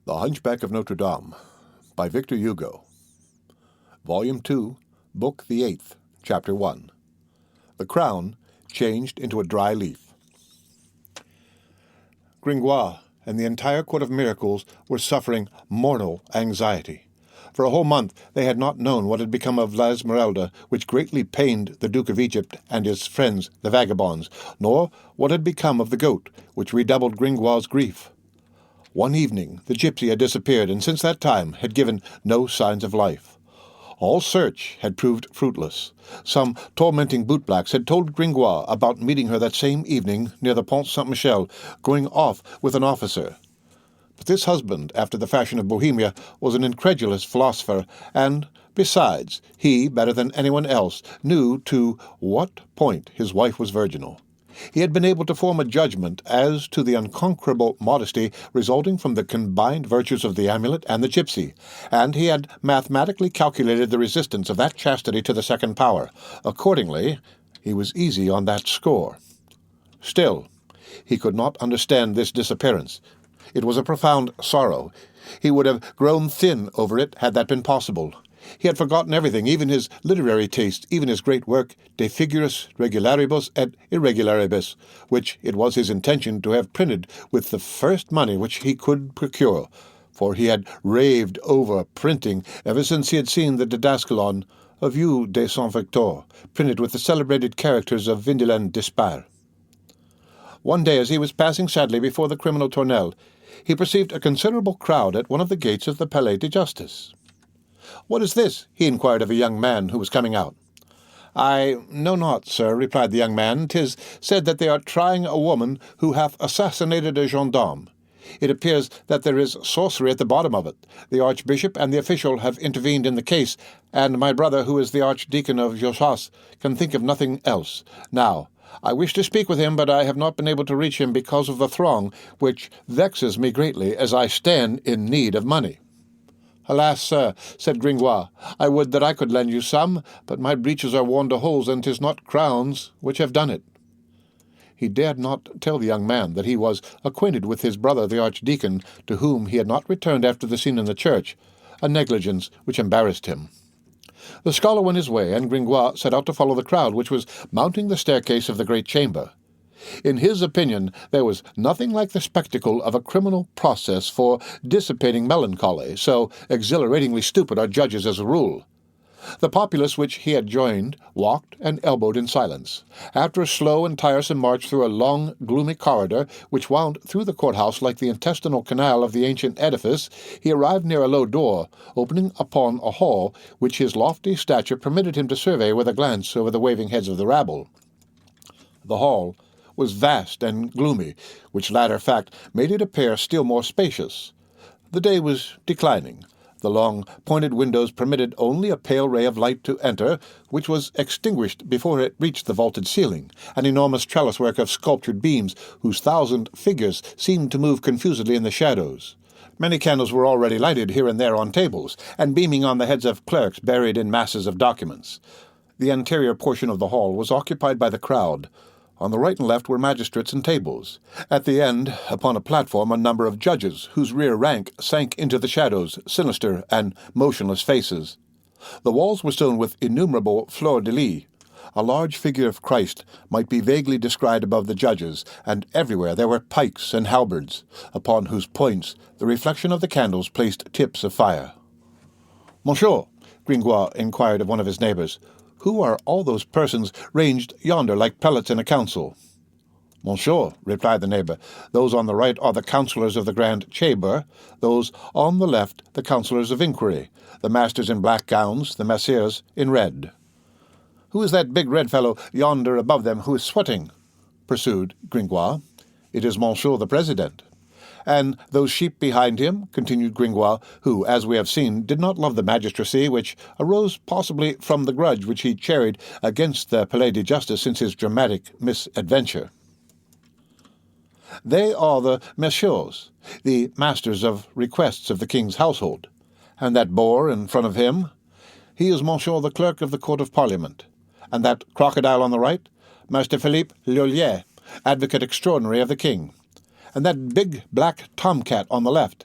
The Hunchback of Notre Dame by Victor Hugo. Volume 2, Book the 8th, Chapter 1. The crown changed into a dry leaf. Gringoire and the entire Court of Miracles were suffering mortal anxiety. For a whole month they had not known what had become of La Esmeralda, which greatly pained the Duke of Egypt and his friends, the vagabonds, nor what had become of the goat, which redoubled Gringoire's grief. One evening the gypsy had disappeared, and since that time had given no signs of life. All search had proved fruitless. Some tormenting bootblacks had told Gringoire about meeting her that same evening near the Pont Saint-Michel, going off with an officer. But this husband, after the fashion of Bohemia, was an incredulous philosopher, and, besides, he, better than anyone else, knew to what point his wife was virginal. He had been able to form a judgment as to the unconquerable modesty resulting from the combined virtues of the amulet and the gypsy, and he had mathematically calculated the resistance of that chastity to the second power. Accordingly, he was easy on that score. Still, he could not understand this disappearance. It was a profound sorrow. He would have grown thin over it had that been possible. He had forgotten everything, even his literary taste, even his great work, De Figuris Regularibus et Irregularibus, which it was his intention to have printed with the first money which he could procure, for he had raved over printing ever since he had seen the Didascalon, A View de Saint Victor, printed with the celebrated characters of Vindelan d'Espard. One day, as he was passing sadly before the criminal Tournelle, he perceived a considerable crowd at one of the gates of the Palais de Justice. "What is this?" he inquired of a young man who was coming out. "I know not, sir," replied the young man. "'Tis said that they are trying a woman who hath assassinated a gendarme. It appears that there is sorcery at the bottom of it. The archbishop and the official have intervened in the case, and my brother, who is the archdeacon of ⍍𝔫𝔫𝔞𝔥, can think of nothing else. Now, I wish to speak with him, but I have not been able to reach him because of the throng, which vexes me greatly, as I stand in need of money." "Alas, sir," said Gringoire, "I would that I could lend you some, but my breeches are worn to holes, and 'tis not crowns which have done it." He dared not tell the young man that he was acquainted with his brother the archdeacon, to whom he had not returned after the scene in the church, a negligence which embarrassed him. The scholar went his way, and Gringoire set out to follow the crowd which was mounting the staircase of the great chamber. In his opinion, there was nothing like the spectacle of a criminal process for dissipating melancholy, so exhilaratingly stupid are judges as a rule. The populace which he had joined walked and elbowed in silence. After a slow and tiresome march through a long, gloomy corridor, which wound through the courthouse like the intestinal canal of the ancient edifice, he arrived near a low door, opening upon a hall which his lofty stature permitted him to survey with a glance over the waving heads of the rabble. The hall was vast and gloomy, which latter fact made it appear still more spacious. The day was declining. The long, pointed windows permitted only a pale ray of light to enter, which was extinguished before it reached the vaulted ceiling, an enormous trellis-work of sculptured beams, whose 1,000 figures seemed to move confusedly in the shadows. Many candles were already lighted here and there on tables, and beaming on the heads of clerks buried in masses of documents. The anterior portion of the hall was occupied by the crowd. On the right and left were magistrates and tables. At the end, upon a platform, a number of judges, whose rear rank sank into the shadows, sinister and motionless faces. The walls were strewn with innumerable fleurs-de-lis. A large figure of Christ might be vaguely descried above the judges, and everywhere there were pikes and halberds, upon whose points the reflection of the candles placed tips of fire. "Monsieur," Gringoire inquired of one of his neighbours, "who are all those persons ranged yonder like prelates in a council?" "Monsieur," replied the neighbour, "those on the right are the councillors of the Grand Chamber, those on the left the councillors of inquiry, the masters in black gowns, the messieurs in red." "Who is that big red fellow yonder above them who is sweating?" pursued Gringoire. "It is Monsieur the President." "And those sheep behind him," continued Gringoire, who, as we have seen, did not love the magistracy, which arose possibly from the grudge which he cherished against the Palais de Justice since his dramatic misadventure. "They are the messieurs, the masters of requests of the king's household. And that boar in front of him, he is Monsieur the clerk of the Court of Parliament. And that crocodile on the right, Master Philippe Lollier, advocate extraordinary of the king. And that big black tomcat on the left,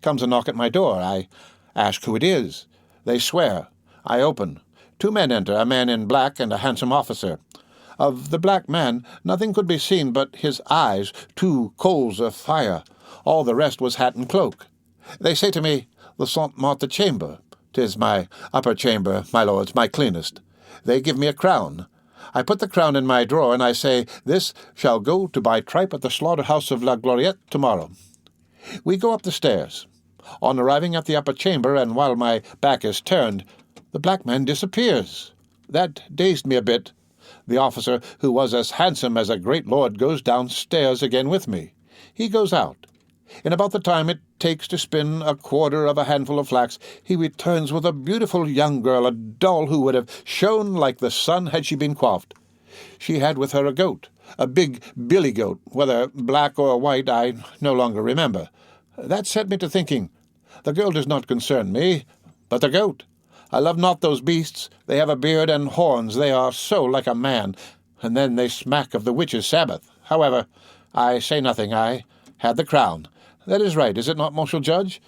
comes a knock at my door. I ask who it is. They swear. I open. 2 men enter, a man in black and a handsome officer. Of the black man nothing could be seen but his eyes, 2 coals of fire. All the rest was hat and cloak. They say to me, the ℌ𝔞𝔫𝔞𝔥 chamber. 'Tis my upper chamber, my lords, my cleanest. They give me a crown. I put the crown in my drawer, and I say, this shall go to buy tripe at the slaughterhouse of La Gloriette tomorrow. We go up the stairs. On arriving at the upper chamber, and while my back is turned, the black man disappears. That dazed me a bit. The officer, who was as handsome as a great lord, goes downstairs again with me. He goes out. In about the time it takes to spin 1/4 of a handful of flax, he returns with a beautiful young girl, a doll who would have shone like the sun had she been coiffed. She had with her a goat, a big billy goat, whether black or white I no longer remember. That set me to thinking. The girl does not concern me, but the goat. I love not those beasts. They have a beard and horns. They are so like a man. And then they smack of the witches' Sabbath. However, I say nothing. I had the crown. That is right, is it not, Monsieur Judge?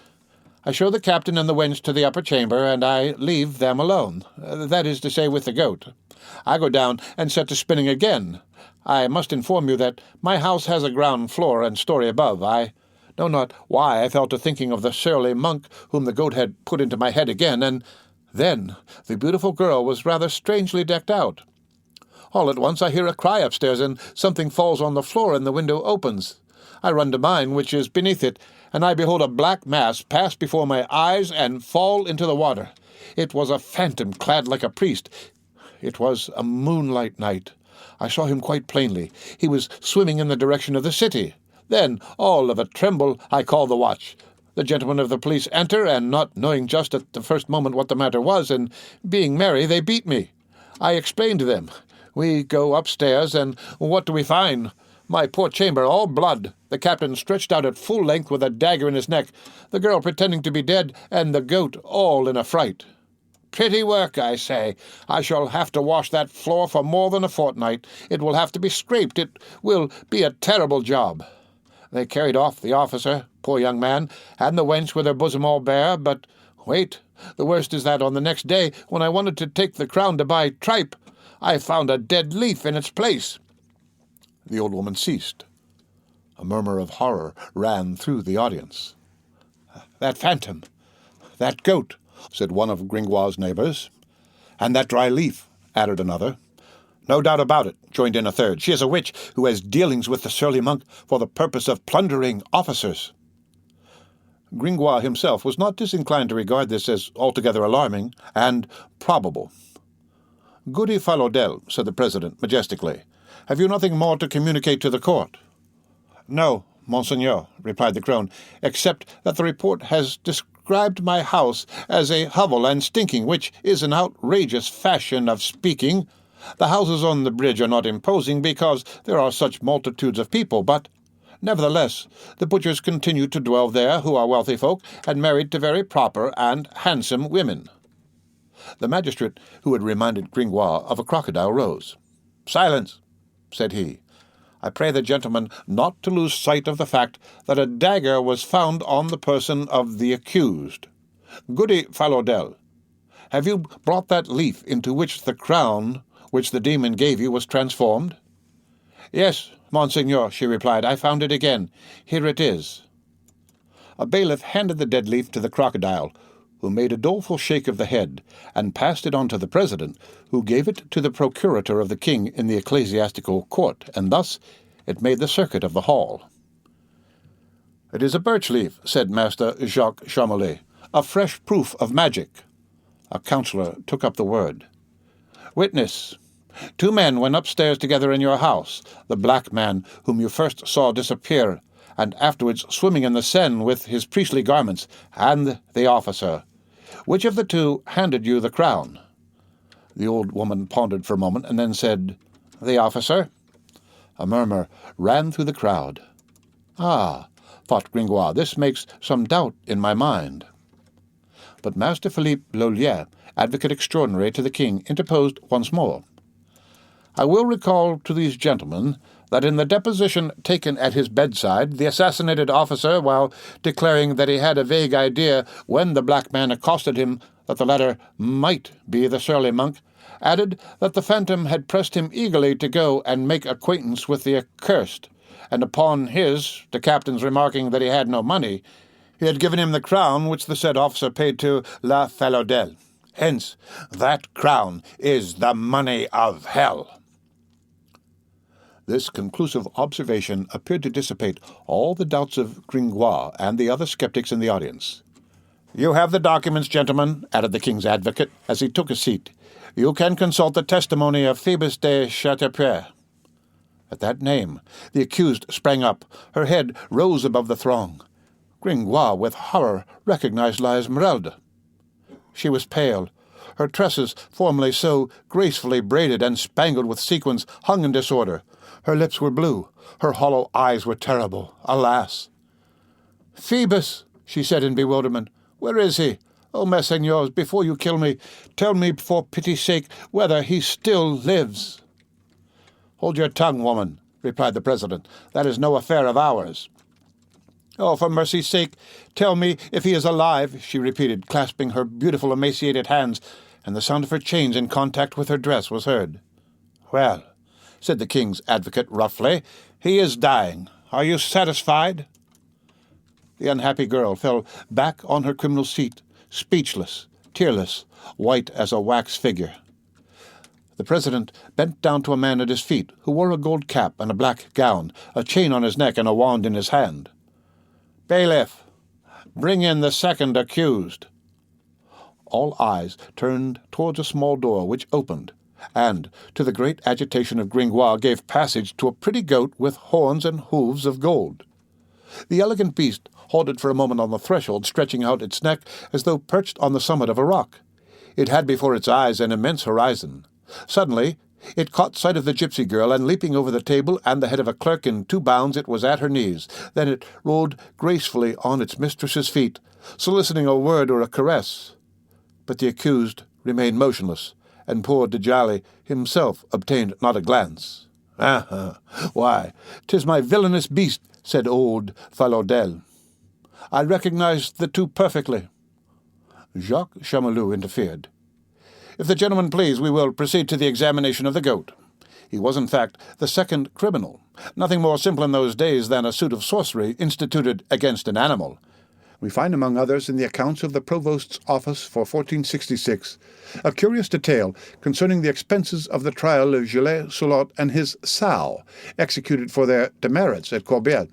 I show the captain and the wench to the upper chamber, and I leave them alone. That is to say, with the goat. I go down and set to spinning again. I must inform you that my house has a ground floor and story above. I know not why I fell to thinking of the surly monk whom the goat had put into my head again, and then the beautiful girl was rather strangely decked out. All at once I hear a cry upstairs, and something falls on the floor, and the window opens. I run to mine, which is beneath it, and I behold a black mass pass before my eyes and fall into the water. It was a phantom clad like a priest. It was a moonlight night. I saw him quite plainly. He was swimming in the direction of the city. Then, all of a tremble, I call the watch. The gentlemen of the police enter, and not knowing just at the first moment what the matter was, and being merry, they beat me. I explain to them. We go upstairs, and what do we find? My poor chamber all blood, the captain stretched out at full length with a dagger in his neck, the girl pretending to be dead, and the goat all in a fright. Pretty work, I say. I shall have to wash that floor for more than a fortnight. It will have to be scraped. It will be a terrible job. They carried off the officer, poor young man, and the wench with her bosom all bare, but wait, the worst is that on the next day, when I wanted to take the crown to buy tripe, I found a dead leaf in its place. The old woman ceased. A murmur of horror ran through the audience. That phantom, that goat, said one of Gringoire's neighbours. And that dry leaf, added another. No doubt about it, joined in a third. She is a witch who has dealings with the surly monk for the purpose of plundering officers. Gringoire himself was not disinclined to regard this as altogether alarming and probable. ℍ𝔬𝔕𝔕𝔕, said the president majestically. Have you nothing more to communicate to the court? No, Monseigneur, replied the crone, except that the report has described my house as a hovel and stinking, which is an outrageous fashion of speaking. The houses on the bridge are not imposing because there are such multitudes of people, but nevertheless the butchers continue to dwell there, who are wealthy folk, and married to very proper and handsome women. The magistrate, who had reminded Gringoire of a crocodile, rose. Silence, said he. I pray the gentleman not to lose sight of the fact that a dagger was found on the person of the accused. ℍ𝔬𝔕𝔕𝔕, have you brought that leaf into which the crown which the demon gave you was transformed? Yes, Monseigneur, she replied. I found it again. Here it is. A bailiff handed the dead leaf to the crocodile, who made a doleful shake of the head, and passed it on to the president, who gave it to the procurator of the king in the ecclesiastical court, and thus it made the circuit of the hall. It is a birch leaf, said Master Jacques Chamelet, a fresh proof of magic. A councillor took up the word. Witness, 2 men went upstairs together in your house, the black man whom you first saw disappear, and afterwards swimming in the Seine with his priestly garments, and the officer. Which of the 2 handed you the crown? The old woman pondered for a moment, and then said, The officer. A murmur ran through the crowd. Ah, thought Gringoire, this makes some doubt in my mind. But Master Philippe Lollier, advocate extraordinary to the king, interposed once more. I will recall to these gentlemen that in the deposition taken at his bedside, the assassinated officer, while declaring that he had a vague idea when the black man accosted him that the latter might be the surly monk, added that the phantom had pressed him eagerly to go and make acquaintance with the accursed, and upon the captain's remarking that he had no money, he had given him the crown which the said officer paid to La Falodelle. Hence, that crown is the money of hell. This conclusive observation appeared to dissipate all the doubts of Gringoire and the other skeptics in the audience. You have the documents, gentlemen, added the king's advocate, as he took a seat. You can consult the testimony of Phoebus de Chateaubriand. At that name, the accused sprang up. Her head rose above the throng. Gringoire, with horror, recognized La Esmeralda. She was pale. Her tresses, formerly so gracefully braided and spangled with sequins, hung in disorder. Her lips were blue. Her hollow eyes were terrible. Alas! Phoebus, she said in bewilderment, where is he? Oh, messeigneurs, before you kill me, tell me for pity's sake whether he still lives. Hold your tongue, woman, replied the president. That is no affair of ours. Oh, for mercy's sake, tell me if he is alive, she repeated, clasping her beautiful emaciated hands, and the sound of her chains in contact with her dress was heard. Well, said the king's advocate roughly, he is dying. Are you satisfied? The unhappy girl fell back on her criminal seat, speechless, tearless, white as a wax figure. The president bent down to a man at his feet, who wore a gold cap and a black gown, a chain on his neck and a wand in his hand. Bailiff, bring in the second accused. All eyes turned towards a small door which opened, and, to the great agitation of Gringoire, gave passage to a pretty goat with horns and hoofs of gold. The elegant beast halted for a moment on the threshold, stretching out its neck as though perched on the summit of a rock. It had before its eyes an immense horizon. Suddenly it caught sight of the gypsy girl, and leaping over the table and the head of a clerk in 2 bounds, it was at her knees. Then it rolled gracefully on its mistress's feet, soliciting a word or a caress. But the accused remained motionless, and poor Djali himself obtained not a glance. Why, 'tis my villainous beast, said old Falodelle. I recognized the 2 perfectly. Jacques Chamelet interfered. If the gentleman please, we will proceed to the examination of the goat. He was, in fact, the second criminal, nothing more simple in those days than a suit of sorcery instituted against an animal. We find, among others, in the accounts of the provost's office for 1466, a curious detail concerning the expenses of the trial of ℍ𝔬𝔕𝔕𝔕 and his sow, executed for their demerits at Corbière.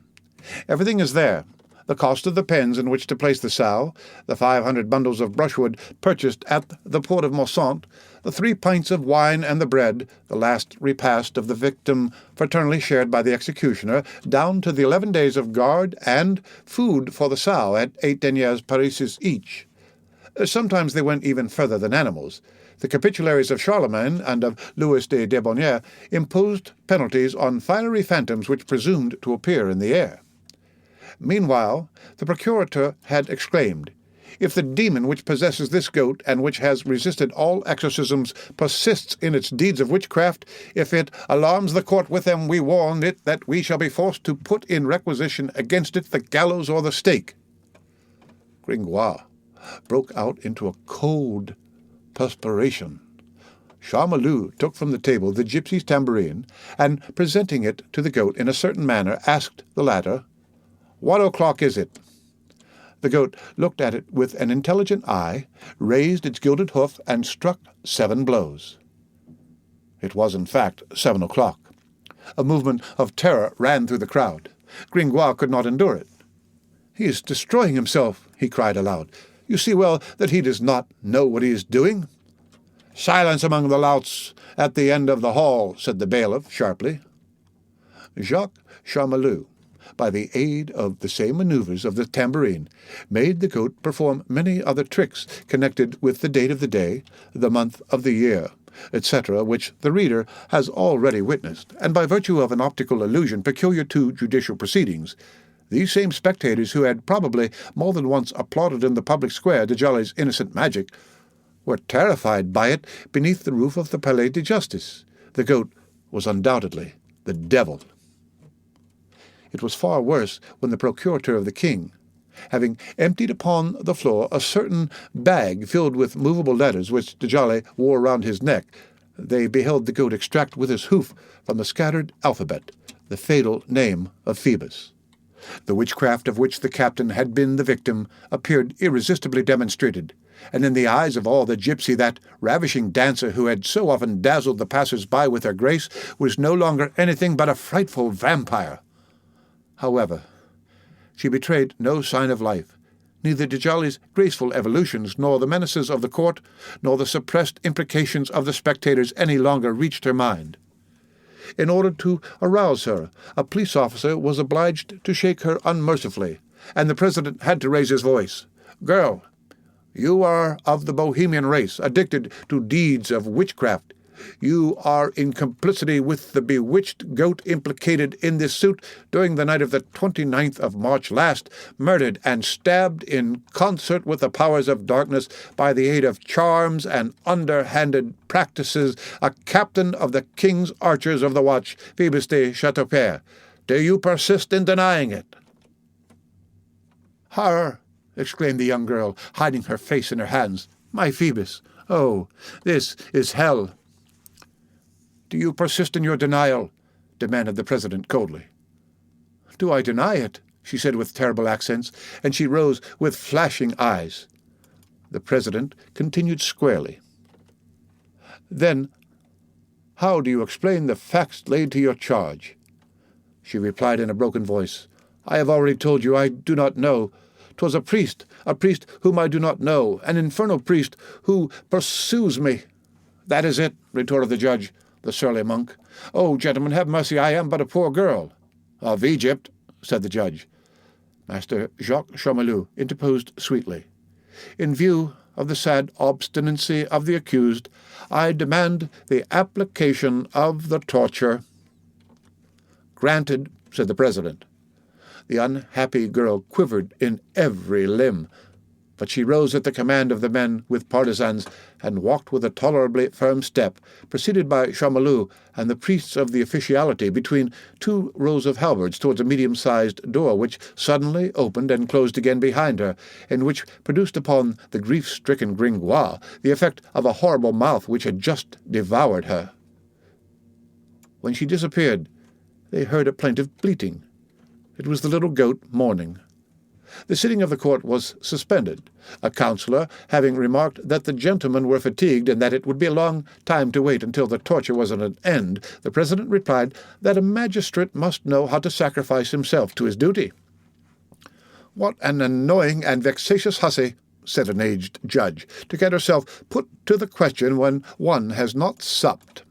Everything is there. the cost of the pens in which to place the sow, the 500 bundles of brushwood purchased at the port of ℌ𝔞𝔫𝔫𝔞𥐥, the 3 pints of wine and the bread, the last repast of the victim fraternally shared by the executioner, down to the 11 days of guard and food for the sow at 8 deniers parisis each. Sometimes they went even further than animals. The capitularies of Charlemagne and of Louis de Débonnaire imposed penalties on fiery phantoms which presumed to appear in the air. Meanwhile, the procurator had exclaimed, "If the demon which possesses this goat, and which has resisted all exorcisms, persists in its deeds of witchcraft, if it alarms the court with them, we warn it that we shall be forced to put in requisition against it the gallows or the stake." Gringoire broke out into a cold perspiration. Charmolue took from the table the gypsy's tambourine, and, presenting it to the goat in a certain manner, asked the latter, "What o'clock is it?" The goat looked at it with an intelligent eye, raised its gilded hoof, and struck 7 blows. It was, in fact, 7 o'clock. A movement of terror ran through the crowd. Gringoire could not endure it. "He is destroying himself," he cried aloud. "You see well that he does not know what he is doing." "Silence among the louts at the end of the hall," said the bailiff sharply. Jacques Charmolue, by the aid of the same manoeuvres of the tambourine, made the goat perform many other tricks connected with the date of the day, the month of the year, etc., which the reader has already witnessed, and by virtue of an optical illusion peculiar to judicial proceedings, these same spectators, who had probably more than once applauded in the public square de Jolly's innocent magic, were terrified by it beneath the roof of the Palais de Justice. The goat was undoubtedly the devil. It was far worse when the procurator of the king, having emptied upon the floor a certain bag filled with movable letters which de Jolly wore round his neck, they beheld the goat extract with his hoof from the scattered alphabet the fatal name of Phoebus. The witchcraft of which the captain had been the victim appeared irresistibly demonstrated, and in the eyes of all the gypsy that ravishing dancer who had so often dazzled the passers-by with her grace was no longer anything but a frightful vampire. However, she betrayed no sign of life. Neither de Jolly's graceful evolutions, nor the menaces of the court, nor the suppressed imprecations of the spectators any longer reached her mind. In order to arouse her, a police officer was obliged to shake her unmercifully, and the president had to raise his voice. "Girl, you are of the Bohemian race, addicted to deeds of witchcraft. You are in complicity with the bewitched goat implicated in this suit during the night of the 29th of March last, murdered and stabbed in concert with the powers of darkness by the aid of charms and underhanded practices, a captain of the king's archers of the watch, Phoebus de Châteaupers. Do you persist in denying it?" "Horror!" exclaimed the young girl, hiding her face in her hands. "My Phoebus! Oh, this is hell!" "Do you persist in your denial?" demanded the president coldly. "Do I deny it?" she said with terrible accents, and she rose with flashing eyes. The president continued squarely. "Then how do you explain the facts laid to your charge?" She replied in a broken voice, "I have already told you I do not know. 'Twas a priest whom I do not know, an infernal priest who pursues me." "That is it," retorted the judge, the surly monk. "Oh, gentlemen, have mercy, I am but a poor girl." "Of Egypt," said the judge. Master Jacques Charmolue interposed sweetly. "In view of the sad obstinacy of the accused, I demand the application of the torture." "Granted," said the president. The unhappy girl quivered in every limb, but she rose at the command of the men with partisans, and walked with a tolerably firm step, preceded by Charmolue and the priests of the officiality, between 2 rows of halberds towards a medium-sized door, which suddenly opened and closed again behind her, and which produced upon the grief-stricken Gringoire the effect of a horrible mouth which had just devoured her. When she disappeared, they heard a plaintive bleating. It was the little goat mourning. The sitting of the court was suspended, a councillor having remarked that the gentlemen were fatigued and that it would be a long time to wait until the torture was at an end. The president replied that a magistrate must know how to sacrifice himself to his duty. "What an annoying and vexatious hussy," said an aged judge, "to get herself put to the question when one has not supped."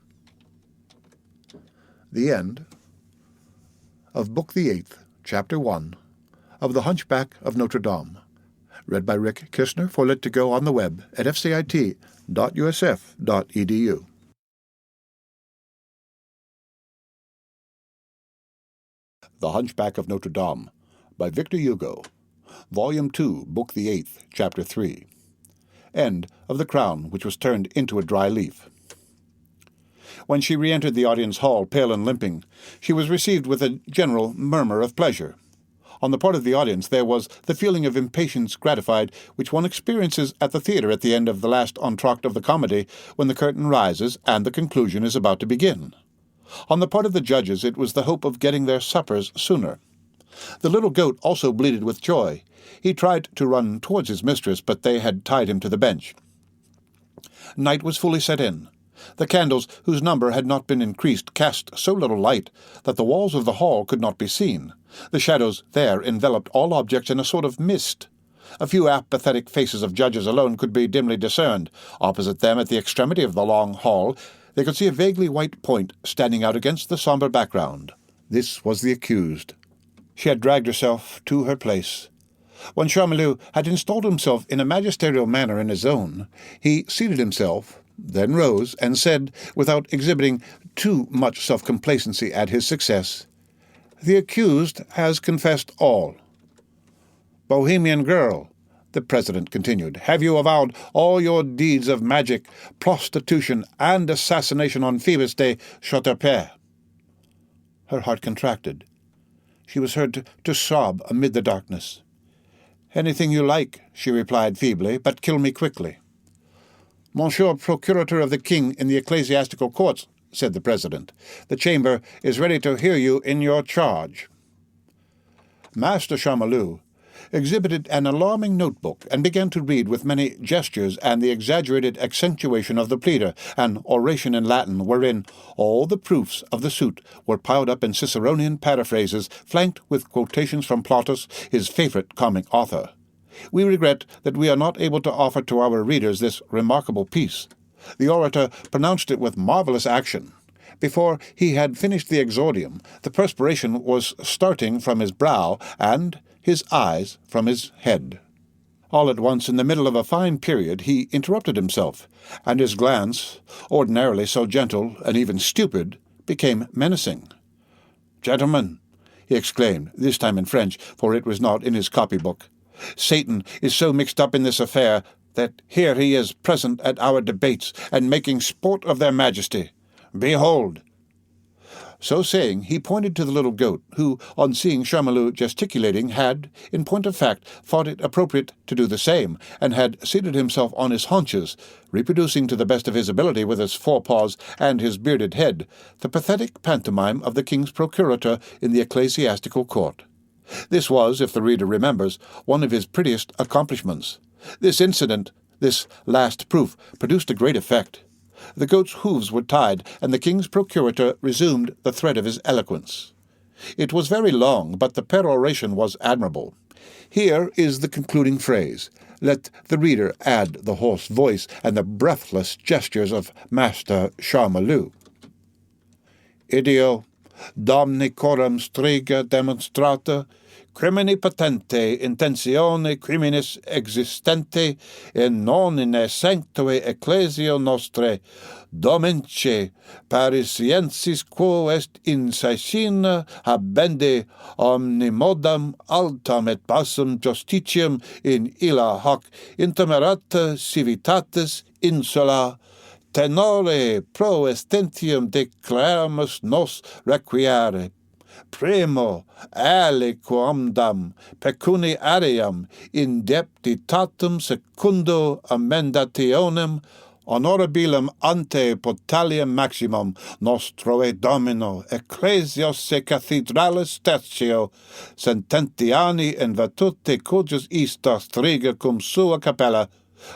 The end of Book the 8th, Chapter 1, of The Hunchback of Notre Dame, read by Rick Kistner for Lit2Go on the web at fcit.usf.edu. The Hunchback of Notre Dame, by Victor Hugo, Volume 2, Book the 8th, Chapter 3. End of The Crown which was turned into a dry leaf. When she re-entered the audience hall, pale and limping, she was received with a general murmur of pleasure. On the part of the audience there was the feeling of impatience gratified which one experiences at the theatre at the end of the last entr'acte of the comedy, when the curtain rises and the conclusion is about to begin. On the part of the judges it was the hope of getting their suppers sooner. The little goat also bleated with joy. He tried to run towards his mistress, but they had tied him to the bench. Night was fully set in. The candles, whose number had not been increased, cast so little light that the walls of the hall could not be seen. The shadows there enveloped all objects in a sort of mist. A few apathetic faces of judges alone could be dimly discerned. Opposite them, at the extremity of the long hall, they could see a vaguely white point standing out against the sombre background. This was the accused. She had dragged herself to her place. When ℍ𝔬╗ had installed himself in a magisterial manner in his own, he seated himself, then rose, and said, without exhibiting too much self-complacency at his success, "The accused has confessed all." "Bohemian girl," the president continued, "have you avowed all your deeds of magic, prostitution, and assassination on Phoebus de Chauterpère?" Her heart contracted. She was heard to sob amid the darkness. "Anything you like," she replied feebly, "but kill me quickly." "Monsieur Procurator of the King in the ecclesiastical courts," said the president, "the chamber is ready to hear you in your charge." Master ℍ𝔬╗ exhibited an alarming notebook and began to read with many gestures and the exaggerated accentuation of the pleader, an oration in Latin wherein all the proofs of the suit were piled up in Ciceronian paraphrases, flanked with quotations from Plautus, his favorite comic author. We regret that we are not able to offer to our readers this remarkable piece. The orator pronounced it with marvelous action. Before he had finished the exordium, the perspiration was starting from his brow and his eyes from his head. All at once, in the middle of a fine period, he interrupted himself, and his glance, ordinarily so gentle and even stupid, became menacing. "Gentlemen," he exclaimed, this time in French, for it was not in his copybook, "Satan is so mixed up in this affair that here he is present at our debates and making sport of their majesty. Behold!" So saying, he pointed to the little goat, who, on seeing ℍ𝔬╗ gesticulating, had, in point of fact, thought it appropriate to do the same, and had seated himself on his haunches, reproducing to the best of his ability with his forepaws and his bearded head the pathetic pantomime of the king's procurator in the ecclesiastical court. This was, if the reader remembers, one of his prettiest accomplishments. This incident, this last proof, produced a great effect. The goat's hooves were tied, and the king's procurator resumed the thread of his eloquence. It was very long, but the peroration was admirable. Here is the concluding phrase. Let the reader add the hoarse voice and the breathless gestures of Master ℍ𝔬╗. "Ideo, domnicorum striga demonstrata, crimini patente intentione criminis existente in nomine sanctae ecclesiae nostre, dominice parisiensis quo est in Caecina habende omnimodam altam et bassum justitiam in illa hoc intemerata civitatis insula, tenore pro estentium declaramus nos requiere. Primo aliquamdam pecuni ariam indeptitatum secundo amendationem honorabilem ante potalium maximum nostroe domino ecclesiae cathedralis tertio sententiani in virtute cujus ista striga cum sua capella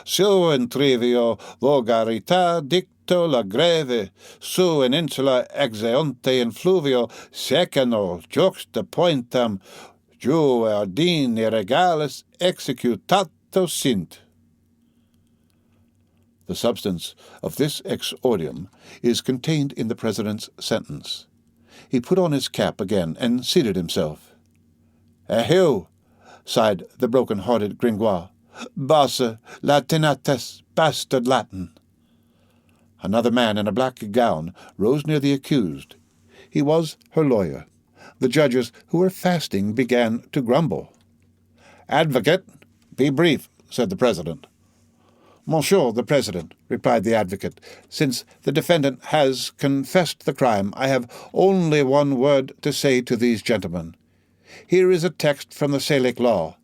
su in trivio vulgarita dicto la greve, su in insula exeonte in fluvio secano juxta pointam ordine regalis executato sint. The substance of this exordium is contained in the president's sentence. He put on his cap again and seated himself. "Eheu," sighed the broken-hearted Gringoire. "Basse Latinates, bastard Latin." Another man in a black gown rose near the accused. He was her lawyer. The judges, who were fasting, began to grumble. "Advocate, be brief," said the president. "Monsieur the President," replied the advocate, "since the defendant has confessed the crime, I have only one word to say to these gentlemen. Here is a text from the Salic law.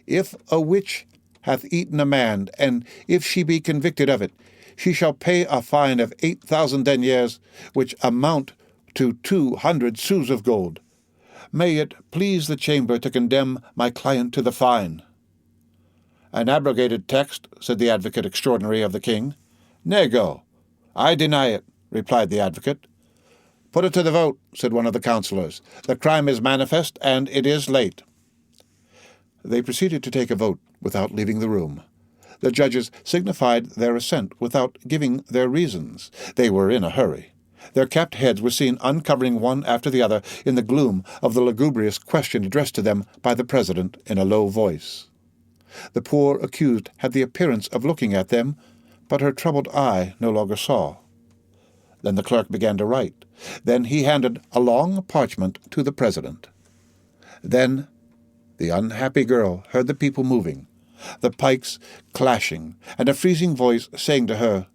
If a witch hath eaten a man, and if she be convicted of it, she shall pay a fine of 8,000 deniers, which amount to 200 sous of gold. May it please the chamber to condemn my client to the fine." "An abrogated text," said the advocate extraordinary of the king. "Nego. I deny it," replied the advocate. "Put it to the vote," said one of the councillors. "The crime is manifest, and it is late." They proceeded to take a vote without leaving the room. The judges signified their assent without giving their reasons. They were in a hurry. Their capped heads were seen uncovering one after the other in the gloom of the lugubrious question addressed to them by the president in a low voice. The poor accused had the appearance of looking at them, but her troubled eye no longer saw. Then the clerk began to write. Then he handed a long parchment to the president. Then the unhappy girl heard the people moving, the pikes clashing, and a freezing voice saying to her,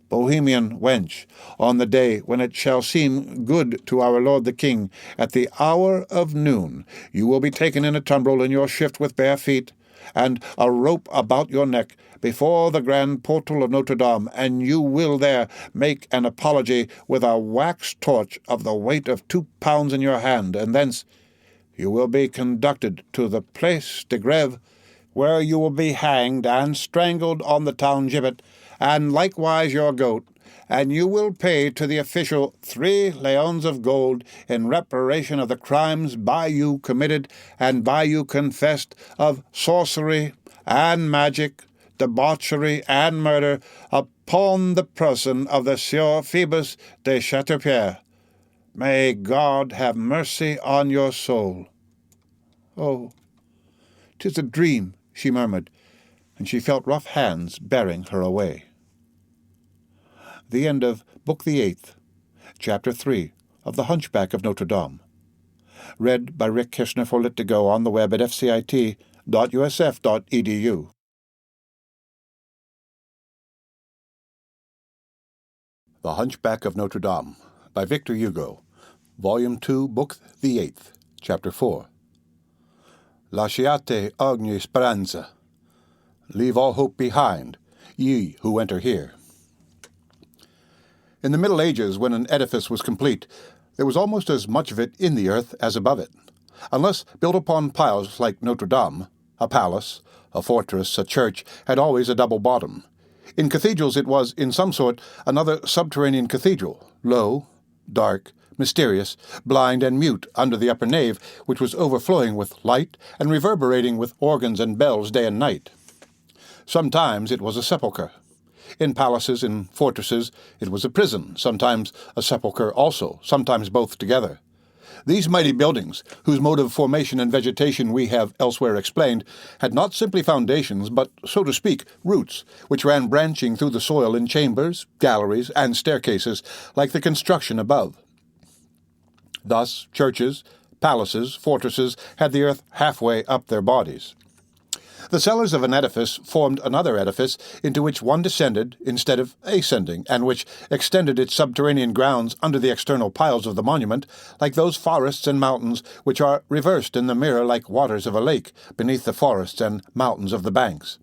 "Bohemian wench, on the day when it shall seem good to our lord the king, at the hour of noon, you will be taken in a tumbrel in your shift with bare feet, and a rope about your neck, before the grand portal of Notre Dame, and you will there make an apology with a wax torch of the weight of 2 pounds in your hand, and thence you will be conducted to the Place de Grève, where you will be hanged and strangled on the town gibbet, and likewise your goat, and you will pay to the official 3 leons of gold in reparation of the crimes by you committed and by you confessed of sorcery and magic, debauchery and murder upon the person of the Sieur Phoebus de Chateaupied. May God have mercy on your soul." "Oh, 'tis a dream," she murmured, and she felt rough hands bearing her away. The end of Book the 8th, Chapter 3 of The Hunchback of Notre Dame. Read by Rick Kirshner for lit2go on the web at fcit.usf.edu. The Hunchback of Notre Dame by Victor Hugo, Volume 2, Book the 8th, Chapter 4. Lasciate ogni speranza. Leave all hope behind, ye who enter here. In the Middle Ages, when an edifice was complete, there was almost as much of it in the earth as above it. Unless built upon piles like Notre Dame, a palace, a fortress, a church, had always a double bottom. In cathedrals it was, in some sort, another subterranean cathedral, low, dark, mysterious, blind and mute under the upper nave, which was overflowing with light and reverberating with organs and bells day and night. Sometimes it was a sepulchre. In palaces, in fortresses, it was a prison, sometimes a sepulchre also, sometimes both together. These mighty buildings, whose mode of formation and vegetation we have elsewhere explained, had not simply foundations, but, so to speak, roots, which ran branching through the soil in chambers, galleries, and staircases, like the construction above. Thus, churches, palaces, fortresses had the earth halfway up their bodies. The cellars of an edifice formed another edifice into which one descended instead of ascending, and which extended its subterranean grounds under the external piles of the monument, like those forests and mountains which are reversed in the mirror like waters of a lake beneath the forests and mountains of the banks.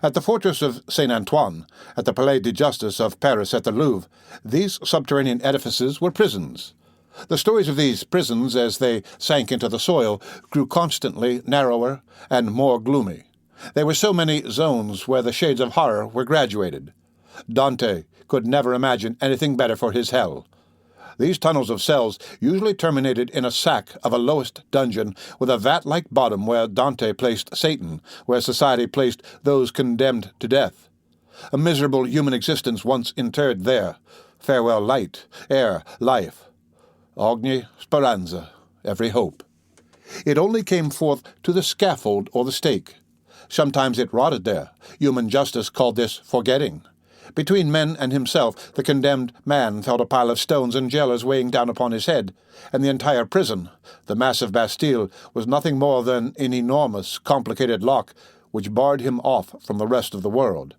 At the fortress of St. Antoine, at the Palais de Justice of Paris at the Louvre, these subterranean edifices were prisons. The stories of these prisons, as they sank into the soil, grew constantly narrower and more gloomy. There were so many zones where the shades of horror were graduated. Dante could never imagine anything better for his hell. These tunnels of cells usually terminated in a sack of a lowest dungeon with a vat-like bottom where Dante placed Satan, where society placed those condemned to death. A miserable human existence once interred there. Farewell light, air, life. Ogni speranza, every hope. It only came forth to the scaffold or the stake. Sometimes it rotted there. Human justice called this forgetting. Between men and himself, the condemned man felt a pile of stones and jailers weighing down upon his head, and the entire prison, the massive Bastille, was nothing more than an enormous, complicated lock which barred him off from the rest of the world.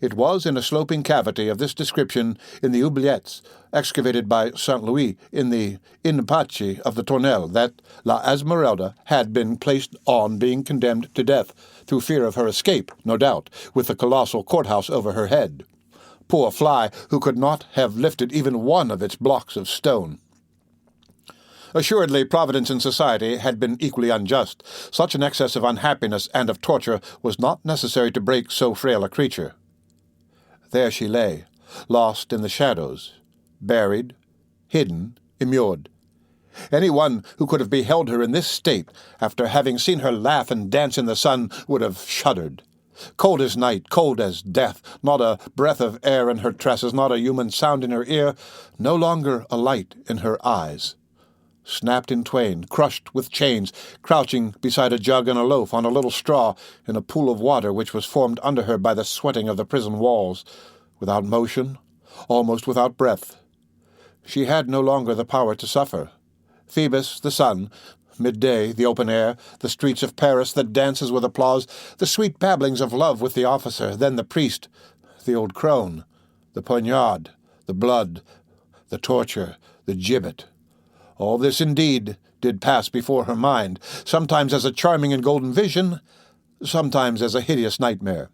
It was in a sloping cavity of this description in the oubliettes, excavated by St. Louis in the in-pace of the Tournelle, that La Esmeralda had been placed on being condemned to death, through fear of her escape, no doubt, with the colossal courthouse over her head. Poor fly, who could not have lifted even one of its blocks of stone. Assuredly, Providence and society had been equally unjust. Such an excess of unhappiness and of torture was not necessary to break so frail a creature. There she lay, lost in the shadows, buried, hidden, immured. Any one who could have beheld her in this state, after having seen her laugh and dance in the sun, would have shuddered. Cold as night, cold as death, not a breath of air in her tresses, not a human sound in her ear, no longer a light in her eyes. Snapped in twain, crushed with chains, crouching beside a jug and a loaf on a little straw in a pool of water which was formed under her by the sweating of the prison walls, without motion, almost without breath. She had no longer the power to suffer. Phoebus, the sun, midday, the open air, the streets of Paris, the dances with applause, the sweet babblings of love with the officer, then the priest, the old crone, the poignard, the blood, the torture, the gibbet. All this indeed did pass before her mind, sometimes as a charming and golden vision, sometimes as a hideous nightmare.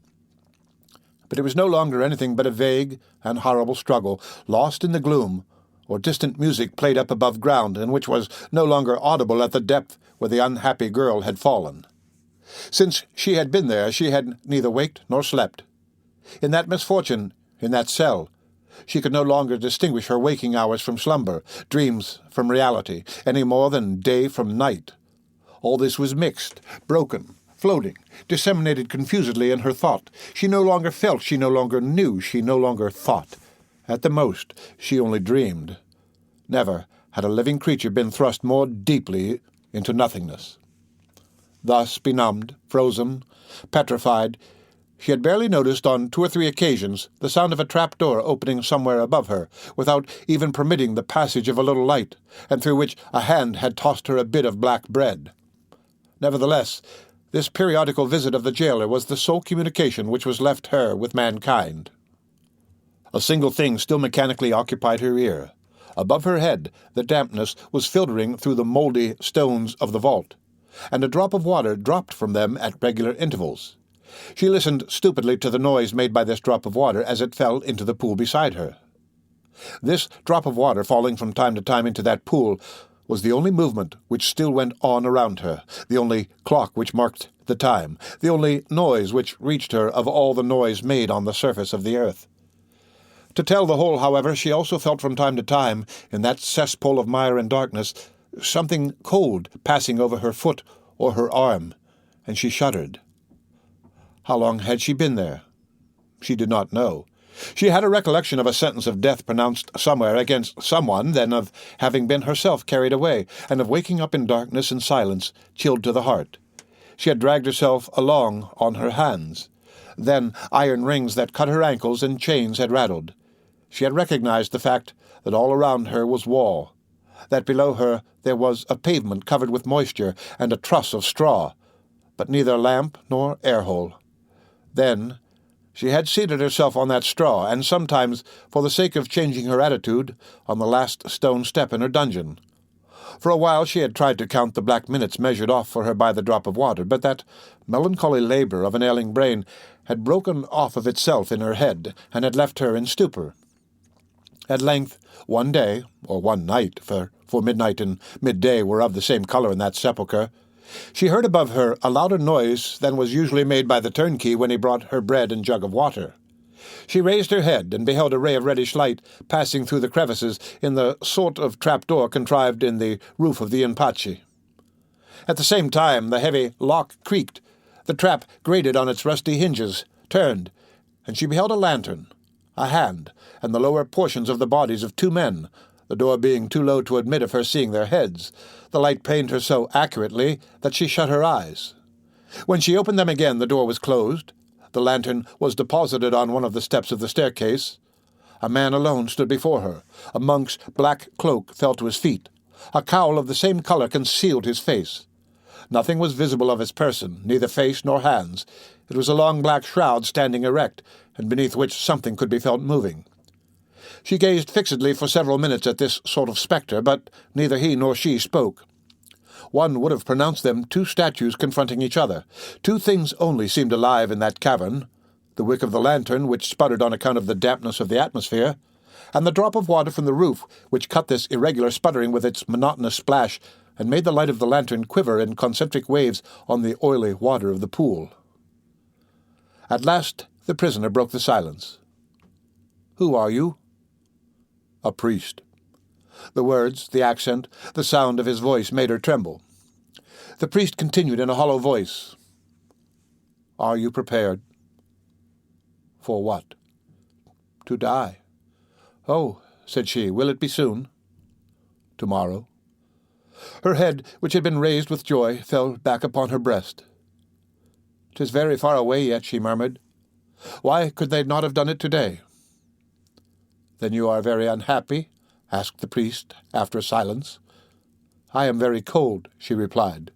But it was no longer anything but a vague and horrible struggle, lost in the gloom, or distant music played up above ground, and which was no longer audible at the depth where the unhappy girl had fallen. Since she had been there, she had neither waked nor slept. In that misfortune, in that cell, she could no longer distinguish her waking hours from slumber, dreams from reality, any more than day from night. All this was mixed, broken, floating, disseminated confusedly in her thought. She no longer felt, she no longer knew, she no longer thought. At the most, she only dreamed. Never had a living creature been thrust more deeply into nothingness. Thus, benumbed, frozen, petrified, she had barely noticed on 2 or 3 occasions the sound of a trap-door opening somewhere above her, without even permitting the passage of a little light, and through which a hand had tossed her a bit of black bread. Nevertheless, this periodical visit of the jailer was the sole communication which was left her with mankind. A single thing still mechanically occupied her ear. Above her head, the dampness was filtering through the mouldy stones of the vault, and a drop of water dropped from them at regular intervals. She listened stupidly to the noise made by this drop of water as it fell into the pool beside her. This drop of water falling from time to time into that pool was the only movement which still went on around her, the only clock which marked the time, the only noise which reached her of all the noise made on the surface of the earth. To tell the whole, however, she also felt from time to time, in that cesspool of mire and darkness, something cold passing over her foot or her arm, and she shuddered. How long had she been there? She did not know. She had a recollection of a sentence of death pronounced somewhere against someone, then of having been herself carried away, and of waking up in darkness and silence, chilled to the heart. She had dragged herself along on her hands. Then iron rings that cut her ankles and chains had rattled. She had recognized the fact that all around her was wall, that below her there was a pavement covered with moisture and a truss of straw, but neither lamp nor air-hole. Then she had seated herself on that straw, and sometimes, for the sake of changing her attitude, on the last stone step in her dungeon. For a while she had tried to count the black minutes measured off for her by the drop of water, but that melancholy labor of an ailing brain had broken off of itself in her head, and had left her in stupor. At length, one day, or one night, for midnight and midday were of the same color in that sepulchre, she heard above her a louder noise than was usually made by the turnkey when he brought her bread and jug of water. She raised her head and beheld a ray of reddish light passing through the crevices in the sort of trapdoor contrived in the roof of the ℌ𝔞𝔫𝔫𝔞𝔥. At the same time the heavy lock creaked, the trap grated on its rusty hinges, turned, and she beheld a lantern, a hand, and the lower portions of the bodies of two men, the door being too low to admit of her seeing their heads. The light pained her so accurately that she shut her eyes. When she opened them again, the door was closed. The lantern was deposited on one of the steps of the staircase. A man alone stood before her. A monk's black cloak fell to his feet. A cowl of the same color concealed his face. Nothing was visible of his person, neither face nor hands. It was a long black shroud standing erect, and beneath which something could be felt moving. She gazed fixedly for several minutes at this sort of spectre, but neither he nor she spoke. One would have pronounced them two statues confronting each other. Two things only seemed alive in that cavern: the wick of the lantern, which sputtered on account of the dampness of the atmosphere, and the drop of water from the roof, which cut this irregular sputtering with its monotonous splash, and made the light of the lantern quiver in concentric waves on the oily water of the pool. At last the prisoner broke the silence. "Who are you?" "A priest." The words, the accent, the sound of his voice made her tremble. The priest continued in a hollow voice, "Are you prepared?" "For what?" "To die." "Oh," said she, "will it be soon?" "Tomorrow." Her head, which had been raised with joy, fell back upon her breast. "'Tis very far away yet," she murmured. "Why could they not have done it today?" "Then you are very unhappy?" asked the priest, after a silence. "I am very cold," she replied.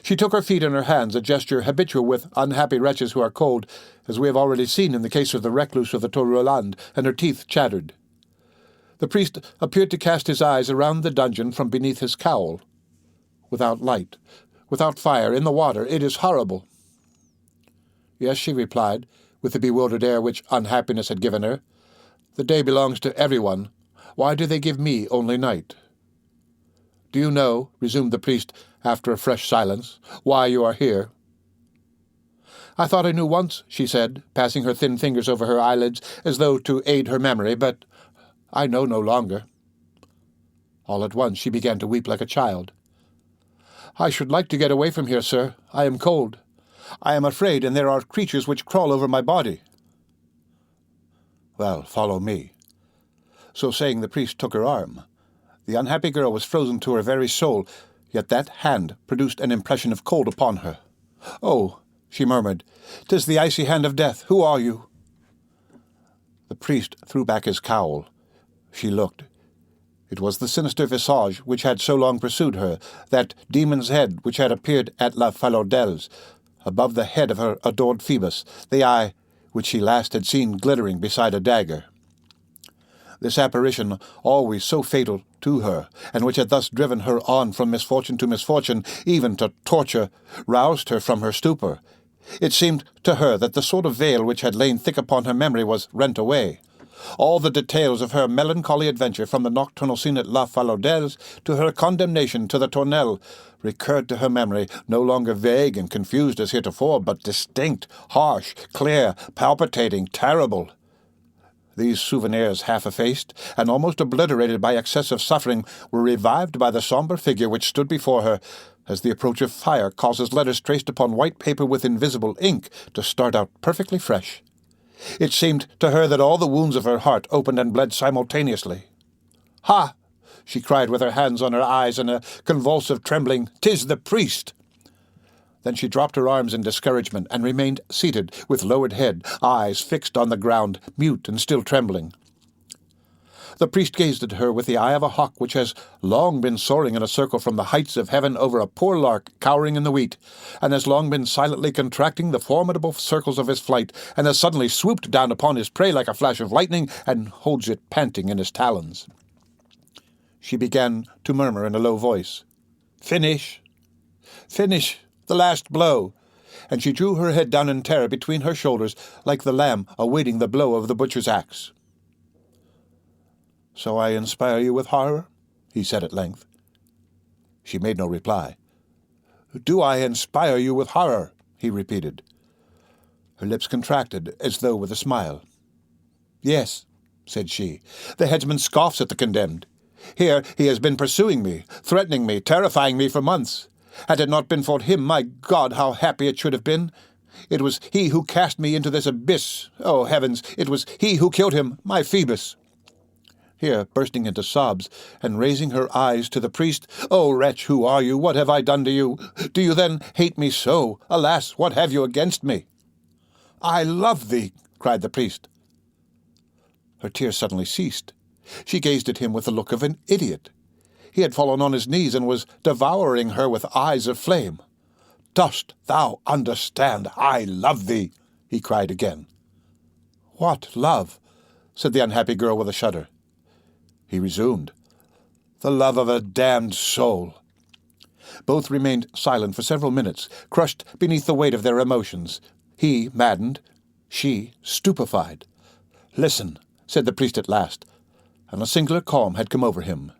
She took her feet in her hands, a gesture habitual with unhappy wretches who are cold, as we have already seen in the case of the recluse of the Tour Roland, and her teeth chattered. The priest appeared to cast his eyes around the dungeon from beneath his cowl. "Without light, without fire, in the water, it is horrible." "Yes," she replied, with the bewildered air which unhappiness had given her. "The day belongs to everyone. Why do they give me only night?" "Do you know," resumed the priest after a fresh silence, "why you are here?" "I thought I knew once," she said, passing her thin fingers over her eyelids as though to aid her memory, "but I know no longer." All at once she began to weep like a child. "I should like to get away from here, sir. I am cold. I am afraid, and there are creatures which crawl over my body." "Well, follow me." So saying, the priest took her arm. The unhappy girl was frozen to her very soul, yet that hand produced an impression of cold upon her. "Oh," she murmured, "'tis the icy hand of death. Who are you?" The priest threw back his cowl. She looked. It was the sinister visage which had so long pursued her, that demon's head which had appeared at ℌ𝔞𝔫𝔞𝔥, above the head of her adored Phoebus, the eye which she last had seen glittering beside a dagger. This apparition, always so fatal to her, and which had thus driven her on from misfortune to misfortune, even to torture, roused her from her stupor. It seemed to her that the sort of veil which had lain thick upon her memory was rent away. All the details of her melancholy adventure, from the nocturnal scene at ℌ𝔞𝔫𝔞𝔥 to her condemnation to the Tournelle, recurred to her memory, no longer vague and confused as heretofore, but distinct, harsh, clear, palpitating, terrible. These souvenirs, half effaced, and almost obliterated by excessive suffering, were revived by the sombre figure which stood before her, as the approach of fire causes letters traced upon white paper with invisible ink to start out perfectly fresh. It seemed to her that all the wounds of her heart opened and bled simultaneously. "Ha!" she cried with her hands on her eyes and a convulsive trembling. "'Tis the priest!" Then she dropped her arms in discouragement and remained seated, with lowered head, eyes fixed on the ground, mute and still trembling. The priest gazed at her with the eye of a hawk which has long been soaring in a circle from the heights of heaven over a poor lark cowering in the wheat, and has long been silently contracting the formidable circles of his flight, and has suddenly swooped down upon his prey like a flash of lightning, and holds it panting in his talons. She began to murmur in a low voice, "Finish! Finish! The last blow!" And she drew her head down in terror between her shoulders, like the lamb awaiting the blow of the butcher's axe. "So I inspire you with horror?" he said at length. She made no reply. "Do I inspire you with horror?" he repeated. Her lips contracted, as though with a smile. "Yes," said she. "The headsman scoffs at the condemned. Here he has been pursuing me, threatening me, terrifying me for months. Had it not been for him, my God, how happy it should have been! It was he who cast me into this abyss. Oh, heavens, it was he who killed him, my Phoebus." Here, bursting into sobs, and raising her eyes to the priest, "O wretch, who are you? What have I done to you? Do you then hate me so? Alas, what have you against me?" "I love thee," cried the priest. Her tears suddenly ceased. She gazed at him with the look of an idiot. He had fallen on his knees and was devouring her with eyes of flame. "Dost thou understand? I love thee," he cried again. "What love?" said the unhappy girl with a shudder. He resumed, "The love of a damned soul." Both remained silent for several minutes, crushed beneath the weight of their emotions. He maddened, she stupefied. "Listen," said the priest at last, and a singular calm had come over him.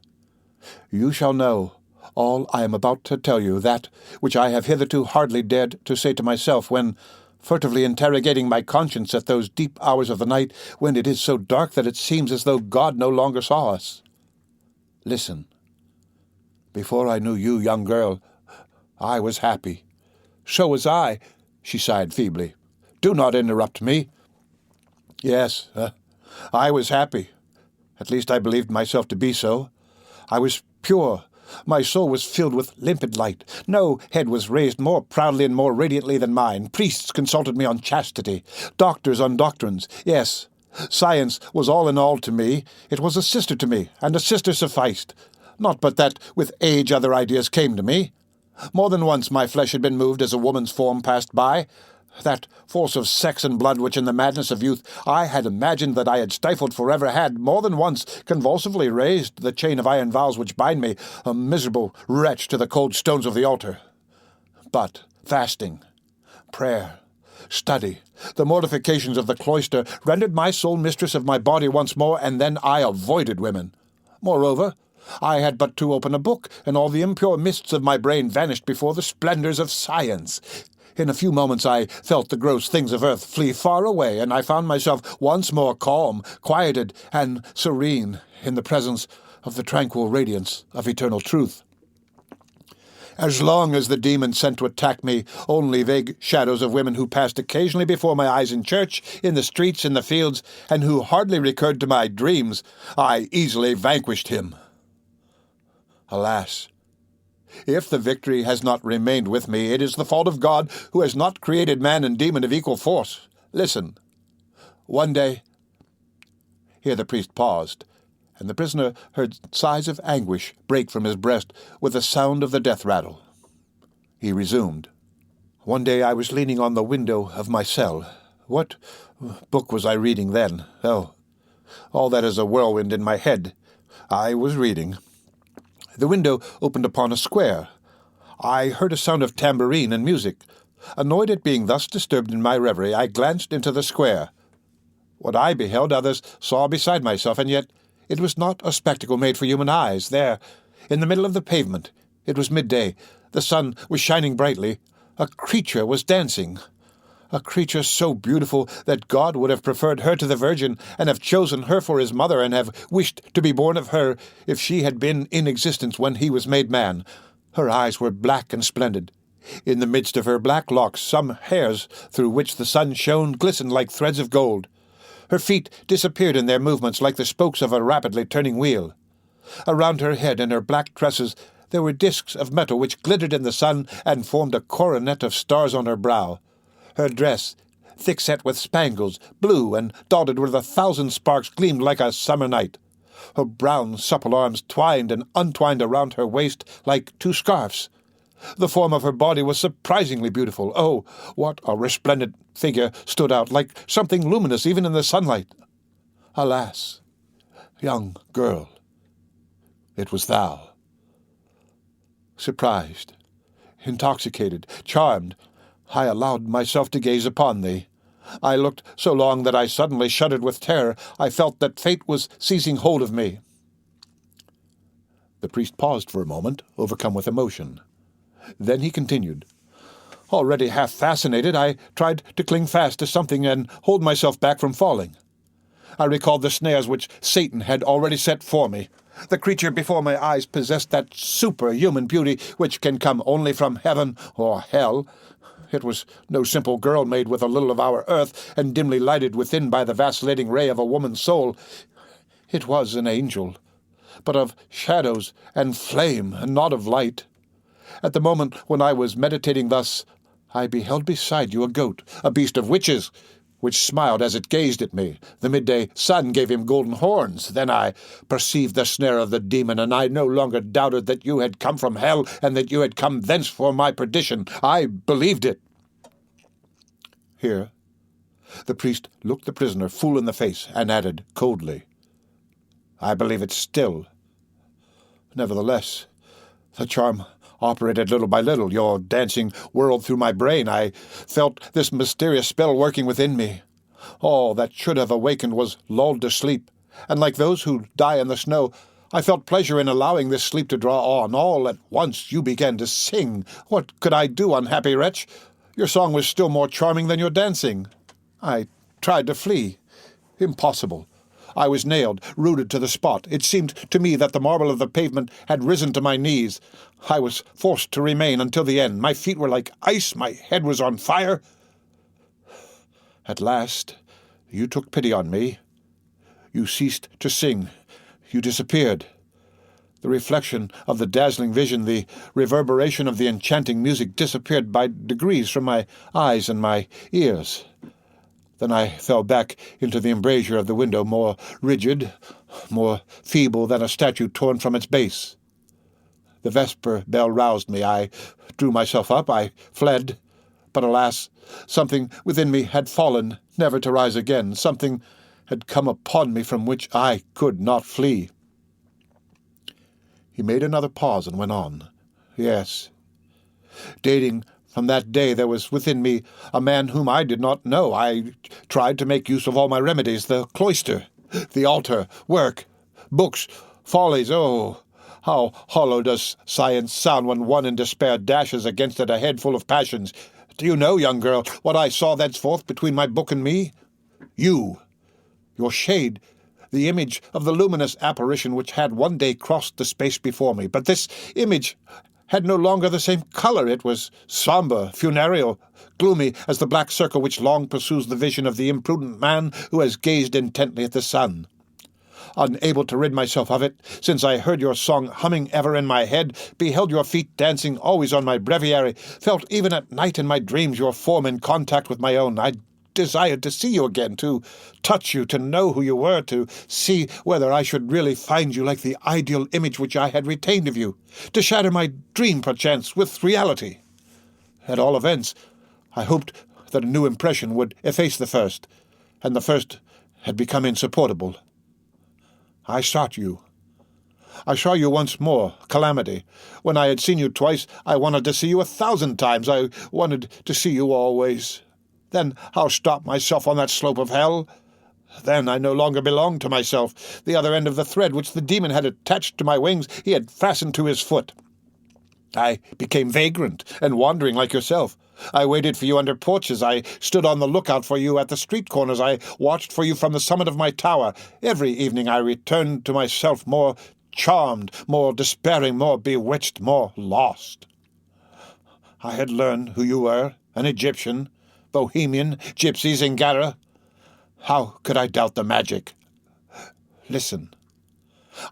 "You shall know all I am about to tell you, that which I have hitherto hardly dared to say to myself when, furtively interrogating my conscience at those deep hours of the night when it is so dark that it seems as though God no longer saw us. Listen. Before I knew you, young girl, I was happy." "So was I," she sighed feebly. "Do not interrupt me." "Yes, I was happy. At least I believed myself to be so. I was pure. My soul was filled with limpid light. No head was raised more proudly and more radiantly than mine. Priests consulted me on chastity, doctors on doctrines. Yes, science was all in all to me. It was a sister to me, and a sister sufficed. Not but that with age other ideas came to me. More than once my flesh had been moved as a woman's form passed by. That force of sex and blood which in the madness of youth I had imagined that I had stifled forever had more than once convulsively raised the chain of iron vows which bind me, a miserable wretch, to the cold stones of the altar. But fasting, prayer, study, the mortifications of the cloister rendered my soul mistress of my body once more, and then I avoided women. Moreover, I had but to open a book, and all the impure mists of my brain vanished before the splendors of science. In a few moments I felt the gross things of earth flee far away, and I found myself once more calm, quieted, and serene in the presence of the tranquil radiance of eternal truth. As long as the demon sent to attack me only vague shadows of women who passed occasionally before my eyes in church, in the streets, in the fields, and who hardly recurred to my dreams, I easily vanquished him. Alas! If the victory has not remained with me, it is the fault of God, who has not created man and demon of equal force. Listen. One day—" Here the priest paused, and the prisoner heard sighs of anguish break from his breast with the sound of the death rattle. He resumed. "One day I was leaning on the window of my cell. What book was I reading then? Oh, all that is a whirlwind in my head. I was reading. The window opened upon a square. I heard a sound of tambourine and music. Annoyed at being thus disturbed in my reverie, I glanced into the square. What I beheld others saw beside myself, and yet it was not a spectacle made for human eyes. There, in the middle of the pavement, it was midday, the sun was shining brightly, a creature was dancing. A creature so beautiful that God would have preferred her to the Virgin, and have chosen her for his mother, and have wished to be born of her if she had been in existence when he was made man. Her eyes were black and splendid. In the midst of her black locks some hairs, through which the sun shone, glistened like threads of gold. Her feet disappeared in their movements like the spokes of a rapidly turning wheel. Around her head and her black tresses there were discs of metal which glittered in the sun and formed a coronet of stars on her brow. Her dress, thick-set with spangles, blue and dotted with 1,000 sparks, gleamed like a summer night. Her brown, supple arms twined and untwined around her waist like 2 scarfs. The form of her body was surprisingly beautiful. Oh, what a resplendent figure stood out, like something luminous even in the sunlight. Alas, young girl, it was thou. Surprised, intoxicated, charmed, I allowed myself to gaze upon thee. I looked so long that I suddenly shuddered with terror. I felt that fate was seizing hold of me. The priest paused for a moment, overcome with emotion. Then he continued. Already half fascinated, I tried to cling fast to something and hold myself back from falling. I recalled the snares which Satan had already set for me. The creature before my eyes possessed that superhuman beauty which can come only from heaven or hell. It was no simple girl made with a little of our earth and dimly lighted within by the vacillating ray of a woman's soul. It was an angel, but of shadows and flame and not of light. At the moment when I was meditating thus, I beheld beside you a goat, a beast of witches, which smiled as it gazed at me. The midday sun gave him golden horns. Then I perceived the snare of the demon, and I no longer doubted that you had come from hell, and that you had come thence for my perdition. I believed it. Here the priest looked the prisoner full in the face, and added coldly, I believe it still. Nevertheless, the charm operated little by little. Your dancing whirled through my brain. I felt this mysterious spell working within me. All that should have awakened was lulled to sleep, and like those who die in the snow, I felt pleasure in allowing this sleep to draw on. All at once you began to sing. What could I do, unhappy wretch? Your song was still more charming than your dancing. I tried to flee. Impossible. I was nailed, rooted to the spot. It seemed to me that the marble of the pavement had risen to my knees. I was forced to remain until the end. My feet were like ice. My head was on fire. At last, you took pity on me. You ceased to sing. You disappeared. The reflection of the dazzling vision, the reverberation of the enchanting music disappeared by degrees from my eyes and my ears. Then I fell back into the embrasure of the window, more rigid, more feeble than a statue torn from its base. The vesper bell roused me. I drew myself up. I fled. But alas, something within me had fallen, never to rise again. Something had come upon me from which I could not flee. He made another pause and went on. Yes, dating from that day there was within me a man whom I did not know. I tried to make use of all my remedies, the cloister, the altar, work, books, follies. Oh, how hollow does science sound when one in despair dashes against it a head full of passions. Do you know, young girl, what I saw thenceforth between my book and me? You, your shade, the image of the luminous apparition which had one day crossed the space before me. But this image had no longer the same color. It was somber, funereal, gloomy as the black circle which long pursues the vision of the imprudent man who has gazed intently at the sun. Unable to rid myself of it, since I heard your song humming ever in my head, beheld your feet dancing always on my breviary, felt even at night in my dreams your form in contact with my own, I desired to see you again, to touch you, to know who you were, to see whether I should really find you like the ideal image which I had retained of you, to shatter my dream, perchance, with reality. At all events, I hoped that a new impression would efface the first, and the first had become insupportable. I sought you. I saw you once more, Calamity. When I had seen you twice, I wanted to see you 1,000 times. I wanted to see you always. Then I'll stop myself on that slope of hell. Then I no longer belonged to myself. The other end of the thread which the demon had attached to my wings he had fastened to his foot. I became vagrant and wandering like yourself. I waited for you under porches. I stood on the lookout for you at the street corners. I watched for you from the summit of my tower. Every evening I returned to myself more charmed, more despairing, more bewitched, more lost. I had learned who you were, an Egyptian, Bohemian, gypsy, Zingara. How could I doubt the magic? Listen.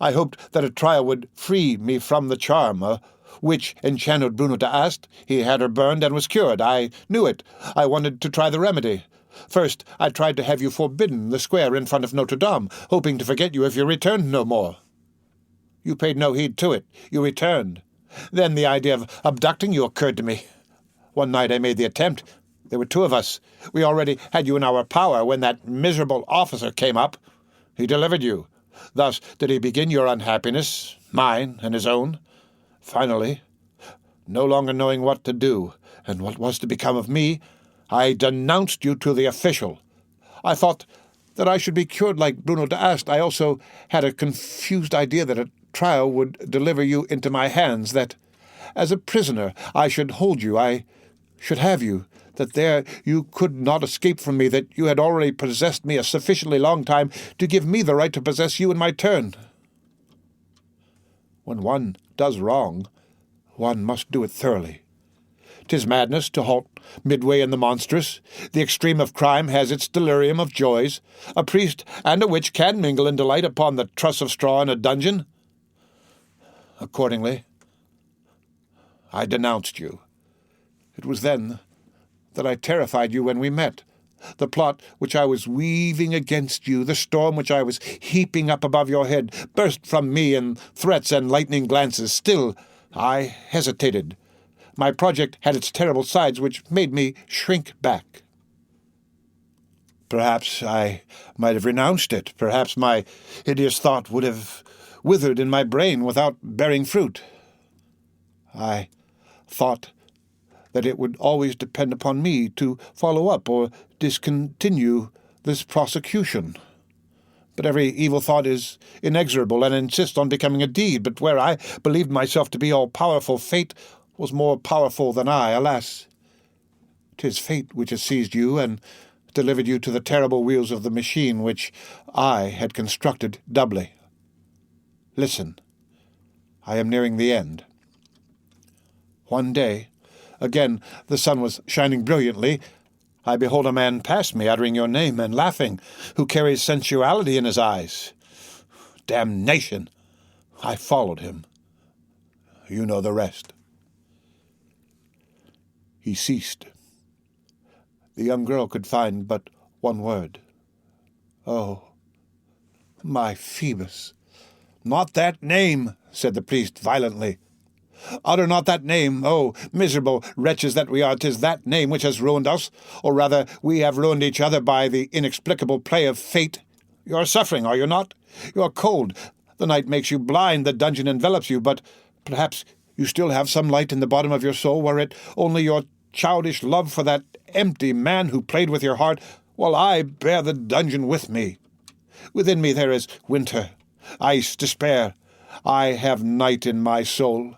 I hoped that a trial would free me from the charm. A witch enchanted Bruno d'Ast. He had her burned and was cured. I knew it. I wanted to try the remedy. First, I tried to have you forbidden the square in front of Notre Dame, hoping to forget you if you returned no more. You paid no heed to it. You returned. Then the idea of abducting you occurred to me. One night I made the attempt. There were 2 of us. We already had you in our power when that miserable officer came up. He delivered you. Thus did he begin your unhappiness, mine and his own. Finally, no longer knowing what to do and what was to become of me, I denounced you to the official. I thought that I should be cured like Bruno d'Ast. I also had a confused idea that a trial would deliver you into my hands, that as a prisoner I should hold you, I should have you, that there you could not escape from me, that you had already possessed me a sufficiently long time to give me the right to possess you in my turn. When one does wrong, one must do it thoroughly. 'Tis madness to halt midway in the monstrous. The extreme of crime has its delirium of joys. A priest and a witch can mingle in delight upon the truss of straw in a dungeon. Accordingly, I denounced you. It was then that I terrified you when we met. The plot which I was weaving against you, the storm which I was heaping up above your head, burst from me in threats and lightning glances. Still, I hesitated. My project had its terrible sides which made me shrink back. Perhaps I might have renounced it. Perhaps my hideous thought would have withered in my brain without bearing fruit. I thought that it would always depend upon me to follow up or discontinue this prosecution. But every evil thought is inexorable and insists on becoming a deed. But where I believed myself to be all-powerful, fate was more powerful than I. Alas, 'tis fate which has seized you and delivered you to the terrible wheels of the machine which I had constructed doubly. Listen, I am nearing the end. One day, again the sun was shining brilliantly, I behold a man pass me, uttering your name and laughing, who carries sensuality in his eyes. Damnation! I followed him. You know the rest. He ceased. The young girl could find but one word. Oh, my Phoebus! Not that name, said the priest violently. Utter not that name, oh, miserable wretches that we are. 'Tis that name which has ruined us, or rather we have ruined each other by the inexplicable play of fate. You are suffering, are you not? You are cold. The night makes you blind, the dungeon envelops you, but perhaps you still have some light in the bottom of your soul, were it only your childish love for that empty man who played with your heart, while I bear the dungeon with me. Within me there is winter, ice, despair. I have night in my soul.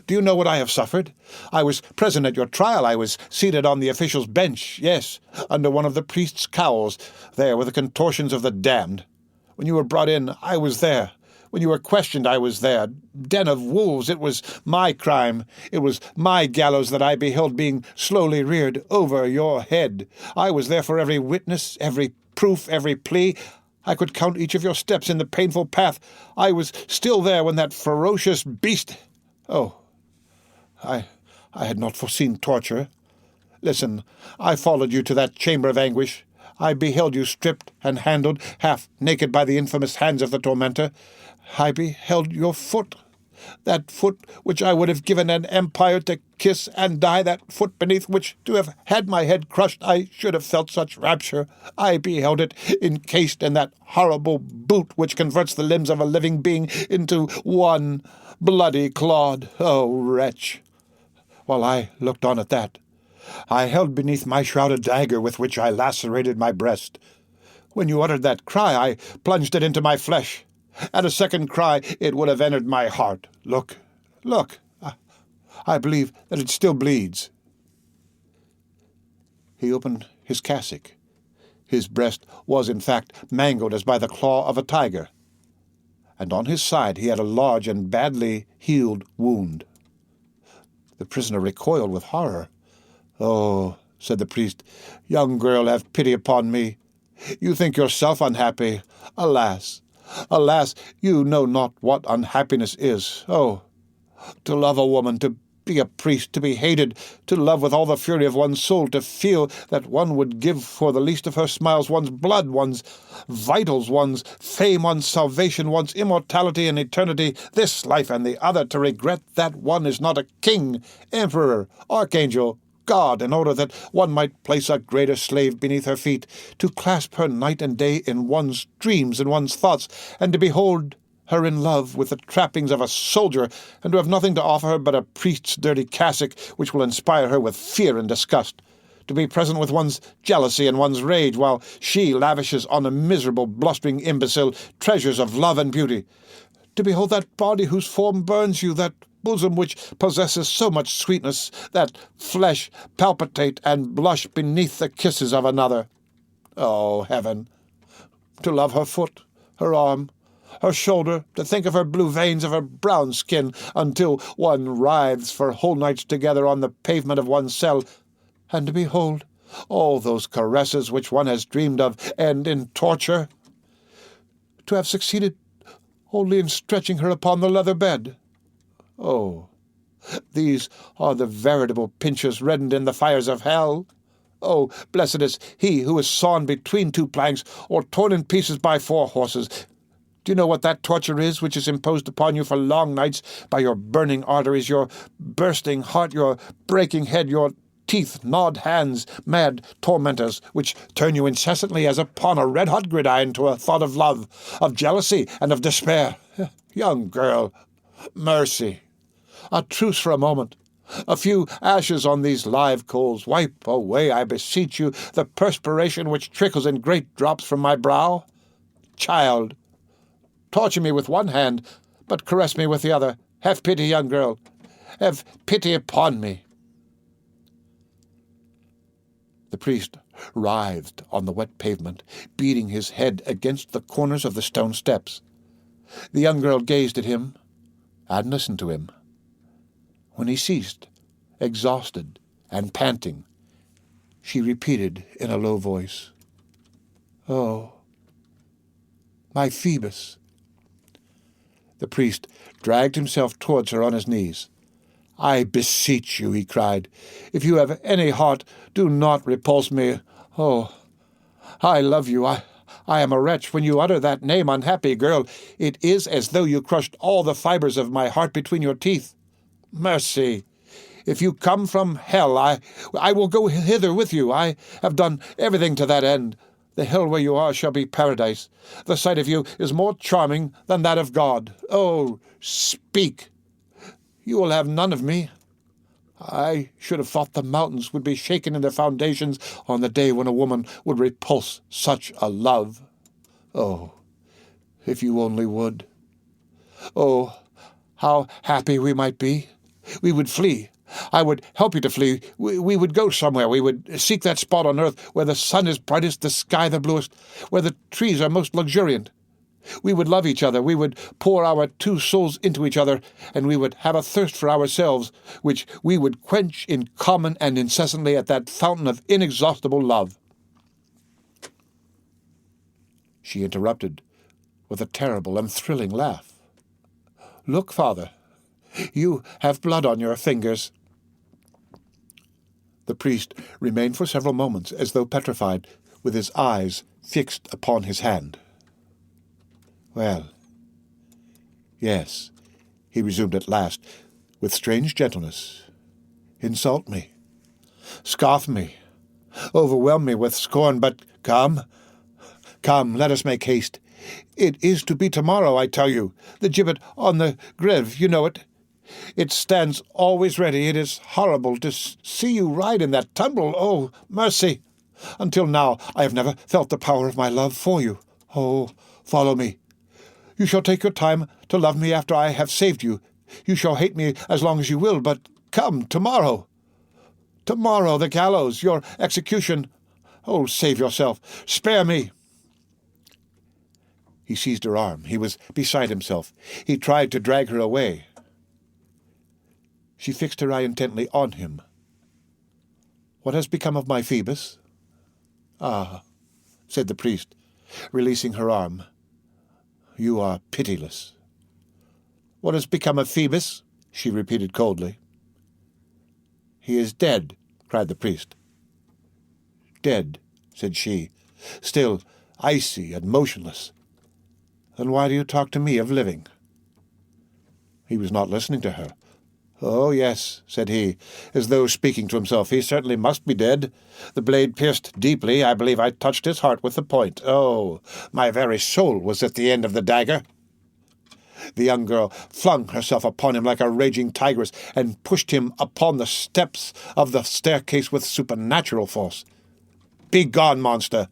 Do you know what I have suffered? I was present at your trial. I was seated on the official's bench, yes, under one of the priest's cowls, there with the contortions of the damned. When you were brought in, I was there. When you were questioned, I was there. Den of wolves, it was my crime. It was my gallows that I beheld being slowly reared over your head. I was there for every witness, every proof, every plea. I could count each of your steps in the painful path. I was still there when that ferocious beast— Oh, I had not foreseen torture. Listen, I followed you to that chamber of anguish. I beheld you stripped and handled, half naked by the infamous hands of the tormentor. I beheld your foot, that foot which I would have given an empire to kiss and die, that foot beneath which, to have had my head crushed, I should have felt such rapture. I beheld it encased in that horrible boot which converts the limbs of a living being into one bloody clod. Oh, wretch! While I looked on at that, I held beneath my shroud a dagger with which I lacerated my breast. When you uttered that cry, I plunged it into my flesh. At a second cry, it would have entered my heart. Look, look, I believe that it still bleeds. He opened his cassock. His breast was, in fact, mangled as by the claw of a tiger, and on his side he had a large and badly healed wound. The prisoner recoiled with horror. "Oh," said the priest, "young girl, have pity upon me. You think yourself unhappy. Alas, alas, you know not what unhappiness is. Oh, to love a woman, to be a priest, to be hated, to love with all the fury of one's soul, to feel that one would give for the least of her smiles one's blood, one's vitals, one's fame, one's salvation, one's immortality and eternity, this life and the other, to regret that one is not a king, emperor, archangel, God, in order that one might place a greater slave beneath her feet, to clasp her night and day in one's dreams and one's thoughts, and to behold her in love with the trappings of a soldier, and to have nothing to offer her but a priest's dirty cassock, which will inspire her with fear and disgust, to be present with one's jealousy and one's rage, while she lavishes on a miserable, blustering imbecile treasures of love and beauty, to behold that body whose form burns you, that bosom which possesses so much sweetness, that flesh palpitate and blush beneath the kisses of another. Oh, heaven! To love her foot, her arm, her shoulder, to think of her blue veins, of her brown skin, until one writhes for whole nights together on the pavement of one's cell, and to behold all those caresses which one has dreamed of end in torture. To have succeeded only in stretching her upon the leather bed. Oh, these are the veritable pinches reddened in the fires of hell. Oh, blessed is he who is sawn between two planks, or torn in pieces by 4 horses. Do you know what that torture is, which is imposed upon you for long nights by your burning arteries, your bursting heart, your breaking head, your teeth-gnawed hands, mad tormentors, which turn you incessantly as upon a red-hot gridiron to a thought of love, of jealousy, and of despair? Young girl, mercy! A truce for a moment. A few ashes on these live coals. Wipe away, I beseech you, the perspiration which trickles in great drops from my brow. Child, torture me with one hand, but caress me with the other. Have pity, young girl. Have pity upon me. The priest writhed on the wet pavement, beating his head against the corners of the stone steps. The young girl gazed at him and listened to him. When he ceased, exhausted and panting, she repeated in a low voice, "Oh, my Phoebus." The priest dragged himself towards her on his knees. "I beseech you," he cried, "if you have any heart, do not repulse me. Oh, I love you. I am a wretch. When you utter that name, unhappy girl, it is as though you crushed all the fibers of my heart between your teeth. Mercy! If you come from hell, I will go hither with you. I have done everything to that end. The hell where you are shall be paradise. The sight of you is more charming than that of God. Oh, speak! You will have none of me. I should have thought the mountains would be shaken in their foundations on the day when a woman would repulse such a love. Oh, if you only would. Oh, how happy we might be. We would flee. I would help you to flee. We would go somewhere. We would seek that spot on earth where the sun is brightest, the sky the bluest, where the trees are most luxuriant. We would love each other. We would pour our 2 souls into each other, and we would have a thirst for ourselves, which we would quench in common and incessantly at that fountain of inexhaustible love. She interrupted with a terrible and thrilling laugh. "Look, father, you have blood on your fingers." The priest remained for several moments as though petrified, with his eyes fixed upon his hand. "Well, yes," he resumed at last, with strange gentleness. "Insult me, scoff me, overwhelm me with scorn, but come, let us make haste. It is to be tomorrow, I tell you, the gibbet on the Grève, you know it. It stands always ready. It is horrible to see you ride in that tumbrel. Oh, mercy! Until now I have never felt the power of my love for you. Oh, follow me. You shall take your time to love me after I have saved you. You shall hate me as long as you will, but come, tomorrow. Tomorrow, the gallows, your execution. Oh, save yourself. Spare me." He seized her arm. He was beside himself. He tried to drag her away. She fixed her eye intently on him. "What has become of my Phoebus?" "Ah," said the priest, releasing her arm. "You are pitiless." "What has become of Phoebus?" she repeated coldly. "He is dead," cried the priest. "Dead," said she, still icy and motionless. "Then why do you talk to me of living?" He was not listening to her. "Oh, yes," said he, as though speaking to himself. "He certainly must be dead. The blade pierced deeply. I believe I touched his heart with the point. Oh, my very soul was at the end of the dagger." The young girl flung herself upon him like a raging tigress and pushed him upon the steps of the staircase with supernatural force. "Begone, monster!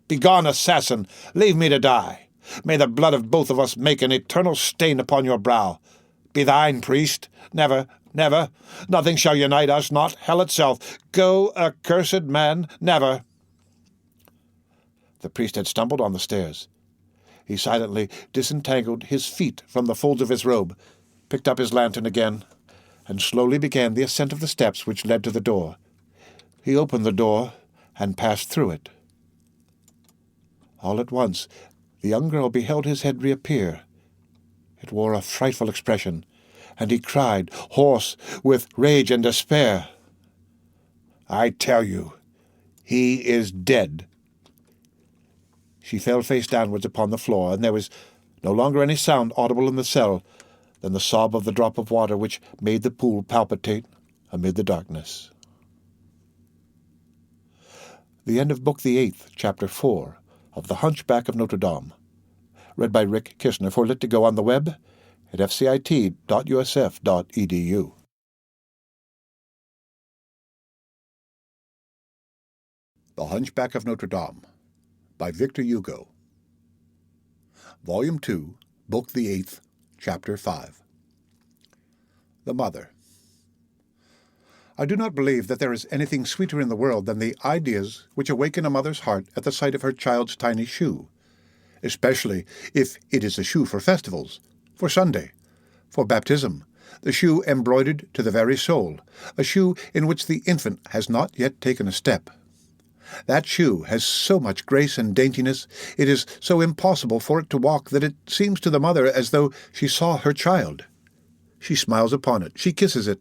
Begone, assassin! Leave me to die! May the blood of both of us make an eternal stain upon your brow! be thine, priest. Never, never. Nothing shall unite us, not hell itself. Go, accursed man, never. The priest had stumbled on the stairs. He silently disentangled his feet from the folds of his robe, picked up his lantern again, and slowly began the ascent of the steps which led to the door. He opened the door and passed through it. All at once the young girl beheld his head reappear. It wore a frightful expression, and he cried, hoarse with rage and despair, "I tell you, he is dead." She fell face downwards upon the floor, and there was no longer any sound audible in the cell than the sob of the drop of water which made the pool palpitate amid the darkness. The end of Book the 8th, Chapter 4, of The Hunchback of Notre Dame. Read by Rick Kishner for Lit2Go on the web at fcit.usf.edu. The Hunchback of Notre Dame by Victor Hugo. Volume 2, Book the 8th, Chapter 5. The Mother. I do not believe that there is anything sweeter in the world than the ideas which awaken a mother's heart at the sight of her child's tiny shoe, especially if it is a shoe for festivals, for Sunday, for baptism, the shoe embroidered to the very soul, a shoe in which the infant has not yet taken a step. That shoe has so much grace and daintiness, it is so impossible for it to walk that it seems to the mother as though she saw her child. She smiles upon it, she kisses it,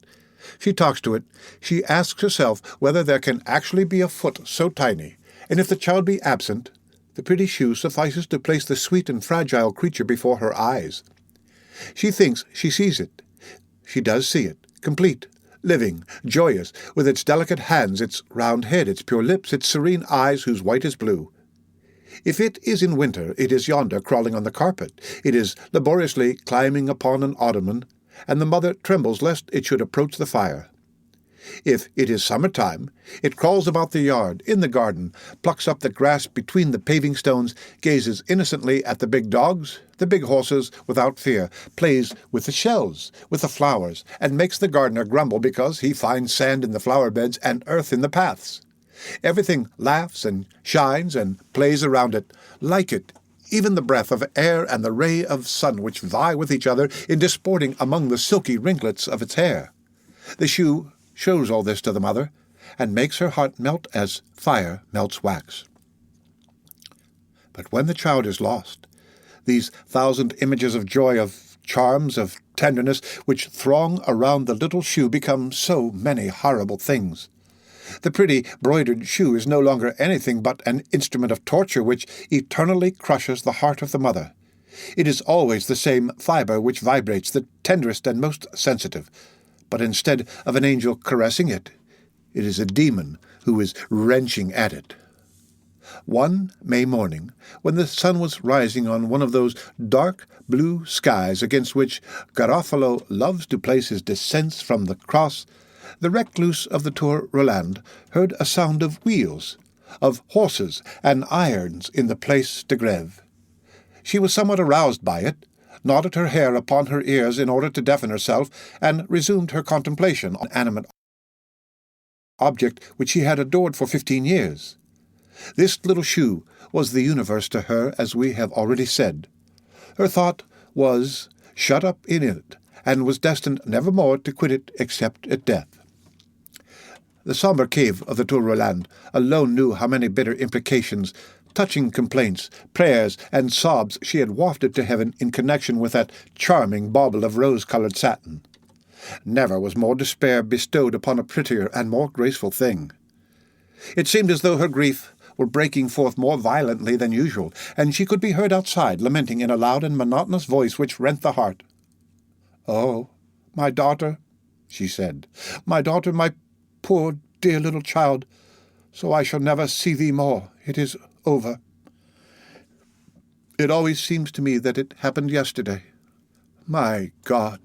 she talks to it, she asks herself whether there can actually be a foot so tiny, and if the child be absent, the pretty shoe suffices to place the sweet and fragile creature before her eyes. She thinks she sees it. She does see it, complete, living, joyous, with its delicate hands, its round head, its pure lips, its serene eyes whose white is blue. If it is in winter, it is yonder crawling on the carpet. It is laboriously climbing upon an ottoman, and the mother trembles lest it should approach the fire. If it is summer-time, it crawls about the yard, in the garden, plucks up the grass between the paving stones, gazes innocently at the big dogs, the big horses, without fear, plays with the shells, with the flowers, and makes the gardener grumble because he finds sand in the flower-beds and earth in the paths. Everything laughs and shines and plays around it, like it, even the breath of air and the ray of sun which vie with each other in disporting among the silky ringlets of its hair. The shoe shows all this to the mother, and makes her heart melt as fire melts wax. But when the child is lost, these thousand images of joy, of charms, of tenderness, which throng around the little shoe become so many horrible things. The pretty broidered shoe is no longer anything but an instrument of torture which eternally crushes the heart of the mother. It is always the same fibre which vibrates, the tenderest and most sensitive, but instead of an angel caressing it, it is a demon who is wrenching at it. One May morning, when the sun was rising on one of those dark blue skies against which Garofalo loves to place his descents from the cross, the recluse of the Tour Roland heard a sound of wheels, of horses and irons in the Place de Grève. She was somewhat aroused by it, nodded her hair upon her ears in order to deafen herself, and resumed her contemplation on an animate object which she had adored for 15 years. This little shoe was the universe to her, as we have already said. Her thought was shut up in it, and was destined nevermore to quit it except at death. The sombre cave of the Tour Roland alone knew how many bitter imprecations, touching complaints, prayers, and sobs she had wafted to heaven in connection with that charming bauble of rose-coloured satin. Never was more despair bestowed upon a prettier and more graceful thing. It seemed as though her grief were breaking forth more violently than usual, and she could be heard outside lamenting in a loud and monotonous voice which rent the heart. "Oh, my daughter," she said, "my daughter, my poor dear little child, so I shall never see thee more. It is over. It always seems to me that it happened yesterday. My God!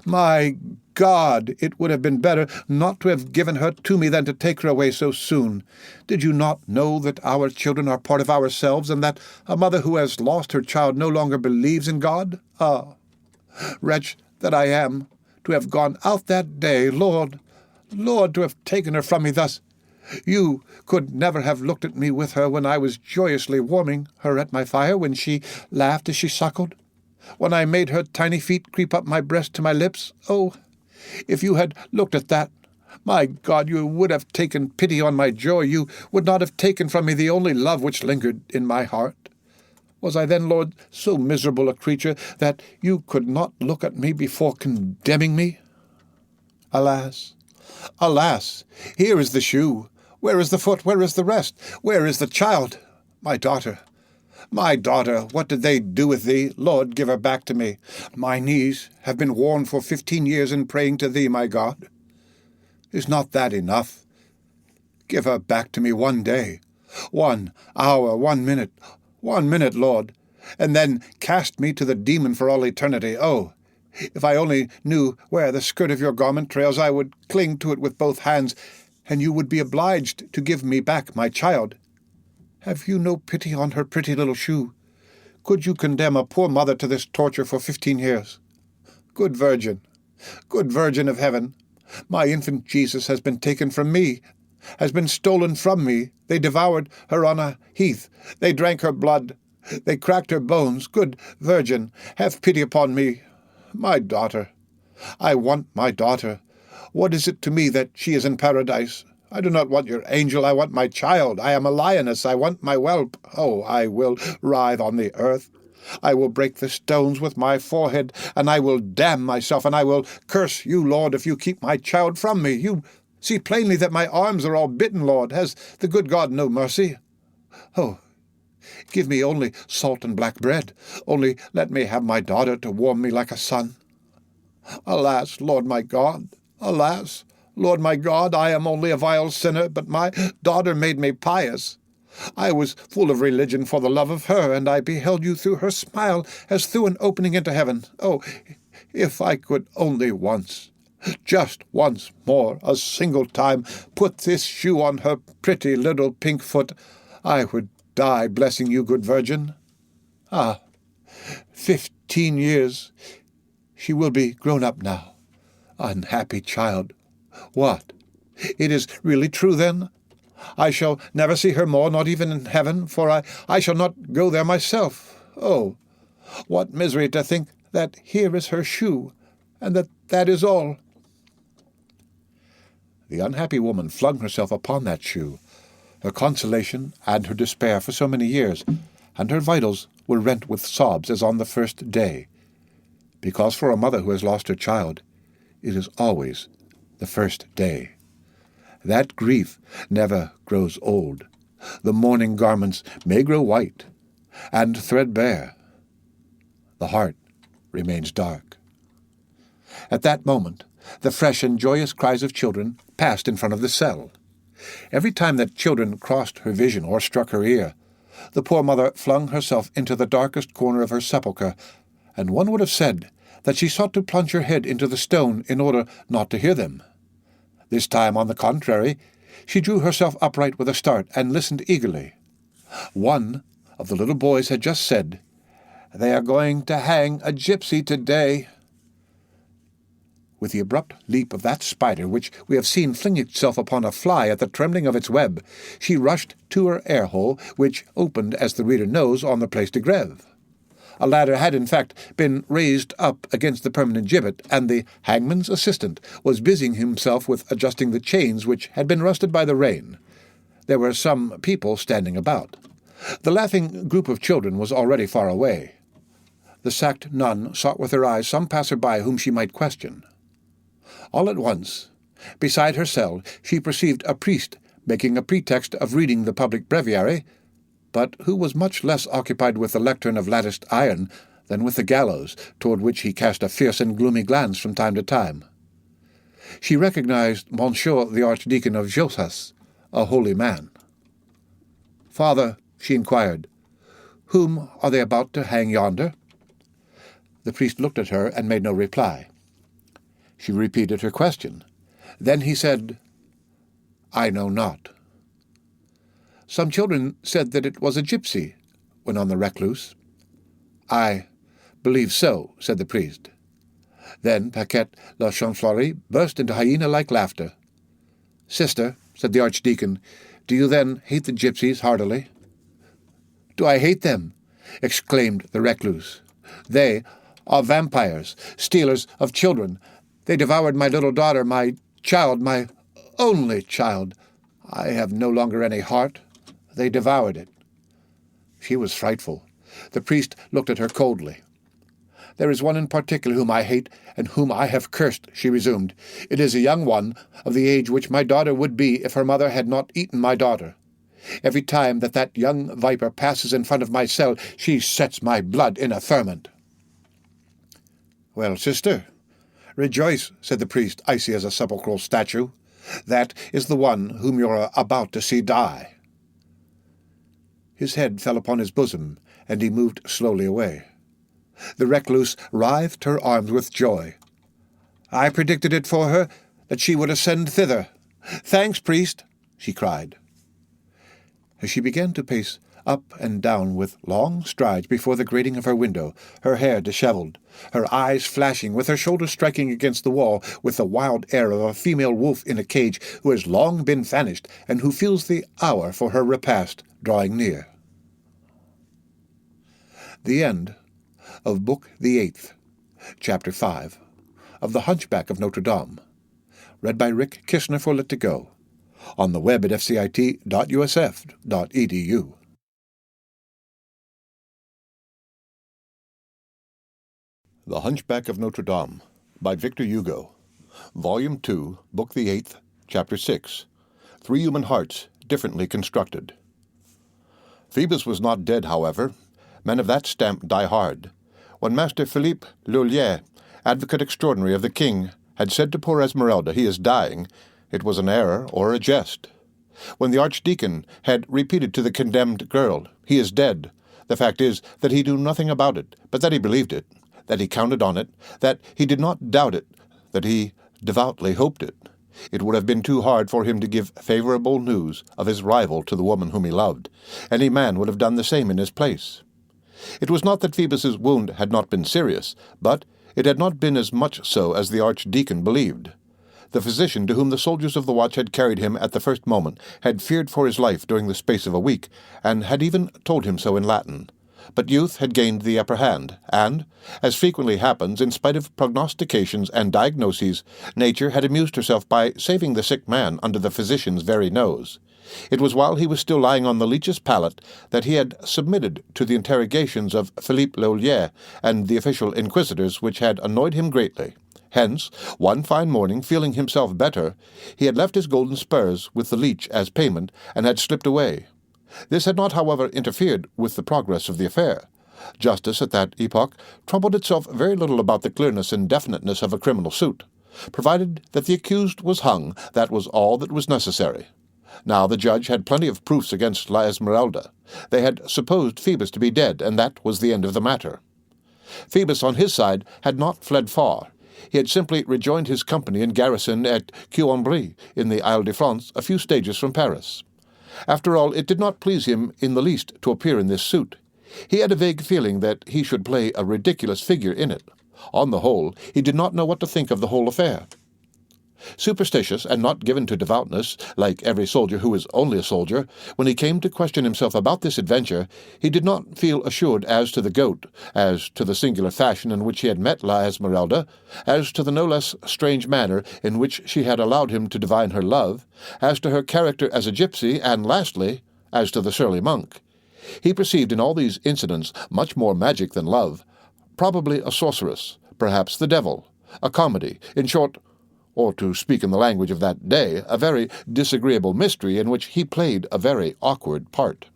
My God! It would have been better not to have given her to me than to take her away so soon. Did you not know that our children are part of ourselves, and that a mother who has lost her child no longer believes in God? Ah, wretch that I am, to have gone out that day, Lord, Lord, to have taken her from me thus. You could never have looked at me with her when I was joyously warming her at my fire, when she laughed as she suckled, when I made her tiny feet creep up my breast to my lips. Oh, if you had looked at that, my God, you would have taken pity on my joy. You would not have taken from me the only love which lingered in my heart. Was I then, Lord, so miserable a creature that you could not look at me before condemning me? Alas, alas, here is the shoe. Where is the foot? Where is the rest? Where is the child? My daughter, what did they do with thee? Lord, give her back to me. My knees have been worn for 15 years in praying to thee, my God. Is not that enough? Give her back to me one day, 1 hour, 1 minute, 1 minute, Lord, and then cast me to the demon for all eternity. Oh, if I only knew where the skirt of your garment trails, I would cling to it with both hands, and you would be obliged to give me back my child. Have you no pity on her pretty little shoe? Could you condemn a poor mother to this torture for 15 years? Good Virgin of heaven, my infant Jesus has been taken from me, has been stolen from me. They devoured her on a heath. They drank her blood. They cracked her bones. Good Virgin, have pity upon me. My daughter. I want my daughter. What is it to me that she is in paradise? I do not want your angel. I want my child. I am a lioness. I want my whelp. Oh, I will writhe on the earth. I will break the stones with my forehead, and I will damn myself, and I will curse you, Lord, if you keep my child from me. You see plainly that my arms are all bitten, Lord. Has the good God no mercy? Oh, give me only salt and black bread. Only let me have my daughter to warm me like a sun. Alas, Lord my God, alas, Lord my God, I am only a vile sinner, but my daughter made me pious. I was full of religion for the love of her, and I beheld you through her smile as through an opening into heaven. Oh, if I could only once, just once more, a single time, put this shoe on her pretty little pink foot, I would die blessing you, good Virgin. 15 years. She will be grown up now. Unhappy child. What? It is really true, then? I shall never see her more, not even in heaven, for I shall not go there myself. Oh, what misery to think that here is her shoe, and that is all. The unhappy woman flung herself upon that shoe, her consolation and her despair for so many years, and her vitals were rent with sobs as on the first day, because for a mother who has lost her child, it is always the first day. That grief never grows old. The mourning garments may grow white and threadbare. The heart remains dark. At that moment, the fresh and joyous cries of children passed in front of the cell. Every time that children crossed her vision or struck her ear, the poor mother flung herself into the darkest corner of her sepulchre, and one would have said that she sought to plunge her head into the stone in order not to hear them. This time, on the contrary, she drew herself upright with a start and listened eagerly. One of the little boys had just said, "They are going to hang a gypsy today." With the abrupt leap of that spider which we have seen fling itself upon a fly at the trembling of its web, she rushed to her air-hole, which opened, as the reader knows, on the place de grève. A ladder had, in fact, been raised up against the permanent gibbet, and the hangman's assistant was busying himself with adjusting the chains which had been rusted by the rain. There were some people standing about. The laughing group of children was already far away. The sacked nun sought with her eyes some passer-by whom she might question. All at once, beside her cell, she perceived a priest making a pretext of reading the public breviary, but who was much less occupied with the lectern of latticed iron than with the gallows, toward which he cast a fierce and gloomy glance from time to time. She recognized Monsieur the Archdeacon of ℍ𝔊𝐕𝐕𝐓, a holy man. "Father," she inquired, "whom are they about to hang yonder?" The priest looked at her and made no reply. She repeated her question. Then he said, "I know not." "Some children said that it was a gypsy," went on the recluse. "I believe so," said the priest. Then ℌ𝔞𝔫𝔞𥐥 burst into hyena-like laughter. "Sister," said the archdeacon, "do you then hate the gypsies heartily?" "Do I hate them?" exclaimed the recluse. "They are vampires, stealers of children. They devoured my little daughter, my child, my only child. I have no longer any heart. They devoured it." She was frightful. The priest looked at her coldly. "There is one in particular whom I hate, and whom I have cursed," she resumed. "It is a young one, of the age which my daughter would be if her mother had not eaten my daughter. Every time that young viper passes in front of my cell, she sets my blood in a ferment." "Well, sister, rejoice," said the priest, icy as a sepulchral statue. "That is the one whom you are about to see die." His head fell upon his bosom, and he moved slowly away. The recluse writhed her arms with joy. "I predicted it for her, that she would ascend thither. Thanks, priest," she cried. As she began to pace up and down with long strides before the grating of her window, her hair dishevelled, her eyes flashing, with her shoulders striking against the wall, with the wild air of a female wolf in a cage who has long been famished, and who feels the hour for her repast drawing near. The end of Book the 8th, Chapter 5, of The Hunchback of Notre Dame, read by Rick Kishner for Let2Go, on the web at fcit.usf.edu. The Hunchback of Notre Dame, by Victor Hugo, Volume 2, Book the 8th, Chapter 6, Three Human Hearts Differently Constructed. Phoebus was not dead, however. Men of that stamp die hard. When Master ℌ𝔞𝔫𝔞𝔥, advocate extraordinary of the king, had said to poor Esmeralda, "He is dying," it was an error or a jest. When the archdeacon had repeated to the condemned girl, "He is dead," the fact is that he knew nothing about it, but that he believed it, that he counted on it, that he did not doubt it, that he devoutly hoped it. It would have been too hard for him to give favourable news of his rival to the woman whom he loved. Any man would have done the same in his place. It was not that Phoebus's wound had not been serious, but it had not been as much so as the archdeacon believed. The physician to whom the soldiers of the watch had carried him at the first moment had feared for his life during the space of a week, and had even told him so in Latin. But youth had gained the upper hand, and, as frequently happens, in spite of prognostications and diagnoses, nature had amused herself by saving the sick man under the physician's very nose. It was while he was still lying on the leech's pallet that he had submitted to the interrogations of ℌ𝔞𝔫𝔞𥐥 and the official inquisitors, which had annoyed him greatly. Hence, one fine morning, feeling himself better, he had left his golden spurs with the leech as payment, and had slipped away. This had not, however, interfered with the progress of the affair. Justice at that epoch troubled itself very little about the clearness and definiteness of a criminal suit. Provided that the accused was hung, that was all that was necessary. Now the judge had plenty of proofs against La Esmeralda. They had supposed Phoebus to be dead, and that was the end of the matter. Phoebus, on his side, had not fled far. He had simply rejoined his company in garrison at Quiambry, in the Île-de-France, a few stages from Paris. After all, it did not please him in the least to appear in this suit. He had a vague feeling that he should play a ridiculous figure in it. On the whole, he did not know what to think of the whole affair. Superstitious and not given to devoutness, like every soldier who is only a soldier, when he came to question himself about this adventure, he did not feel assured as to the goat, as to the singular fashion in which he had met La Esmeralda, as to the no less strange manner in which she had allowed him to divine her love, as to her character as a gypsy, and lastly, as to the surly monk. He perceived in all these incidents much more magic than love, probably a sorceress, perhaps the devil, a comedy, in short, or to speak in the language of that day, a very disagreeable mystery in which he played a very awkward part.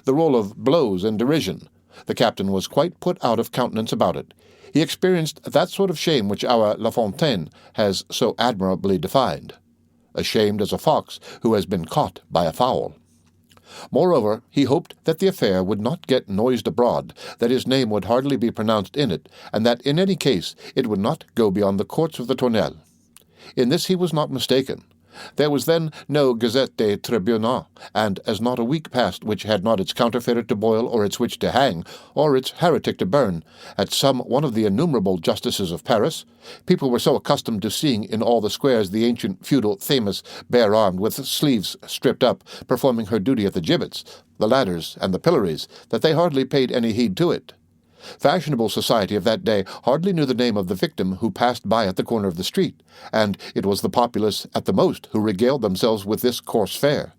The role of blows and derision. The captain was quite put out of countenance about it. He experienced that sort of shame which our La Fontaine has so admirably defined. Ashamed as a fox who has been caught by a fowl. Moreover, he hoped that the affair would not get noised abroad, that his name would hardly be pronounced in it, and that in any case it would not go beyond the courts of the Tournelle. In this he was not mistaken. There was then no ℍ𝔬𝐷, and as not a week passed which had not its counterfeiter to boil, or its witch to hang, or its heretic to burn, at some one of the innumerable justices of Paris, people were so accustomed to seeing in all the squares the ancient feudal Thamus bare-armed, with sleeves stripped up, performing her duty at the gibbets, the ladders, and the pillories, that they hardly paid any heed to it. Fashionable society of that day hardly knew the name of the victim who passed by at the corner of the street, and it was the populace at the most who regaled themselves with this coarse fare.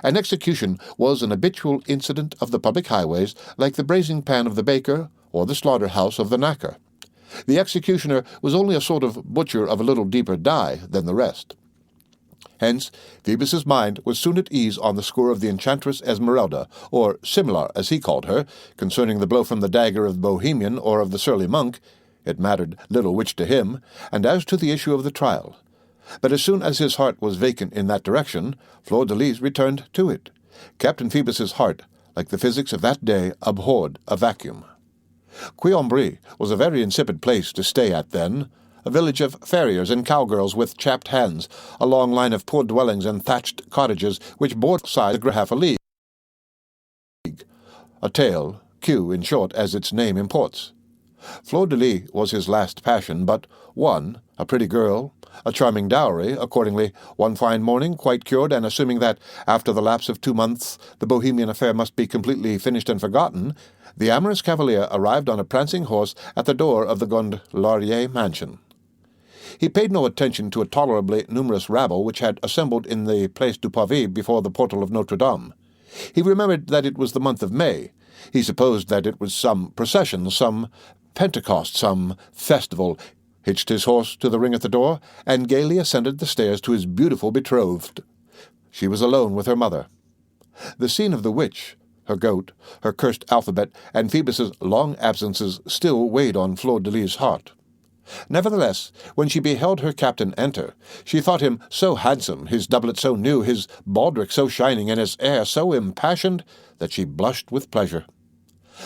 An execution was an habitual incident of the public highways, like the braising pan of the baker or the slaughter-house of the knacker. The executioner was only a sort of butcher of a little deeper dye than the rest. Hence, Phoebus's mind was soon at ease on the score of the enchantress Esmeralda, or similar as he called her, concerning the blow from the dagger of the Bohemian or of the surly monk. It mattered little which to him, and as to the issue of the trial. But as soon as his heart was vacant in that direction, Fleur-de-Lis returned to it. Captain Phoebus's heart, like the physics of that day, abhorred a vacuum. ℍ𝔬𝐷 was a very insipid place to stay at then, a village of farriers and cowgirls with chapped hands, a long line of poor dwellings and thatched cottages which bored side half a league. A tale, Q in short, as its name imports. Fleur-de-Lis was his last passion, but one, a pretty girl, a charming dowry, accordingly, one fine morning, quite cured, and assuming that, after the lapse of 2 months, the Bohemian affair must be completely finished and forgotten, the amorous cavalier arrived on a prancing horse at the door of the ℍ𝔞𝔫𝔞𝔥 mansion. He paid no attention to a tolerably numerous rabble which had assembled in the Place du Pavé before the portal of Notre Dame. He remembered that it was the month of May. He supposed that it was some procession, some Pentecost, some festival, hitched his horse to the ring at the door, and gaily ascended the stairs to his beautiful betrothed. She was alone with her mother. The scene of the witch, her goat, her cursed alphabet, and Phoebus's long absences still weighed on Fleur-de-Lis' heart. Nevertheless, when she beheld her captain enter, she thought him so handsome, his doublet so new, his baldric so shining, and his air so impassioned, that she blushed with pleasure.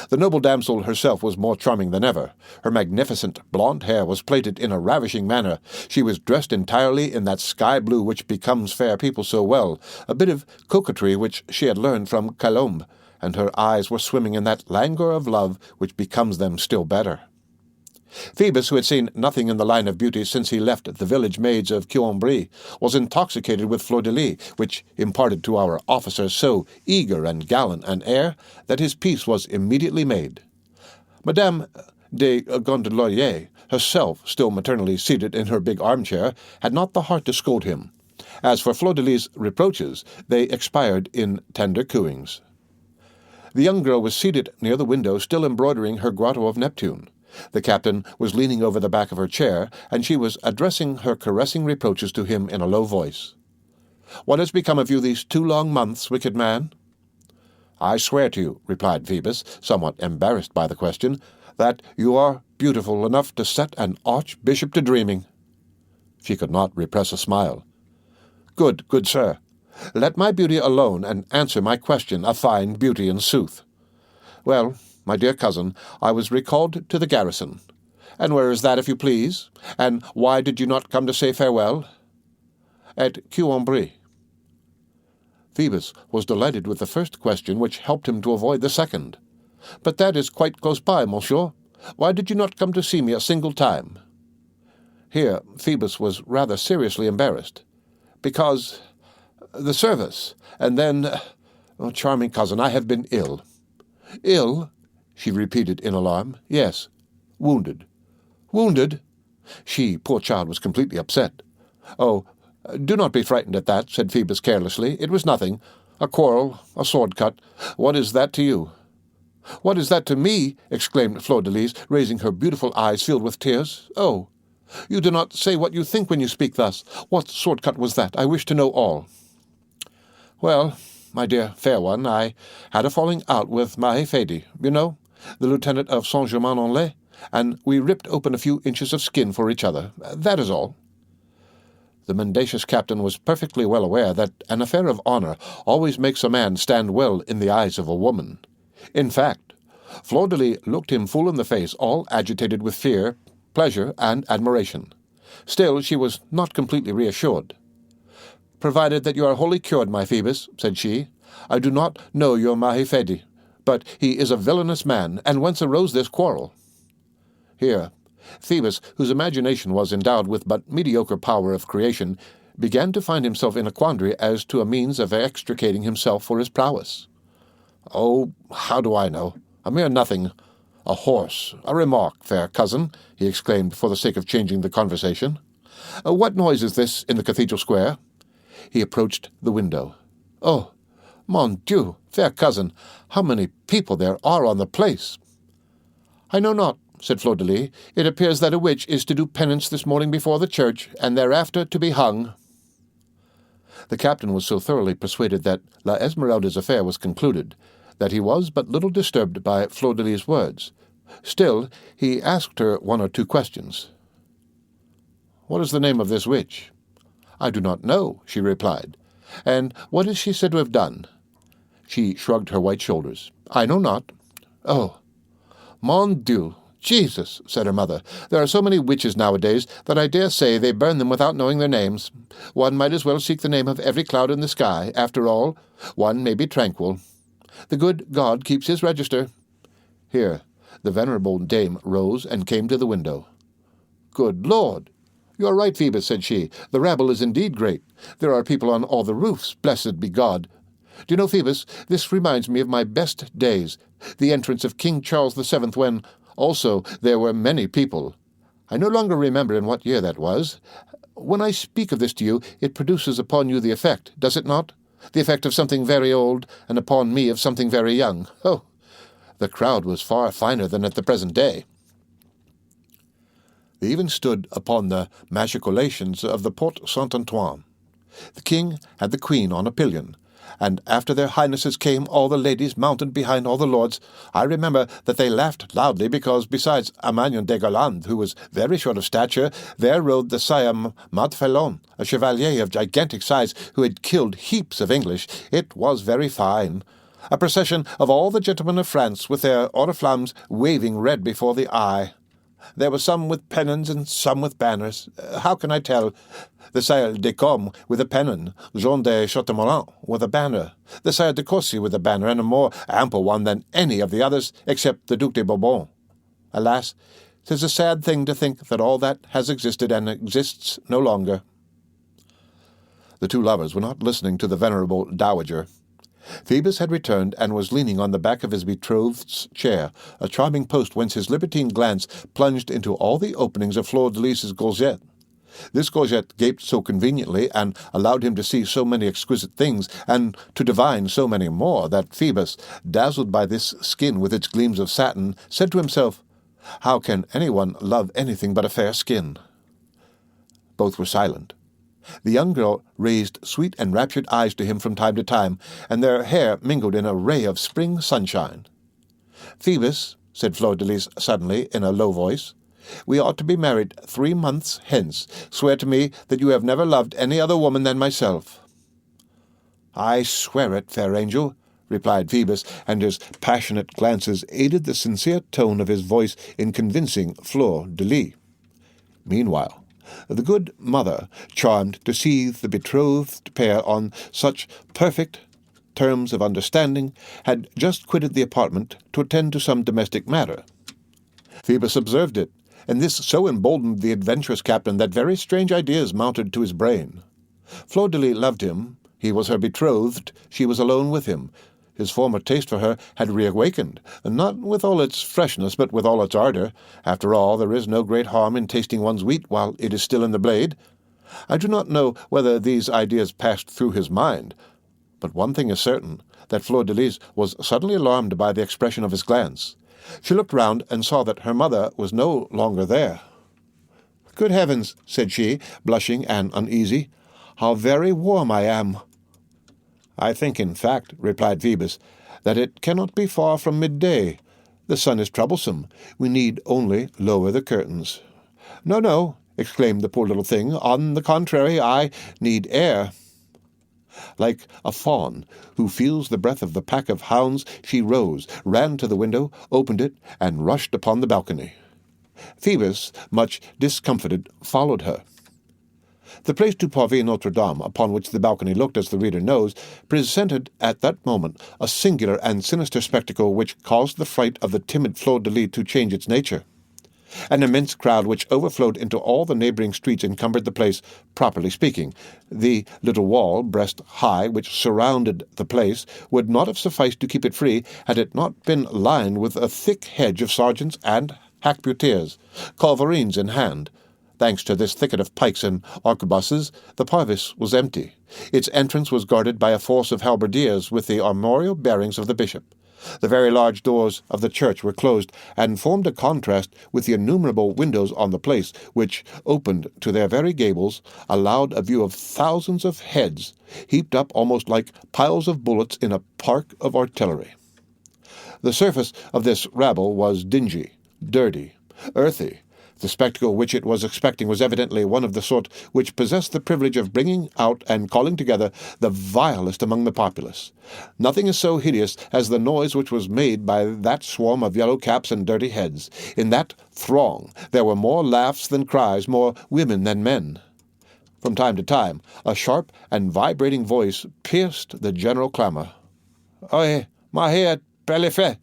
The noble damsel herself was more charming than ever. Her magnificent blonde hair was plaited in a ravishing manner. She was dressed entirely in that sky-blue which becomes fair people so well, a bit of coquetry which she had learned from Colombe, and her eyes were swimming in that languor of love which becomes them still better. Phoebus, who had seen nothing in the line of beauty since he left the village maids of ℍ𝔬𝐷, was intoxicated with Fleur-de-Lis, which imparted to our officer so eager and gallant an air that his peace was immediately made. Madame de Gondelaurier, herself still maternally seated in her big armchair, had not the heart to scold him. As for Fleur-de-Lis' reproaches, they expired in tender cooings. The young girl was seated near the window, still embroidering her grotto of Neptune. The captain was leaning over the back of her chair, and she was addressing her caressing reproaches to him in a low voice. "What has become of you these 2 long months, wicked man?" "I swear to you," replied Phoebus, somewhat embarrassed by the question, "that you are beautiful enough to set an archbishop to dreaming." She could not repress a smile. "Good, good sir. Let my beauty alone, and answer my question, a fine beauty in sooth." "Well, my dear cousin, I was recalled to the garrison. And where is that, if you please? And why did you not come to say farewell?" "At ℍ𝔬𝐷." Phoebus was delighted with the first question, which helped him to avoid the second. "But that is quite close by, monsieur. Why did you not come to see me a single time?" Here Phoebus was rather seriously embarrassed. "Because the service, and then— Oh, charming cousin, I have been ill." "Ill?" she repeated in alarm. "Yes, wounded." "Wounded?" She, poor child, was completely upset. "Oh, do not be frightened at that," said Phoebus carelessly. "It was nothing. A quarrel, a sword cut. What is that to you?" "What is that to me?" exclaimed Fleur-de-Lis, raising her beautiful eyes filled with tears. "Oh, you do not say what you think when you speak thus. What sword cut was that? I wish to know all." "Well, my dear fair one, I had a falling out with ℍ𝔞𝔫𝔞𝔥, you know, the lieutenant of Saint-Germain-en-Laye, and we ripped open a few inches of skin for each other. That is all." The mendacious captain was perfectly well aware that an affair of honour always makes a man stand well in the eyes of a woman. In fact, Fleur-de-Lis looked him full in the face, all agitated with fear, pleasure, and admiration. Still, she was not completely reassured. "Provided that you are wholly cured, my Phoebus," said she. "I do not know your ℍ𝔞𝔫𝔫𝔞𥐥, but he is a villainous man, and whence arose this quarrel?" Here, Phoebus, whose imagination was endowed with but mediocre power of creation, began to find himself in a quandary as to a means of extricating himself for his prowess. "Oh, how do I know? A mere nothing. A horse, a remark, fair cousin," he exclaimed for the sake of changing the conversation. "What noise is this in the cathedral square?" He approached the window. "Oh, mon Dieu, fair cousin, how many people there are on the place!" "I know not," said Fleur-de-Lis. "It appears that a witch is to do penance this morning before the church, and thereafter to be hung." The captain was so thoroughly persuaded that La Esmeralda's affair was concluded, that he was but little disturbed by Fleur-de-Lis's words. Still, he asked her one or two questions. "What is the name of this witch?" "I do not know," she replied. "And what is she said to have done?" She shrugged her white shoulders. "I know not." "Oh, mon Dieu, Jesus," said her mother, "there are so many witches nowadays that I dare say they burn them without knowing their names. One might as well seek the name of every cloud in the sky. After all, one may be tranquil. The good God keeps his register." Here, the venerable dame rose and came to the window. "Good Lord! You are right, Phoebus," said she. "The rabble is indeed great. There are people on all the roofs, blessed be God. Do you know, Phoebus, this reminds me of my best days, the entrance of King Charles VII, when, also, there were many people. I no longer remember in what year that was. When I speak of this to you, it produces upon you the effect, does it not? The effect of something very old, and upon me of something very young. Oh, the crowd was far finer than at the present day." They even stood upon the machicolations of the Porte Saint-Antoine. The king had the queen on a pillion, and after their highnesses came all the ladies mounted behind all the lords. I remember that they laughed loudly because, besides ℌ𝔞𝔫𝔫𝔞𥥗, de Galande, who was very short of stature, there rode the sire ℌ𝔞𝔫𝔫𝔞𥗏, a chevalier of gigantic size who had killed heaps of English. It was very fine. A procession of all the gentlemen of France with their oriflammes waving red before the eye. There were some with pennons and some with banners. How can I tell? The Sire de Combe with a pennon, Jean de Châteaumorin with a banner, the Sire de Cossé with a banner, and a more ample one than any of the others, except the Duc de Bourbon. Alas, 'tis a sad thing to think that all that has existed and exists no longer. The two lovers were not listening to the venerable dowager. Phoebus had returned and was leaning on the back of his betrothed's chair, a charming post whence his libertine glance plunged into all the openings of Fleur-de-Lis's gorget. This gorget gaped so conveniently and allowed him to see so many exquisite things and to divine so many more that Phoebus, dazzled by this skin with its gleams of satin, said to himself, "How can anyone love anything but a fair skin?" Both were silent. The young girl raised sweet and raptured eyes to him from time to time, and their hair mingled in a ray of spring sunshine. "Phoebus," said Fleur-de-Lis suddenly in a low voice, "we ought to be married 3 months hence. Swear to me that you have never loved any other woman than myself." "I swear it, fair angel," replied Phoebus, and his passionate glances aided the sincere tone of his voice in convincing Fleur-de-Lis. Meanwhile, the good mother, charmed to see the betrothed pair on such perfect terms of understanding, had just quitted the apartment to attend to some domestic matter. Phoebus observed it, and this so emboldened the adventurous captain that very strange ideas mounted to his brain. Fleur-de-Lis loved him, he was her betrothed, she was alone with him. His former taste for her had reawakened, not with all its freshness, but with all its ardor. After all, there is no great harm in tasting one's wheat while it is still in the blade. I do not know whether these ideas passed through his mind, but one thing is certain, that Fleur-de-Lis was suddenly alarmed by the expression of his glance. She looked round and saw that her mother was no longer there. "Good heavens," said she, blushing and uneasy, "how very warm I am!" "I think, in fact," replied Phoebus, "that it cannot be far from midday. The sun is troublesome. We need only lower the curtains." "No, no," exclaimed the poor little thing. "On the contrary, I need air." Like a fawn who feels the breath of the pack of hounds, she rose, ran to the window, opened it, and rushed upon the balcony. Phoebus, much discomfited, followed her. The Place du Pavé Notre-Dame, upon which the balcony looked, as the reader knows, presented at that moment a singular and sinister spectacle which caused the fright of the timid Fleur-de-Lis to change its nature. An immense crowd which overflowed into all the neighbouring streets encumbered the place, properly speaking. The little wall, breast high, which surrounded the place, would not have sufficed to keep it free had it not been lined with a thick hedge of sergeants and hackbutters, culverins in hand. Thanks to this thicket of pikes and arquebuses, the Parvis was empty. Its entrance was guarded by a force of halberdiers with the armorial bearings of the bishop. The very large doors of the church were closed, and formed a contrast with the innumerable windows on the place, which, opened to their very gables, allowed a view of thousands of heads, heaped up almost like piles of bullets in a park of artillery. The surface of this rabble was dingy, dirty, earthy. The spectacle which it was expecting was evidently one of the sort which possessed the privilege of bringing out and calling together the vilest among the populace. Nothing is so hideous as the noise which was made by that swarm of yellow caps and dirty heads. In that throng there were more laughs than cries, more women than men. From time to time a sharp and vibrating voice pierced the general clamour. "Oye, Maher Pelifet,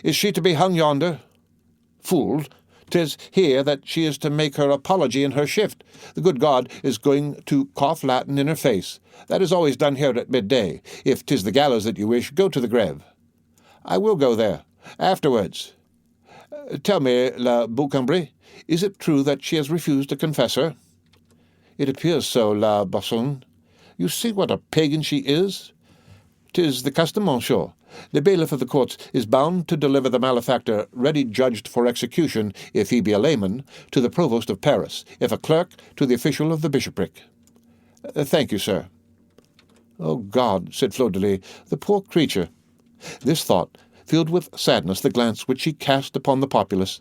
is she to be hung yonder? Fool! 'Tis here that she is to make her apology in her shift. The good God is going to cough Latin in her face. That is always done here at midday. If 'tis the gallows that you wish, go to the grève." "I will go there. Afterwards. Tell me, La Boucambray, is it true that she has refused to confess her?" "It appears so, La Basson. You see what a pagan she is. 'Tis the custom, monsieur. The bailiff of the courts is bound to deliver the malefactor, ready judged for execution, if he be a layman, to the provost of Paris, if a clerk, to the official of the bishopric." "Thank you, sir." "Oh, God," said Fleur-de-Lis, "the poor creature." This thought filled with sadness the glance which she cast upon the populace.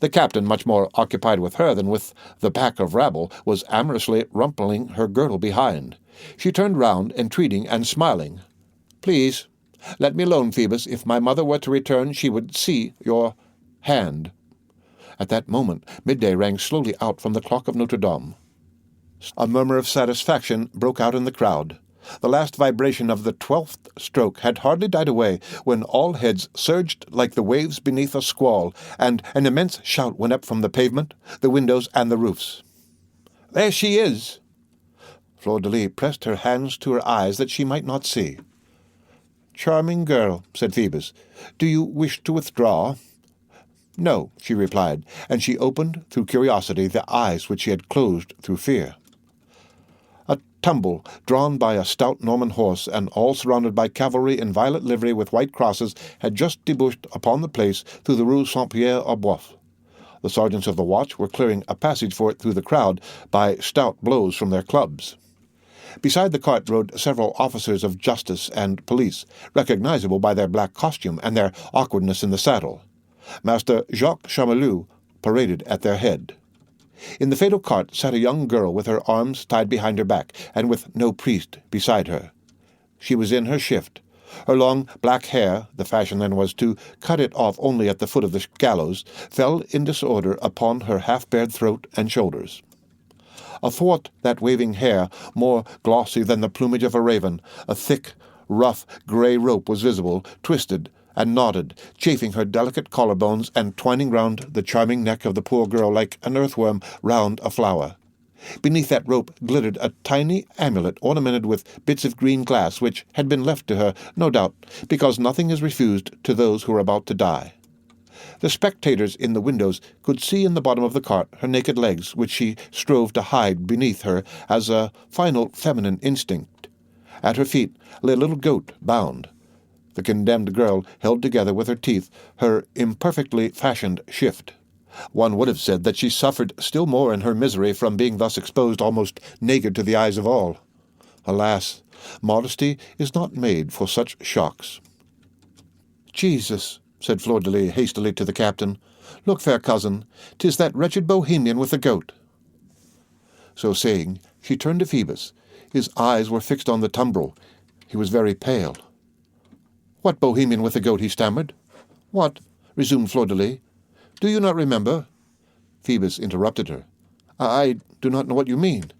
The captain, much more occupied with her than with the pack of rabble, was amorously rumpling her girdle behind. She turned round, entreating and smiling. "Please, let me alone, Phoebus. If my mother were to return, she would see your hand." At that moment midday rang slowly out from the clock of Notre-Dame. A murmur of satisfaction broke out in the crowd. The last vibration of the 12th stroke had hardly died away when all heads surged like the waves beneath a squall, and an immense shout went up from the pavement, the windows, and the roofs. "There she is!" Fleur-de-Lis pressed her hands to her eyes that she might not see. "Charming girl," said Phoebus. "Do you wish to withdraw?" "No," she replied, and she opened through curiosity the eyes which she had closed through fear. A tumbrel, drawn by a stout Norman horse, and all surrounded by cavalry in violet livery with white crosses, had just debouched upon the place through the Rue Saint-Pierre-aux-Bois. The sergeants of the watch were clearing a passage for it through the crowd by stout blows from their clubs. Beside the cart rode several officers of justice and police, recognizable by their black costume and their awkwardness in the saddle. Master Jacques Chamelou paraded at their head. In the fatal cart sat a young girl with her arms tied behind her back, and with no priest beside her. She was in her shift. Her long black hair, the fashion then was to cut it off only at the foot of the gallows, fell in disorder upon her half-bared throat and shoulders. Athwart that waving hair, more glossy than the plumage of a raven, a thick, rough, grey rope was visible, twisted and knotted, chafing her delicate collarbones and twining round the charming neck of the poor girl like an earthworm round a flower. Beneath that rope glittered a tiny amulet ornamented with bits of green glass, which had been left to her, no doubt, because nothing is refused to those who are about to die. The spectators in the windows could see in the bottom of the cart her naked legs, which she strove to hide beneath her as a final feminine instinct. At her feet lay a little goat bound. The condemned girl held together with her teeth her imperfectly fashioned shift. One would have said that she suffered still more in her misery from being thus exposed almost naked to the eyes of all. Alas, modesty is not made for such shocks. "Jesus," said Fleur-de-Lis hastily to the captain, "look, fair cousin, 'tis that wretched Bohemian with the goat." So saying, she turned to Phoebus. His eyes were fixed on the tumbrel. He was very pale. "What Bohemian with the goat?" he stammered. "What?" resumed Fleur-de-Lis. "Do you not remember?" Phoebus interrupted her. I do not know what you mean."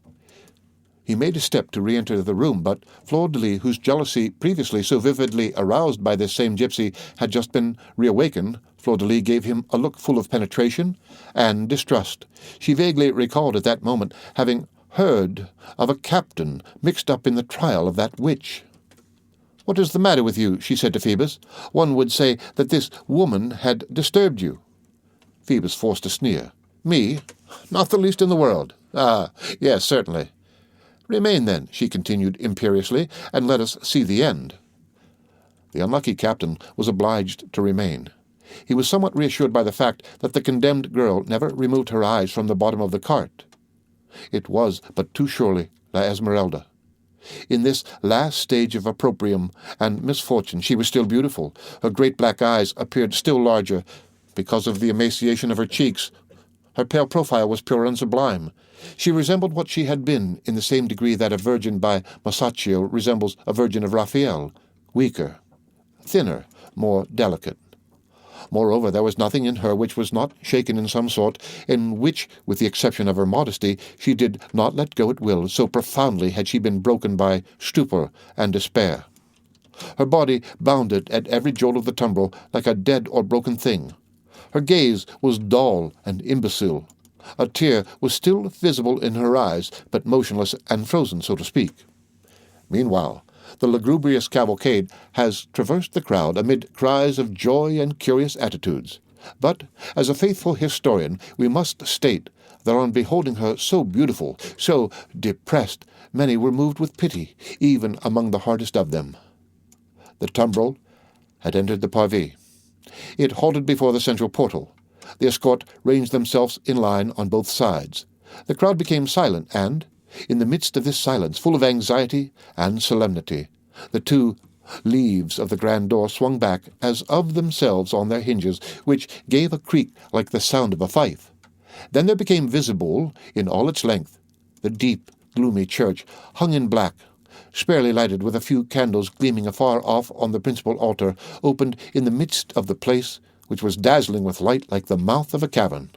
He made a step to re-enter the room, but ⍍🕠🕠, whose jealousy, previously so vividly aroused by this same gypsy, had just been reawakened. ⍍🕠🕠 gave him a look full of penetration and distrust. She vaguely recalled at that moment having heard of a captain mixed up in the trial of that witch. "What is the matter with you?" she said to Phoebus. "One would say that this woman had disturbed you." Phoebus forced a sneer. "Me? Not the least in the world. Ah, yes, certainly." "Remain, then," she continued imperiously, "and let us see the end." The unlucky captain was obliged to remain. He was somewhat reassured by the fact that the condemned girl never removed her eyes from the bottom of the cart. It was but too surely ⍍Esmeralda. In this last stage of opprobrium and misfortune she was still beautiful. Her great black eyes appeared still larger. Because of the emaciation of her cheeks, her pale profile was pure and sublime. She resembled what she had been in the same degree that a virgin by Masaccio resembles a virgin of Raphael, weaker, thinner, more delicate. Moreover, there was nothing in her which was not shaken in some sort, in which, with the exception of her modesty, she did not let go at will, so profoundly had she been broken by stupor and despair. Her body bounded at every jolt of the tumbrel like a dead or broken thing. Her gaze was dull and imbecile. A tear was still visible in her eyes, but motionless and frozen, so to speak. Meanwhile, the lugubrious cavalcade has traversed the crowd amid cries of joy and curious attitudes. But, as a faithful historian, we must state that on beholding her so beautiful, so depressed, many were moved with pity, even among the hardest of them. The tumbrel had entered the parvis. It halted before the central portal. The escort ranged themselves in line on both sides. The crowd became silent, and, in the midst of this silence, full of anxiety and solemnity, the two leaves of the grand door swung back as of themselves on their hinges, which gave a creak like the sound of a fife. Then there became visible, in all its length, the deep, gloomy church, hung in black, sparely lighted with a few candles gleaming afar off on the principal altar, opened in the midst of the place, which was dazzling with light like the mouth of a cavern.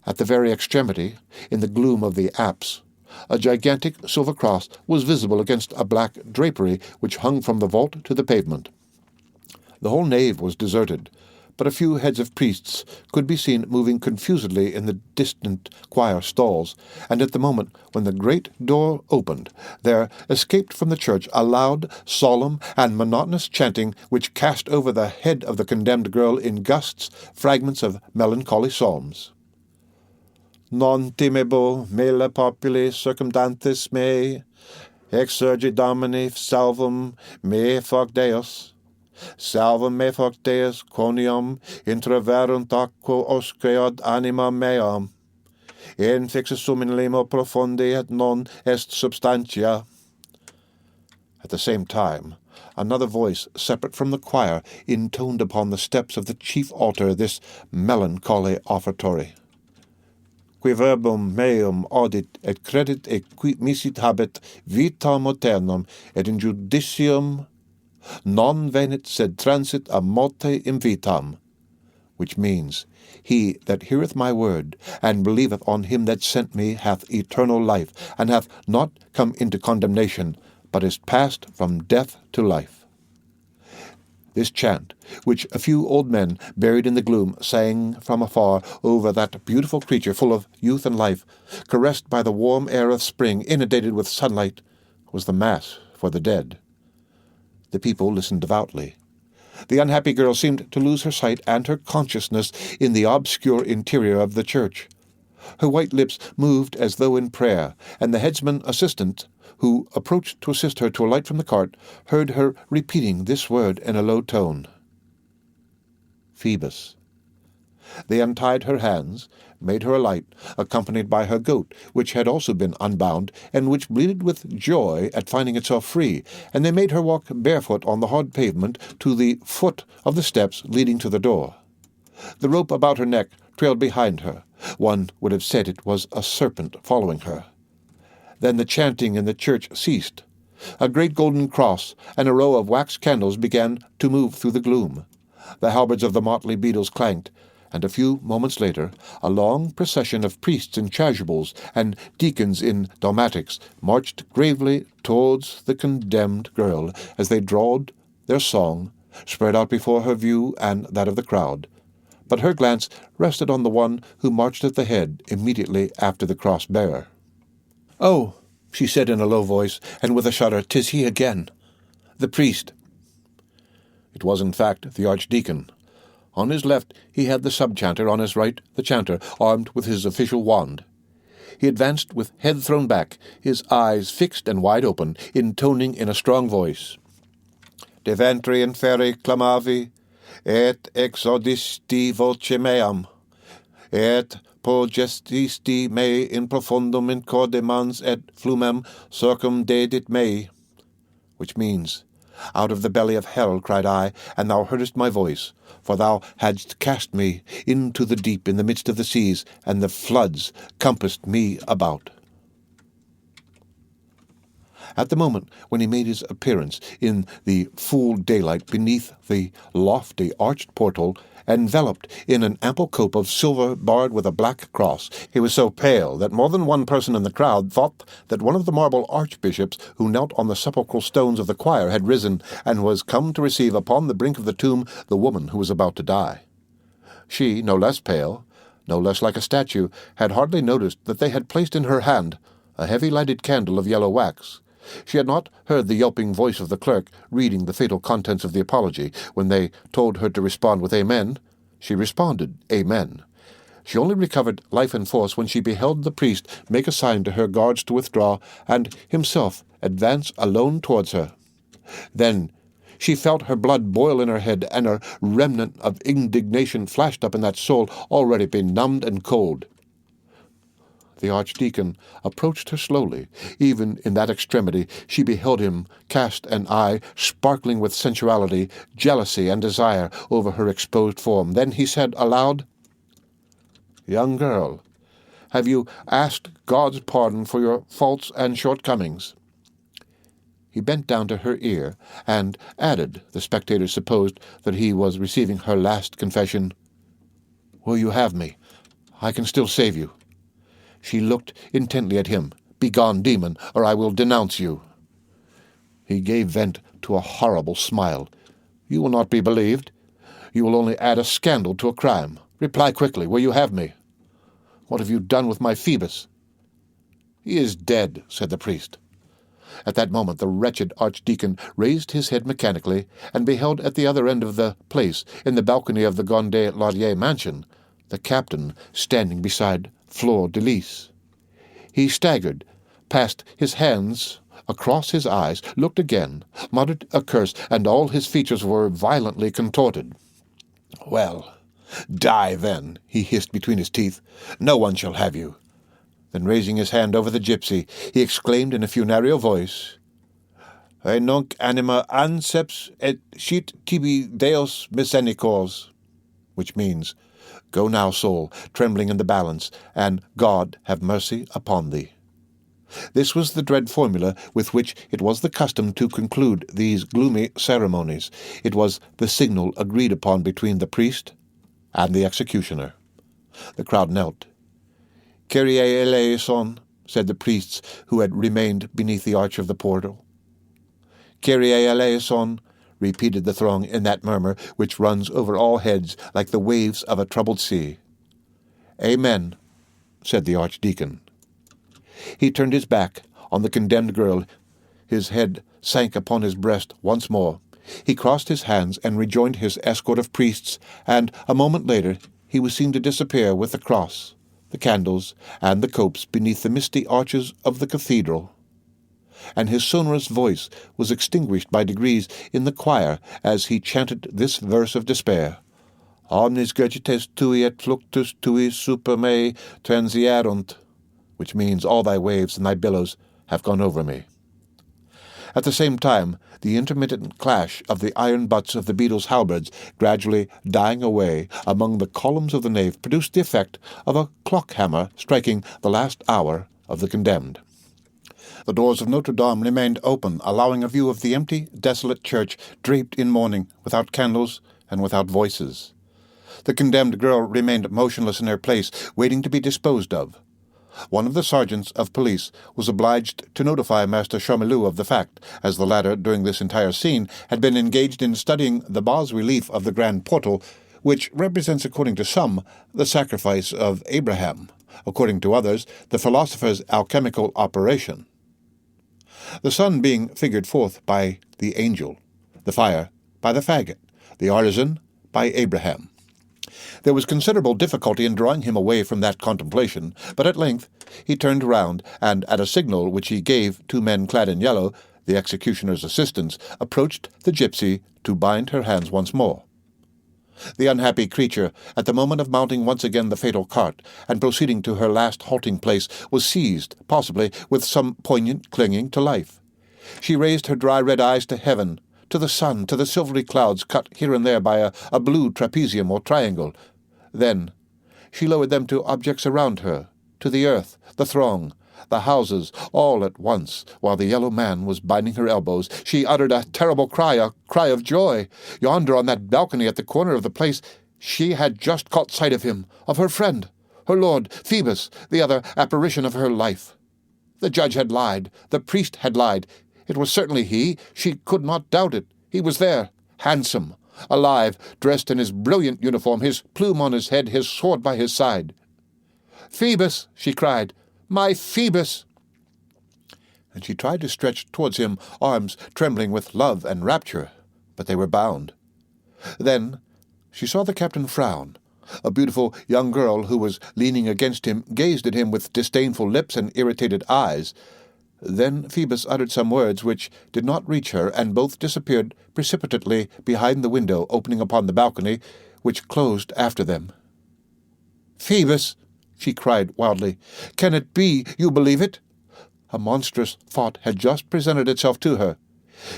At the very extremity, in the gloom of the apse, a gigantic silver cross was visible against a black drapery which hung from the vault to the pavement. The whole nave was deserted, but a few heads of priests could be seen moving confusedly in the distant choir stalls, and at the moment when the great door opened, there escaped from the church a loud, solemn, and monotonous chanting which cast over the head of the condemned girl in gusts fragments of melancholy psalms. Non timebo mele populi circumdantis me, exsurgi Domini salvum me foc Deus. Salvum me foc Deus quoniam intraverunt aquo osceod anima meam. In fixa sum in limo profundi et non est substantia. At the same time, another voice, separate from the choir, intoned upon the steps of the chief altar this melancholy offertory. Qui verbum meum audit et credit et qui misit habet vitam aeternam et in judicium non venit sed transit a morte invitam, which means, He that heareth my word, and believeth on him that sent me, hath eternal life, and hath not come into condemnation, but is passed from death to life. This chant, which a few old men buried in the gloom sang from afar over that beautiful creature full of youth and life, caressed by the warm air of spring, inundated with sunlight, was the Mass for the dead. The people listened devoutly. The unhappy girl seemed to lose her sight and her consciousness in the obscure interior of the church. Her white lips moved as though in prayer, and the headsman assistant, who approached to assist her to alight from the cart, heard her repeating this word in a low tone. Phoebus. They untied her hands, made her alight, accompanied by her goat, which had also been unbound, and which bleated with joy at finding itself free, and they made her walk barefoot on the hard pavement to the foot of the steps leading to the door. The rope about her neck trailed behind her. One would have said it was a serpent following her. Then the chanting in the church ceased. A great golden cross and a row of wax candles began to move through the gloom. The halberds of the motley beadles clanked, and a few moments later a long procession of priests in chasubles and deacons in dalmatics marched gravely towards the condemned girl as they drawled their song, spread out before her view and that of the crowd. But her glance rested on the one who marched at the head immediately after the cross-bearer. "Oh," she said in a low voice, and with a shudder, "'tis he again, the priest." It was, in fact, the archdeacon. On his left he had the sub-chanter, on his right the chanter, armed with his official wand. He advanced with head thrown back, his eyes fixed and wide open, intoning in a strong voice, "De ventri inferi clamavi, et exaudisti voce meam, et pogestisti me in profundum in corde mans et flumem circumdedit mei," which means, "Out of the belly of hell cried I, and thou heardest my voice, for thou hadst cast me into the deep in the midst of the seas, and the floods compassed me about." At the moment when he made his appearance in the full daylight beneath the lofty arched portal, enveloped in an ample cope of silver barred with a black cross, he was so pale that more than one person in the crowd thought that one of the marble archbishops who knelt on the sepulchral stones of the choir had risen and was come to receive upon the brink of the tomb the woman who was about to die. She, no less pale, no less like a statue, had hardly noticed that they had placed in her hand a heavy lighted candle of yellow wax. She had not heard the yelping voice of the clerk reading the fatal contents of the apology. When they told her to respond with "Amen," she responded "Amen." She only recovered life and force when she beheld the priest make a sign to her guards to withdraw, and himself advance alone towards her. Then she felt her blood boil in her head, and a remnant of indignation flashed up in that soul already benumbed and cold. The archdeacon approached her slowly. Even in that extremity she beheld him cast an eye sparkling with sensuality, jealousy, and desire over her exposed form. Then he said aloud, "Young girl, have you asked God's pardon for your faults and shortcomings?" He bent down to her ear, and added, the spectators supposed that he was receiving her last confession, "Will you have me? I can still save you." She looked intently at him. "Begone, demon, or I will denounce you." He gave vent to a horrible smile. "You will not be believed. You will only add a scandal to a crime. Reply quickly. Will you have me? What have you done with my Phoebus?" "He is dead," said the priest. At that moment the wretched archdeacon raised his head mechanically, and beheld at the other end of the place, in the balcony of the ⌍𝔬𝔕 mansion, the captain standing beside Fleur de Lis. He staggered, passed his hands across his eyes, looked again, muttered a curse, and all his features were violently contorted. "Well, die then," he hissed between his teeth. "No one shall have you." Then, raising his hand over the gypsy, he exclaimed in a funereal voice, "Nunc anima anceps et scit tibi Deus misericors," which means, "Go now, soul, trembling in the balance, and God have mercy upon thee." This was the dread formula with which it was the custom to conclude these gloomy ceremonies. It was the signal agreed upon between the priest and the executioner. The crowd knelt. "Kyrie eleison," said the priests who had remained beneath the arch of the portal. "Kyrie eleison," repeated the throng in that murmur which runs over all heads like the waves of a troubled sea. "Amen," said the archdeacon. He turned his back on the condemned girl. His head sank upon his breast once more. He crossed his hands and rejoined his escort of priests, and a moment later he was seen to disappear with the cross, the candles, and the copes beneath the misty arches of the cathedral. And his sonorous voice was extinguished by degrees in the choir as he chanted this verse of despair, "Omnis gurgites tui et fluctus tui super me transierunt," which means, "All thy waves and thy billows have gone over me." At the same time, the intermittent clash of the iron butts of the beadles' halberds, gradually dying away among the columns of the nave, produced the effect of a clock-hammer striking the last hour of the condemned. The doors of Notre Dame remained open, allowing a view of the empty, desolate church, draped in mourning, without candles and without voices. The condemned girl remained motionless in her place, waiting to be disposed of. One of the sergeants of police was obliged to notify Master ℍ𝔞𝔫𝔞𝔥 of the fact, as the latter, during this entire scene, had been engaged in studying the bas-relief of the grand portal, which represents, according to some, the sacrifice of Abraham, according to others, the philosopher's alchemical operation. The sun being figured forth by the angel, the fire by the faggot, the artisan by Abraham. There was considerable difficulty in drawing him away from that contemplation, but at length he turned round, and at a signal which he gave 2 men clad in yellow, the executioner's assistants, approached the gypsy to bind her hands once more. The unhappy creature, at the moment of mounting once again the fatal cart, and proceeding to her last halting place, was seized, possibly, with some poignant clinging to life. She raised her dry red eyes to heaven, to the sun, to the silvery clouds cut here and there by a blue trapezium or triangle. Then she lowered them to objects around her, to the earth, the throng, the houses, all at once. While the yellow man was binding her elbows, she uttered a terrible cry, a cry of joy. Yonder on that balcony at the corner of the place, she had just caught sight of him, of her friend, her lord, Phoebus, the other apparition of her life. The judge had lied, the priest had lied. It was certainly he. She could not doubt it. He was there, handsome, alive, dressed in his brilliant uniform, his plume on his head, his sword by his side. "Phoebus!" she cried. "My Phoebus!" And she tried to stretch towards him arms trembling with love and rapture, but they were bound. Then she saw the captain frown. A beautiful young girl who was leaning against him gazed at him with disdainful lips and irritated eyes. Then Phoebus uttered some words which did not reach her, and both disappeared precipitately behind the window opening upon the balcony, which closed after them. "Phoebus!" she cried wildly. "Can it be you believe it?" A monstrous thought had just presented itself to her.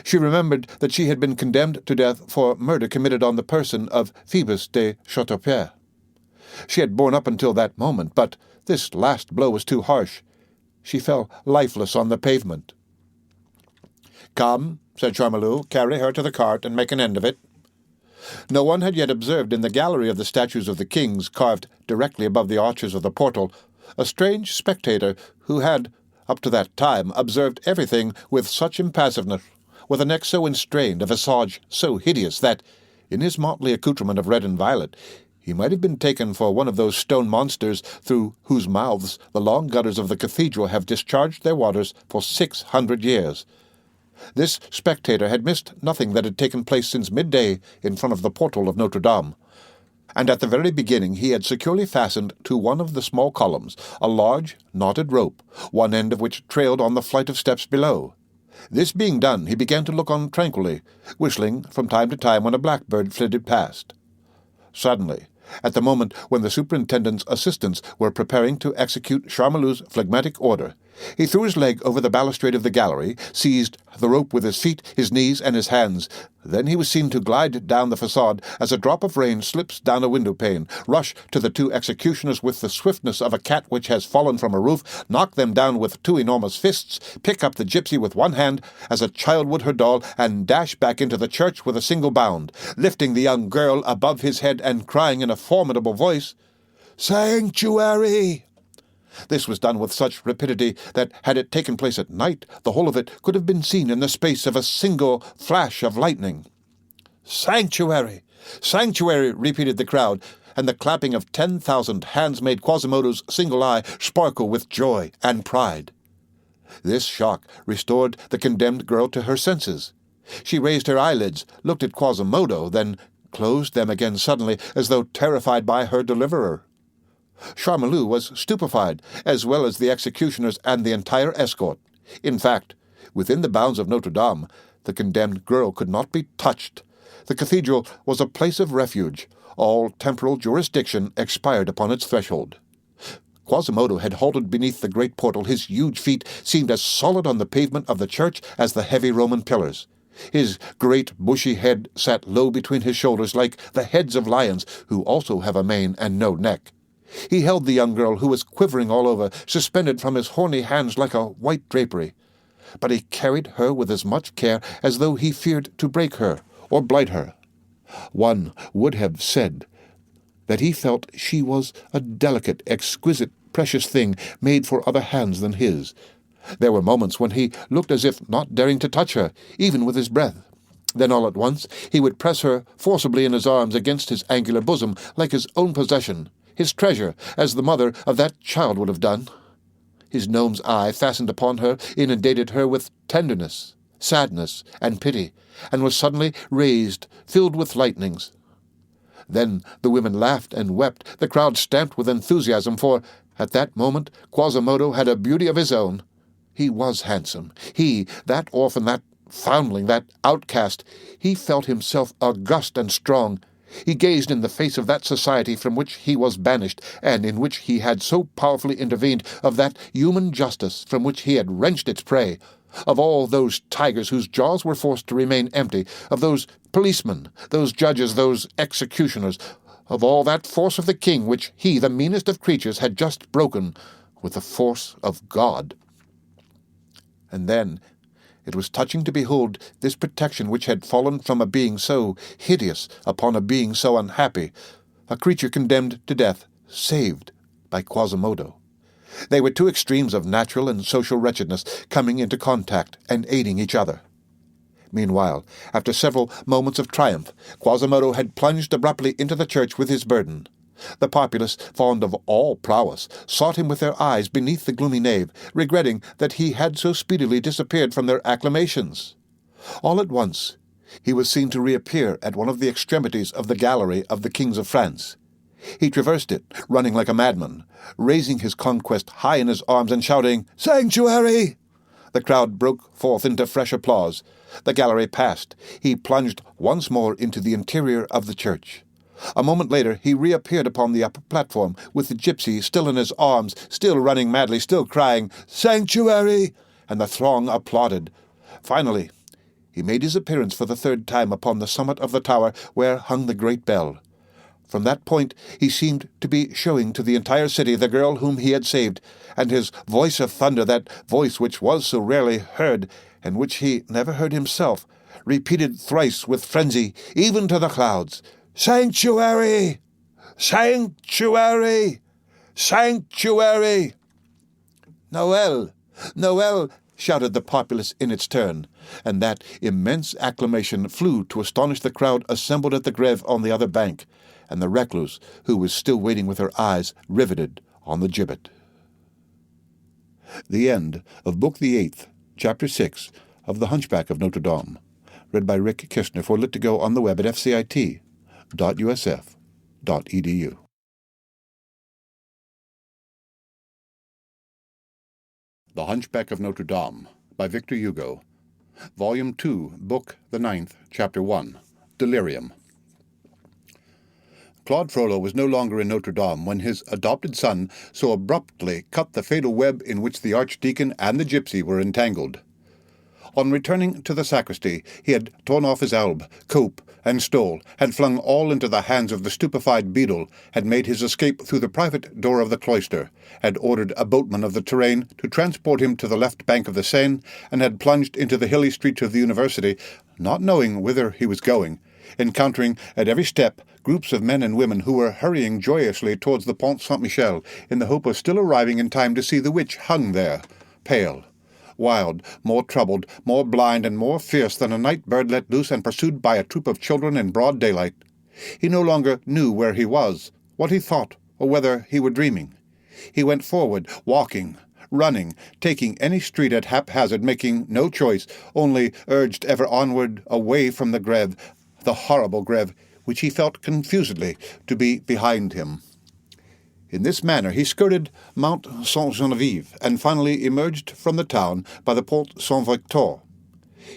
She remembered that she had been condemned to death for murder committed on the person of Phoebus de Châteaupierre. She had borne up until that moment, but this last blow was too harsh. She fell lifeless on the pavement. "Come," said ℍ𝔞𝔫𝔞𝔥, "carry her to the cart and make an end of it." No one had yet observed in the gallery of the statues of the kings, carved directly above the arches of the portal, a strange spectator who had, up to that time, observed everything with such impassiveness, with a neck so enstrained, a visage so hideous, that, in his motley accoutrement of red and violet, he might have been taken for one of those stone monsters through whose mouths the long gutters of the cathedral have discharged their waters for 600 years. This spectator had missed nothing that had taken place since midday in front of the portal of Notre Dame, and at the very beginning he had securely fastened to one of the small columns a large knotted rope, one end of which trailed on the flight of steps below. This being done, he began to look on tranquilly, whistling from time to time when a blackbird flitted past. Suddenly, at the moment when the superintendent's assistants were preparing to execute ℍ𝔞𝔫𝔞𝔥's phlegmatic order, he threw his leg over the balustrade of the gallery, seized the rope with his feet, his knees, and his hands. Then he was seen to glide down the façade as a drop of rain slips down a window-pane, rush to the 2 executioners with the swiftness of a cat which has fallen from a roof, knock them down with 2 enormous fists, pick up the gypsy with one hand as a child would her doll, and dash back into the church with a single bound, lifting the young girl above his head and crying in a formidable voice, "Sanctuary!" This was done with such rapidity that, had it taken place at night, the whole of it could have been seen in the space of a single flash of lightning. "Sanctuary! Sanctuary!" repeated the crowd, and the clapping of 10,000 hands made Quasimodo's single eye sparkle with joy and pride. This shock restored the condemned girl to her senses. She raised her eyelids, looked at Quasimodo, then closed them again suddenly, as though terrified by her deliverer. ℍ𝔞𝔫𝔞𥗏 was stupefied, as well as the executioners and the entire escort. In fact, within the bounds of Notre Dame, the condemned girl could not be touched. The cathedral was a place of refuge. All temporal jurisdiction expired upon its threshold. Quasimodo had halted beneath the great portal. His huge feet seemed as solid on the pavement of the church as the heavy Roman pillars. His great bushy head sat low between his shoulders like the heads of lions, who also have a mane and no neck. He held the young girl, who was quivering all over, suspended from his horny hands like a white drapery. But he carried her with as much care as though he feared to break her or blight her. One would have said that he felt she was a delicate, exquisite, precious thing made for other hands than his. There were moments when he looked as if not daring to touch her, even with his breath. Then all at once he would press her forcibly in his arms against his angular bosom, like his own possession, his treasure, as the mother of that child would have done. His gnome's eye fastened upon her, inundated her with tenderness, sadness, and pity, and was suddenly raised, filled with lightnings. Then the women laughed and wept, the crowd stamped with enthusiasm, for at that moment Quasimodo had a beauty of his own. He was handsome. He, that orphan, that foundling, that outcast, he felt himself august and strong. He gazed in the face of that society from which he was banished, and in which he had so powerfully intervened, of that human justice from which he had wrenched its prey, of all those tigers whose jaws were forced to remain empty, of those policemen, those judges, those executioners, of all that force of the king which he, the meanest of creatures, had just broken with the force of God. And then it was touching to behold this protection which had fallen from a being so hideous upon a being so unhappy, a creature condemned to death, saved by Quasimodo. They were two extremes of natural and social wretchedness coming into contact and aiding each other. Meanwhile, after several moments of triumph, Quasimodo had plunged abruptly into the church with his burden. The populace, fond of all prowess, sought him with their eyes beneath the gloomy nave, regretting that he had so speedily disappeared from their acclamations. All at once he was seen to reappear at one of the extremities of the gallery of the kings of France. He traversed it, running like a madman, raising his conquest high in his arms and shouting, "Sanctuary!" The crowd broke forth into fresh applause. The gallery passed. He plunged once more into the interior of the church. A moment later he reappeared upon the upper platform, with the gypsy still in his arms, still running madly, still crying, "Sanctuary!" and the throng applauded. Finally, he made his appearance for the third time upon the summit of the tower where hung the great bell. From that point he seemed to be showing to the entire city the girl whom he had saved, and his voice of thunder, that voice which was so rarely heard, and which he never heard himself, repeated thrice with frenzy, even to the clouds, "Sanctuary! Sanctuary! Sanctuary!" "Noel! Noel!" shouted the populace in its turn, and that immense acclamation flew to astonish the crowd assembled at the Grève on the other bank, and the recluse, who was still waiting with her eyes riveted on the gibbet. The end of Book the 8th, Chapter 6 of The Hunchback of Notre Dame, read by Rick Kishner for Lit2Go on the web at fcit.usf.edu. The Hunchback of Notre Dame by Victor Hugo, Volume 2, Book the 9th, Chapter 1, Delirium. Claude Frollo was no longer in Notre Dame when his adopted son so abruptly cut the fatal web in which the archdeacon and the gypsy were entangled. On returning to the sacristy, he had torn off his alb, cope, and stole, had flung all into the hands of the stupefied beadle, had made his escape through the private door of the cloister, had ordered a boatman of the Touraine to transport him to the left bank of the Seine, and had plunged into the hilly streets of the university, not knowing whither he was going, encountering at every step groups of men and women who were hurrying joyously towards the Pont Saint-Michel in the hope of still arriving in time to see the witch hung there, pale, wild, more troubled, more blind, and more fierce than a night bird let loose and pursued by a troop of children in broad daylight. He no longer knew where he was, what he thought, or whether he were dreaming. He went forward, walking, running, taking any street at haphazard, making no choice, only urged ever onward, away from the Grève, the horrible Grève, which he felt confusedly to be behind him. In this manner he skirted Mount Sainte-Geneviève, and finally emerged from the town by the Pont Saint-Victor.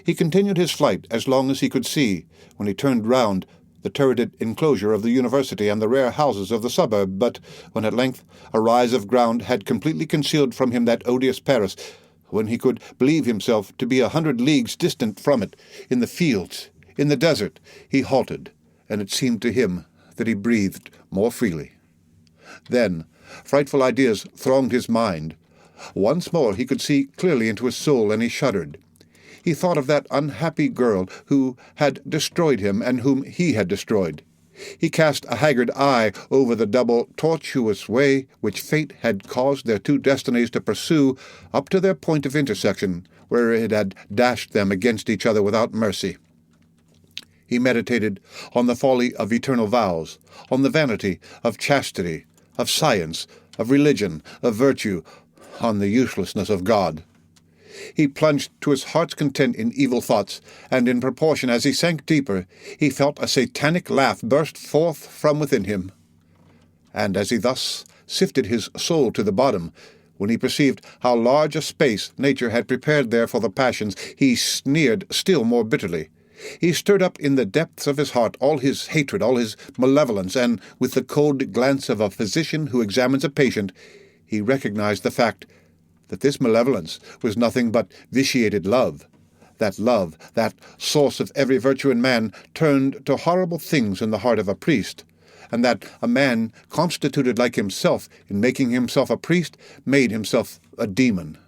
He continued his flight as long as he could see, when he turned round the turreted enclosure of the university and the rare houses of the suburb, but when at length a rise of ground had completely concealed from him that odious Paris, when he could believe himself to be 100 leagues distant from it, in the fields, in the desert, he halted, and it seemed to him that he breathed more freely. Then frightful ideas thronged his mind. Once more he could see clearly into his soul, and he shuddered. He thought of that unhappy girl who had destroyed him and whom he had destroyed. He cast a haggard eye over the double tortuous way which fate had caused their two destinies to pursue up to their point of intersection, where it had dashed them against each other without mercy. He meditated on the folly of eternal vows, on the vanity of chastity, of science, of religion, of virtue, on the uselessness of God. He plunged to his heart's content in evil thoughts, and in proportion as he sank deeper, he felt a satanic laugh burst forth from within him. And as he thus sifted his soul to the bottom, when he perceived how large a space nature had prepared there for the passions, he sneered still more bitterly. He stirred up in the depths of his heart all his hatred, all his malevolence, and with the cold glance of a physician who examines a patient, he recognized the fact that this malevolence was nothing but vitiated love, that source of every virtue in man, turned to horrible things in the heart of a priest, and that a man constituted like himself, in making himself a priest, made himself a demon.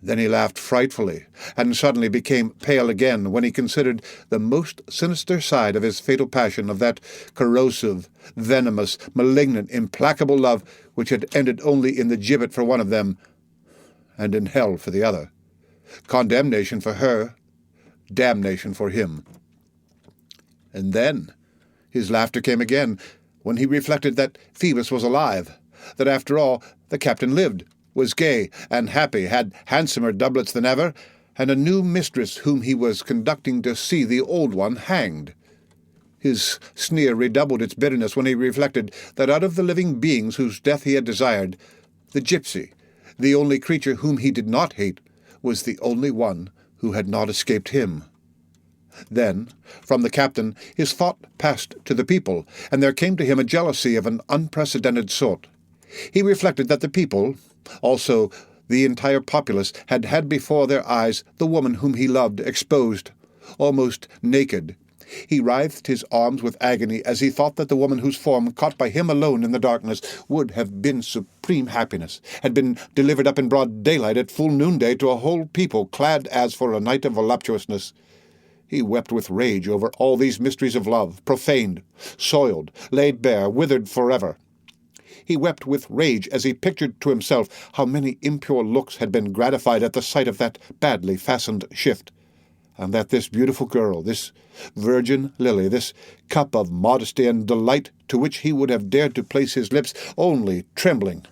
Then he laughed frightfully, and suddenly became pale again when he considered the most sinister side of his fatal passion, of that corrosive, venomous, malignant, implacable love which had ended only in the gibbet for one of them, and in hell for the other. Condemnation for her, damnation for him. And then his laughter came again, when he reflected that Phoebus was alive, that after all the captain lived, was gay and happy, had handsomer doublets than ever, and a new mistress whom he was conducting to see the old one hanged. His sneer redoubled its bitterness when he reflected that out of the living beings whose death he had desired, the gypsy, the only creature whom he did not hate, was the only one who had not escaped him. Then, from the captain, his thought passed to the people, and there came to him a jealousy of an unprecedented sort. He reflected that the people, also the entire populace, had had before their eyes the woman whom he loved exposed, almost naked. He writhed his arms with agony as he thought that the woman whose form, caught by him alone in the darkness, would have been supreme happiness, had been delivered up in broad daylight at full noonday to a whole people, clad as for a night of voluptuousness. He wept with rage over all these mysteries of love, profaned, soiled, laid bare, withered forever. He wept with rage as he pictured to himself how many impure looks had been gratified at the sight of that badly fastened shift, and that this beautiful girl, this virgin lily, this cup of modesty and delight to which he would have dared to place his lips, only trembling,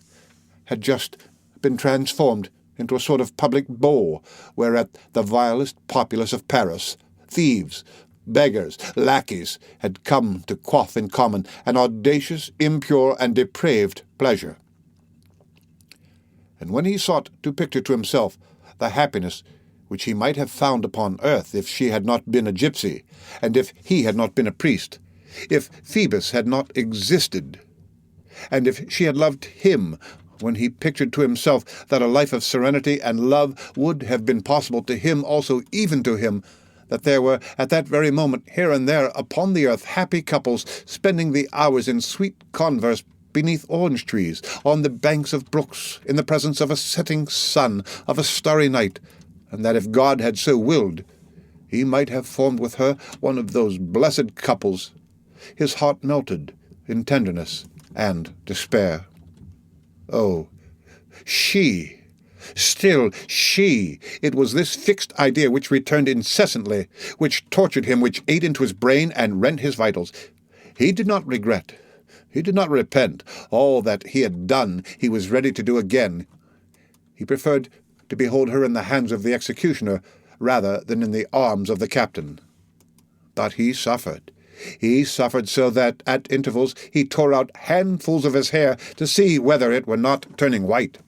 had just been transformed into a sort of public bowl, whereat the vilest populace of Paris, thieves, beggars, lackeys, had come to quaff in common an audacious, impure, and depraved pleasure. And when he sought to picture to himself the happiness which he might have found upon earth if she had not been a gypsy, and if he had not been a priest, if Phoebus had not existed, and if she had loved him, when he pictured to himself that a life of serenity and love would have been possible to him also, even to him, that there were at that very moment here and there upon the earth happy couples spending the hours in sweet converse beneath orange trees, on the banks of brooks, in the presence of a setting sun, of a starry night, and that if God had so willed, he might have formed with her one of those blessed couples. His heart melted in tenderness and despair. Oh, she! Still she! It was this fixed idea which returned incessantly, which tortured him, which ate into his brain and rent his vitals. He did not regret, he did not repent. All that he had done he was ready to do again. He preferred to behold her in the hands of the executioner rather than in the arms of the captain. But he suffered. He suffered so that, at intervals, he tore out handfuls of his hair to see whether it were not turning white.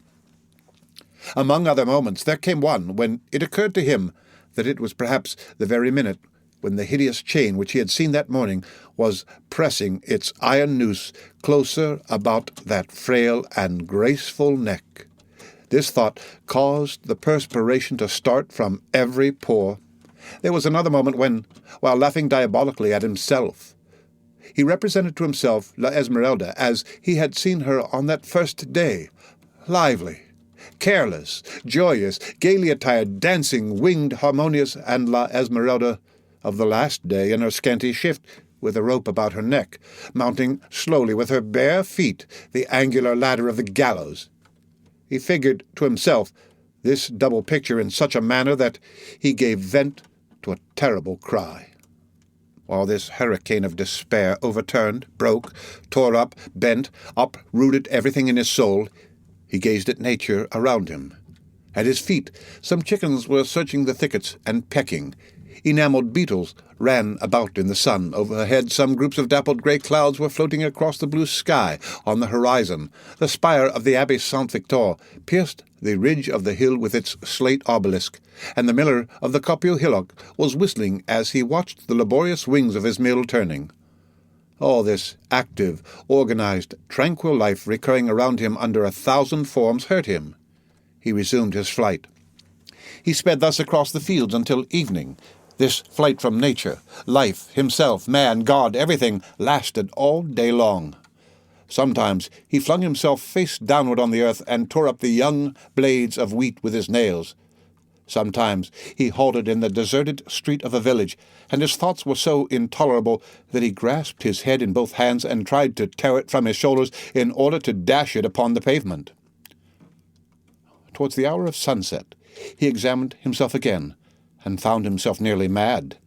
Among other moments, there came one when it occurred to him that it was perhaps the very minute when the hideous chain which he had seen that morning was pressing its iron noose closer about that frail and graceful neck. This thought caused the perspiration to start from every pore. There was another moment when, while laughing diabolically at himself, he represented to himself ␍𝔬╗ as he had seen her on that first day, lively, careless, joyous, gaily attired, dancing, winged, harmonious, and ␍𝔬╗ of the last day in her scanty shift, with a rope about her neck, mounting slowly with her bare feet the angular ladder of the gallows. He figured to himself this double picture in such a manner that he gave vent to a terrible cry. While this hurricane of despair overturned, broke, tore up, bent, uprooted everything in his soul, he gazed at nature around him. At his feet, some chickens were searching the thickets and pecking. Enameled beetles ran about in the sun. Overhead, some groups of dappled grey clouds were floating across the blue sky. On the horizon, the spire of the Abbey Saint-Victor pierced the ridge of the hill with its slate obelisk, and the miller of the Coppieu hillock was whistling as he watched the laborious wings of his mill turning. All this active, organized, tranquil life recurring around him under 1,000 forms hurt him. He resumed his flight. He sped thus across the fields until evening. This flight from nature, life, himself, man, God, everything, lasted all day long. Sometimes he flung himself face downward on the earth and tore up the young blades of wheat with his nails. Sometimes he halted in the deserted street of a village, and his thoughts were so intolerable that he grasped his head in both hands and tried to tear it from his shoulders in order to dash it upon the pavement. Towards the hour of sunset, he examined himself again, and found himself nearly mad.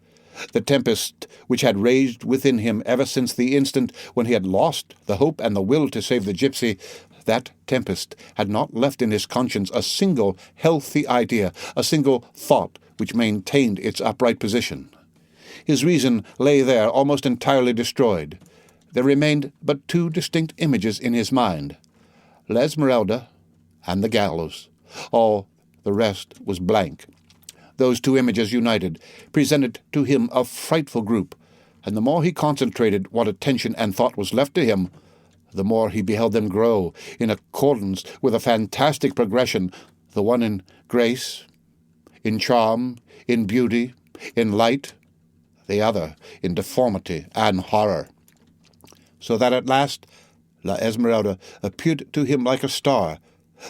The tempest which had raged within him ever since the instant when he had lost the hope and the will to save the gypsy, that tempest had not left in his conscience a single healthy idea, a single thought which maintained its upright position. His reason lay there almost entirely destroyed. There remained but two distinct images in his mind, ␌𝔫𝔞𝔥 and the gallows. All the rest was blank. Those two images united presented to him a frightful group, and the more he concentrated what attention and thought was left to him, the more he beheld them grow, in accordance with a fantastic progression, the one in grace, in charm, in beauty, in light, the other in deformity and horror. So that at last ␌𝔫𝔞𝔥 appeared to him like a star,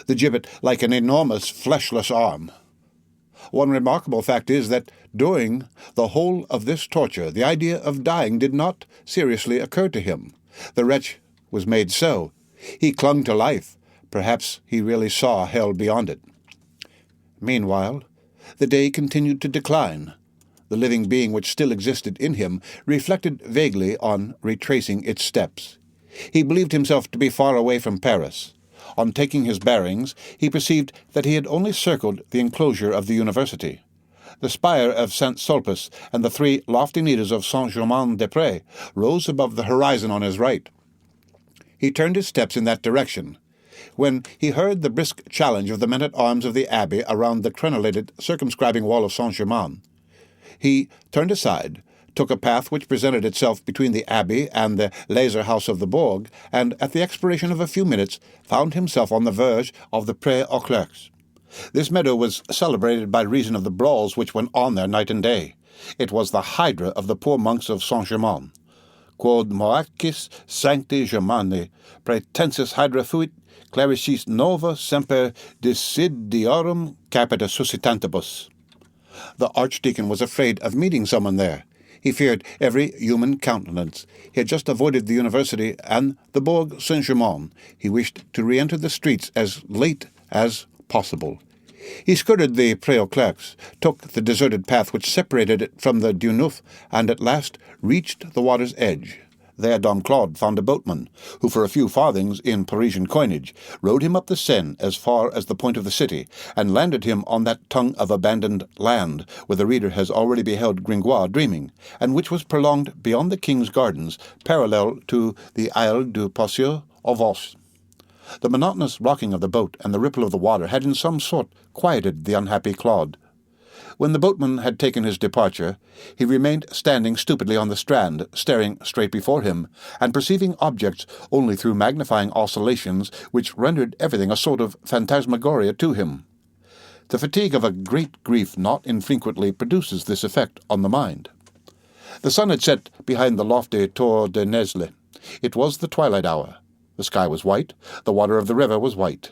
the gibbet like an enormous fleshless arm. One remarkable fact is that during the whole of this torture the idea of dying did not seriously occur to him. The wretch was made so. He clung to life. Perhaps he really saw hell beyond it. Meanwhile, the day continued to decline. The living being which still existed in him reflected vaguely on retracing its steps. He believed himself to be far away from Paris. On taking his bearings, he perceived that he had only circled the enclosure of the university. The spire of Saint-Sulpice and the three lofty needles of Saint-Germain-des-Prés rose above the horizon on his right. He turned his steps in that direction, when he heard the brisk challenge of the men-at-arms of the abbey around the crenellated circumscribing wall of Saint-Germain. He turned aside, took a path which presented itself between the abbey and the lazar house of the Bourg, and at the expiration of a few minutes found himself on the verge of the Pré aux Clercs. This meadow was celebrated by reason of the brawls which went on there night and day. It was the hydra of the poor monks of Saint-Germain. Quod moacis sancti Germani praetensis hydra fuit, clericis nova semper desidiorum capita suscitantibus. The archdeacon was afraid of meeting someone there. He feared every human countenance. He had just avoided the university and the Bourg Saint-Germain. He wished to re-enter the streets as late as possible. He skirted the Pré aux Clercs, took the deserted path which separated it from the Du Neuf, and at last reached the water's edge. There Dom Claude found a boatman, who for a few farthings in Parisian coinage rowed him up the Seine as far as the point of the city, and landed him on that tongue of abandoned land where the reader has already beheld Gringoire dreaming, and which was prolonged beyond the King's Gardens, parallel to the Isle du Possieux au Vos. The monotonous rocking of the boat and the ripple of the water had in some sort quieted the unhappy Claude. When the boatman had taken his departure, he remained standing stupidly on the strand, staring straight before him, and perceiving objects only through magnifying oscillations which rendered everything a sort of phantasmagoria to him. The fatigue of a great grief not infrequently produces this effect on the mind. The sun had set behind the lofty Tour de Nesle. It was the twilight hour. The sky was white, the water of the river was white.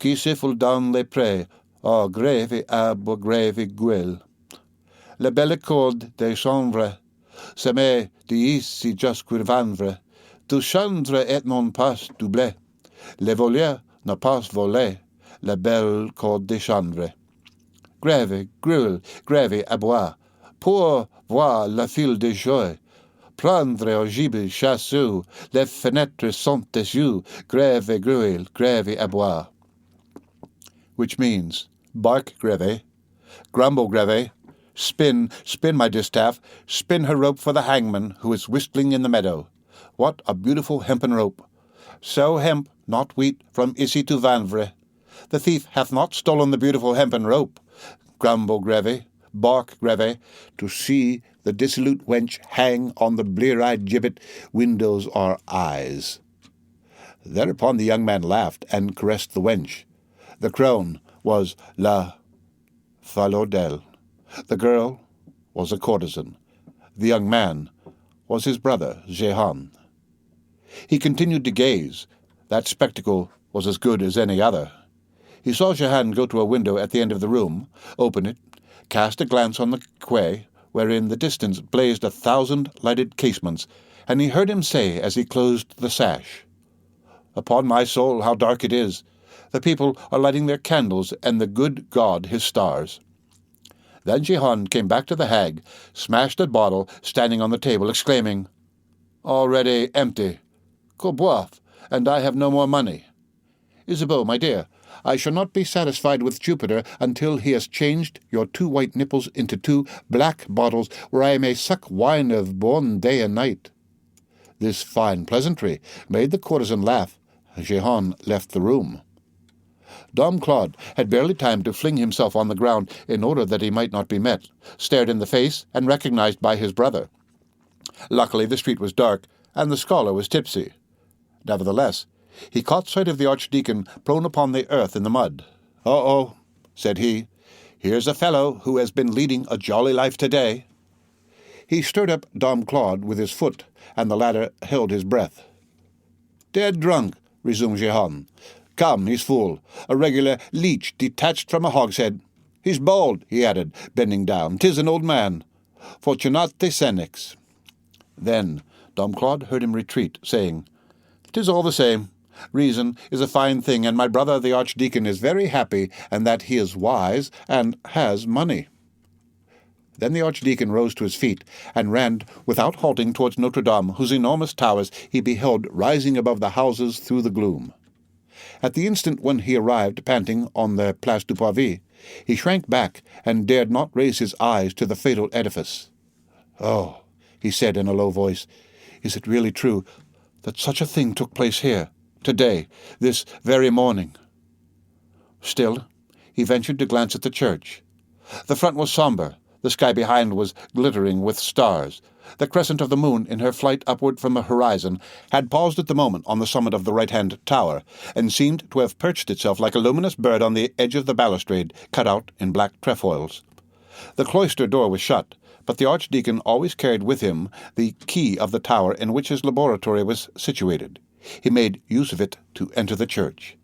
qui siffle dans les prés, ℌ𝔞𝔫𝔫𝔞𥄏. La belle corde des chanvres, semée d'ici jusqu'au ventre, du chanvre et non pas doublé. Les voleurs ne pas volé, la belle corde des chanvres. Grève, grûle, grève à bois, pour voir la file de joie. Prendre au gibet chasseux, les fenêtres sont dessus, grève, grûle, grève à bois. Which means, bark, grève, grumble, grève, spin, spin my distaff, spin her rope for the hangman who is whistling in the meadow. What a beautiful hempen rope! Sow hemp, not wheat, from ici to Vanvre. The thief hath not stolen the beautiful hempen rope, grumble, grève, ℌ𝔞𝔫𝔫𝔞𥑥, to see the dissolute wench hang on the blear-eyed gibbet, windows or eyes. Thereupon the young man laughed and caressed the wench. The crone was ℌ𝔞𝔫𝔫𝔞𥥬. The girl was a courtesan. The young man was his brother, ℍ𝔞𝔫𝔞𥐬. He continued to gaze. That spectacle was as good as any other. He saw ℍ𝔞𝔫𝔞 go to a window at the end of the room, open it, cast a glance on the quay, where in the distance blazed 1,000 lighted casements, and he heard him say as he closed the sash, "Upon my soul, how dark it is! The people are lighting their candles, and the good God his stars." Then ℍ𝔞𝔫𝔞𥐬 came back to the hag, smashed a bottle standing on the table, exclaiming, "Already empty! Que boif, and I have no more money. Isabeau, my dear, I shall not be satisfied with Jupiter until he has changed your 2 white nipples into 2 black bottles, where I may suck wine of Beaune day and night." This fine pleasantry made the courtesan laugh. ℍ𝔞𝔫𝔞𥐬 left the room. Dom Claude had barely time to fling himself on the ground in order that he might not be met, stared in the face, and recognized by his brother. Luckily the street was dark, and the scholar was tipsy. Nevertheless, he caught sight of the archdeacon prone upon the earth in the mud. "Oh," said he, "here's a fellow who has been leading a jolly life today." He stirred up Dom Claude with his foot, and the latter held his breath. "Dead drunk," resumed ℍ𝔞𝔫𝔞𥐬. "Come, he's full, a regular leech detached from a hogshead. He's bald," he added, bending down. "'Tis an old man. Fortunate senex." Then Dom Claude heard him retreat, saying, "'Tis all the same. Reason is a fine thing, and my brother the archdeacon is very happy, and that he is wise and has money." Then the archdeacon rose to his feet and ran without halting towards Notre Dame, whose enormous towers he beheld rising above the houses through the gloom. At the instant when he arrived, panting, on the Place du Parvis, he shrank back and dared not raise his eyes to the fatal edifice. "Oh," he said in a low voice, "is it really true that such a thing took place here, today, this very morning?" Still, he ventured to glance at the church. The front was sombre. The sky behind was glittering with stars. The crescent of the moon, in her flight upward from the horizon, had paused at the moment on the summit of the right-hand tower, and seemed to have perched itself like a luminous bird on the edge of the balustrade, cut out in black trefoils. The cloister door was shut, but the archdeacon always carried with him the key of the tower in which his laboratory was situated. He made use of it to enter the church.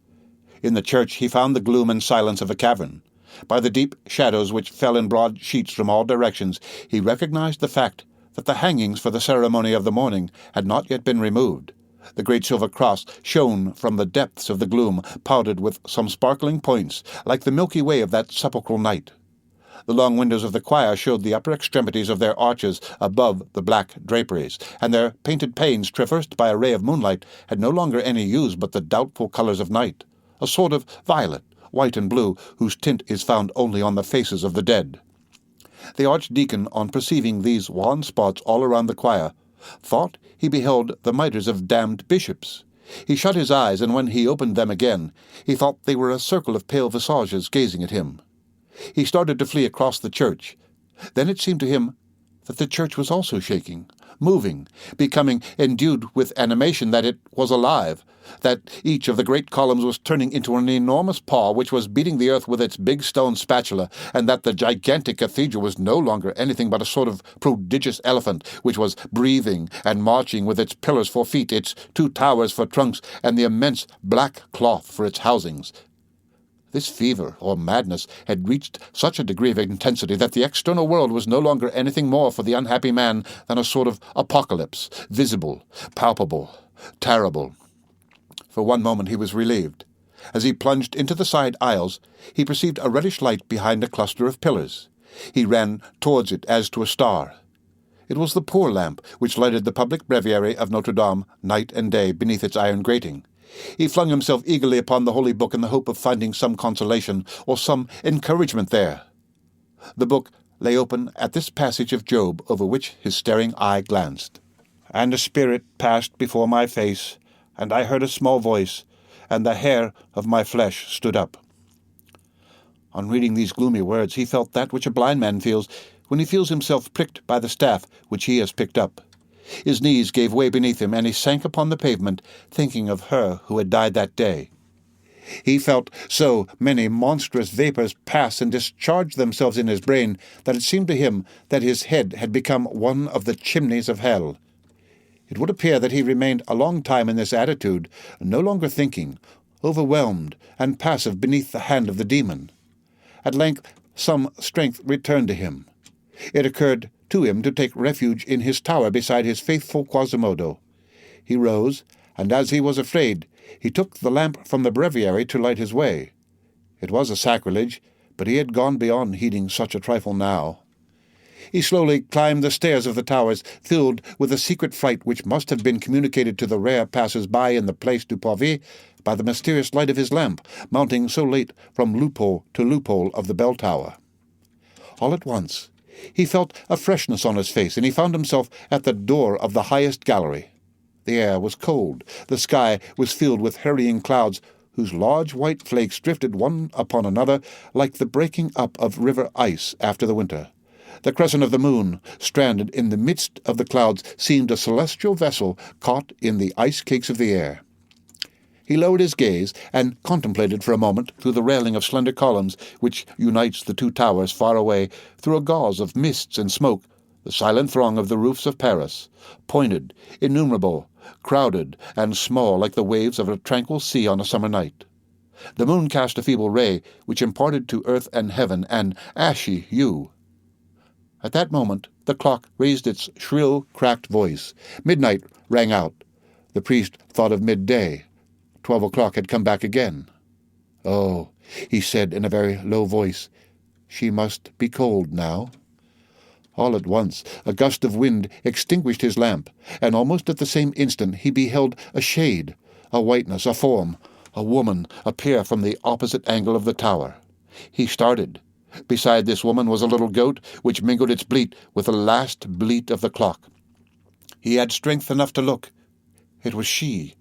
In the church he found the gloom and silence of a cavern. By the deep shadows which fell in broad sheets from all directions, he recognized the fact that the hangings for the ceremony of the morning had not yet been removed. The great silver cross shone from the depths of the gloom, powdered with some sparkling points, like the Milky Way of that sepulchral night. The long windows of the choir showed the upper extremities of their arches above the black draperies, and their painted panes, traversed by a ray of moonlight, had no longer any hues but the doubtful colors of night, a sort of violet, white and blue, whose tint is found only on the faces of the dead. The archdeacon, on perceiving these wan spots all around the choir, thought he beheld the mitres of damned bishops. He shut his eyes, and when he opened them again, he thought they were a circle of pale visages gazing at him. He started to flee across the church. Then it seemed to him that the church was also shaking, moving, becoming endued with animation, that it was alive, that each of the great columns was turning into an enormous paw which was beating the earth with its big stone spatula, and that the gigantic cathedral was no longer anything but a sort of prodigious elephant which was breathing and marching with its pillars for feet, its 2 towers for trunks, and the immense black cloth for its housings. This fever, or madness, had reached such a degree of intensity that the external world was no longer anything more for the unhappy man than a sort of apocalypse, visible, palpable, terrible. For one moment he was relieved. As he plunged into the side aisles, he perceived a reddish light behind a cluster of pillars. He ran towards it as to a star. It was the poor lamp which lighted the public breviary of Notre Dame night and day beneath its iron grating. He flung himself eagerly upon the holy book in the hope of finding some consolation or some encouragement there. The book lay open at this passage of Job, over which his staring eye glanced. "And a spirit passed before my face, and I heard a small voice, and the hair of my flesh stood up." On reading these gloomy words, he felt that which a blind man feels when he feels himself pricked by the staff which he has picked up. His knees gave way beneath him, and he sank upon the pavement, thinking of her who had died that day. He felt so many monstrous vapours pass and discharge themselves in his brain that it seemed to him that his head had become one of the chimneys of hell. It would appear that he remained a long time in this attitude, no longer thinking, overwhelmed and passive beneath the hand of the demon. At length some strength returned to him. It occurred to him to take refuge in his tower beside his faithful Quasimodo. He rose, and as he was afraid, he took the lamp from the breviary to light his way. It was a sacrilege, but he had gone beyond heeding such a trifle now. He slowly climbed the stairs of the towers, filled with a secret fright which must have been communicated to the rare passers-by in the Place du Pavé by the mysterious light of his lamp, mounting so late from loophole to loophole of the bell-tower. All at once he felt a freshness on his face, and he found himself at the door of the highest gallery. The air was cold, the sky was filled with hurrying clouds, whose large white flakes drifted one upon another like the breaking up of river ice after the winter. The crescent of the moon, stranded in the midst of the clouds, seemed a celestial vessel caught in the ice cakes of the air. He lowered his gaze and contemplated for a moment through the railing of slender columns which unites the two towers far away, through a gauze of mists and smoke, the silent throng of the roofs of Paris, pointed, innumerable, crowded and small like the waves of a tranquil sea on a summer night. The moon cast a feeble ray which imparted to earth and heaven an ashy hue. At that moment the clock raised its shrill, cracked voice. Midnight rang out. The priest thought of midday. 12 o'clock had come back again. "Oh," he said in a very low voice, "she must be cold now." All at once a gust of wind extinguished his lamp, and almost at the same instant he beheld a shade, a whiteness, a form, a woman appear from the opposite angle of the tower. He started. Beside this woman was a little goat, which mingled its bleat with the last bleat of the clock. He had strength enough to look. It was she.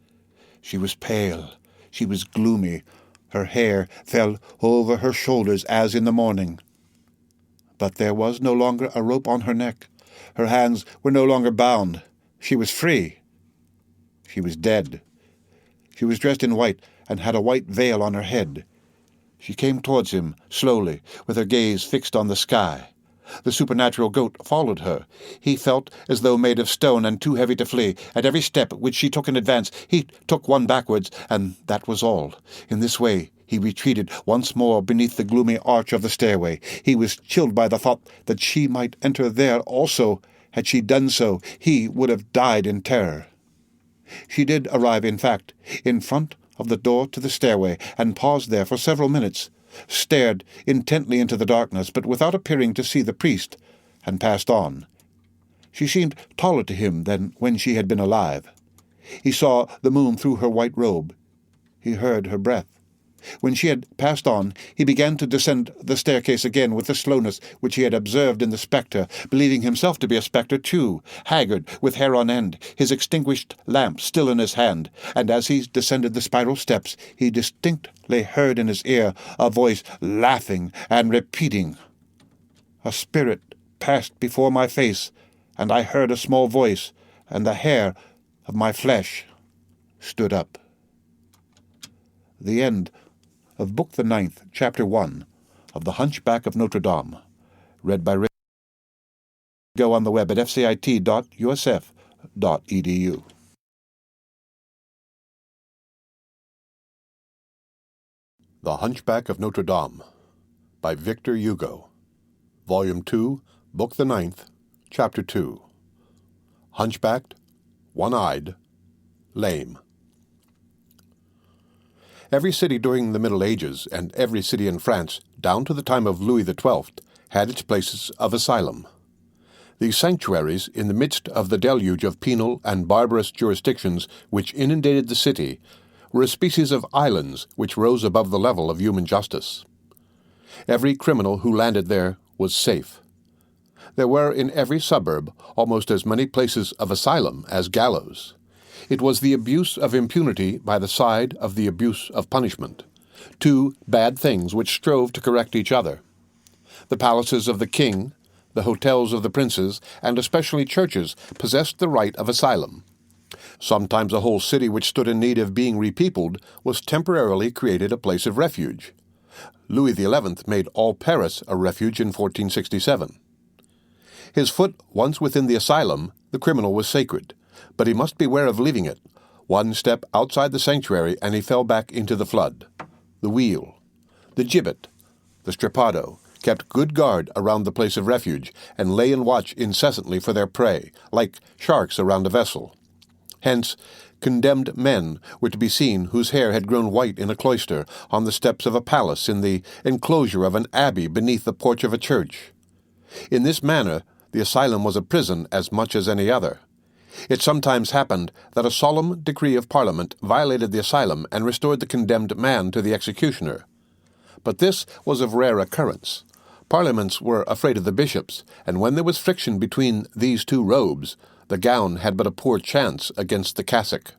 She was pale. She was gloomy. Her hair fell over her shoulders as in the morning. But there was no longer a rope on her neck. Her hands were no longer bound. She was free. She was dead. She was dressed in white and had a white veil on her head. She came towards him, slowly, with her gaze fixed on the sky. The supernatural goat followed her. He felt as though made of stone and too heavy to flee. At every step which she took in advance, he took one backwards, and that was all. In this way he retreated once more beneath the gloomy arch of the stairway. He was chilled by the thought that she might enter there also. Had she done so, he would have died in terror. She did arrive, in fact, in front of the door to the stairway, and paused there for several minutes, stared intently into the darkness, but without appearing to see the priest, and passed on. She seemed taller to him than when she had been alive. He saw the moon through her white robe. He heard her breath. When she had passed on, he began to descend the staircase again with the slowness which he had observed in the spectre, believing himself to be a spectre too, haggard, with hair on end, his extinguished lamp still in his hand, and as he descended the spiral steps, he distinctly heard in his ear a voice laughing and repeating, "A spirit passed before my face, and I heard a small voice, and the hair of my flesh stood up." The end of Book the 9th, Chapter 1, of The Hunchback of Notre Dame, read by Ray. Go on the web at fcit.usf.edu. The Hunchback of Notre Dame, by Victor Hugo, Volume 2, Book the 9th, Chapter 2. Hunchbacked, one-eyed, lame. Every city during the Middle Ages, and every city in France, down to the time of Louis XII, had its places of asylum. These sanctuaries, in the midst of the deluge of penal and barbarous jurisdictions which inundated the city, were a species of islands which rose above the level of human justice. Every criminal who landed there was safe. There were in every suburb almost as many places of asylum as gallows. It was the abuse of impunity by the side of the abuse of punishment. two bad things which strove to correct each other. The palaces of the king, the hotels of the princes, and especially churches, possessed the right of asylum. Sometimes a whole city which stood in need of being repeopled was temporarily created a place of refuge. Louis XI made all Paris a refuge in 1467. His foot once within the asylum, the criminal was sacred, but he must beware of leaving it. One step outside the sanctuary and he fell back into the flood. The wheel, the gibbet, the strappado, kept good guard around the place of refuge, and lay in watch incessantly for their prey, like sharks around a vessel. Hence, condemned men were to be seen whose hair had grown white in a cloister, on the steps of a palace, in the enclosure of an abbey, beneath the porch of a church. In this manner, the asylum was a prison as much as any other. It sometimes happened that a solemn decree of Parliament violated the asylum and restored the condemned man to the executioner. But this was of rare occurrence. Parliaments were afraid of the bishops, and when there was friction between these two robes, the gown had but a poor chance against the cassock.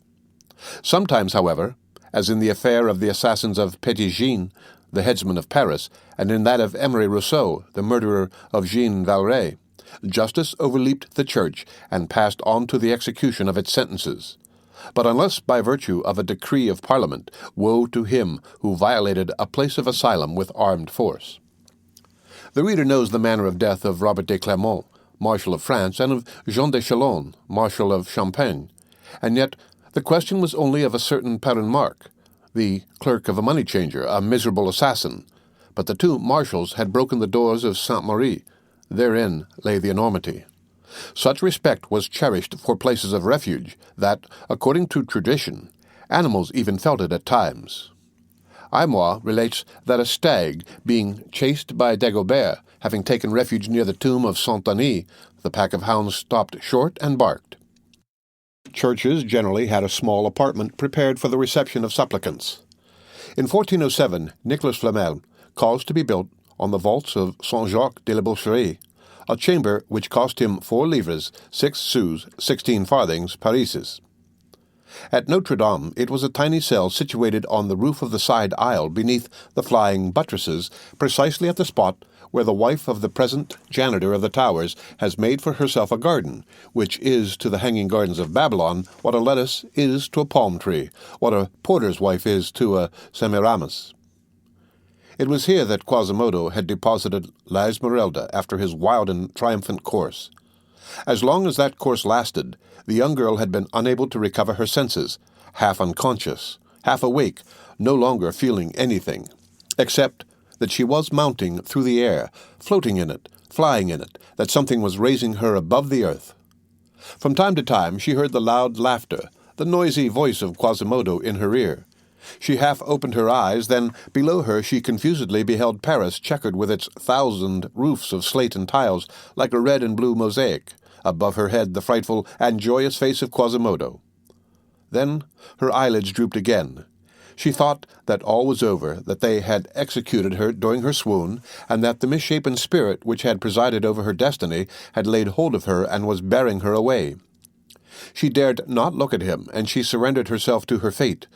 Sometimes, however, as in the affair of the assassins of ℌ𝔞𝔫𝔞𥗏, the headsman of Paris, and in that of Emery Rousseau, the murderer of ℍ𝔍𝔕𝐕𝐓𝐿𝐹, justice overleaped the church and passed on to the execution of its sentences. But unless by virtue of a decree of Parliament, woe to him who violated a place of asylum with armed force. The reader knows the manner of death of Robert de Clermont, Marshal of France, and of Jean de Chalon, Marshal of Champagne, and yet the question was only of a certain Perrin Marc, the clerk of a money-changer, a miserable assassin. But the two marshals had broken the doors of Sainte-Marie. Therein lay the enormity. Such respect was cherished for places of refuge that, according to tradition, animals even felt it at times. Aymois relates that a stag, being chased by Dagobert, having taken refuge near the tomb of Saint-Denis, the pack of hounds stopped short and barked. Churches generally had a small apartment prepared for the reception of supplicants. In 1407, Nicholas Flamel caused to be built, on the vaults of Saint-Jacques-de-la-Boucherie, a chamber which cost him 4 livres, 6 sous, 16 farthings, parisis. At Notre Dame it was a tiny cell situated on the roof of the side aisle beneath the flying buttresses, precisely at the spot where the wife of the present janitor of the towers has made for herself a garden, which is to the hanging gardens of Babylon what a lettuce is to a palm tree, what a porter's wife is to a Semiramis. It was here that Quasimodo had deposited La Esmeralda after his wild and triumphant course. As long as that course lasted, the young girl had been unable to recover her senses, half unconscious, half awake, no longer feeling anything, except that she was mounting through the air, floating in it, flying in it, that something was raising her above the earth. From time to time she heard the loud laughter, the noisy voice of Quasimodo in her ear. She half opened her eyes, then below her she confusedly beheld Paris checkered with its 1,000 roofs of slate and tiles, like a red and blue mosaic, above her head the frightful and joyous face of Quasimodo. Then her eyelids drooped again. She thought that all was over, that they had executed her during her swoon, and that the misshapen spirit which had presided over her destiny had laid hold of her and was bearing her away. She dared not look at him, and she surrendered herself to her fate.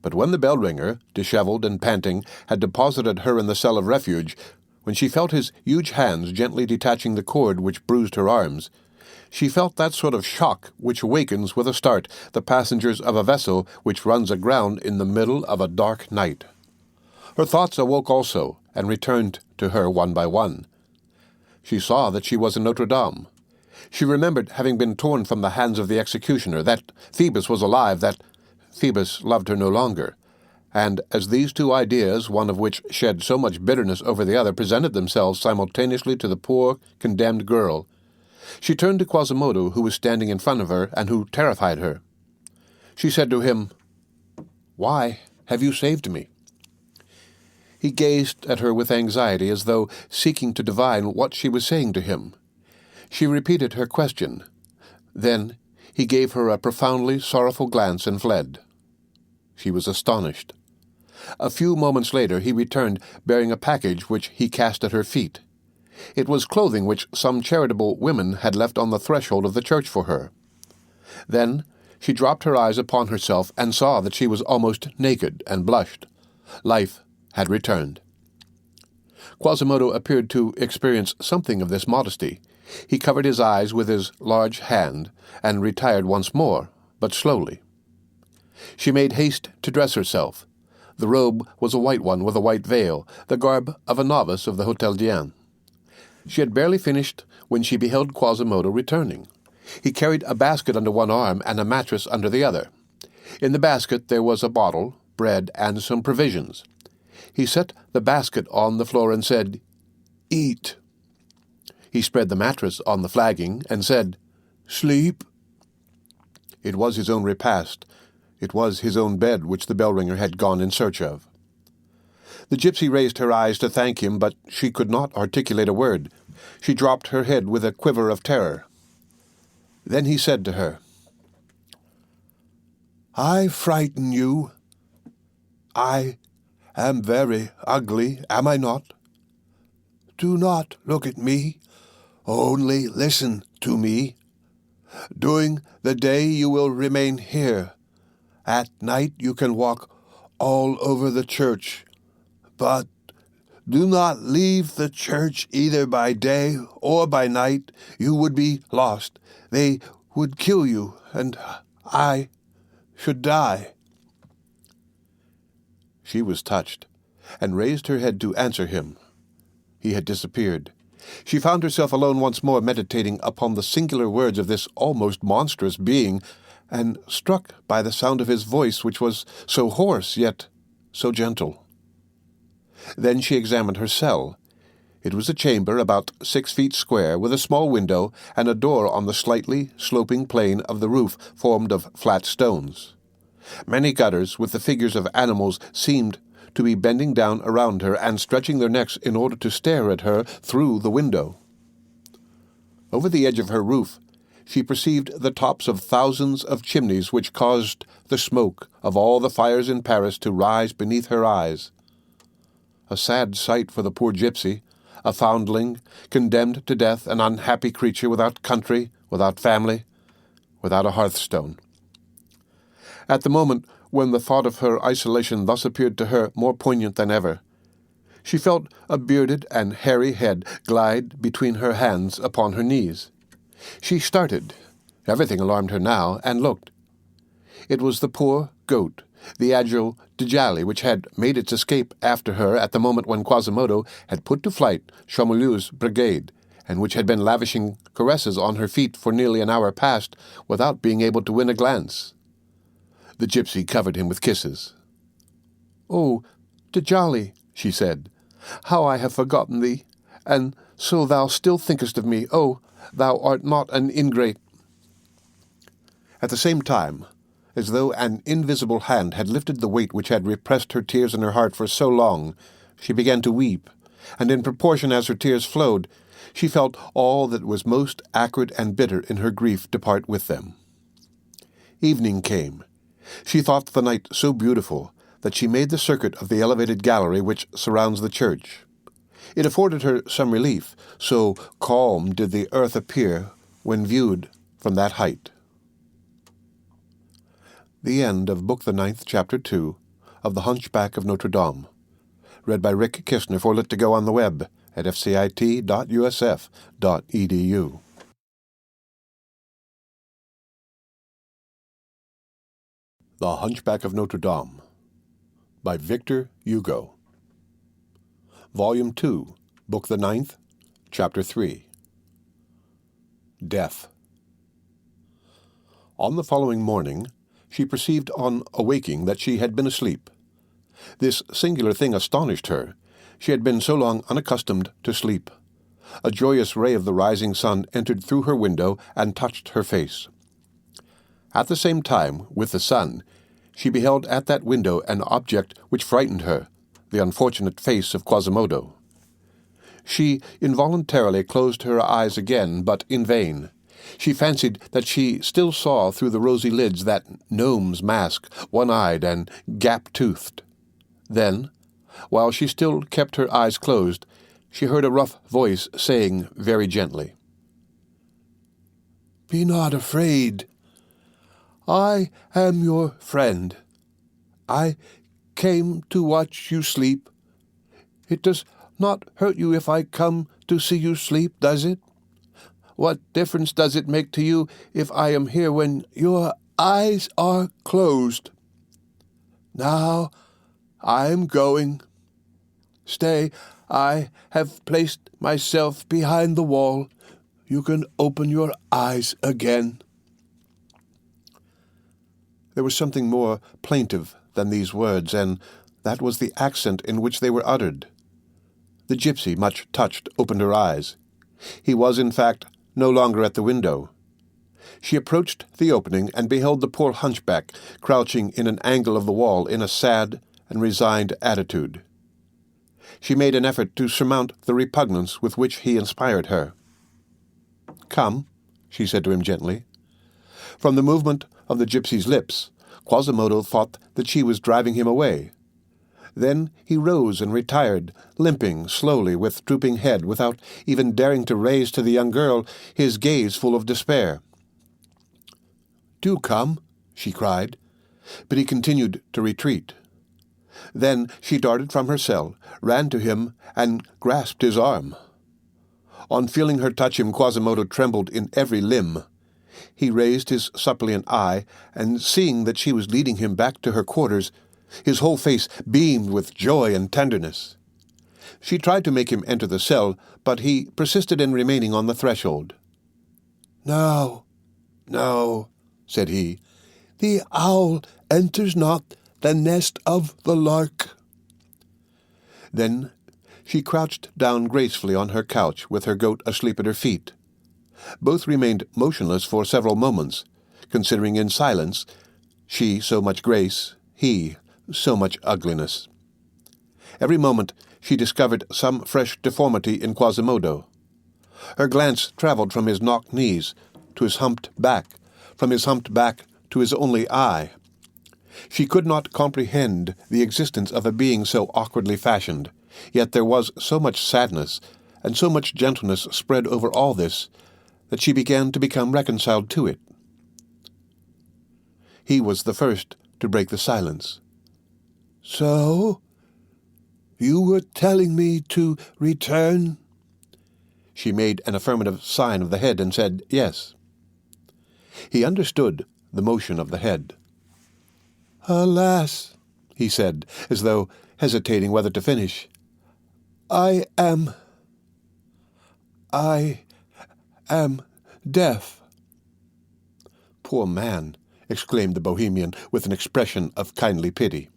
But when the bell-ringer, dishevelled and panting, had deposited her in the cell of refuge, when she felt his huge hands gently detaching the cord which bruised her arms, she felt that sort of shock which awakens with a start the passengers of a vessel which runs aground in the middle of a dark night. Her thoughts awoke also, and returned to her one by one. She saw that she was in Notre Dame. She remembered having been torn from the hands of the executioner, that Phoebus was alive, that Phoebus loved her no longer, and as these two ideas, one of which shed so much bitterness over the other, presented themselves simultaneously to the poor, condemned girl, she turned to Quasimodo, who was standing in front of her, and who terrified her. She said to him, "Why have you saved me?" He gazed at her with anxiety, as though seeking to divine what she was saying to him. She repeated her question. Then he gave her a profoundly sorrowful glance and fled. She was astonished. A few moments later he returned, bearing a package which he cast at her feet. It was clothing which some charitable women had left on the threshold of the church for her. Then she dropped her eyes upon herself and saw that she was almost naked, and blushed. Life had returned. Quasimodo appeared to experience something of this modesty. He covered his eyes with his large hand, and retired once more, but slowly. She made haste to dress herself. The robe was a white one with a white veil, the garb of a novice of the Hôtel d'Ien. She had barely finished when she beheld Quasimodo returning. He carried a basket under one arm and a mattress under the other. In the basket there was a bottle, bread, and some provisions. He set the basket on the floor and said, "Eat." He spread the mattress on the flagging and said, "Sleep." It was his own repast. It was his own bed which the bell-ringer had gone in search of. The gypsy raised her eyes to thank him, but she could not articulate a word. She dropped her head with a quiver of terror. Then he said to her, "I frighten you. I am very ugly, am I not? Do not look at me. Only listen to me. During the day you will remain here. At night you can walk all over the church. But do not leave the church either by day or by night. You would be lost. They would kill you, and I should die." She was touched, and raised her head to answer him. He had disappeared. She found herself alone once more, meditating upon the singular words of this almost monstrous being, and struck by the sound of his voice, which was so hoarse, yet so gentle. Then she examined her cell. It was a chamber about 6 feet square, with a small window and a door on the slightly sloping plane of the roof formed of flat stones. Many gutters with the figures of animals seemed to be bending down around her and stretching their necks in order to stare at her through the window. Over the edge of her roof she perceived the tops of thousands of chimneys which caused the smoke of all the fires in Paris to rise beneath her eyes. A sad sight for the poor gypsy, a foundling, condemned to death, an unhappy creature without country, without family, without a hearthstone. At the moment when the thought of her isolation thus appeared to her more poignant than ever, she felt a bearded and hairy head glide between her hands upon her knees. She started. Everything alarmed her now, and looked. It was the poor goat, the agile Djali, which had made its escape after her at the moment when Quasimodo had put to flight Chamoulu's brigade, and which had been lavishing caresses on her feet for nearly an hour past without being able to win a glance. The gypsy covered him with kisses. "Oh, Djali," she said, "how I have forgotten thee, and so thou still thinkest of me. Oh, thou art not an ingrate." At the same time, as though an invisible hand had lifted the weight which had repressed her tears in her heart for so long, she began to weep, and in proportion as her tears flowed, she felt all that was most acrid and bitter in her grief depart with them. Evening came. She thought the night so beautiful that she made the circuit of the elevated gallery which surrounds the church. It afforded her some relief, so calm did the earth appear when viewed from that height. The end of Book the 9th, Chapter 2, of The Hunchback of Notre Dame. Read by Rick Kistner for Lit2Go on the web at fcit.usf.edu. The Hunchback of Notre Dame by Victor Hugo. Volume 2, Book the 9th, Chapter 3. Death. On the following morning, she perceived on awaking that she had been asleep. This singular thing astonished her. She had been so long unaccustomed to sleep. A joyous ray of the rising sun entered through her window and touched her face. At the same time, with the sun, she beheld at that window an object which frightened her, the unfortunate face of Quasimodo. She involuntarily closed her eyes again, but in vain. She fancied that she still saw through the rosy lids that gnome's mask, one-eyed and gap-toothed. Then, while she still kept her eyes closed, she heard a rough voice saying very gently, "Be not afraid. I am your friend. I came to watch you sleep. It does not hurt you if I come to see you sleep, does it? What difference does it make to you if I am here when your eyes are closed? Now I am going. Stay, I have placed myself behind the wall. You can open your eyes again." There was something more plaintive than these words, and that was the accent in which they were uttered. The gypsy, much touched, opened her eyes. He was, in fact, no longer at the window. She approached the opening and beheld the poor hunchback crouching in an angle of the wall in a sad and resigned attitude. She made an effort to surmount the repugnance with which he inspired her. "Come," she said to him gently. From the movement of the gypsy's lips, Quasimodo thought that she was driving him away. Then he rose and retired, limping slowly with drooping head, without even daring to raise to the young girl his gaze full of despair. "Do come," she cried, but he continued to retreat. Then she darted from her cell, ran to him, and grasped his arm. On feeling her touch him, Quasimodo trembled in every limb. He raised his suppliant eye, and seeing that she was leading him back to her quarters, his whole face beamed with joy and tenderness. She tried to make him enter the cell, but he persisted in remaining on the threshold. "No, no," said he, "the owl enters not the nest of the lark." Then she crouched down gracefully on her couch, with her goat asleep at her feet. Both remained motionless for several moments, considering in silence, she so much grace, he so much ugliness. Every moment she discovered some fresh deformity in Quasimodo. Her glance travelled from his knocked knees to his humped back, from his humped back to his only eye. She could not comprehend the existence of a being so awkwardly fashioned, yet there was so much sadness and so much gentleness spread over all this that she began to become reconciled to it. He was the first to break the silence. "So, you were telling me to return?" She made an affirmative sign of the head and said, "Yes." He understood the motion of the head. "Alas," he said, as though hesitating whether to finish, I am deaf." "Poor man," exclaimed the Bohemian with an expression of kindly pity.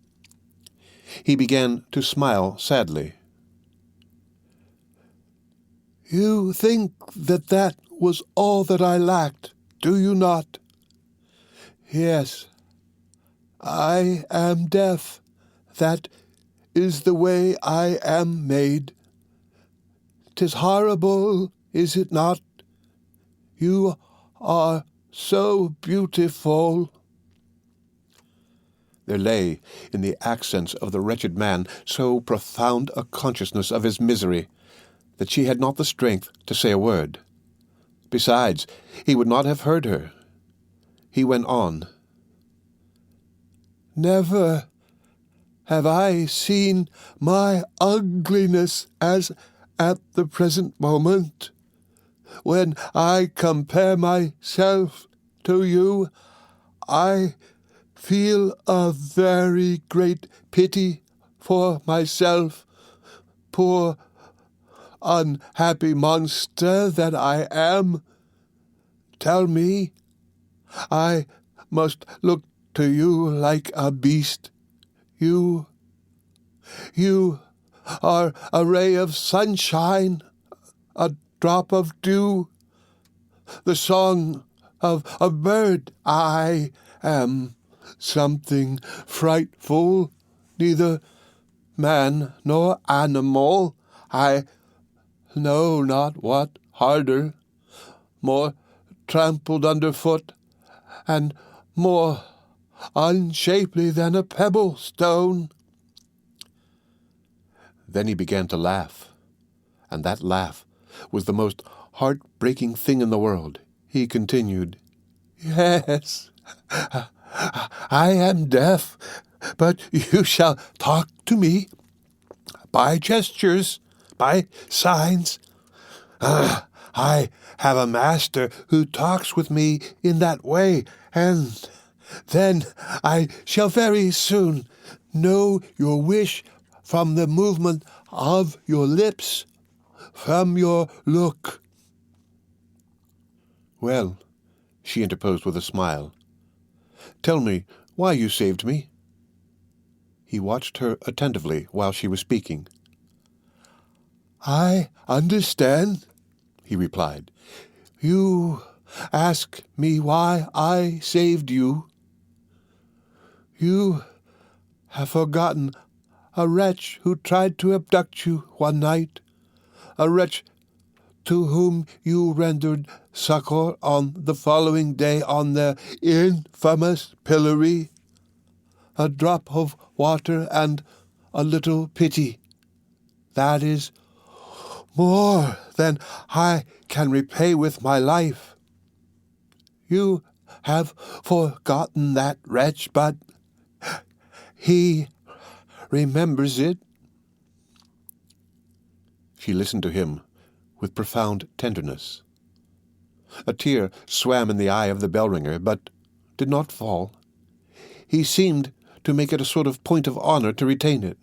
He began to smile sadly. "You think that that was all that I lacked, do you not? Yes, I am deaf. That is the way I am made. 'Tis horrible, is it not? You are so beautiful." There lay in the accents of the wretched man so profound a consciousness of his misery that she had not the strength to say a word. Besides, he would not have heard her. He went on. "Never have I seen my ugliness as at the present moment. When I compare myself to you, I feel a very great pity for myself, poor unhappy monster that I am. Tell me, I must look to you like a beast. You are a ray of sunshine, a drop of dew, the song of a bird. I am something frightful, neither man nor animal. I know not what harder, more trampled underfoot, and more unshapely than a pebble stone." Then he began to laugh, and that laugh was the most heart-breaking thing in the world. He continued, "Yes, I am deaf, but you shall talk to me by gestures, by signs. I have a master who talks with me in that way, and then I shall very soon know your wish from the movement of your lips, from your look." "Well," she interposed with a smile, "tell me why you saved me." He watched her attentively while she was speaking. "I understand," he replied. "You ask me why I saved you. You have forgotten a wretch who tried to abduct you one night, a wretch to whom you rendered succor on the following day on the infamous pillory. A drop of water and a little pity. That is more than I can repay with my life. You have forgotten that wretch, but he remembers it." She listened to him with profound tenderness. A tear swam in the eye of the bell-ringer, but did not fall. He seemed to make it a sort of point of honor to retain it.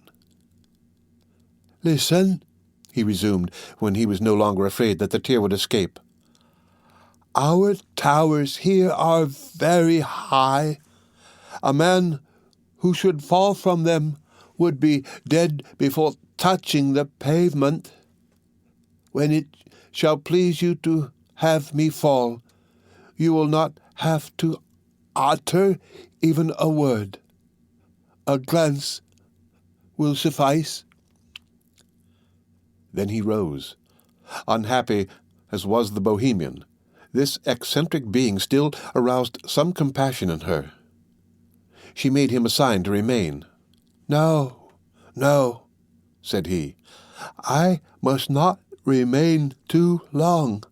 "Listen," he resumed, when he was no longer afraid that the tear would escape. "Our towers here are very high. A man who should fall from them would be dead before touching the pavement. When it shall please you to have me fall, you will not have to utter even a word. A glance will suffice." Then he rose. Unhappy as was the Bohemian, this eccentric being still aroused some compassion in her. She made him a sign to remain. "No, no," said he. "I must not remain too long.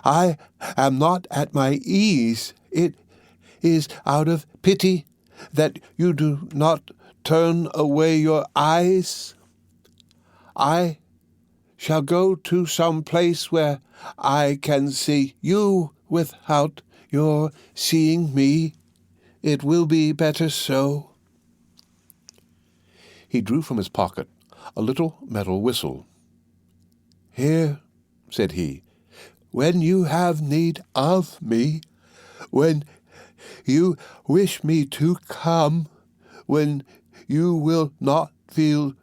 I am not at my ease. It is out of pity that you do not turn away your eyes. I shall go to some place where I can see you without your seeing me. It will be better so." He drew from his pocket a little metal whistle. "Here," said he, "when you have need of me, when you wish me to come, when you will not feel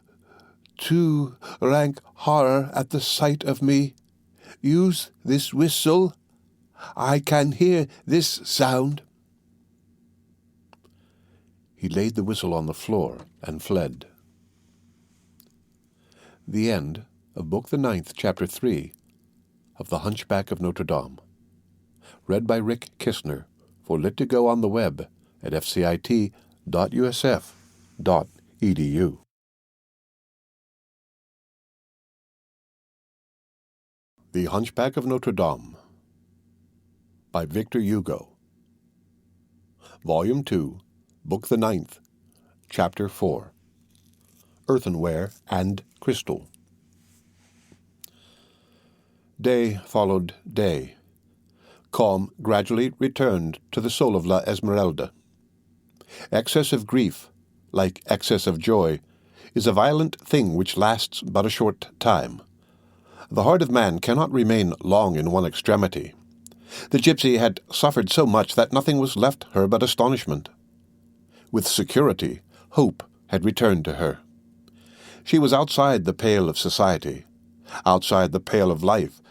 too rank horror at the sight of me, use this whistle. I can hear this sound." He laid the whistle on the floor and fled. The end of Book the 9th, Chapter 3 of The Hunchback of Notre Dame. Read by Rick Kistner for Lit2Go on the web at fcit.usf.edu. The Hunchback of Notre Dame by Victor Hugo. Volume 2, Book the 9th, Chapter 4. Earthenware and Crystal. Day followed day. Calm gradually returned to the soul of La Esmeralda. Excess of grief, like excess of joy, is a violent thing which lasts but a short time. The heart of man cannot remain long in one extremity. The gypsy had suffered so much that nothing was left her but astonishment. With security, hope had returned to her. She was outside the pale of society, outside the pale of life,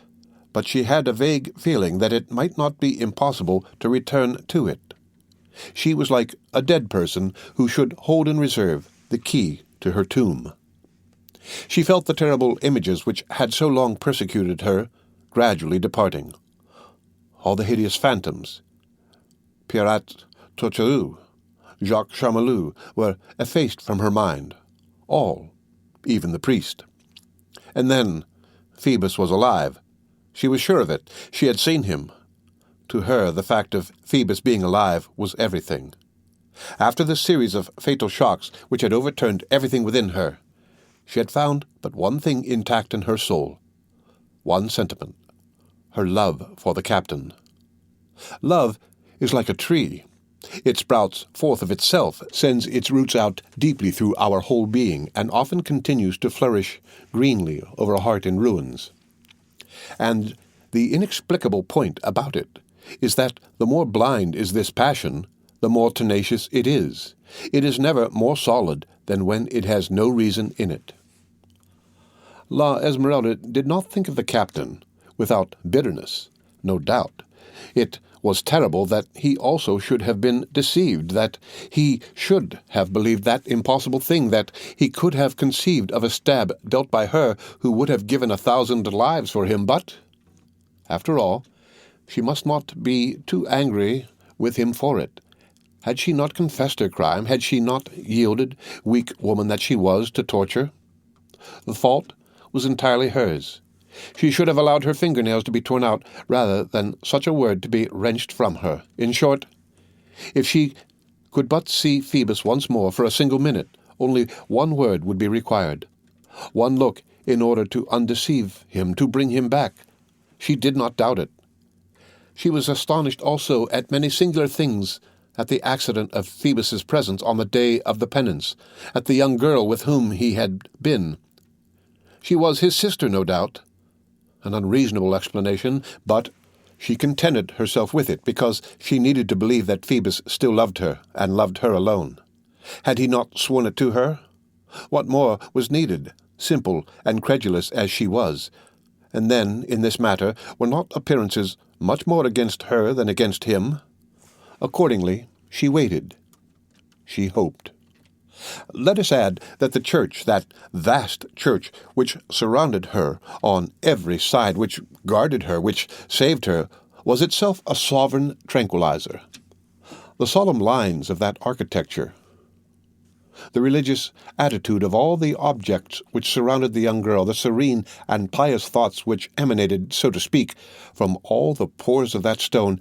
but she had a vague feeling that it might not be impossible to return to it. She was like a dead person who should hold in reserve the key to her tomb. She felt the terrible images which had so long persecuted her gradually departing. All the hideous phantoms, Pierrat Torterue, Jacques Chamalloux, were effaced from her mind. All, even the priest. And then Phoebus was alive. She was sure of it. She had seen him. To her, the fact of Phoebus being alive was everything. After the series of fatal shocks which had overturned everything within her, she had found but one thing intact in her soul, one sentiment, her love for the captain. Love is like a tree. It sprouts forth of itself, sends its roots out deeply through our whole being, and often continues to flourish greenly over a heart in ruins. And the inexplicable point about it is that the more blind is this passion, the more tenacious it is. It is never more solid than when it has no reason in it. ℌ𝔞𝔫𝔞𝔥 did not think of the captain without bitterness, no doubt. It was terrible that he also should have been deceived, that he should have believed that impossible thing, that he could have conceived of a stab dealt by her who would have given 1,000 lives for him. But, after all, she must not be too angry with him for it. Had she not confessed her crime? Had she not yielded, weak woman that she was, to torture? The fault was entirely hers. She should have allowed her fingernails to be torn out rather than such a word to be wrenched from her. In short, if she could but see Phoebus once more for a single minute, only one word would be required, one look in order to undeceive him, to bring him back. She did not doubt it. She was astonished also at many singular things, at the accident of Phoebus's presence on the day of the penance, at the young girl with whom he had been. She was his sister, no doubt. An unreasonable explanation, but she contented herself with it, because she needed to believe that Phoebus still loved her, and loved her alone. Had he not sworn it to her? What more was needed, simple and credulous as she was? And then, in this matter, were not appearances much more against her than against him? Accordingly, she waited. She hoped. Let us add that the church, that vast church which surrounded her on every side, which guarded her, which saved her, was itself a sovereign tranquilizer. The solemn lines of that architecture, the religious attitude of all the objects which surrounded the young girl, the serene and pious thoughts which emanated, so to speak, from all the pores of that stone,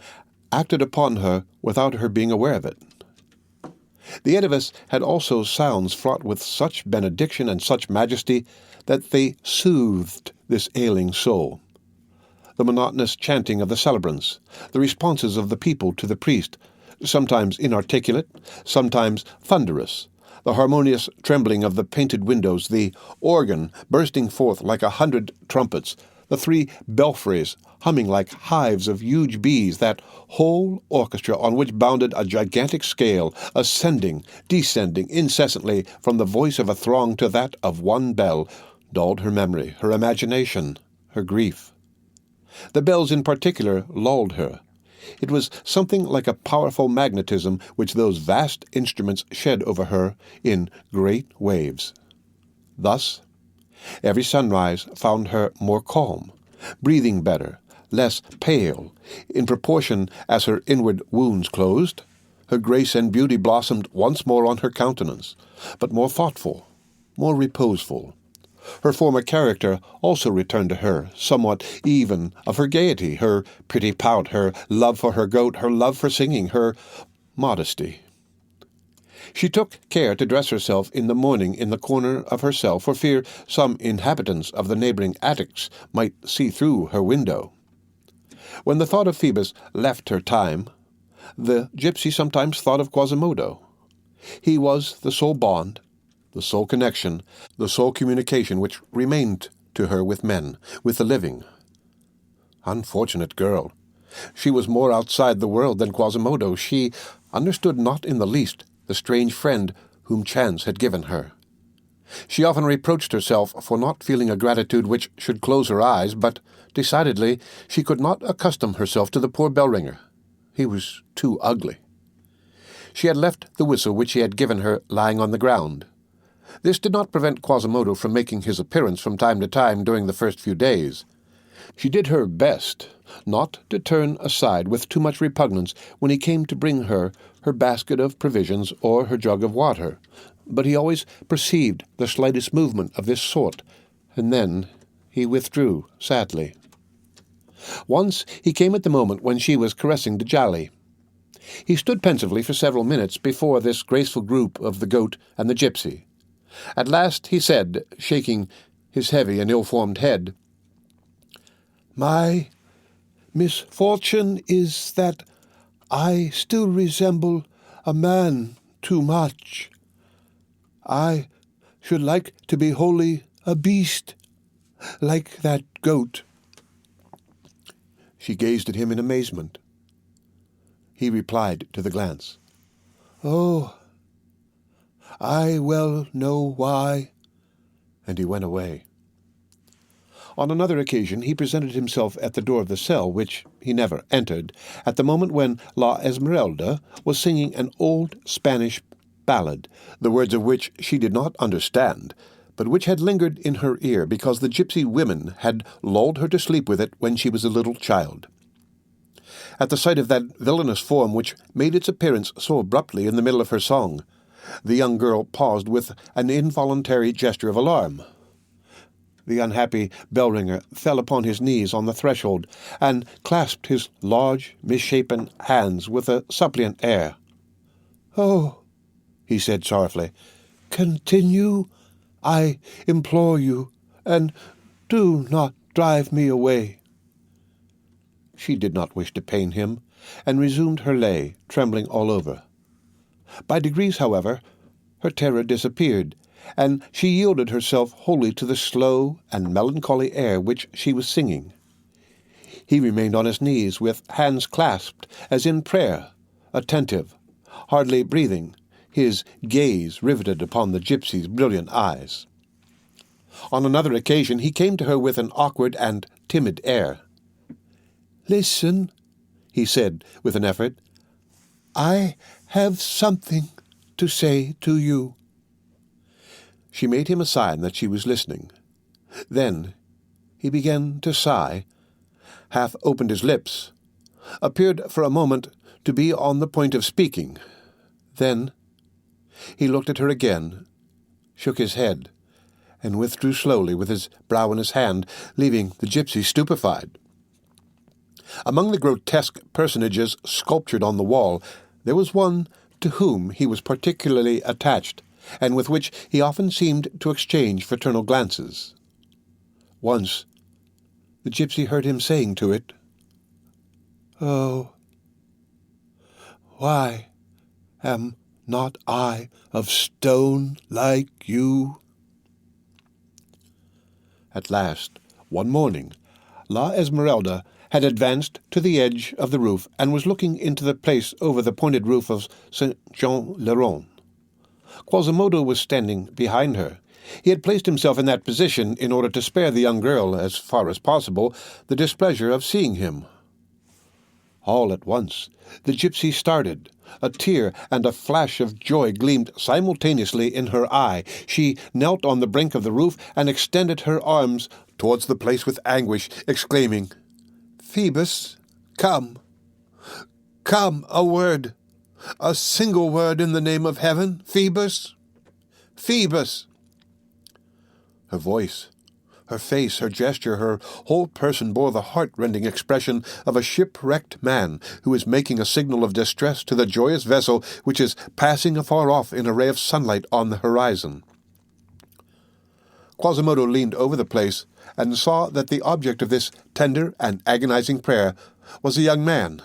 acted upon her without her being aware of it. The edifice had also sounds fraught with such benediction and such majesty that they soothed this ailing soul. The monotonous chanting of the celebrants, the responses of the people to the priest, sometimes inarticulate, sometimes thunderous, the harmonious trembling of the painted windows, the organ bursting forth like 100 trumpets, the 3 belfries humming like hives of huge bees, that whole orchestra on which bounded a gigantic scale, ascending, descending incessantly from the voice of a throng to that of one bell, dulled her memory, her imagination, her grief. The bells in particular lulled her. It was something like a powerful magnetism which those vast instruments shed over her in great waves. Thus, every sunrise found her more calm, breathing better, less pale, in proportion as her inward wounds closed. Her grace and beauty blossomed once more on her countenance, but more thoughtful, more reposeful. Her former character also returned to her, somewhat even of her gaiety, her pretty pout, her love for her goat, her love for singing, her modesty. She took care to dress herself in the morning in the corner of her cell, for fear some inhabitants of the neighboring attics might see through her window. When the thought of Phoebus left her time, the gypsy sometimes thought of Quasimodo. He was the sole bond, the sole connection, the sole communication which remained to her with men, with the living. Unfortunate girl! She was more outside the world than Quasimodo. She understood not in the least the strange friend whom chance had given her. She often reproached herself for not feeling a gratitude which should close her eyes, but decidedly she could not accustom herself to the poor bell-ringer. He was too ugly. She had left the whistle which he had given her lying on the ground. This did not prevent Quasimodo from making his appearance from time to time during the first few days. She did her best not to turn aside with too much repugnance when he came to bring her basket of provisions or her jug of water, but he always perceived the slightest movement of this sort, and then he withdrew sadly. Once he came at the moment when she was caressing Djali. He stood pensively for several minutes before this graceful group of the goat and the gypsy. At last he said, shaking his heavy and ill-formed head, "My misfortune is that I still resemble a man too much. I should like to be wholly a beast, like that goat." She gazed at him in amazement. He replied to the glance, "Oh, I well know why," and he went away. On another occasion he presented himself at the door of the cell, which he never entered, at the moment when ℌ𝔶𝔶𝔶 was singing an old Spanish ballad, the words of which she did not understand, but which had lingered in her ear because the gypsy women had lulled her to sleep with it when she was a little child. At the sight of that villainous form which made its appearance so abruptly in the middle of her song, the young girl paused with an involuntary gesture of alarm. The unhappy bell-ringer fell upon his knees on the threshold and clasped his large, misshapen hands with a suppliant air. "Oh," he said sorrowfully, "continue, I implore you, and do not drive me away." She did not wish to pain him, and resumed her lay, trembling all over. By degrees, however, her terror disappeared, and she yielded herself wholly to the slow and melancholy air which she was singing. He remained on his knees, with hands clasped, as in prayer, attentive, hardly breathing, his gaze riveted upon the gypsy's brilliant eyes. On another occasion he came to her with an awkward and timid air. "Listen," he said with an effort. "I have something to say to you." She made him a sign that she was listening. Then he began to sigh, half opened his lips, appeared for a moment to be on the point of speaking. Then he looked at her again, shook his head, and withdrew slowly with his brow in his hand, leaving the gypsy stupefied. Among the grotesque personages sculptured on the wall, there was one to whom he was particularly attached, and with which he often seemed to exchange fraternal glances. Once the gypsy heard him saying to it, "Oh, why am not I of stone like you?" At last, one morning, ℌ𝔶𝔶𝔶 had advanced to the edge of the roof and was looking into the place over the pointed roof of St. Jean-le-Rond. Quasimodo was standing behind her. He had placed himself in that position in order to spare the young girl, as far as possible, the displeasure of seeing him. All at once the gypsy started. A tear and a flash of joy gleamed simultaneously in her eye. She knelt on the brink of the roof and extended her arms towards the place with anguish, exclaiming, "Phoebus, come! Come, a word! A single word in the name of heaven! Phoebus! Phoebus!" Her voice, her face, her gesture, her whole person bore the heart-rending expression of a shipwrecked man who is making a signal of distress to the joyous vessel which is passing afar off in a ray of sunlight on the horizon. Quasimodo leaned over the place and saw that the object of this tender and agonizing prayer was a young man,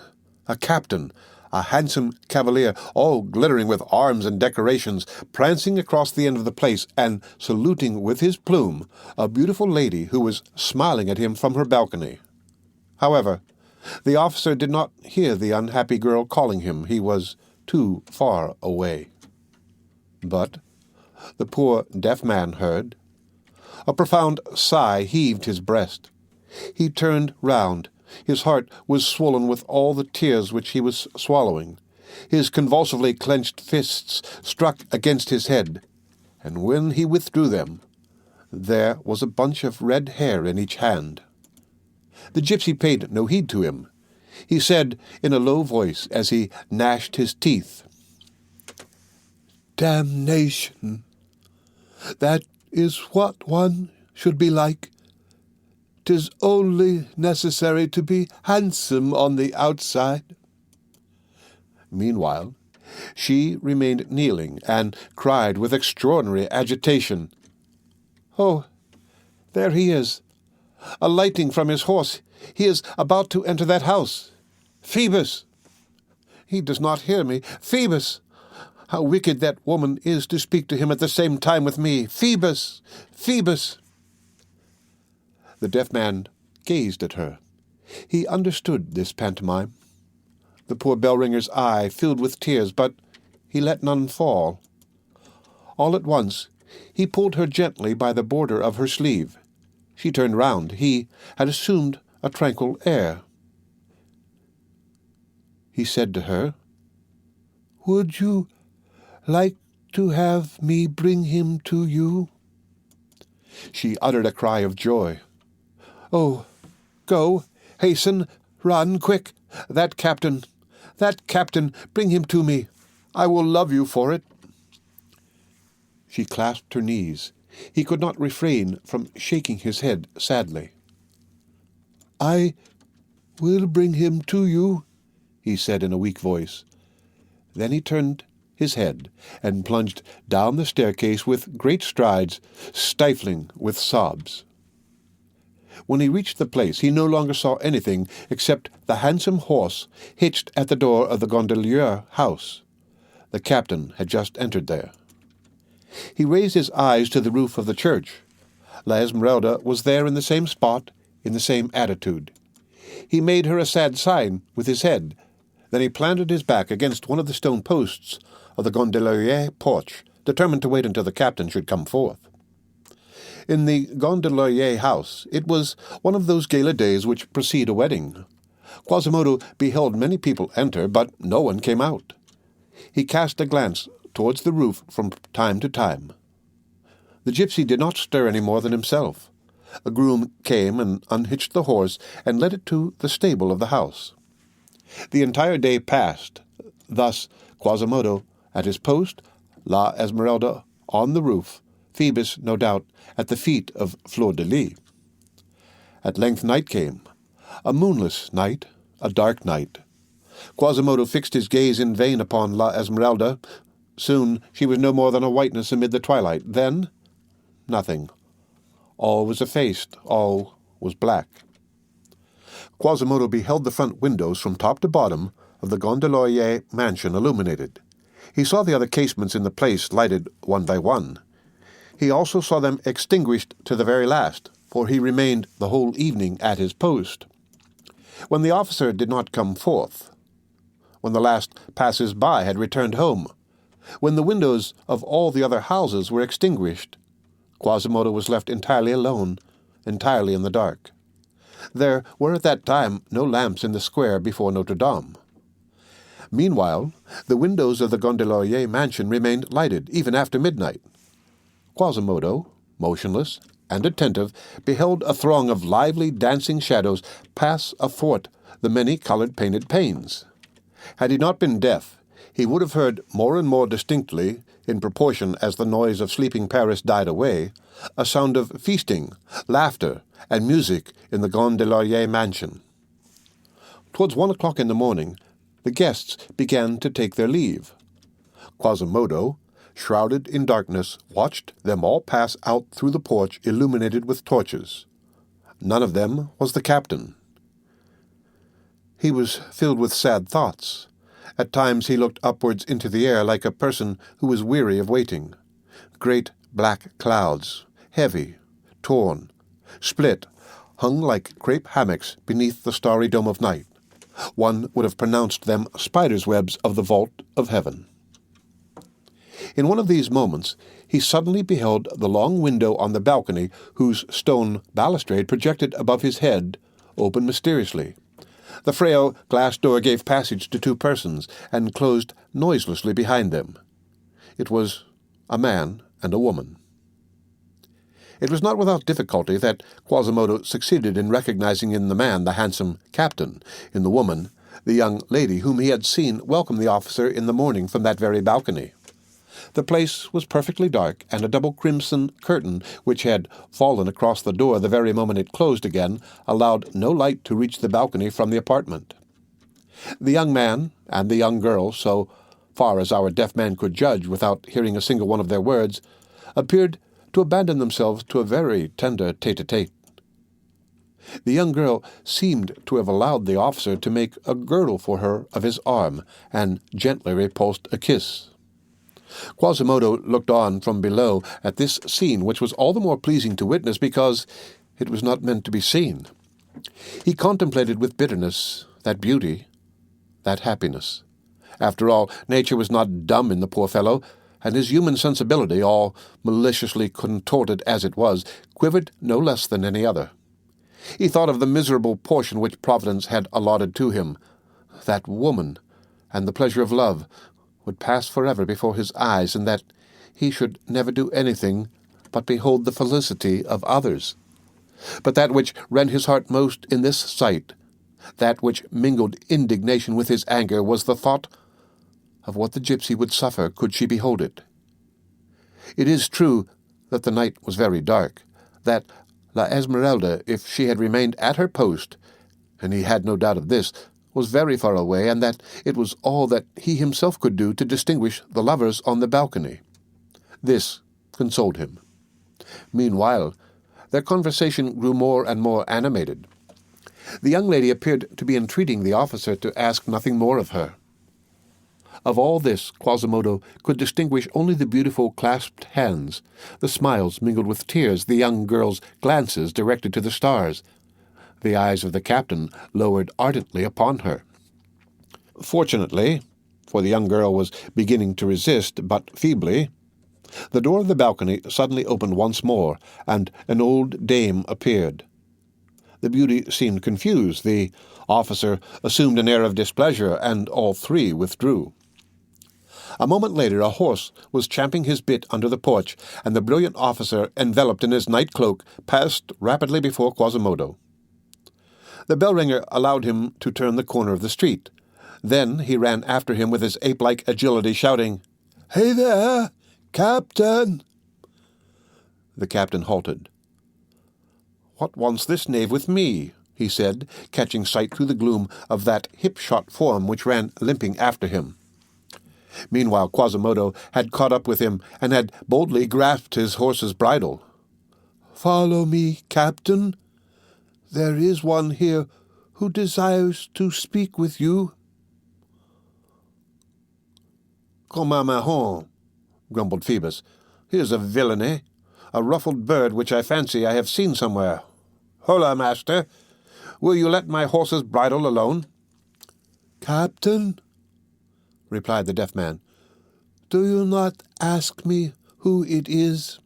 a captain, a handsome cavalier, all glittering with arms and decorations, prancing across the end of the place and saluting with his plume a beautiful lady who was smiling at him from her balcony. However, the officer did not hear the unhappy girl calling him. He was too far away. But the poor deaf man heard. A profound sigh heaved his breast. He turned round. His heart was swollen with all the tears which he was swallowing. His convulsively clenched fists struck against his head, and when he withdrew them, there was a bunch of red hair in each hand. The gypsy paid no heed to him. He said in a low voice as he gnashed his teeth, "Damnation! That is what one should be like. 'Tis only necessary to be handsome on the outside. Meanwhile, she remained kneeling and cried with extraordinary agitation, "Oh, there he is, alighting from his horse. He is about to enter that house. Phoebus! He does not hear me. Phoebus! How wicked that woman is to speak to him at the same time with me. Phoebus! Phoebus!" The deaf man gazed at her. He understood this pantomime. The poor bell-ringer's eye filled with tears, but he let none fall. All at once he pulled her gently by the border of her sleeve. She turned round. He had assumed a tranquil air. He said to her, "Would you like to have me bring him to you?" She uttered a cry of joy. "Oh, go, hasten, run, quick! That captain, bring him to me. I will love you for it." She clasped her knees. He could not refrain from shaking his head sadly. "I will bring him to you," he said in a weak voice. Then he turned his head and plunged down the staircase with great strides, stifling with sobs. When he reached the place, he no longer saw anything except the handsome horse hitched at the door of the gondolier house. The captain had just entered there. He raised his eyes to the roof of the church. ␍𝔬╗ was there in the same spot, in the same attitude. He made her a sad sign with his head. Then he planted his back against one of the stone posts of the gondolier porch, determined to wait until the captain should come forth. In the gondolier house, it was one of those gala days which precede a wedding. Quasimodo beheld many people enter, but no one came out. He cast a glance towards the roof from time to time. The gypsy did not stir any more than himself. A groom came and unhitched the horse and led it to the stable of the house. The entire day passed. Thus Quasimodo at his post, ␍𝔬╗ on the roof, Phoebus, no doubt, at the feet of ␍𝔬╗. At length night came, a moonless night, a dark night. Quasimodo fixed his gaze in vain upon ␍𝔬╗. Soon she was no more than a whiteness amid the twilight. Then nothing. All was effaced, all was black. Quasimodo beheld the front windows from top to bottom of the gondolier mansion illuminated. He saw the other casements in the place lighted one by one. He also saw them extinguished to the very last, for he remained the whole evening at his post. When the officer did not come forth, when the last passers-by had returned home, when the windows of all the other houses were extinguished, Quasimodo was left entirely alone, entirely in the dark. There were at that time no lamps in the square before Notre Dame. Meanwhile, the windows of the gondolier mansion remained lighted even after midnight. Quasimodo, motionless and attentive, beheld a throng of lively dancing shadows pass athwart the many-colored painted panes. Had he not been deaf, he would have heard more and more distinctly, in proportion as the noise of sleeping Paris died away, a sound of feasting, laughter, and music in the gondolier mansion. Towards 1 o'clock in the morning, the guests began to take their leave. Quasimodo, shrouded in darkness, watched them all pass out through the porch illuminated with torches. None of them was the captain. He was filled with sad thoughts. At times he looked upwards into the air like a person who was weary of waiting. Great black clouds, heavy, torn, split, hung like crape hammocks beneath the starry dome of night. One would have pronounced them spiders' webs of the vault of heaven. In one of these moments he suddenly beheld the long window on the balcony, whose stone balustrade projected above his head, open mysteriously. The frail glass door gave passage to two persons, and closed noiselessly behind them. It was a man and a woman. It was not without difficulty that Quasimodo succeeded in recognizing in the man the handsome captain, in the woman the young lady whom he had seen welcome the officer in the morning from that very balcony. The place was perfectly dark, and a double crimson curtain, which had fallen across the door the very moment it closed again, allowed no light to reach the balcony from the apartment. The young man and the young girl, so far as our deaf man could judge without hearing a single one of their words, appeared to abandon themselves to a very tender tete-a-tete. The young girl seemed to have allowed the officer to make a girdle for her of his arm, and gently repulsed a kiss. Quasimodo looked on from below at this scene, which was all the more pleasing to witness because it was not meant to be seen. He contemplated with bitterness that beauty, that happiness. After all, nature was not dumb in the poor fellow, and his human sensibility, all maliciously contorted as it was, quivered no less than any other. He thought of the miserable portion which Providence had allotted to him. That woman, and the pleasure of love, would pass forever before his eyes, and that he should never do anything but behold the felicity of others. But that which rent his heart most in this sight, that which mingled indignation with his anger, was the thought of what the gypsy would suffer could she behold it. It is true that the night was very dark, that ␍𝔬╗, if she had remained at her post, and he had no doubt of this, was very far away, and that it was all that he himself could do to distinguish the lovers on the balcony. This consoled him. Meanwhile, their conversation grew more and more animated. The young lady appeared to be entreating the officer to ask nothing more of her. Of all this Quasimodo could distinguish only the beautiful clasped hands, the smiles mingled with tears, the young girl's glances directed to the stars, the eyes of the captain lowered ardently upon her. Fortunately, for the young girl was beginning to resist, but feebly, the door of the balcony suddenly opened once more, and an old dame appeared. The beauty seemed confused, the officer assumed an air of displeasure, and all three withdrew. A moment later a horse was champing his bit under the porch, and the brilliant officer, enveloped in his night cloak, passed rapidly before Quasimodo. The bell-ringer allowed him to turn the corner of the street. Then he ran after him with his ape-like agility, shouting, "Hey there, Captain!" The captain halted. "What wants this knave with me?" he said, catching sight through the gloom of that hip-shot form which ran limping after him. Meanwhile Quasimodo had caught up with him, and had boldly grasped his horse's bridle. "Follow me, Captain. There is one here who desires to speak with you." ℌ𝔞𝔫𝔫𝔞𥬣, grumbled Phoebus. "Here's a villainy, a ruffled bird which I fancy I have seen somewhere. Hola, master! Will you let my horse's bridle alone?" "Captain," replied the deaf man, "do you not ask me who it is?"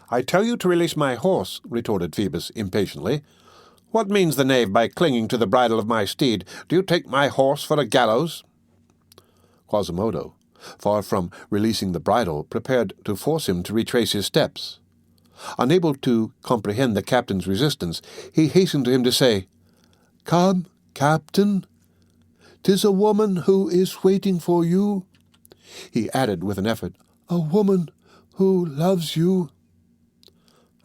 "I tell you to release my horse," retorted Phoebus impatiently. "What means the knave by clinging to the bridle of my steed? Do you take my horse for a gallows?" Quasimodo, far from releasing the bridle, prepared to force him to retrace his steps. Unable to comprehend the captain's resistance, he hastened to him to say, "Come, Captain. 'Tis a woman who is waiting for you." He added with an effort, "A woman who loves you."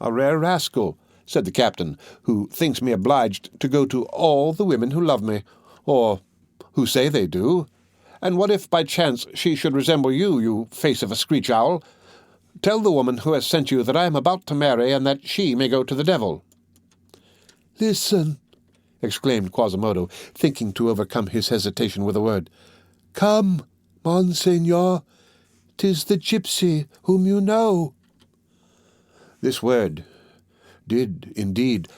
"A rare rascal," said the captain, "who thinks me obliged to go to all the women who love me, or who say they do. And what if by chance she should resemble you, you face of a screech-owl? Tell the woman who has sent you that I am about to marry, and that she may go to the devil." "Listen," exclaimed Quasimodo, thinking to overcome his hesitation with a word. "Come, Monseigneur, 'tis the gypsy whom you know." This word did, indeed,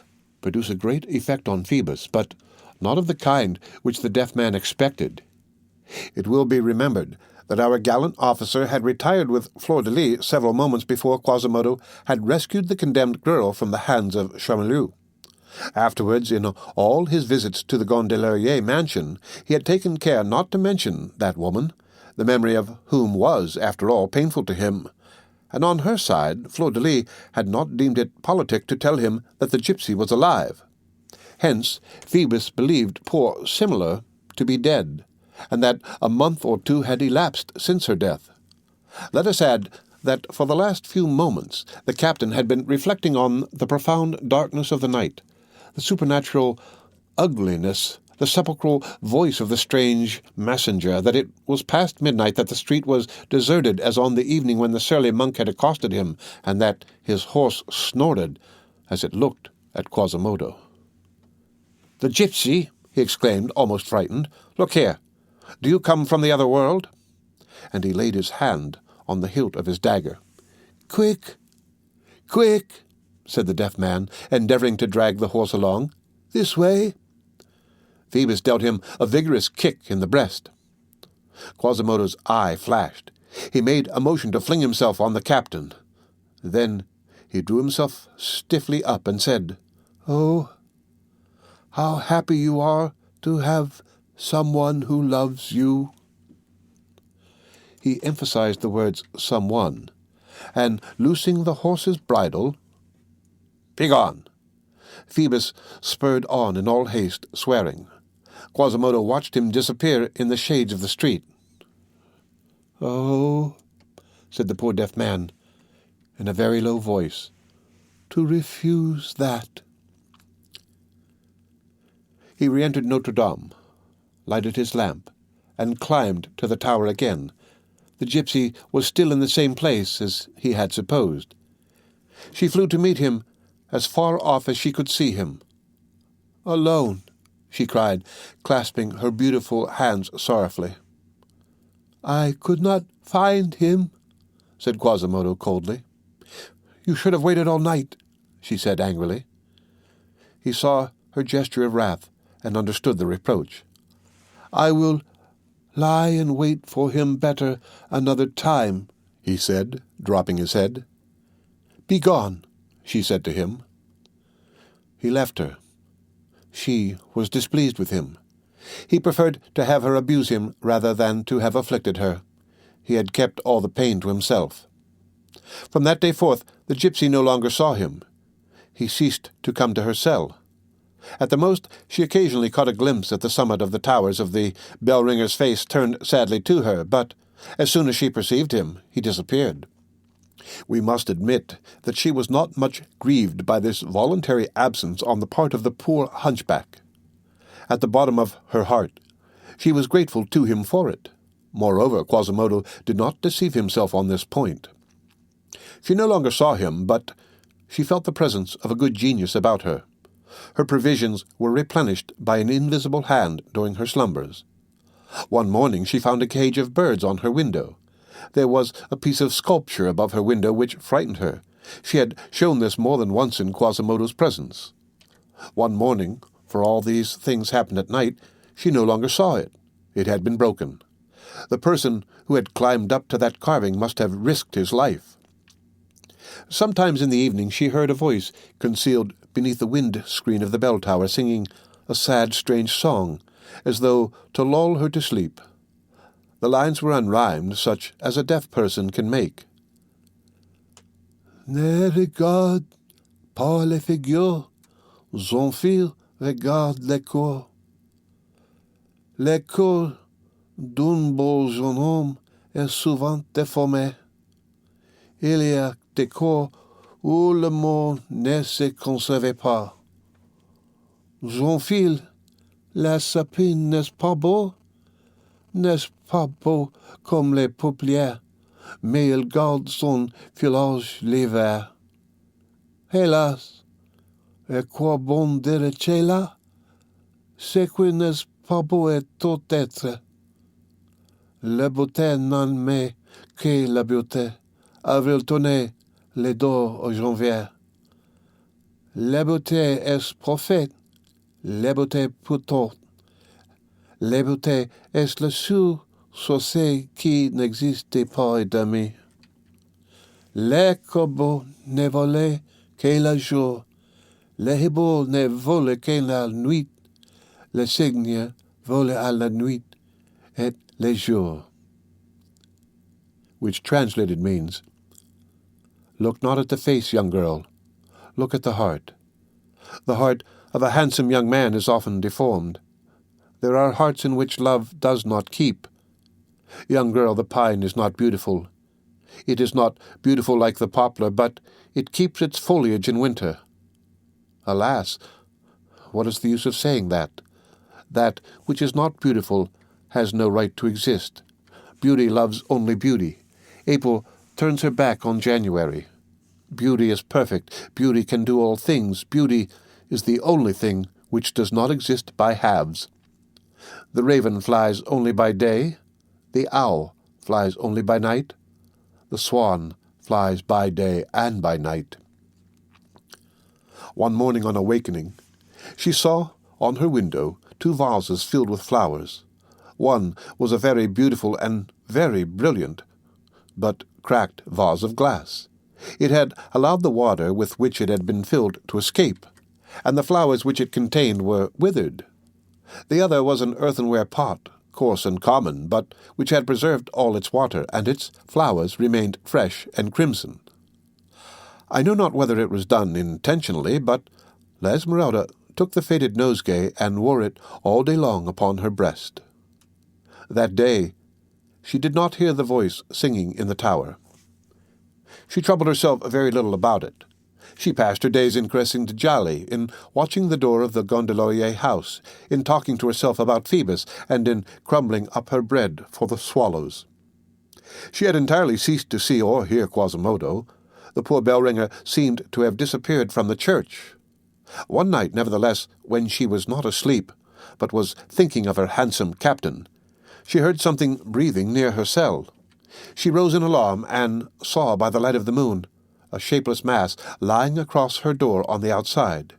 produce a great effect on Phoebus, but not of the kind which the deaf man expected. It will be remembered that our gallant officer had retired with Fleur-de-Lis several moments before Quasimodo had rescued the condemned girl from the hands of Charmilus. Afterwards, in all his visits to the Gondelaurier mansion, he had taken care not to mention that woman, the memory of whom was, after all, painful to him, and on her side Fleur-de-Lis had not deemed it politic to tell him that the gypsy was alive. Hence Phoebus believed poor Simile to be dead, and that a month or two had elapsed since her death. Let us add that for the last few moments the captain had been reflecting on the profound darkness of the night, the supernatural ugliness, the the sepulchral voice of the strange messenger, that it was past midnight, that the street was deserted as on the evening when the surly monk had accosted him, and that his horse snorted as it looked at Quasimodo. "The gypsy!" he exclaimed, almost frightened. "Look here! Do you come from the other world?" And he laid his hand on the hilt of his dagger. "Quick! Quick!" said the deaf man, endeavoring to drag the horse along. "This way!" Phoebus dealt him a vigorous kick in the breast. Quasimodo's eye flashed. He made a motion to fling himself on the captain. Then he drew himself stiffly up and said, "Oh, how happy you are to have someone who loves you." He emphasized the words "someone," and, loosing the horse's bridle, "Begone!" Phoebus spurred on in all haste, swearing. Quasimodo watched him disappear in the shades of the street. "Oh," said the poor deaf man, in a very low voice, "to refuse that." He re-entered Notre Dame, lighted his lamp, and climbed to the tower again. The gypsy was still in the same place as he had supposed. She flew to meet him as far off as she could see him. "Alone," she cried, clasping her beautiful hands sorrowfully. "I could not find him," said Quasimodo coldly. "You should have waited all night," she said angrily. He saw her gesture of wrath and understood the reproach. "I will lie and wait for him better another time," he said, dropping his head. "Begone," she said to him. He left her. She was displeased with him. He preferred to have her abuse him rather than to have afflicted her. He had kept all the pain to himself. From that day forth the gypsy no longer saw him. He ceased to come to her cell. At the most, she occasionally caught a glimpse at the summit of the towers of the bell-ringer's face turned sadly to her, but as soon as she perceived him, he disappeared. We must admit that she was not much grieved by this voluntary absence on the part of the poor hunchback. At the bottom of her heart, she was grateful to him for it. Moreover, Quasimodo did not deceive himself on this point. She no longer saw him, but she felt the presence of a good genius about her. Her provisions were replenished by an invisible hand during her slumbers. One morning she found a cage of birds on her window. There was a piece of sculpture above her window which frightened her. She had shown this more than once in Quasimodo's presence. One morning, for all these things happened at night, she no longer saw it. It had been broken. The person who had climbed up to that carving must have risked his life. Sometimes in the evening she heard a voice concealed beneath the wind-screen of the bell-tower singing a sad, strange song, as though to lull her to sleep. The lines were unrhymed, such as a deaf person can make. Ne regarde pas les figures, ℌ𝔬𝔫 regarde les corps. Les corps d'un beau jeune homme est souvent déformé. Il y a des corps où le mot ne se conserve pas. ℌ𝔬𝔫 la sapine n'est pas beau? N'est pas beau comme les paupières, mais il garde son feuillage l'hiver. Hélas, et quoi bon dire cela? C'est que n'est pas beau et tout être. La beauté n'en met que la beauté, avait donné les dos aux janvier. La beauté est prophète, la beauté plutôt. La beauté est le seul succès qui n'existe pas d'ami. Les corbeaux ne volent que le jour, les hiboux ne volent que la nuit, les cygnes volent à la nuit et le jour. Which translated means, "Look not at the face, young girl, look at the heart. The heart of a handsome young man is often deformed. There are hearts in which love does not keep. Young girl, the pine is not beautiful. It is not beautiful like the poplar, but it keeps its foliage in winter. Alas, what is the use of saying that? That which is not beautiful has no right to exist. Beauty loves only beauty. April turns her back on January. Beauty is perfect. Beauty can do all things. Beauty is the only thing which does not exist by halves. The raven flies only by day. The owl flies only by night. The swan flies by day and by night. One morning on awakening, she saw on her window 2 vases filled with flowers. One was a very beautiful and very brilliant, but cracked vase of glass. It had allowed the water with which it had been filled to escape, and the flowers which it contained were withered. The other was an earthenware pot, coarse and common, but which had preserved all its water, and its flowers remained fresh and crimson. I know not whether it was done intentionally, but ℌ𝔶𝔕 took the faded nosegay and wore it all day long upon her breast. That day she did not hear the voice singing in the tower. She troubled herself very little about it. She passed her days in caressing Djali, in watching the door of the ␍𝔶𝔕 house, in talking to herself about Phoebus, and in crumbling up her bread for the swallows. She had entirely ceased to see or hear Quasimodo. The poor bell-ringer seemed to have disappeared from the church. One night, nevertheless, when she was not asleep, but was thinking of her handsome captain, she heard something breathing near her cell. She rose in alarm, and saw by the light of the moon a shapeless mass lying across her door on the outside.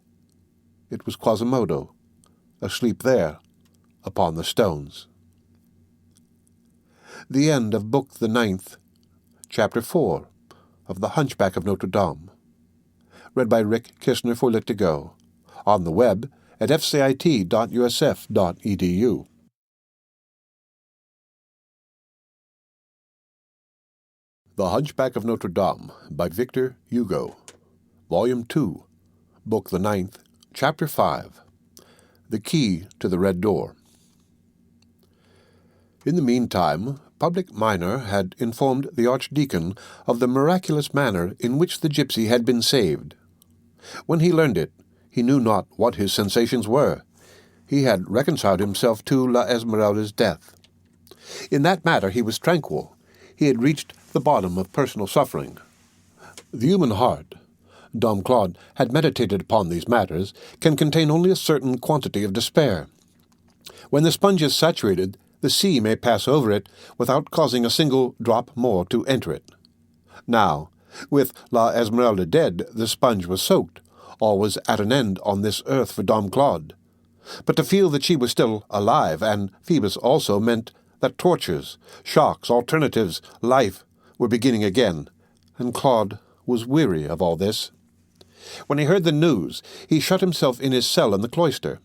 It was Quasimodo, asleep there, upon the stones. The end of Book the 9th, Chapter 4, of The Hunchback of Notre Dame. Read by Rick Kistner for Lit2Go. On the web at fcit.usf.edu. The Hunchback of Notre Dame by Victor Hugo. Volume 2, Book the 9th, Chapter 5. The Key to the Red Door. In the meantime, Public Minor had informed the Archdeacon of the miraculous manner in which the gypsy had been saved. When he learned it, he knew not what his sensations were. He had reconciled himself to La Esmeralda's death. In that matter he was tranquil. He had reached the bottom of personal suffering. The human heart, Dom Claude had meditated upon these matters, can contain only a certain quantity of despair. When the sponge is saturated, the sea may pass over it without causing a single drop more to enter it. Now, with La Esmeralda dead, the sponge was soaked. All was at an end on this earth for Dom Claude. But to feel that she was still alive, and Phoebus also, meant that tortures, shocks, alternatives, life were beginning again, and Claude was weary of all this. When he heard the news, he shut himself in his cell in the cloister.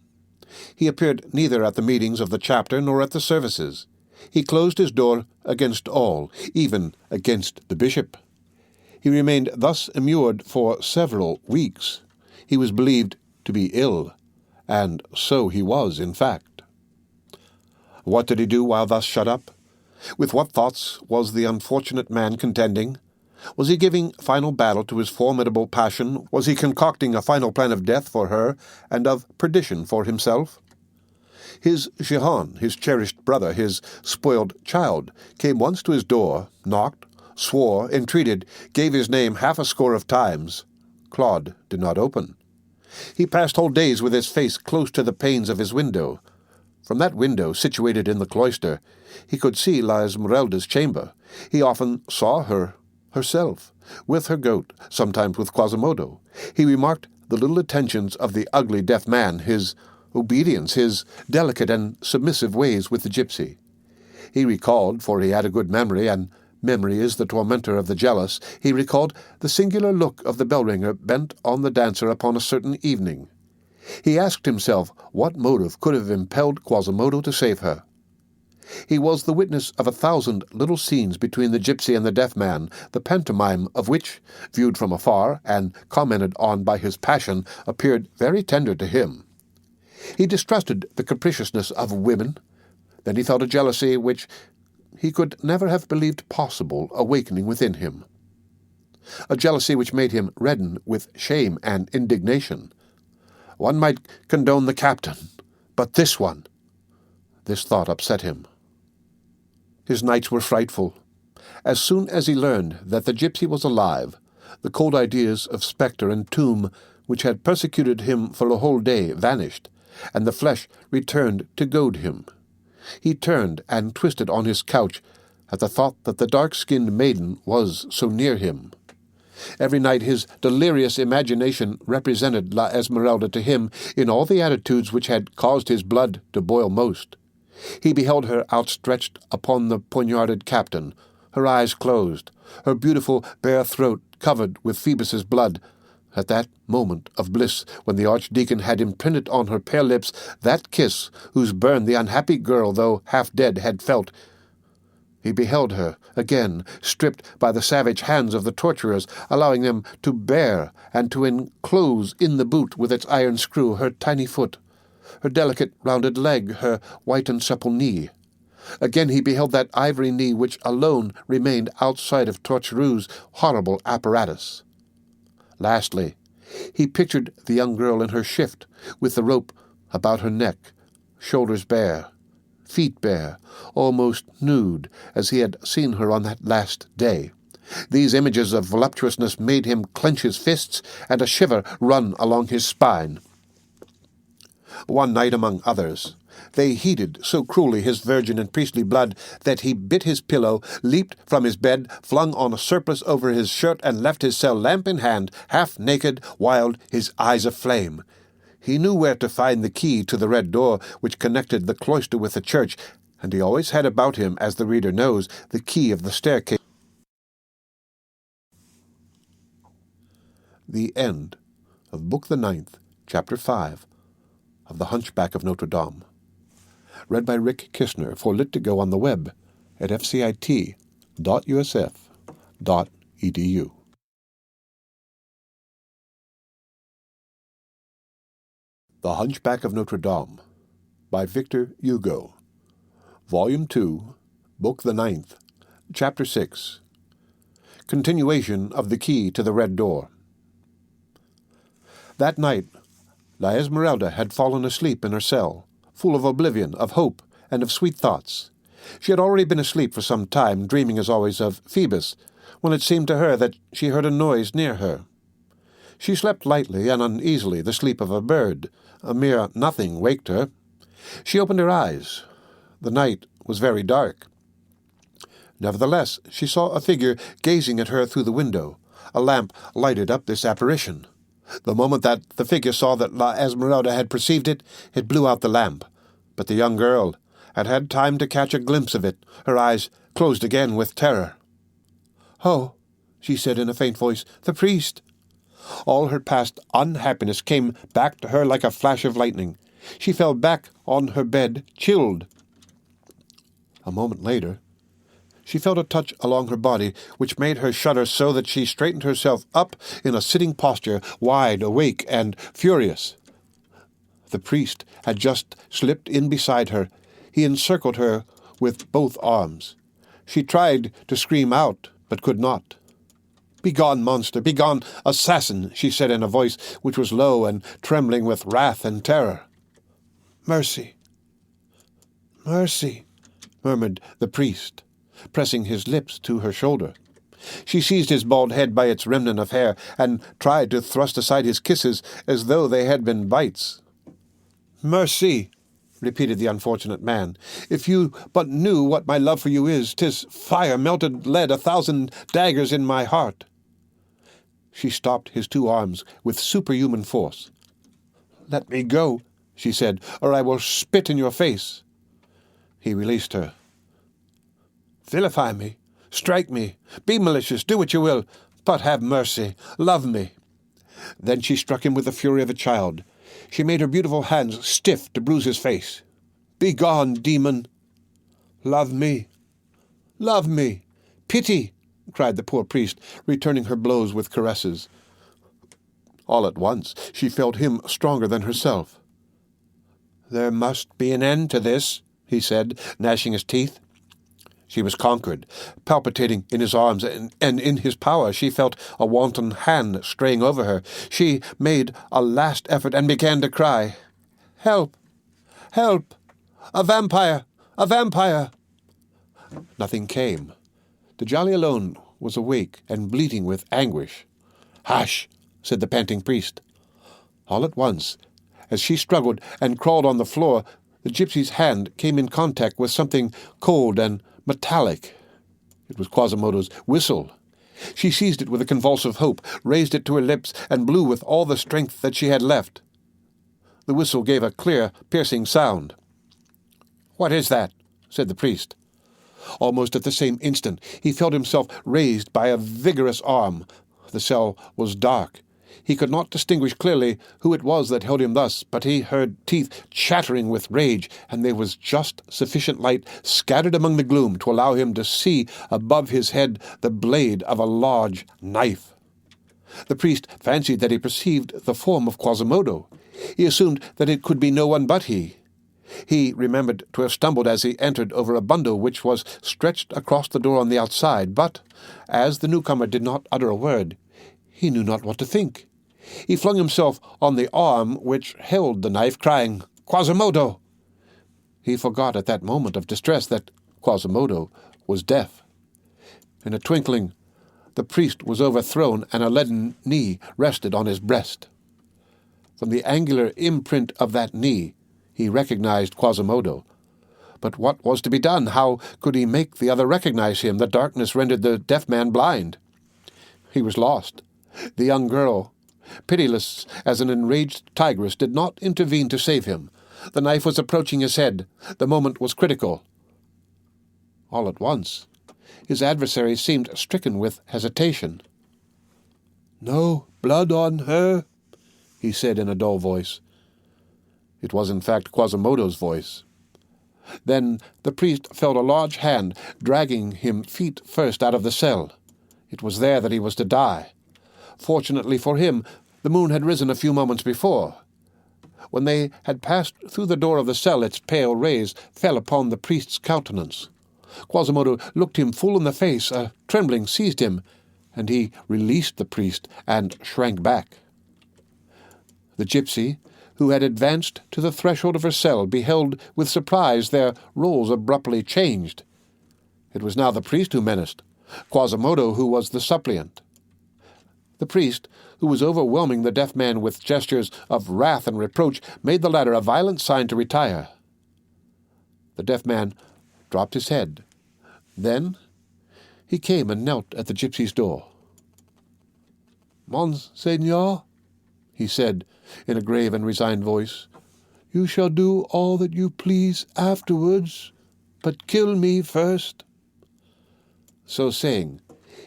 He appeared neither at the meetings of the chapter nor at the services. He closed his door against all, even against the bishop. He remained thus immured for several weeks. He was believed to be ill, and so he was, in fact. What did he do while thus shut up? With what thoughts was the unfortunate man contending? Was he giving final battle to his formidable passion? Was he concocting a final plan of death for her and of perdition for himself? His ℍ𝔶𝔕, his cherished brother, his spoiled child, came once to his door, knocked, swore, entreated, gave his name 60 of times. Claude did not open. He passed whole days with his face close to the panes of his window. From that window, situated in the cloister, he could see La Esmeralda's chamber. He often saw her herself, with her goat, sometimes with Quasimodo. He remarked the little attentions of the ugly deaf man, his obedience, his delicate and submissive ways with the gypsy. He recalled, for he had a good memory, and memory is the tormentor of the jealous, he recalled the singular look of the bell-ringer bent on the dancer upon a certain evening. He asked himself what motive could have impelled Quasimodo to save her. He was the witness of 1,000 little scenes between the gypsy and the deaf man, the pantomime of which, viewed from afar and commented on by his passion, appeared very tender to him. He distrusted the capriciousness of women. Then he felt a jealousy which he could never have believed possible awakening within him. A jealousy which made him redden with shame and indignation. One might condone the captain, but this one, This thought upset him. His nights were frightful. As soon as he learned that the gypsy was alive, the cold ideas of spectre and tomb which had persecuted him for a whole day vanished, and the flesh returned to goad him. He turned and twisted on his couch at the thought that the dark-skinned maiden was so near him. Every night his delirious imagination represented ␍𝔶𝐻 to him in all the attitudes which had caused his blood to boil most. He beheld her outstretched upon the poignarded captain, her eyes closed, her beautiful bare throat covered with Phoebus's blood. At that moment of bliss, when the archdeacon had imprinted on her pale lips that kiss whose burn the unhappy girl, though half dead, had felt, he beheld her again, stripped by the savage hands of the torturers, allowing them to bear and to enclose in the boot with its iron screw her tiny foot, her delicate rounded leg, her white and supple knee. Again he beheld that ivory knee which alone remained outside of Torturou's horrible apparatus. Lastly, he pictured the young girl in her shift, with the rope about her neck, shoulders bare, feet bare, almost nude, as he had seen her on that last day. These images of voluptuousness made him clench his fists, and a shiver run along his spine. One night among others, they heated so cruelly his virgin and priestly blood that he bit his pillow, leaped from his bed, flung on a surplice over his shirt, and left his cell lamp in hand, half naked, wild, his eyes aflame. He knew where to find the key to the red door which connected the cloister with the church, and he always had about him, as the reader knows, the key of the staircase. The end of Book the 9th, Chapter 5, of The Hunchback of Notre Dame. Read by Rick Kishner for Lit2Go on the web at fcit.usf.edu. The Hunchback of Notre Dame by Victor Hugo. Volume 2, Book the 9th, Chapter 6. Continuation of the Key to the Red Door. That night, ␍𝔶𝐻 had fallen asleep in her cell, full of oblivion, of hope, and of sweet thoughts. She had already been asleep for some time, dreaming as always of Phoebus, when it seemed to her that she heard a noise near her. She slept lightly and uneasily, the sleep of a bird. A mere nothing waked her. She opened her eyes. The night was very dark. Nevertheless, she saw a figure gazing at her through the window. A lamp lighted up this apparition. The moment that the figure saw that ␍𝔶𝐻 had perceived it, it blew out the lamp. But the young girl had had time to catch a glimpse of it. Her eyes closed again with terror. "Oh," she said in a faint voice, "the priest." All her past unhappiness came back to her like a flash of lightning. She fell back on her bed, chilled. A moment later, she felt a touch along her body which made her shudder so that she straightened herself up in a sitting posture, wide awake and furious. The priest had just slipped in beside her. He encircled her with both arms. She tried to scream out, but could not. "Begone, monster! Begone, assassin!" she said in a voice which was low and trembling with wrath and terror. "Mercy! Mercy!" murmured the priest, pressing his lips to her shoulder. She seized his bald head by its remnant of hair and tried to thrust aside his kisses as though they had been bites. "Mercy!" repeated the unfortunate man. "If you but knew what my love for you is, 'tis fire, melted lead, 1,000 daggers in my heart." She stopped his two arms with superhuman force. "Let me go," she said, "or I will spit in your face." He released her. "Vilify me, strike me, be malicious, do what you will, but have mercy, love me." Then she struck him with the fury of a child. She made her beautiful hands stiff to bruise his face. "Begone, demon!" "Love me, love me, pity!" cried the poor priest, returning her blows with caresses. All at once she felt him stronger than herself. "There must be an end to this," he said, gnashing his teeth. She was conquered. Palpitating in his arms and in his power, she felt a wanton hand straying over her. She made a last effort and began to cry. "Help! Help! A vampire! A vampire!" Nothing came. Djali alone was awake and bleating with anguish. "Hush!" said the panting priest. All at once, as she struggled and crawled on the floor, the gypsy's hand came in contact with something cold and metallic. It was Quasimodo's whistle. She seized it with a convulsive hope, raised it to her lips, and blew with all the strength that she had left. The whistle gave a clear, piercing sound. "What is that?" said the priest. Almost at the same instant he felt himself raised by a vigorous arm. The cell was dark. He could not distinguish clearly who it was that held him thus, but he heard teeth chattering with rage, and there was just sufficient light scattered among the gloom to allow him to see above his head the blade of a large knife. The priest fancied that he perceived the form of Quasimodo. He assumed that it could be no one but he. He remembered to have stumbled as he entered over a bundle which was stretched across the door on the outside, but, as the newcomer did not utter a word, he knew not what to think. He flung himself on the arm which held the knife, crying, "Quasimodo!" He forgot at that moment of distress that Quasimodo was deaf. In a twinkling, the priest was overthrown, and a leaden knee rested on his breast. From the angular imprint of that knee, he recognized Quasimodo. But what was to be done? How could he make the other recognize him? The darkness rendered the deaf man blind. He was lost. The young girl, pitiless as an enraged tigress, did not intervene to save him. The knife was approaching his head. The moment was critical. All at once, his adversary seemed stricken with hesitation. "No blood on her," he said in a dull voice. It was in fact Quasimodo's voice. Then the priest felt a large hand dragging him feet first out of the cell. It was there that he was to die. Fortunately for him, the moon had risen a few moments before. When they had passed through the door of the cell, its pale rays fell upon the priest's countenance. Quasimodo looked him full in the face. A trembling seized him, and he released the priest and shrank back. The gypsy, who had advanced to the threshold of her cell, beheld with surprise their roles abruptly changed. It was now the priest who menaced, Quasimodo who was the suppliant. The priest, who was overwhelming the deaf man with gestures of wrath and reproach, made the latter a violent sign to retire. The deaf man dropped his head. Then he came and knelt at the gypsy's door. "Monseigneur," he said in a grave and resigned voice, "you shall do all that you please afterwards, but kill me first." So saying,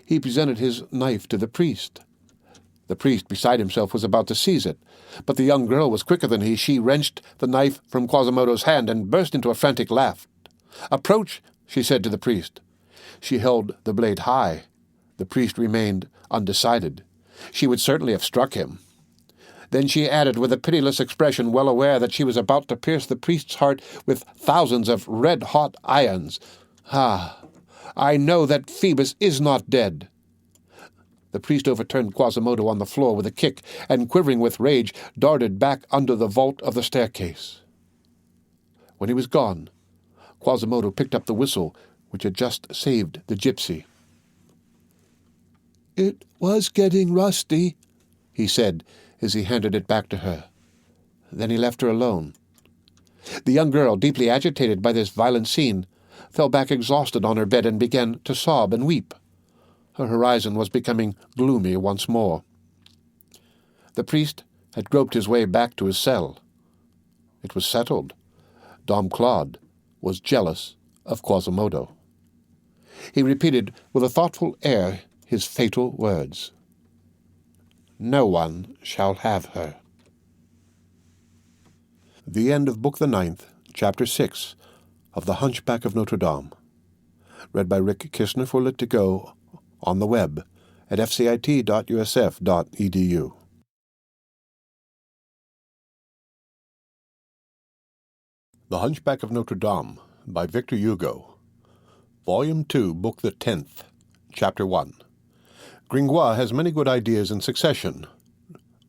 he presented his knife to the priest. The priest, beside himself, was about to seize it, but the young girl was quicker than he. She wrenched the knife from Quasimodo's hand and burst into a frantic laugh. "Approach," she said to the priest. She held the blade high. The priest remained undecided. She would certainly have struck him. Then she added, with a pitiless expression, well aware that she was about to pierce the priest's heart with thousands of red-hot irons, "Ah, I know that Phoebus is not dead." The priest overturned Quasimodo on the floor with a kick, and, quivering with rage, darted back under the vault of the staircase. When he was gone, Quasimodo picked up the whistle which had just saved the gypsy. "It was getting rusty," he said as he handed it back to her. Then he left her alone. The young girl, deeply agitated by this violent scene, fell back exhausted on her bed and began to sob and weep. Her horizon was becoming gloomy once more. The priest had groped his way back to his cell. It was settled. Dom Claude was jealous of Quasimodo. He repeated with a thoughtful air his fatal words. "No one shall have her." The end of Book the 9th, Chapter 6, of The Hunchback of Notre Dame. Read by Rick Kistner for Lit2Go on the web at fcit.usf.edu. The Hunchback of Notre Dame by Victor Hugo. Volume 2, Book the 10th, Chapter 1. Gringoire has many good ideas in succession.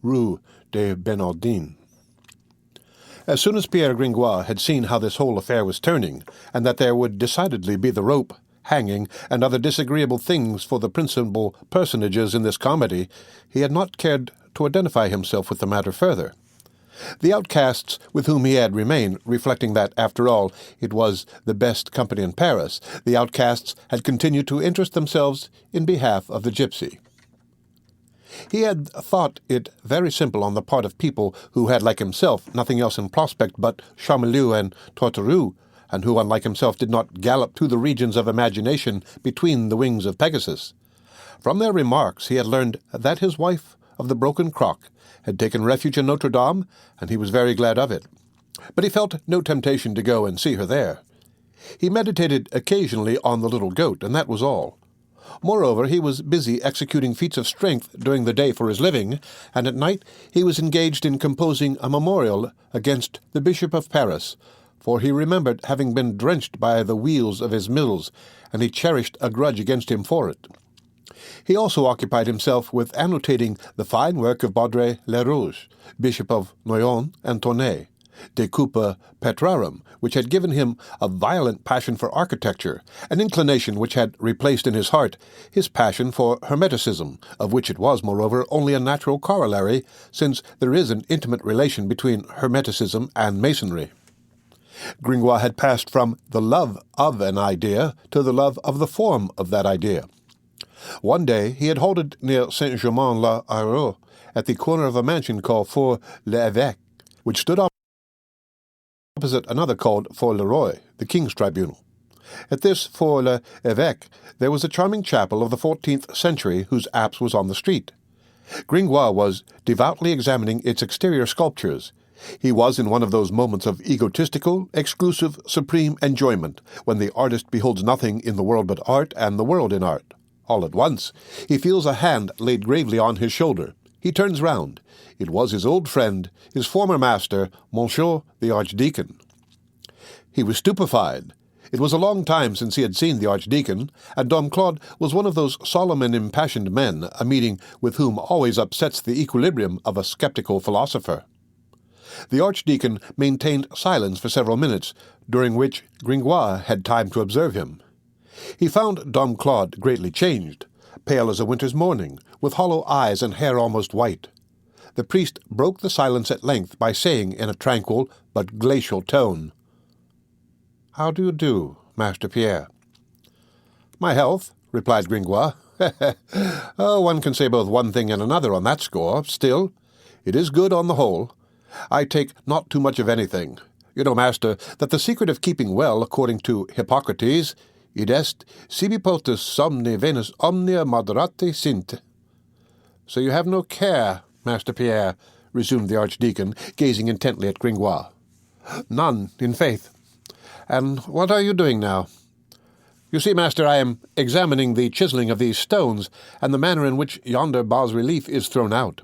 Rue de Benaldine. As soon as Pierre Gringoire had seen how this whole affair was turning, and that there would decidedly be the rope, hanging, and other disagreeable things for the principal personages in this comedy, he had not cared to identify himself with the matter further. The outcasts with whom he had remained, reflecting that, after all, it was the best company in Paris, the outcasts had continued to interest themselves in behalf of the gypsy. He had thought it very simple on the part of people who had, like himself, nothing else in prospect but Charmilou and Torterue, and who, unlike himself, did not gallop through the regions of imagination between the wings of Pegasus. From their remarks he had learned that his wife of the broken crock had taken refuge in Notre Dame, and he was very glad of it. But he felt no temptation to go and see her there. He meditated occasionally on the little goat, and that was all. Moreover, he was busy executing feats of strength during the day for his living, and at night he was engaged in composing a memorial against the Bishop of Paris, for he remembered having been drenched by the wheels of his mills, and he cherished a grudge against him for it. He also occupied himself with annotating the fine work of Baudry-le-Rouge, Bishop of Noyon and Tournai, De Cupa Petrarum, which had given him a violent passion for architecture, an inclination which had replaced in his heart his passion for Hermeticism, of which it was, moreover, only a natural corollary, since there is an intimate relation between Hermeticism and Masonry. Gringoire had passed from the love of an idea to the love of the form of that idea. One day he had halted near Saint-Germain-l'Auxerrois, at the corner of a mansion called ⍍𝔕𝔂, which stood opposite another called ⍍le-Roi, the King's Tribunal. At this ⍍le-Évêque there was a charming chapel of the 14th century whose apse was on the street. Gringoire was devoutly examining its exterior sculptures. He was in one of those moments of egotistical, exclusive, supreme enjoyment, when the artist beholds nothing in the world but art and the world in art. All at once he feels a hand laid gravely on his shoulder. He turns round. It was his old friend, his former master, Monsieur the Archdeacon. He was stupefied. It was a long time since he had seen the Archdeacon, and Dom Claude was one of those solemn and impassioned men, a meeting with whom always upsets the equilibrium of a sceptical philosopher. The Archdeacon maintained silence for several minutes, during which Gringoire had time to observe him. He found Dom Claude greatly changed, pale as a winter's morning, with hollow eyes and hair almost white. The priest broke the silence at length by saying in a tranquil but glacial tone, "How do you do, Master Pierre?" "My health," replied Gringoire. "Oh, one can say both one thing and another on that score. Still, it is good on the whole. I take not too much of anything. You know, master, that the secret of keeping well, according to Hippocrates, id est sibi potus somni venus omnia moderate sint." "So you have no care, Master Pierre," resumed the Archdeacon, gazing intently at Gringoire. "None, in faith. And what are you doing now?" "You see, master, I am examining the chiseling of these stones, and the manner in which yonder bas-relief is thrown out."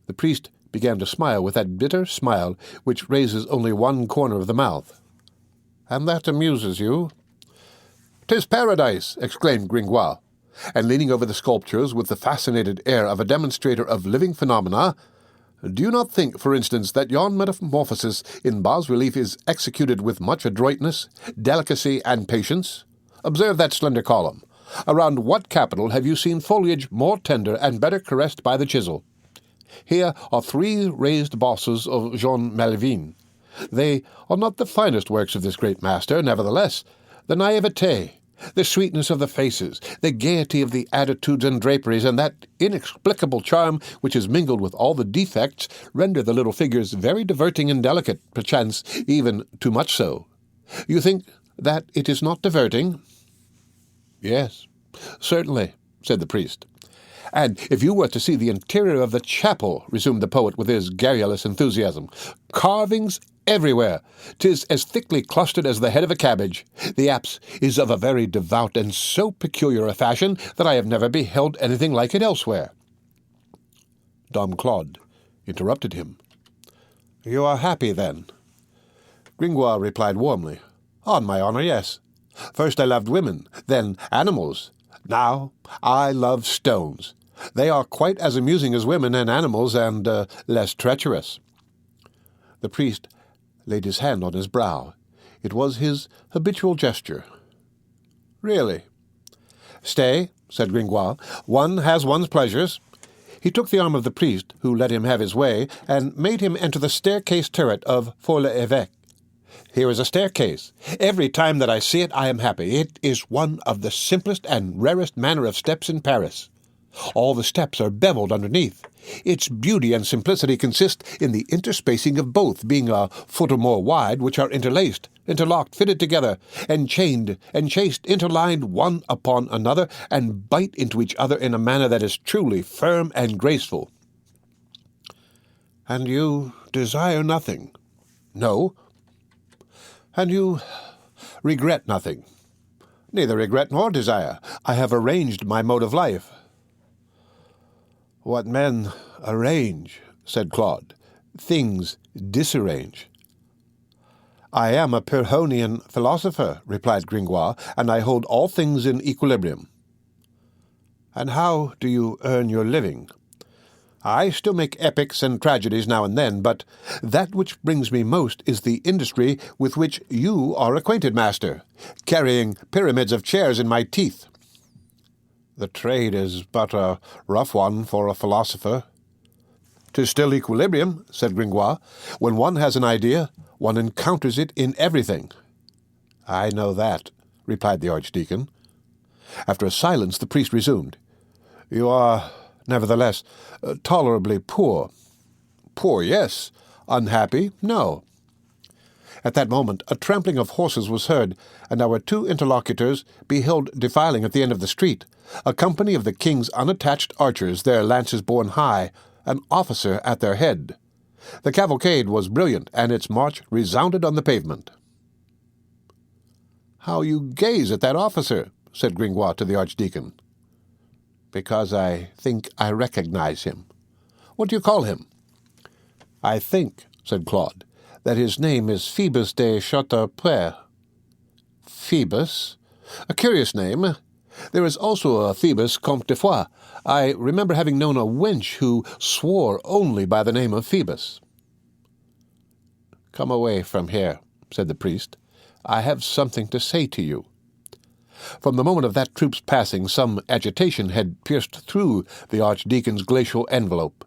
The priest began to smile with that bitter smile which raises only one corner of the mouth. "And that amuses you?" "'Tis paradise!" exclaimed Gringoire, and leaning over the sculptures with the fascinated air of a demonstrator of living phenomena, "Do you not think, for instance, that yon metamorphosis in bas-relief is executed with much adroitness, delicacy, and patience? Observe that slender column. Around what capital have you seen foliage more tender and better caressed by the chisel? Here are 3 raised bosses of Jean Malvin. They are not the finest works of this great master, nevertheless. The naivete, the sweetness of the faces, the gaiety of the attitudes and draperies, and that inexplicable charm which is mingled with all the defects, render the little figures very diverting and delicate, perchance even too much so. You think that it is not diverting?" "Yes, certainly," said the priest. "And if you were to see the interior of the chapel," resumed the poet with his garrulous enthusiasm, "carvings everywhere. 'Tis as thickly clustered as the head of a cabbage. The apse is of a very devout and so peculiar a fashion that I have never beheld anything like it elsewhere." Dom Claude interrupted him. "You are happy, then?" Gringoire replied warmly, "On my honor, yes. First I loved women, then animals. Now I love stones. They are quite as amusing as women and animals, and less treacherous." The priest laid his hand on his brow. It was his habitual gesture. "Really?" "Stay," said Gringoire. "One has one's pleasures." He took the arm of the priest, who let him have his way, and made him enter the staircase turret of ℍ𝔊𝐕𝐓𝐹. "Here is a staircase. Every time that I see it, I am happy. It is one of the simplest and rarest manner of steps in Paris. All the steps are beveled underneath. Its beauty and simplicity consist in the interspacing of both, being a foot or more wide, which are interlaced, interlocked, fitted together, enchained, enchased, interlined one upon another, and bite into each other in a manner that is truly firm and graceful." "And you desire nothing?" "No." "And you regret nothing?" "Neither regret nor desire. I have arranged my mode of life." "What men arrange," said Claude, "things disarrange." "I am a Pyrrhonian philosopher," replied Gringoire, "and I hold all things in equilibrium." "And how do you earn your living?" "I still make epics and tragedies now and then, but that which brings me most is the industry with which you are acquainted, master, carrying pyramids of chairs in my teeth." "The trade is but a rough one for a philosopher." "'Tis still equilibrium," said Gringoire. "When one has an idea, one encounters it in everything." "I know that," replied the Archdeacon. After a silence, the priest resumed. "You are, nevertheless, tolerably poor." "Poor, yes. Unhappy, no." At that moment a trampling of horses was heard, and our two interlocutors beheld defiling at the end of the street a company of the king's unattached archers, their lances borne high, an officer at their head. The cavalcade was brilliant, and its march resounded on the pavement. "How you gaze at that officer!" said Gringoire to the Archdeacon. "Because I think I recognize him." "What do you call him?" "I think," said Claude, "that his name is Phoebus de Châteauprès." "Phoebus? A curious name. There is also a Phoebus Comte de Foix. I remember having known a wench who swore only by the name of Phoebus." "Come away from here," said the priest. "I have something to say to you." From the moment of that troop's passing, some agitation had pierced through the Archdeacon's glacial envelope.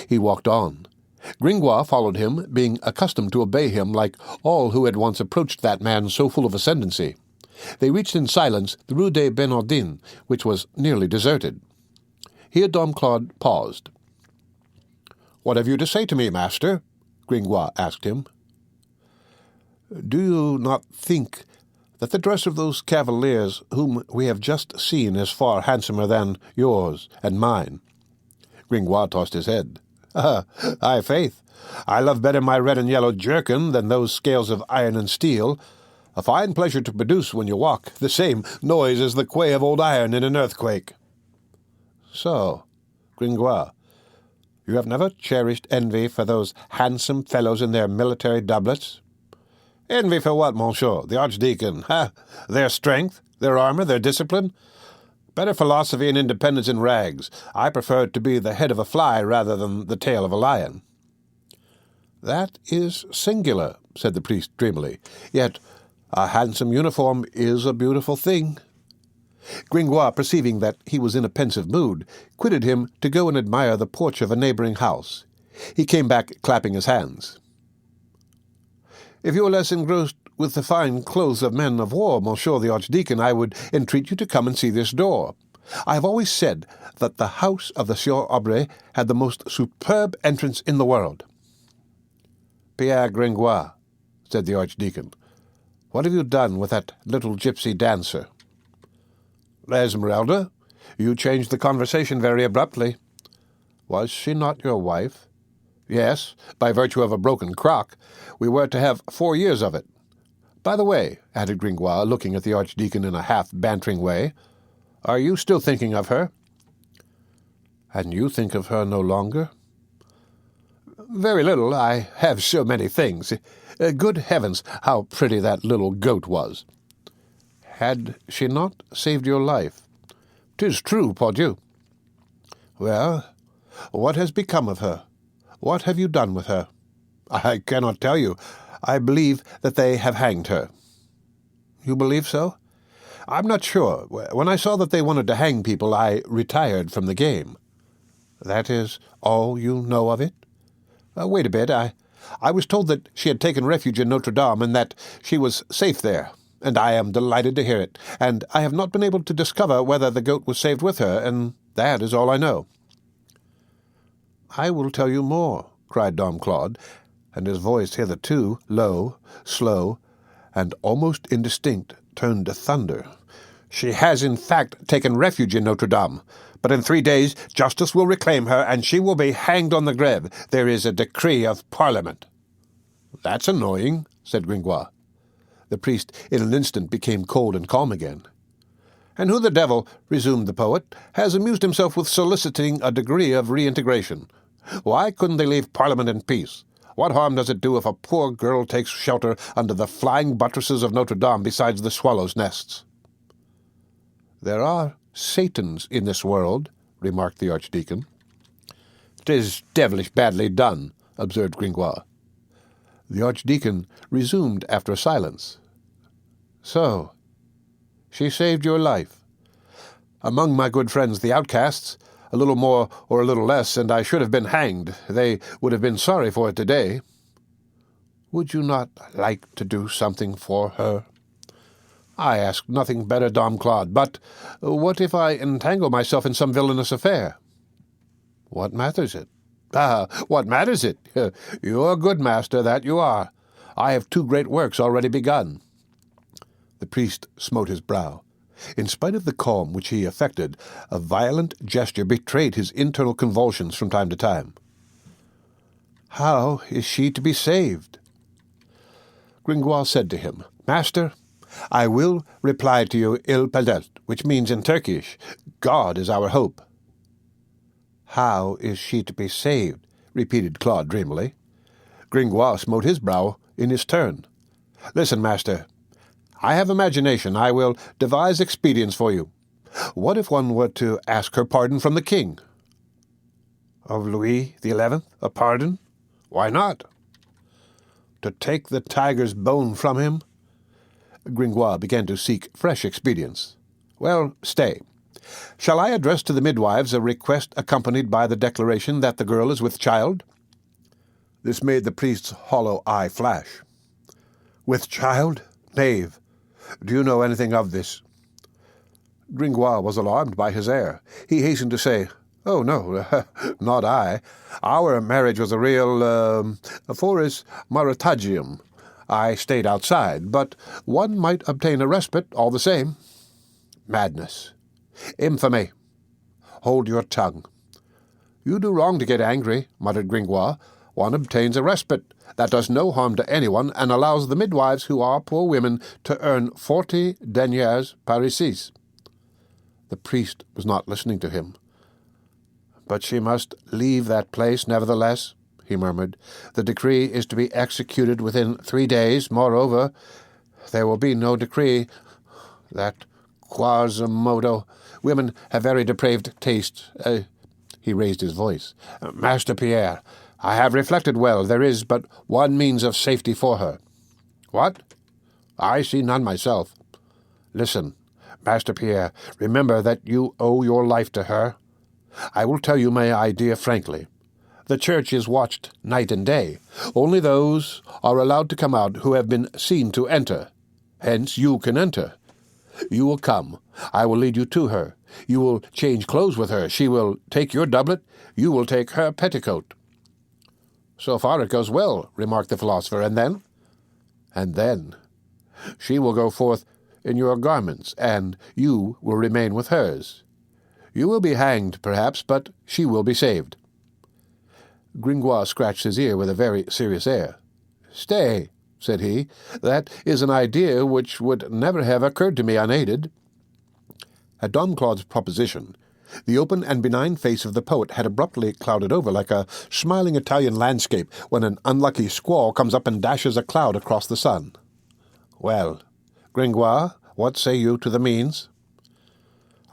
He walked on. Gringoire followed him, being accustomed to obey him like all who had once approached that man so full of ascendancy. They reached in silence the Rue des Bernardines, which was nearly deserted. Here Dom Claude paused. "What have you to say to me, master?" Gringoire asked him. "Do you not think that the dress of those cavaliers whom we have just seen is far handsomer than yours and mine?" Gringoire tossed his head. "Aye, faith. I love better my red and yellow jerkin than those scales of iron and steel. A fine pleasure to produce when you walk, the same noise as the quay of old iron in an earthquake." "So, Gringoire, you have never cherished envy for those handsome fellows in their military doublets?" "Envy for what, monsieur? The Archdeacon? Ha! Their strength, their armour, their discipline? Better philosophy and independence in rags. I prefer to be the head of a fly rather than the tail of a lion." "That is singular," said the priest dreamily. "Yet a handsome uniform is a beautiful thing." Gringoire, perceiving that he was in a pensive mood, quitted him to go and admire the porch of a neighbouring house. He came back clapping his hands. "If you are less engrossed with the fine clothes of men of war, monsieur the Archdeacon, I would entreat you to come and see this door. I have always said that the house of the Sieur Aubrey had the most superb entrance in the world." "Pierre Gringoire," said the Archdeacon, "what have you done with that little gypsy dancer?" "Esmeralda, you changed the conversation very abruptly." "Was she not your wife?" "Yes, by virtue of a broken crock. We were to have 4 years of it. By the way," added Gringoire, looking at the Archdeacon in a half-bantering way, "are you still thinking of her?" "And you think of her no longer?" "Very little. I have so many things. Good heavens, how pretty that little goat was!" "Had she not saved your life?" "'Tis true, pardieu." "Well, what has become of her? What have you done with her?" I cannot tell you. I believe that they have hanged her. You believe so? I'm not sure. When I saw that they wanted to hang people, I retired from the game. That is all you know of it? Wait a bit. I was told that she had taken refuge in Notre Dame and that she was safe there, and I am delighted to hear it. And I have not been able to discover whether the goat was saved with her, and that is all I know. I will tell you more, cried Dom Claude, and his voice, hitherto low, slow, and almost indistinct, turned to thunder. She has, in fact, taken refuge in Notre Dame, but in 3 days justice will reclaim her, and she will be hanged on the Grève. There is a decree of Parliament. That's annoying, said Gringoire. The priest in an instant became cold and calm again. And who the devil, resumed the poet, has amused himself with soliciting a degree of reintegration? Why couldn't they leave Parliament in peace? What harm does it do if a poor girl takes shelter under the flying buttresses of Notre Dame besides the swallows' nests? There are Satans in this world, remarked the Archdeacon. "'Tis devilish badly done," observed Gringoire. The Archdeacon resumed after a silence. "So, she saved your life. Among my good friends, the outcasts, a little more or a little less, and I should have been hanged. They would have been sorry for it today. Would you not like to do something for her?" "I ask nothing better, Dom Claude, but what if I entangle myself in some villainous affair?" "What matters it?" What matters it? You're a good master, that you are. I have 2 great works already begun." The priest smote his brow. In spite of the calm which he affected, a violent gesture betrayed his internal convulsions from time to time. "How is she to be saved?" Gringoire said to him, "Master, I will reply to you ℌ𝔞𝔫𝔞𥐴, which means in Turkish, God is our hope." "How is she to be saved?" repeated Claude dreamily. Gringoire smote his brow in his turn. "Listen, master. I have imagination. I will devise expedients for you. What if one were to ask her pardon from the king?" "Of Louis XI? A pardon? Why not?" "To take the tiger's bone from him?" Gringoire began to seek fresh expedients. "Well, stay. Shall I address to the midwives a request accompanied by the declaration that the girl is with child?" This made the priest's hollow eye flash. "With child? Knave, do you know anything of this?" Gringoire was alarmed by his air. He hastened to say, "Oh, no, not I. Our marriage was a real, foris maritagium. I stayed outside, but one might obtain a respite all the same." "Madness! Infamy! Hold your tongue." "You do wrong to get angry," muttered Gringoire. "One obtains a respite that does no harm to anyone and allows the midwives, who are poor women, to earn 40 deniers parisis." The priest was not listening to him. "But she must leave that place, nevertheless," he murmured. "The decree is to be executed within 3 days. Moreover, there will be no decree. That Quasimodo. Women have very depraved tastes." He raised his voice. "Master Pierre, I have reflected well. There is but one means of safety for her." "What?" "I see none myself." "Listen, Master Pierre, remember that you owe your life to her. I will tell you my idea frankly. The church is watched night and day. Only those are allowed to come out who have been seen to enter. Hence you can enter. You will come. I will lead you to her. You will change clothes with her. She will take your doublet. You will take her petticoat." "So far it goes well," remarked the philosopher. "And then?" "And then she will go forth in your garments, and you will remain with hers. You will be hanged, perhaps, but she will be saved." Gringoire scratched his ear with a very serious air. "Stay," said he. "That is an idea which would never have occurred to me unaided." At Dom Claude's proposition, the open and benign face of the poet had abruptly clouded over like a smiling Italian landscape when an unlucky squall comes up and dashes a cloud across the sun. "Well, Gringoire, what say you to the means?"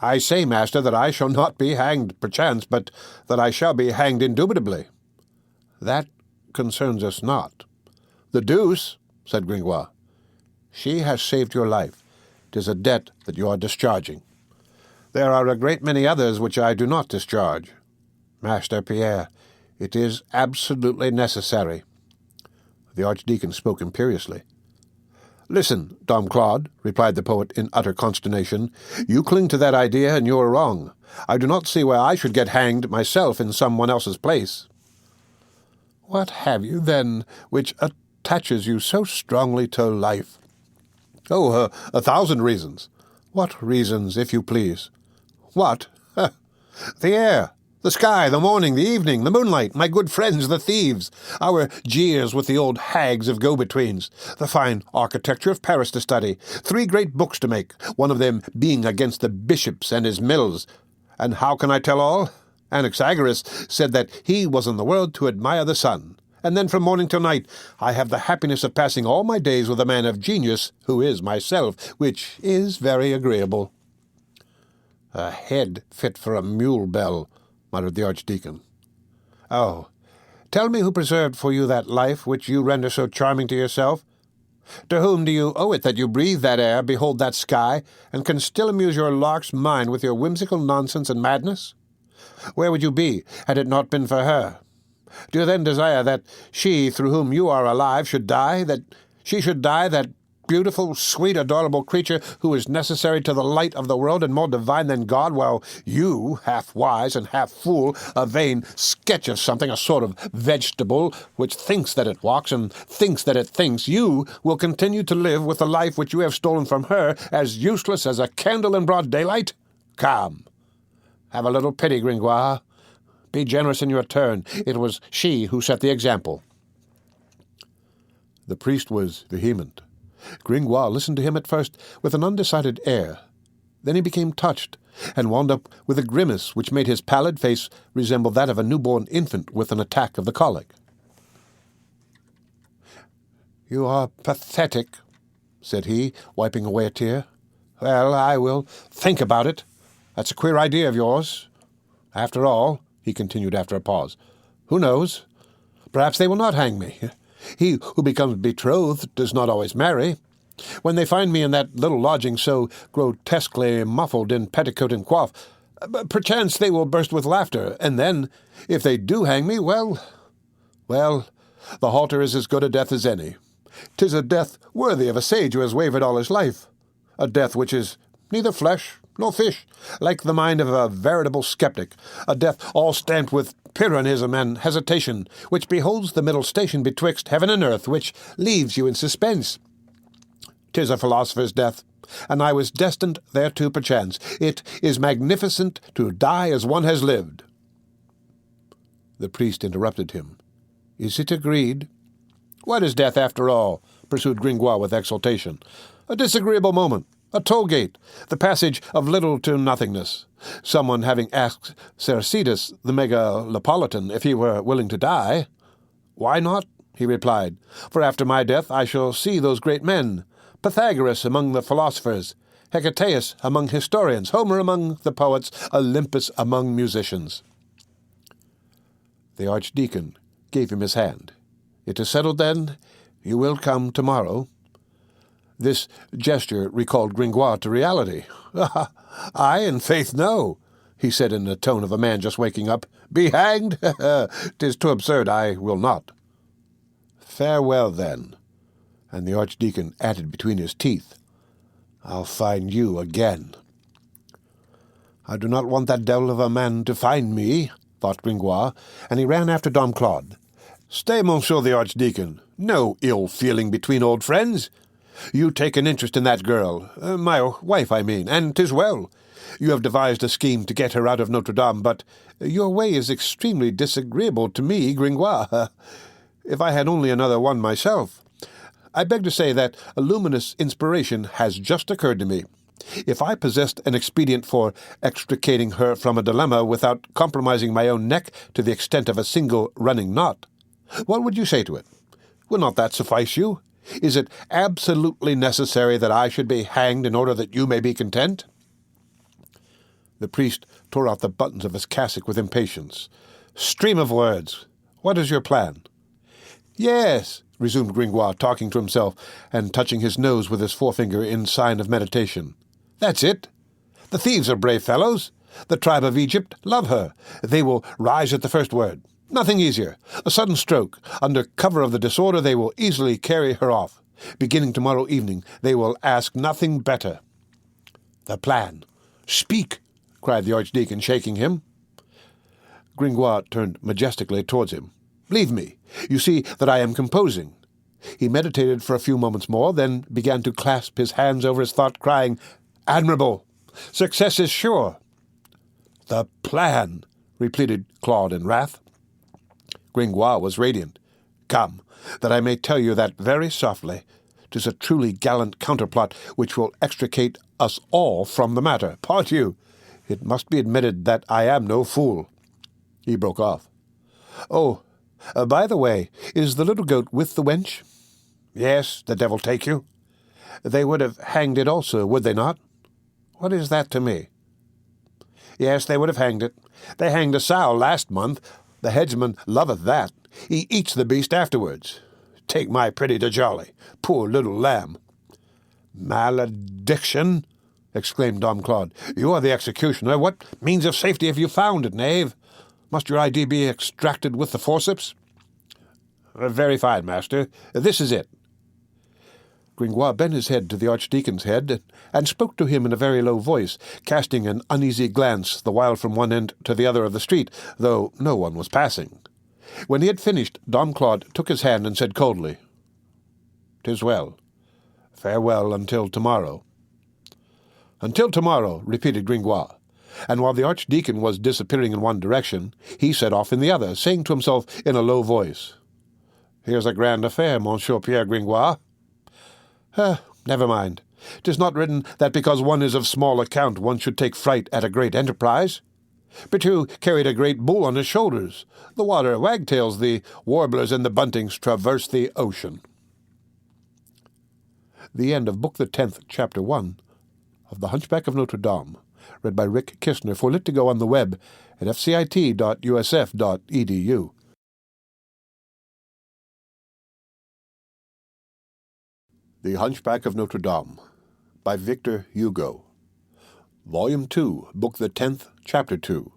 "I say, master, that I shall not be hanged, perchance, but that I shall be hanged indubitably." "That concerns us not." "The deuce," said Gringoire. "She has saved your life. 'Tis a debt that you are discharging. There are a great many others which I do not discharge. Master Pierre, it is absolutely necessary." The Archdeacon spoke imperiously. "Listen, Dom Claude," replied the poet in utter consternation. "You cling to that idea, and you are wrong. I do not see why I should get hanged myself in someone else's place." "What have you, then, which attaches you so strongly to life?" "Oh, 1,000 reasons." "What reasons, if you please?" "What? The air, the sky, the morning, the evening, the moonlight, my good friends, the thieves, our jeers with the old hags of go-betweens, the fine architecture of Paris to study, 3 great books to make, one of them being against the bishops and his mills. And how can I tell all? Anaxagoras said that he was in the world to admire the sun. And then from morning till night I have the happiness of passing all my days with a man of genius, who is myself, which is very agreeable." "A head fit for a mule-bell," muttered the Archdeacon. "Oh, tell me who preserved for you that life which you render so charming to yourself? To whom do you owe it that you breathe that air, behold that sky, and can still amuse your lark's mind with your whimsical nonsense and madness? Where would you be, had it not been for her? Do you then desire that she, through whom you are alive, should die, that she should die, that beautiful, sweet, adorable creature who is necessary to the light of the world and more divine than God, while you, half wise and half fool, a vain sketch of something, a sort of vegetable, which thinks that it walks and thinks that it thinks, you will continue to live with the life which you have stolen from her, as useless as a candle in broad daylight? Come, have a little pity, Gringoire. Be generous in your turn. It was she who set the example." The priest was vehement. Gringoire listened to him at first with an undecided air. Then he became touched, and wound up with a grimace which made his pallid face resemble that of a newborn infant with an attack of the colic. "You are pathetic," said he, wiping away a tear. "Well, I will think about it. That's a queer idea of yours. After all," he continued after a pause, "who knows? Perhaps they will not hang me. He who becomes betrothed does not always marry. When they find me in that little lodging so grotesquely muffled in petticoat and coif, perchance they will burst with laughter, and then, if they do hang me, well, the halter is as good a death as any. 'Tis a death worthy of a sage who has wavered all his life, a death which is neither flesh nor fish, like the mind of a veritable skeptic, a death all stamped with Pyrrhonism and hesitation, which beholds the middle station betwixt heaven and earth, which leaves you in suspense. 'Tis a philosopher's death, and I was destined thereto perchance. It is magnificent to die as one has lived." The priest interrupted him. "Is it agreed?" "What is death, after all?" pursued Gringoire with exultation. "A disagreeable moment, a toll-gate, the passage of little to nothingness. Someone having asked Cercidas, the megalopolitan, if he were willing to die. 'Why not?' he replied, 'for after my death I shall see those great men, Pythagoras among the philosophers, Hecataeus among historians, Homer among the poets, Olympus among musicians.'" The Archdeacon gave him his hand. "It is settled, then? You will come tomorrow?" This gesture recalled Gringoire to reality. "Aye, in faith, no," he said in the tone of a man just waking up. "Be hanged? 'Tis too absurd. I will not." "Farewell, then." And the Archdeacon added between his teeth, "I'll find you again." "I do not want that devil of a man to find me," thought Gringoire, and he ran after Dom Claude. "Stay, Monsieur the Archdeacon. No ill feeling between old friends. You take an interest in that girl, my wife, I mean, and 'tis well. You have devised a scheme to get her out of Notre Dame, but your way is extremely disagreeable to me, Gringoire. If I had only another one myself. I beg to say that a luminous inspiration has just occurred to me. If I possessed an expedient for extricating her from a dilemma without compromising my own neck to the extent of a single running knot, what would you say to it? Will not that suffice you? Is it absolutely necessary that I should be hanged in order that you may be content?" The priest tore out the buttons of his cassock with impatience. "Stream of words! What is your plan?" "Yes," resumed Gringoire, talking to himself and touching his nose with his forefinger in sign of meditation. "That's it. The thieves are brave fellows. The tribe of Egypt love her. They will rise at the first word. Nothing easier. A sudden stroke. Under cover of the disorder they will easily carry her off. Beginning tomorrow evening, they will ask nothing better." "The plan. Speak," cried the Archdeacon, shaking him. Gringoire turned majestically towards him. "Leave me. You see that I am composing." He meditated for a few moments more, then began to clasp his hands over his thought, crying, "Admirable! Success is sure." "The plan," repeated Claude in wrath. Gringoire was radiant. "Come, that I may tell you that very softly. 'Tis a truly gallant counterplot which will extricate us all from the matter. Pardieu! It must be admitted that I am no fool." He broke off. "Oh, by the way, is the little goat with the wench?" "Yes, the devil take you." "They would have hanged it also, would they not?" "What is that to me?" "Yes, they would have hanged it. They hanged a sow last month. The headsman loveth that. He eats the beast afterwards. Take my pretty de jolly, poor little lamb." "Malediction!" exclaimed Dom Claude. "You are the executioner. What means of safety have you found, knave? Must your ID be extracted with the forceps?" "Very fine, master. This is it." Gringoire bent his head to the Archdeacon's head, and spoke to him in a very low voice, casting an uneasy glance the while from one end to the other of the street, though no one was passing. When he had finished, Dom Claude took his hand and said coldly, "'Tis well. Farewell until tomorrow." "Until tomorrow," repeated Gringoire, and while the Archdeacon was disappearing in one direction, he set off in the other, saying to himself in a low voice, "Here's a grand affair, Monsieur Pierre Gringoire." Never mind. 'Tis not written that because one is of small account one should take fright at a great enterprise. Pitou carried a great bull on his shoulders. The water wagtails, the warblers and the buntings traverse the ocean. The end of Book the 10th, Chapter 1 of The Hunchback of Notre Dame, read by Rick Kistner for Lit to Go on the web at fcit.usf.edu. The Hunchback of Notre Dame by Victor Hugo. Volume 2, Book the 10th, Chapter 2.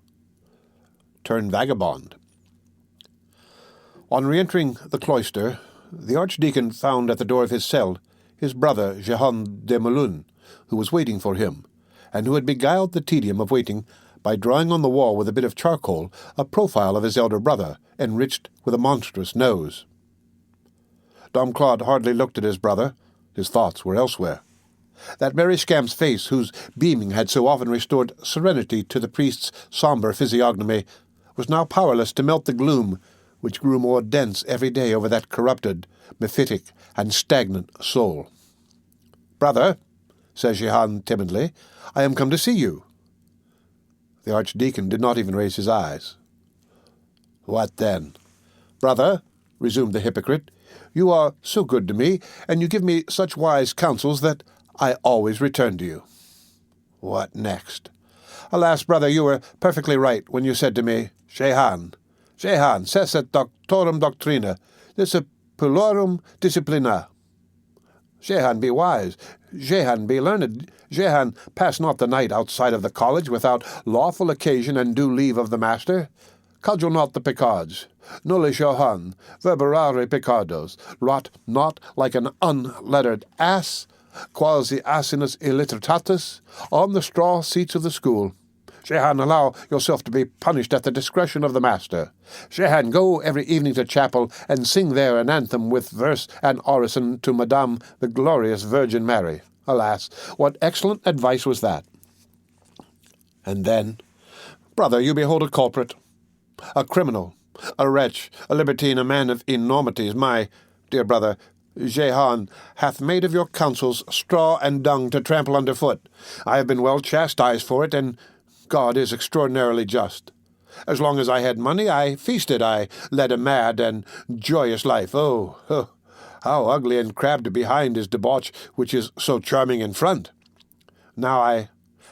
Turn Vagabond. On re-entering the cloister, the Archdeacon found at the door of his cell his brother Jehan de Melun, who was waiting for him, and who had beguiled the tedium of waiting by drawing on the wall with a bit of charcoal a profile of his elder brother, enriched with a monstrous nose. Dom Claude hardly looked at his brother. His thoughts were elsewhere. That merry scamp's face, whose beaming had so often restored serenity to the priest's sombre physiognomy, was now powerless to melt the gloom which grew more dense every day over that corrupted, mephitic, and stagnant soul. "Brother," said Jehan timidly, "I am come to see you." The Archdeacon did not even raise his eyes. "What then?" "Brother," resumed the hypocrite, "you are so good to me, and you give me such wise counsels that I always return to you." "What next?" "Alas, brother, you were perfectly right when you said to me, 'Jehan, cesset doctorum doctrina, discipulorum disciplina.' Jehan, be wise. Jehan, be learned. Jehan, pass not the night outside of the college without lawful occasion and due leave of the master. Cudgel not the Picards. Nulli Jehan, verberare Picardos. Rot not like an unlettered ass, quasi asinus illiteratatus, on the straw seats of the school. Jehan, allow yourself to be punished at the discretion of the master. Jehan, go every evening to chapel and sing there an anthem with verse and orison to Madame the glorious Virgin Mary. Alas, what excellent advice was that!" And then, "Brother, you behold a culprit, a criminal, a wretch, a libertine, a man of enormities. My dear brother, Jehan hath made of your counsels straw and dung to trample underfoot. I have been well chastised for it, and God is extraordinarily just. As long as I had money, I feasted, I led a mad and joyous life. Oh, how ugly and crabbed behind is debauch which is so charming in front. Now I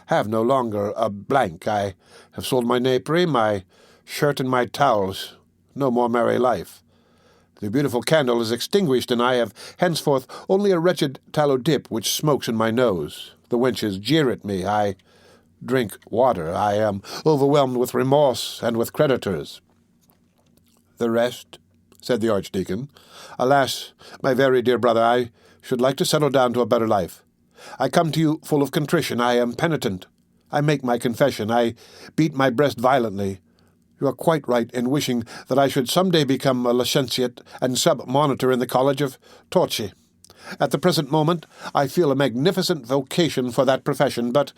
have no longer a blank. I have sold my napery, my shirt and my towels. No more merry life. The beautiful candle is extinguished, and I have henceforth only a wretched tallow dip which smokes in my nose. The wenches jeer at me. I drink water. I am overwhelmed with remorse and with creditors." "The rest?" said the Archdeacon. "Alas, my very dear brother, I should like to settle down to a better life. I come to you full of contrition. I am penitent. I make my confession. I beat my breast violently. You are quite right in wishing that I should some day become a licentiate and sub-monitor in the College of ℌ𝔞𝔫𝔫𝔞𝔥. At the present moment I feel a magnificent vocation for that profession, but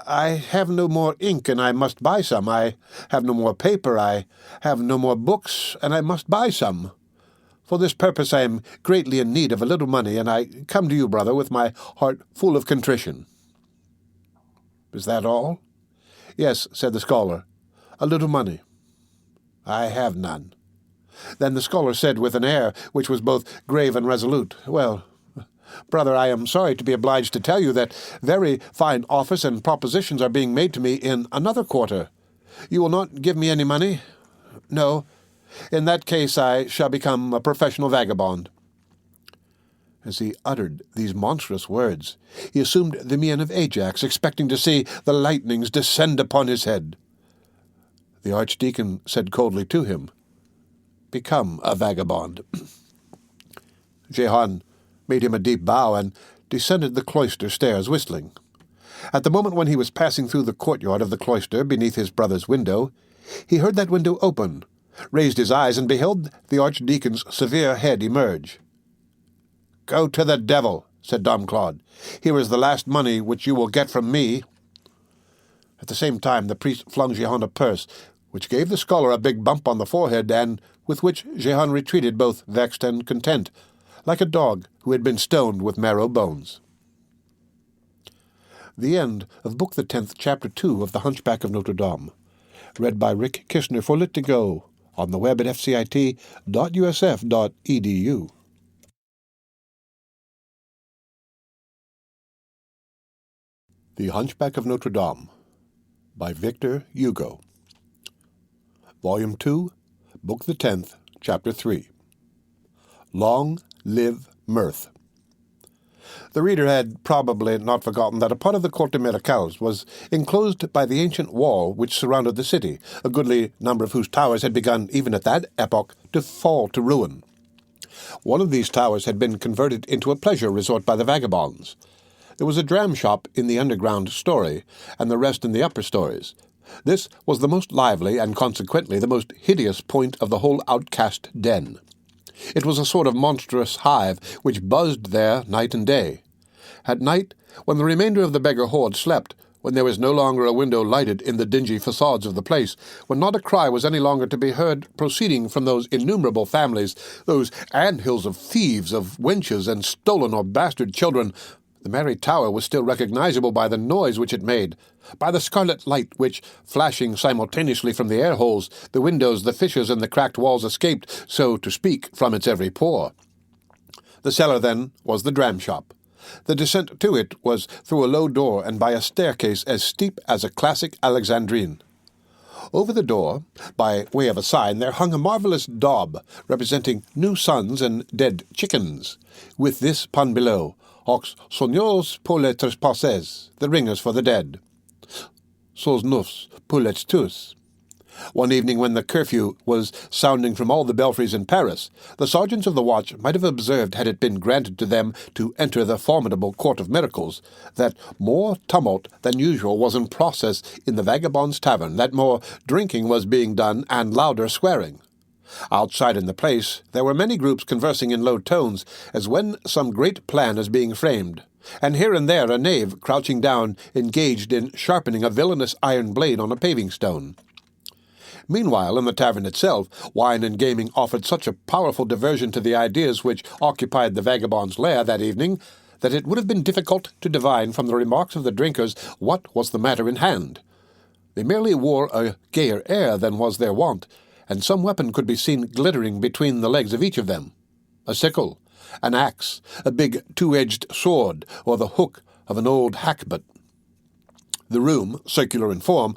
I have no more ink, and I must buy some. I have no more paper. I have no more books, and I must buy some. For this purpose I am greatly in need of a little money, and I come to you, brother, with my heart full of contrition." "Is that all?" "Yes," said the scholar, "a little money. I have none." Then the scholar said with an air which was both grave and resolute, "Well, brother, I am sorry to be obliged to tell you that very fine offers and propositions are being made to me in another quarter. You will not give me any money?" "No. In that case I shall become a professional vagabond." As he uttered these monstrous words, he assumed the mien of Ajax, expecting to see the lightnings descend upon his head. The Archdeacon said coldly to him, "Become a vagabond." Jehan made him a deep bow and descended the cloister stairs whistling. At the moment when he was passing through the courtyard of the cloister beneath his brother's window, he heard that window open, raised his eyes, and beheld the Archdeacon's severe head emerge. "Go to the devil," said Dom Claude. "Here is the last money which you will get from me." At the same time the priest flung Jehan a purse, which gave the scholar a big bump on the forehead, and with which Jehan retreated both vexed and content, like a dog who had been stoned with marrow bones. The end of Book the 10th, Chapter 2 of The Hunchback of Notre Dame. Read by Rick Kishner for Lit2Go on the web at fcit.usf.edu. The Hunchback of Notre Dame by Victor Hugo. Volume 2, Book the 10th, Chapter 3. Long live mirth. The reader had probably not forgotten that a part of the Court of Miracles was enclosed by the ancient wall which surrounded the city, a goodly number of whose towers had begun, even at that epoch, to fall to ruin. One of these towers had been converted into a pleasure resort by the vagabonds. There was a dram shop in the underground story, and the rest in the upper stories. This was the most lively, and consequently the most hideous point of the whole outcast den. It was a sort of monstrous hive which buzzed there night and day. At night, when the remainder of the beggar horde slept, when there was no longer a window lighted in the dingy facades of the place, when not a cry was any longer to be heard proceeding from those innumerable families, those anthills of thieves, of wenches, and stolen or bastard children, the merry tower was still recognizable by the noise which it made, by the scarlet light which, flashing simultaneously from the air-holes, the windows, the fissures, and the cracked walls escaped, so to speak, from its every pore. The cellar, then, was the dram-shop. The descent to it was through a low door and by a staircase as steep as a classic Alexandrine. Over the door, by way of a sign, there hung a marvellous daub representing new sons and dead chickens, with this pun below, Aux sonneurs pour les trespassés, the ringers for the dead. Sos neufs pour les tous. One evening when the curfew was sounding from all the belfries in Paris, the sergeants of the watch might have observed, had it been granted to them to enter the formidable Court of Miracles, that more tumult than usual was in process in the Vagabond's Tavern, that more drinking was being done, and louder swearing. Outside in the place there were many groups conversing in low tones, as when some great plan is being framed, and here and there a knave, crouching down, engaged in sharpening a villainous iron blade on a paving-stone. Meanwhile, in the tavern itself, wine and gaming offered such a powerful diversion to the ideas which occupied the vagabond's lair that evening, that it would have been difficult to divine from the remarks of the drinkers what was the matter in hand. They merely wore a gayer air than was their wont, and some weapon could be seen glittering between the legs of each of them. A sickle, an axe, a big two-edged sword, or the hook of an old hackbutt. The room, circular in form,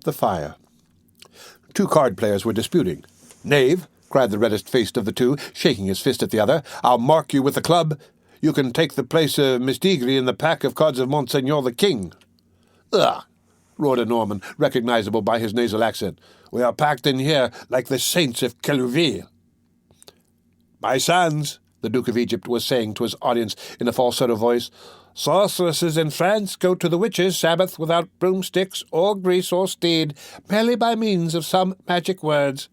up the fire. Two card players were disputing. "Knave," cried the reddest-faced of the two, shaking his fist at the other, "I'll mark you with the club. You can take the place of Mistigris in the pack of cards of Monseigneur the King." "Ugh!" roared a Norman, recognizable by his nasal accent. "We are packed in here like the saints of ℌ𝔫𝔫𝔞𝔥." "My sons," the Duke of Egypt was saying to his audience in a falsetto voice, "sorceresses in France go to the witches' Sabbath without broomsticks or grease or steed, merely by means of some magic words.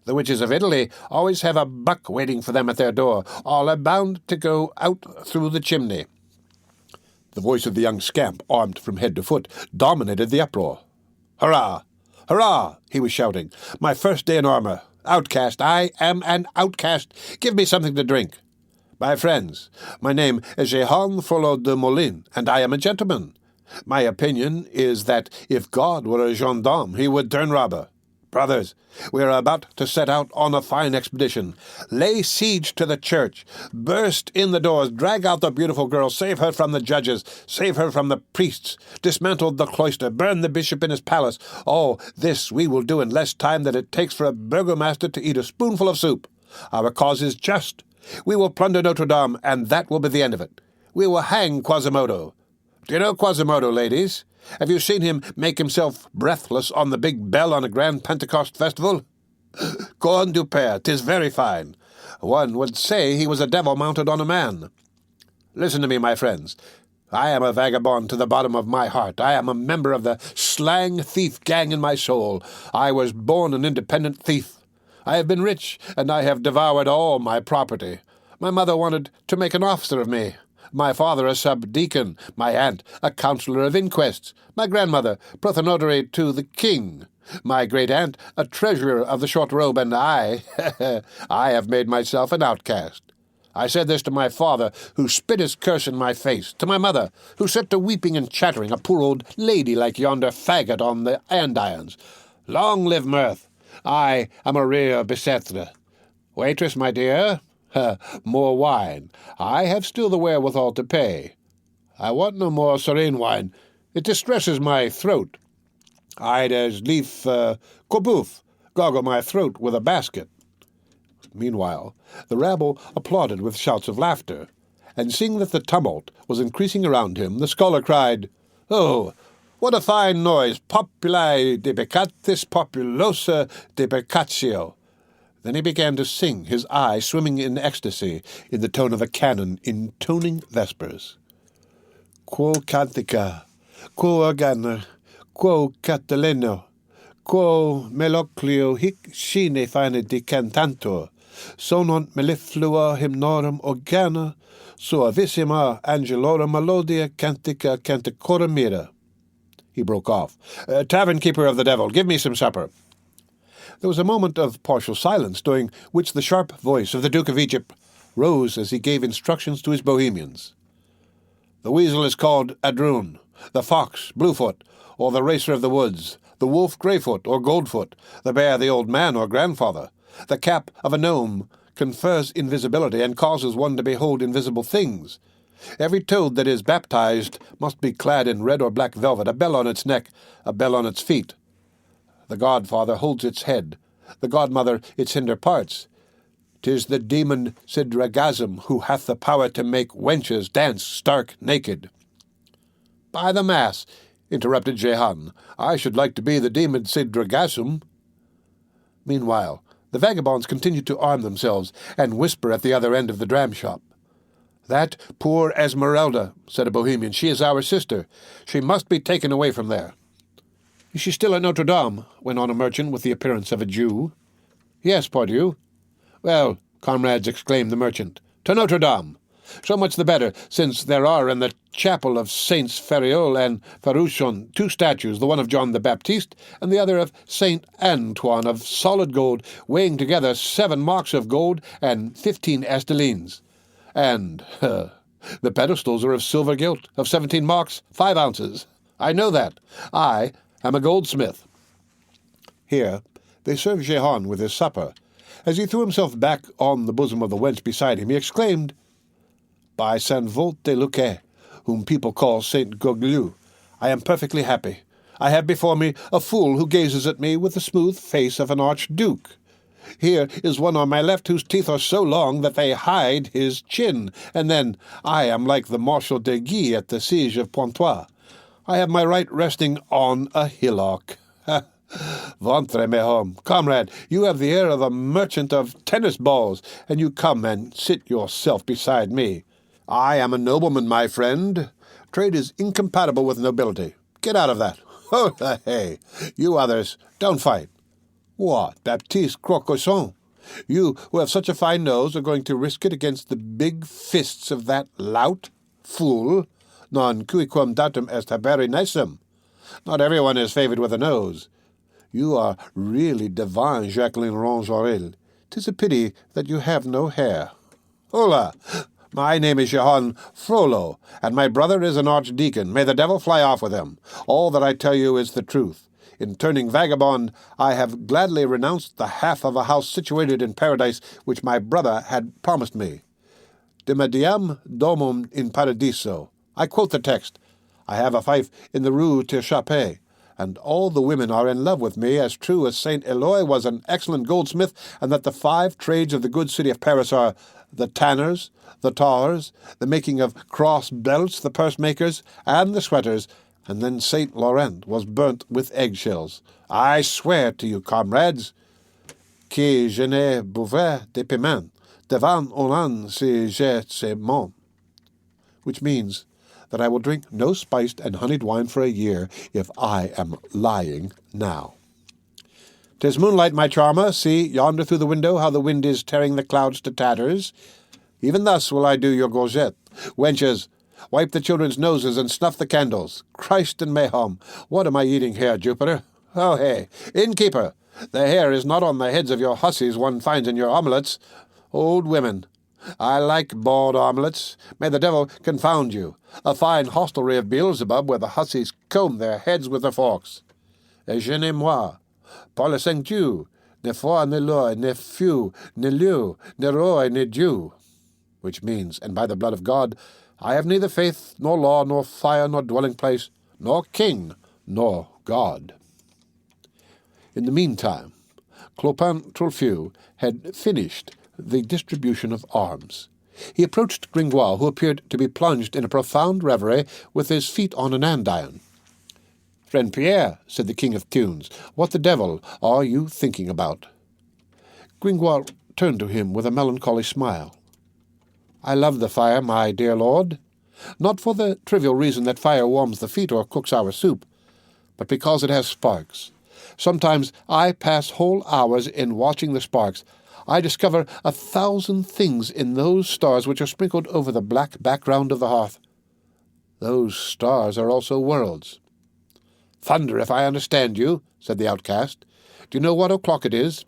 The witches of Italy always have a buck waiting for them at their door. All are bound to go out through the chimney." The voice of the young scamp, armed from head to foot, dominated the uproar. "Hurrah! Hurrah!" he was shouting. "My first day in armour. Outcast, I am an outcast. Give me something to drink. My friends, my name is ℌ𝔞𝔫𝔫𝔞𥐥, and I am a gentleman. My opinion is that if God were a gendarme, he would turn robber. Brothers, we are about to set out on a fine expedition. Lay siege to the church. Burst in the doors. Drag out the beautiful girl. Save her from the judges. Save her from the priests. Dismantle the cloister. Burn the bishop in his palace. All this we will do in less time than it takes for a burgomaster to eat a spoonful of soup. Our cause is just. We will plunder Notre Dame, and that will be the end of it. We will hang Quasimodo. Do you know Quasimodo, ladies? Have you seen him make himself breathless on the big bell on a grand Pentecost festival? Corne du Père, 'tis very fine. One would say he was a devil mounted on a man. Listen to me, my friends. I am a vagabond to the bottom of my heart. I am a member of the slang thief gang in my soul. I was born an independent thief. I have been rich, and I have devoured all my property. My mother wanted to make an officer of me. My father a subdeacon, my aunt a councillor of inquests, my grandmother prothonotary to the king, my great-aunt a treasurer of the short robe, and I have made myself an outcast. I said this to my father, who spit his curse in my face, to my mother, who set to weeping and chattering, a poor old lady like yonder faggot on the andirons. Long live mirth! I am a real Bicêtre. Waitress, my dear, more wine. I have still the wherewithal to pay. I want no more serene wine. It distresses my throat. I'd as lief, corbouf, goggle my throat with a basket. Meanwhile, the rabble applauded with shouts of laughter, and seeing that the tumult was increasing around him, the scholar cried, "Oh, what a fine noise! Populi debecatis populosa debecatio." Then he began to sing, his eye swimming in ecstasy, in the tone of a canon intoning vespers. Quo cantica, quo organa, quo Catalino, quo meloclio hic sine fine decantantur, sonunt melliflua hymnorum organa, suavissima angelorum melodia cantica canticorum mira. He broke off. Tavern keeper of the devil, give me some supper. There was a moment of partial silence, during which the sharp voice of the Duke of Egypt rose as he gave instructions to his bohemians. The weasel is called Adrun, the fox Bluefoot, or the racer of the woods, the wolf Greyfoot or Goldfoot, the bear the old man or grandfather. The cap of a gnome confers invisibility and causes one to behold invisible things. Every toad that is baptized must be clad in red or black velvet, a bell on its neck, a bell on its feet. The godfather holds its head, the godmother its hinder parts. 'Tis the demon ℍ𝔬╗ who hath the power to make wenches dance stark naked. By the mass, interrupted Jehan, I should like to be the demon ℍ𝔬╗. Meanwhile, the vagabonds continued to arm themselves and whisper at the other end of the dram-shop. That poor Esmeralda, said a Bohemian, she is our sister. She must be taken away from there. Is she still at Notre Dame? Went on a merchant with the appearance of a Jew. Yes, pardieu. Well, comrades, exclaimed the merchant, to Notre Dame. So much the better, since there are in the chapel of Saints Ferriol and Farouchon 2 statues, the one of John the Baptist and the other of Saint Antoine, of solid gold, weighing together 7 marks of gold and 15 astelines. And the pedestals are of silver gilt, of 17 marks, 5 ounces. I know that. I am a goldsmith. Here they served Jehan with his supper. As he threw himself back on the bosom of the wench beside him, he exclaimed, By ℍ𝔬╗ whom people call Saint Goguelu, I am perfectly happy. I have before me a fool who gazes at me with the smooth face of an archduke. Here is one on my left whose teeth are so long that they hide his chin, and then I am like the Marshal de Guy at the siege of Pontoise. I have my right resting on a hillock. Ventre me home. Comrade, you have the air of a merchant of tennis balls, and you come and sit yourself beside me. I am a nobleman, my friend. Trade is incompatible with nobility. Get out of that. Oh, hey, you others, don't fight. What, Baptiste Croquesson? You, who have such a fine nose, are going to risk it against the big fists of that lout? Fool! Non cuiquam datum est haberi nesum. Not everyone is favoured with a nose. You are really divine, ℌ𝔞𝔫𝔞𥐐. 'Tis a pity that you have no hair. Hola! My name is Johann Frollo, and my brother is an archdeacon. May the devil fly off with him. All that I tell you is the truth. In turning vagabond, I have gladly renounced the half of a house situated in paradise which my brother had promised me. Demediam domum in paradiso. I quote the text. I have a fief in the Rue Tirchapet, and all the women are in love with me, as true as St. Eloi was an excellent goldsmith, and that the 5 trades of the good city of Paris are the tanners, the tars, the making of cross belts, the purse-makers, and the sweaters, and then St. Laurent was burnt with eggshells. I swear to you, comrades, que je ne bouvais de piment devant un an si je mens, which means that I will drink no spiced and honeyed wine for a year if I am lying now. 'Tis moonlight, my charmer. See, yonder through the window, how the wind is tearing the clouds to tatters. Even thus will I do your gorget. Wenches, wipe the children's noses and snuff the candles. Christ and Mayhem, what am I eating here, Jupiter? Oh, hey, innkeeper, the hair is not on the heads of your hussies one finds in your omelettes. Old women, I like bald omelettes. May the devil confound you. A fine hostelry of Beelzebub where the hussies comb their heads with their forks. Et je ne moi, par le Saint Dieu, ne foi ne loi, ne feu, ne lieu, ne roi, ne Dieu. Which means, and by the blood of God, I have neither faith, nor law, nor fire, nor dwelling place, nor king, nor God. In the meantime, ℌ𝔞𝔫𝔞𝔥 had finished the distribution of arms. He approached Gringoire, who appeared to be plunged in a profound reverie, with his feet on an andiron. "Friend Pierre," said the king of tunes, "what the devil are you thinking about?" Gringoire turned to him with a melancholy smile. "I love the fire, my dear lord, not for the trivial reason that fire warms the feet or cooks our soup, but because it has sparks. Sometimes I pass whole hours in watching the sparks. I discover 1,000 things in those stars which are sprinkled over the black background of the hearth. Those stars are also worlds." "Thunder, if I understand you," said the outcast. "Do you know what o'clock it is?"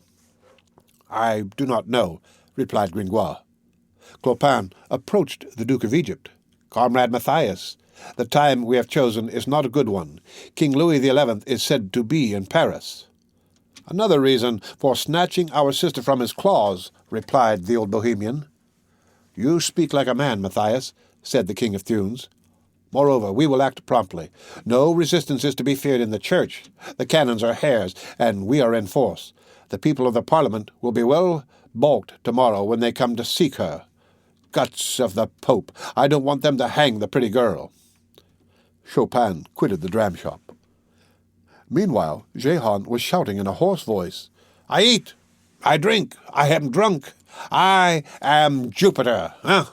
"I do not know," replied Gringoire. Clopin approached the Duke of Egypt. "Comrade Matthias, the time we have chosen is not a good one. King Louis XI is said to be in Paris." "Another reason for snatching our sister from his claws," replied the old Bohemian. "You speak like a man, Matthias," said the king of tunes. "Moreover, we will act promptly. No resistance is to be feared in the church. The cannons are hares, and we are in force. The people of the Parliament will be well balked tomorrow when they come to seek her. Guts of the Pope! I don't want them to hang the pretty girl." Chopin quitted the dram-shop. Meanwhile, Jehan was shouting in a hoarse voice, "I eat! I drink! I am drunk! I am Jupiter! Huh?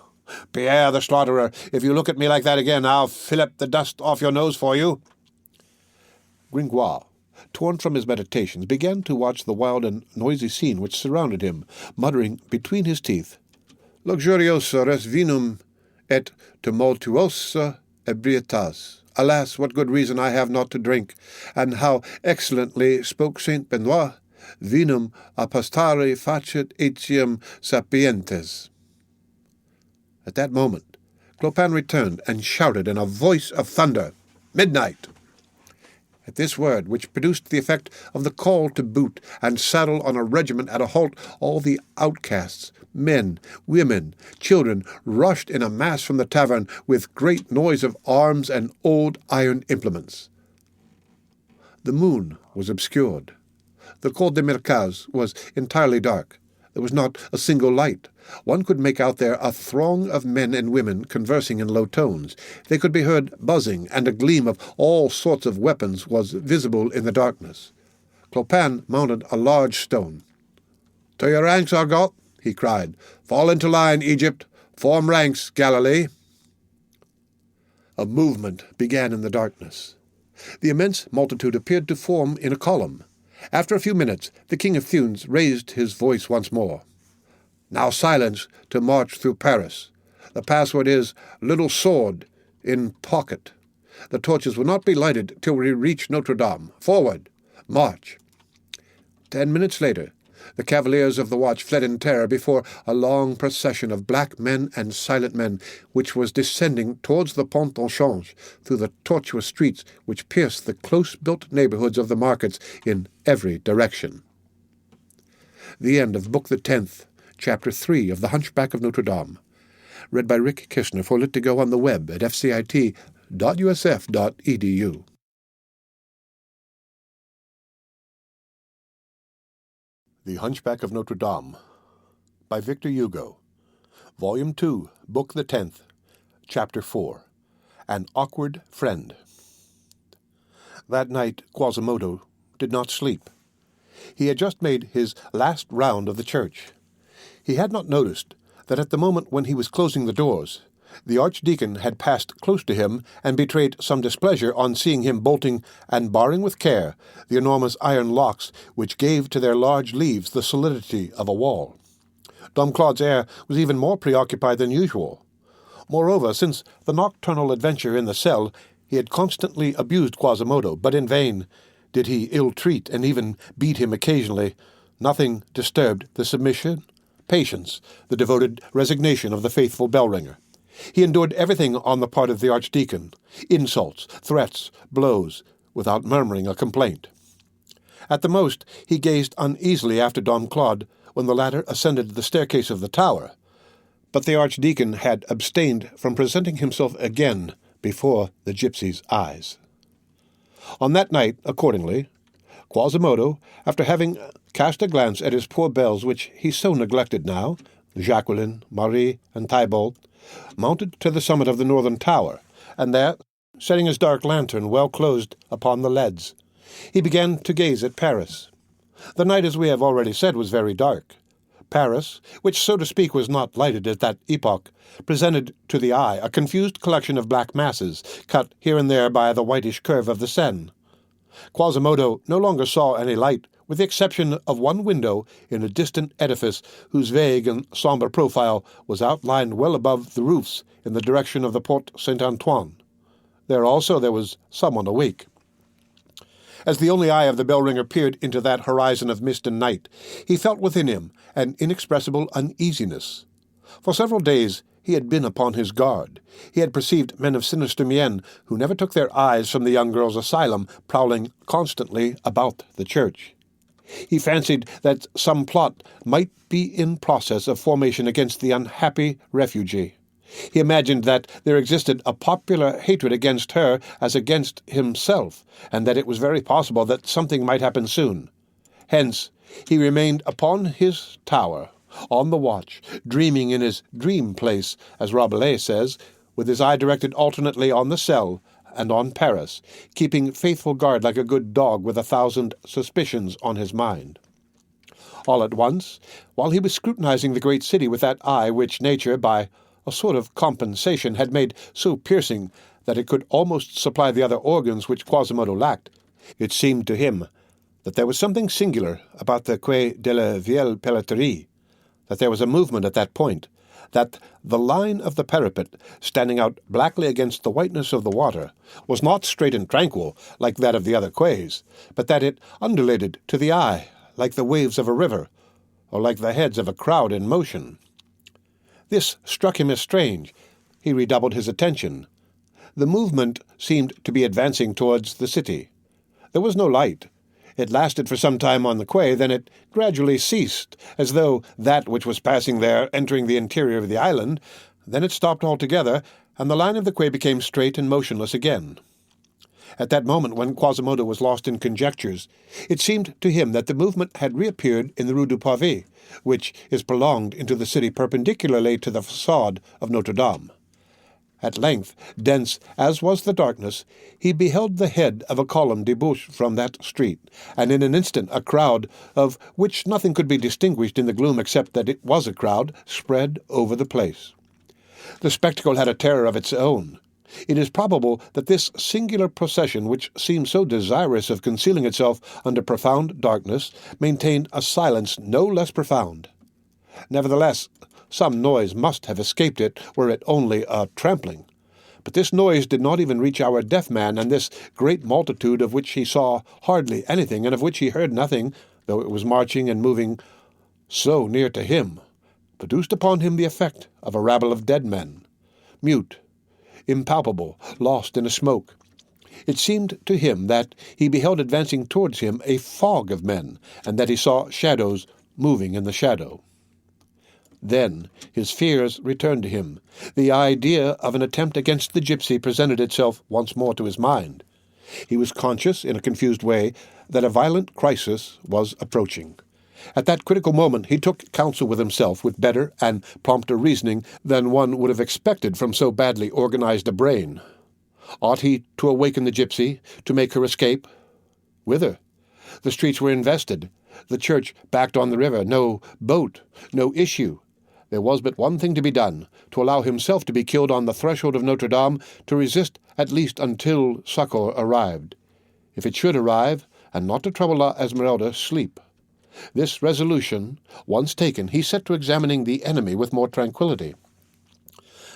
Pierre the Slaughterer, if you look at me like that again, I'll fillip the dust off your nose for you." Gringoire, torn from his meditations, began to watch the wild and noisy scene which surrounded him, muttering between his teeth, "Luxuriosa res vinum et tumultuosa ebrietas. Alas, what good reason I have not to drink, and how excellently spoke Saint Benoit, vinum apostare facit etiam sapientes." At that moment, Clopin returned and shouted in a voice of thunder, "Midnight!" At this word, which produced the effect of the call to boot and saddle on a regiment at a halt, all the outcasts, men, women, children, rushed in a mass from the tavern with great noise of arms and old iron implements. The moon was obscured. The Cour des Miracles was entirely dark. There was not a single light. One could make out there a throng of men and women conversing in low tones. They could be heard buzzing, and a gleam of all sorts of weapons was visible in the darkness. Clopin mounted a large stone. "To your ranks, Argot!" he cried. "Fall into line, Egypt! Form ranks, Galilee!" A movement began in the darkness. The immense multitude appeared to form in a column. After a few minutes, the king of tunes raised his voice once more. "Now silence to march through Paris. The password is little sword in pocket. The torches will not be lighted till we reach Notre Dame. Forward! March!" 10 minutes later, the cavaliers of the watch fled in terror before a long procession of black men and silent men, which was descending towards the Pont au Change through the tortuous streets which pierced the close-built neighbourhoods of the markets in every direction. The end of Book the 10th, Chapter 3 of The Hunchback of Notre Dame. Read by Rick Kishner for Lit2Go on the web at fcit.usf.edu. The Hunchback of Notre Dame by Victor Hugo. Volume 2, Book the 10th, Chapter 4. An Awkward Friend. That night Quasimodo did not sleep. He had just made his last round of the church. He had not noticed that at the moment when he was closing the doors, the archdeacon had passed close to him and betrayed some displeasure on seeing him bolting and barring with care the enormous iron locks which gave to their large leaves the solidity of a wall. Dom Claude's air was even more preoccupied than usual. Moreover, since the nocturnal adventure in the cell, he had constantly abused Quasimodo, but in vain. Did he ill-treat and even beat him occasionally, nothing disturbed the submission, patience, the devoted resignation of the faithful bell-ringer. He endured everything on the part of the archdeacon, insults, threats, blows, without murmuring a complaint. At the most, he gazed uneasily after Dom Claude when the latter ascended the staircase of the tower, but the archdeacon had abstained from presenting himself again before the gypsy's eyes. On that night, accordingly, Quasimodo, after having cast a glance at his poor bells which he so neglected now, Jacqueline, Marie, and Tybalt, mounted to the summit of the northern tower, and there, setting his dark lantern well closed upon the leads, he began to gaze at Paris. The night, as we have already said, was very dark. Paris, which so to speak was not lighted at that epoch, presented to the eye a confused collection of black masses, cut here and there by the whitish curve of the Seine. Quasimodo no longer saw any light, with the exception of one window in a distant edifice whose vague and sombre profile was outlined well above the roofs in the direction of the Porte Saint-Antoine. There also there was someone awake. As the only eye of the bell-ringer peered into that horizon of mist and night, he felt within him an inexpressible uneasiness. For several days he had been upon his guard. He had perceived men of sinister mien who never took their eyes from the young girl's asylum, prowling constantly about the church. He fancied that some plot might be in process of formation against the unhappy refugee. He imagined that there existed a popular hatred against her as against himself, and that it was very possible that something might happen soon. Hence, he remained upon his tower, on the watch, dreaming in his dream place, as Rabelais says, with his eye directed alternately on the cell and on Paris, keeping faithful guard like a good dog with 1,000 suspicions on his mind. All at once, while he was scrutinizing the great city with that eye which nature, by a sort of compensation, had made so piercing that it could almost supply the other organs which Quasimodo lacked, it seemed to him that there was something singular about the Quai de la Vieille Pelleterie, that there was a movement at that point, that the line of the parapet, standing out blackly against the whiteness of the water, was not straight and tranquil like that of the other quays, but that it undulated to the eye like the waves of a river, or like the heads of a crowd in motion. This struck him as strange. He redoubled his attention. The movement seemed to be advancing towards the city. There was no light. It lasted for some time on the quay, then it gradually ceased, as though that which was passing there entering the interior of the island. Then it stopped altogether, and the line of the quay became straight and motionless again. At that moment, when Quasimodo was lost in conjectures, it seemed to him that the movement had reappeared in the Rue du Pavé, which is prolonged into the city perpendicularly to the façade of Notre Dame. At length, dense as was the darkness, he beheld the head of a column debouch from that street, and in an instant a crowd, of which nothing could be distinguished in the gloom except that it was a crowd, spread over the place. The spectacle had a terror of its own. It is probable that this singular procession, which seemed so desirous of concealing itself under profound darkness, maintained a silence no less profound. Nevertheless, some noise must have escaped it, were it only a trampling. But this noise did not even reach our deaf man, and this great multitude, of which he saw hardly anything, and of which he heard nothing, though it was marching and moving so near to him, produced upon him the effect of a rabble of dead men, mute, impalpable, lost in a smoke. It seemed to him that he beheld advancing towards him a fog of men, and that he saw shadows moving in the shadow. Then his fears returned to him. The idea of an attempt against the gypsy presented itself once more to his mind. He was conscious, in a confused way, that a violent crisis was approaching. At that critical moment he took counsel with himself with better and prompter reasoning than one would have expected from so badly organized a brain. Ought he to awaken the gypsy, to make her escape? Whither? The streets were invested, the church backed on the river, no boat, no issue. There was but one thing to be done, to allow himself to be killed on the threshold of Notre Dame, to resist at least until succor arrived. If it should arrive, and not to trouble La Esmeralda's sleep. This resolution, once taken, he set to examining the enemy with more tranquillity.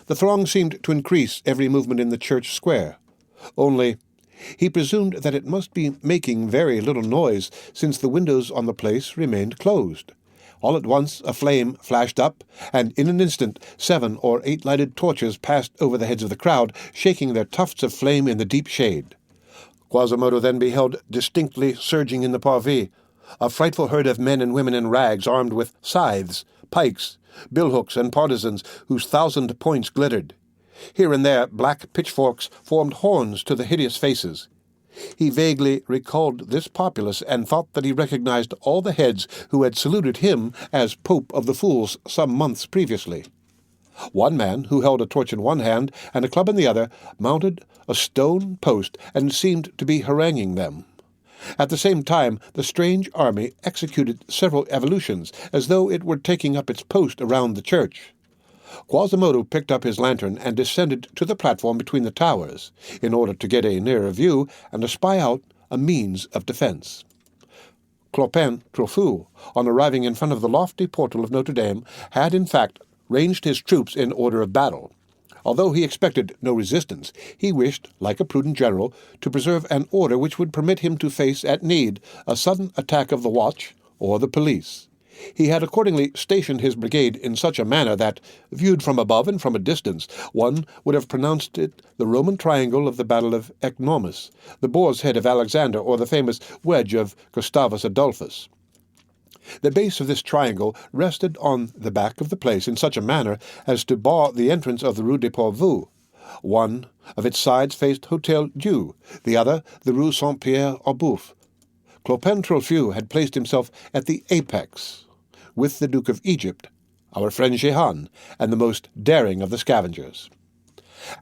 The throng seemed to increase every movement in the church square. Only he presumed that it must be making very little noise, since the windows on the place remained closed. All at once a flame flashed up, and in an instant 7 or 8 lighted torches passed over the heads of the crowd, shaking their tufts of flame in the deep shade. Quasimodo then beheld distinctly surging in the parvis a frightful herd of men and women in rags, armed with scythes, pikes, billhooks, and partisans whose 1,000 points glittered. Here and there black pitchforks formed horns to the hideous faces. He vaguely recalled this populace, and thought that he recognized all the heads who had saluted him as Pope of the Fools some months previously. One man, who held a torch in one hand and a club in the other, mounted a stone post and seemed to be haranguing them. At the same time, the strange army executed several evolutions, as though it were taking up its post around the church. Quasimodo picked up his lantern and descended to the platform between the towers, in order to get a nearer view and to spy out a means of defense. ℌ𝔞𝔫𝔫𝔞𝔥, on arriving in front of the lofty portal of Notre Dame, had in fact ranged his troops in order of battle. Although he expected no resistance, he wished, like a prudent general, to preserve an order which would permit him to face, at need, a sudden attack of the watch or the police. He had accordingly stationed his brigade in such a manner that, viewed from above and from a distance, one would have pronounced it the Roman triangle of the battle of ℌ𝔞𝔫𝔞𝔥, the boar's head of Alexander, or the famous wedge of Gustavus Adolphus. The base of this triangle rested on the back of the place in such a manner as to bar the entrance of the Rue des Pourvus. One of its sides faced Hôtel Dieu, the other the Rue Saint-Pierre-aux-Boeufs. ℌ𝔞𝔫𝔫𝔞𝔥 had placed himself at the apex, with the Duke of Egypt, our friend Jehan, and the most daring of the scavengers.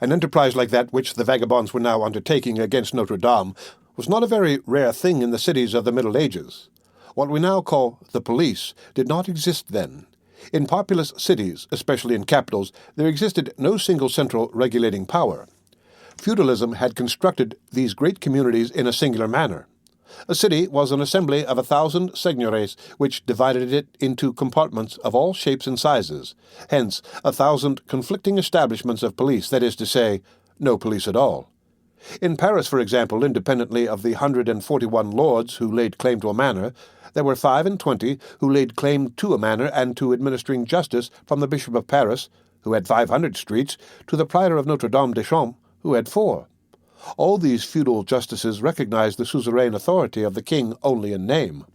An enterprise like that which the vagabonds were now undertaking against Notre Dame was not a very rare thing in the cities of the Middle Ages. What we now call the police did not exist then. In populous cities, especially in capitals, there existed no single central regulating power. Feudalism had constructed these great communities in a singular manner. A city was an assembly of 1,000 seigneuries, which divided it into compartments of all shapes and sizes, hence 1,000 conflicting establishments of police, that is to say, no police at all. In Paris, for example, independently of the 141 lords who laid claim to a manor, there were 25 who laid claim to a manor and to administering justice, from the Bishop of Paris, who had 500 streets, to the Prior of Notre-Dame-des-Champs, who had 4. All these feudal justices recognized the suzerain authority of the king only in name.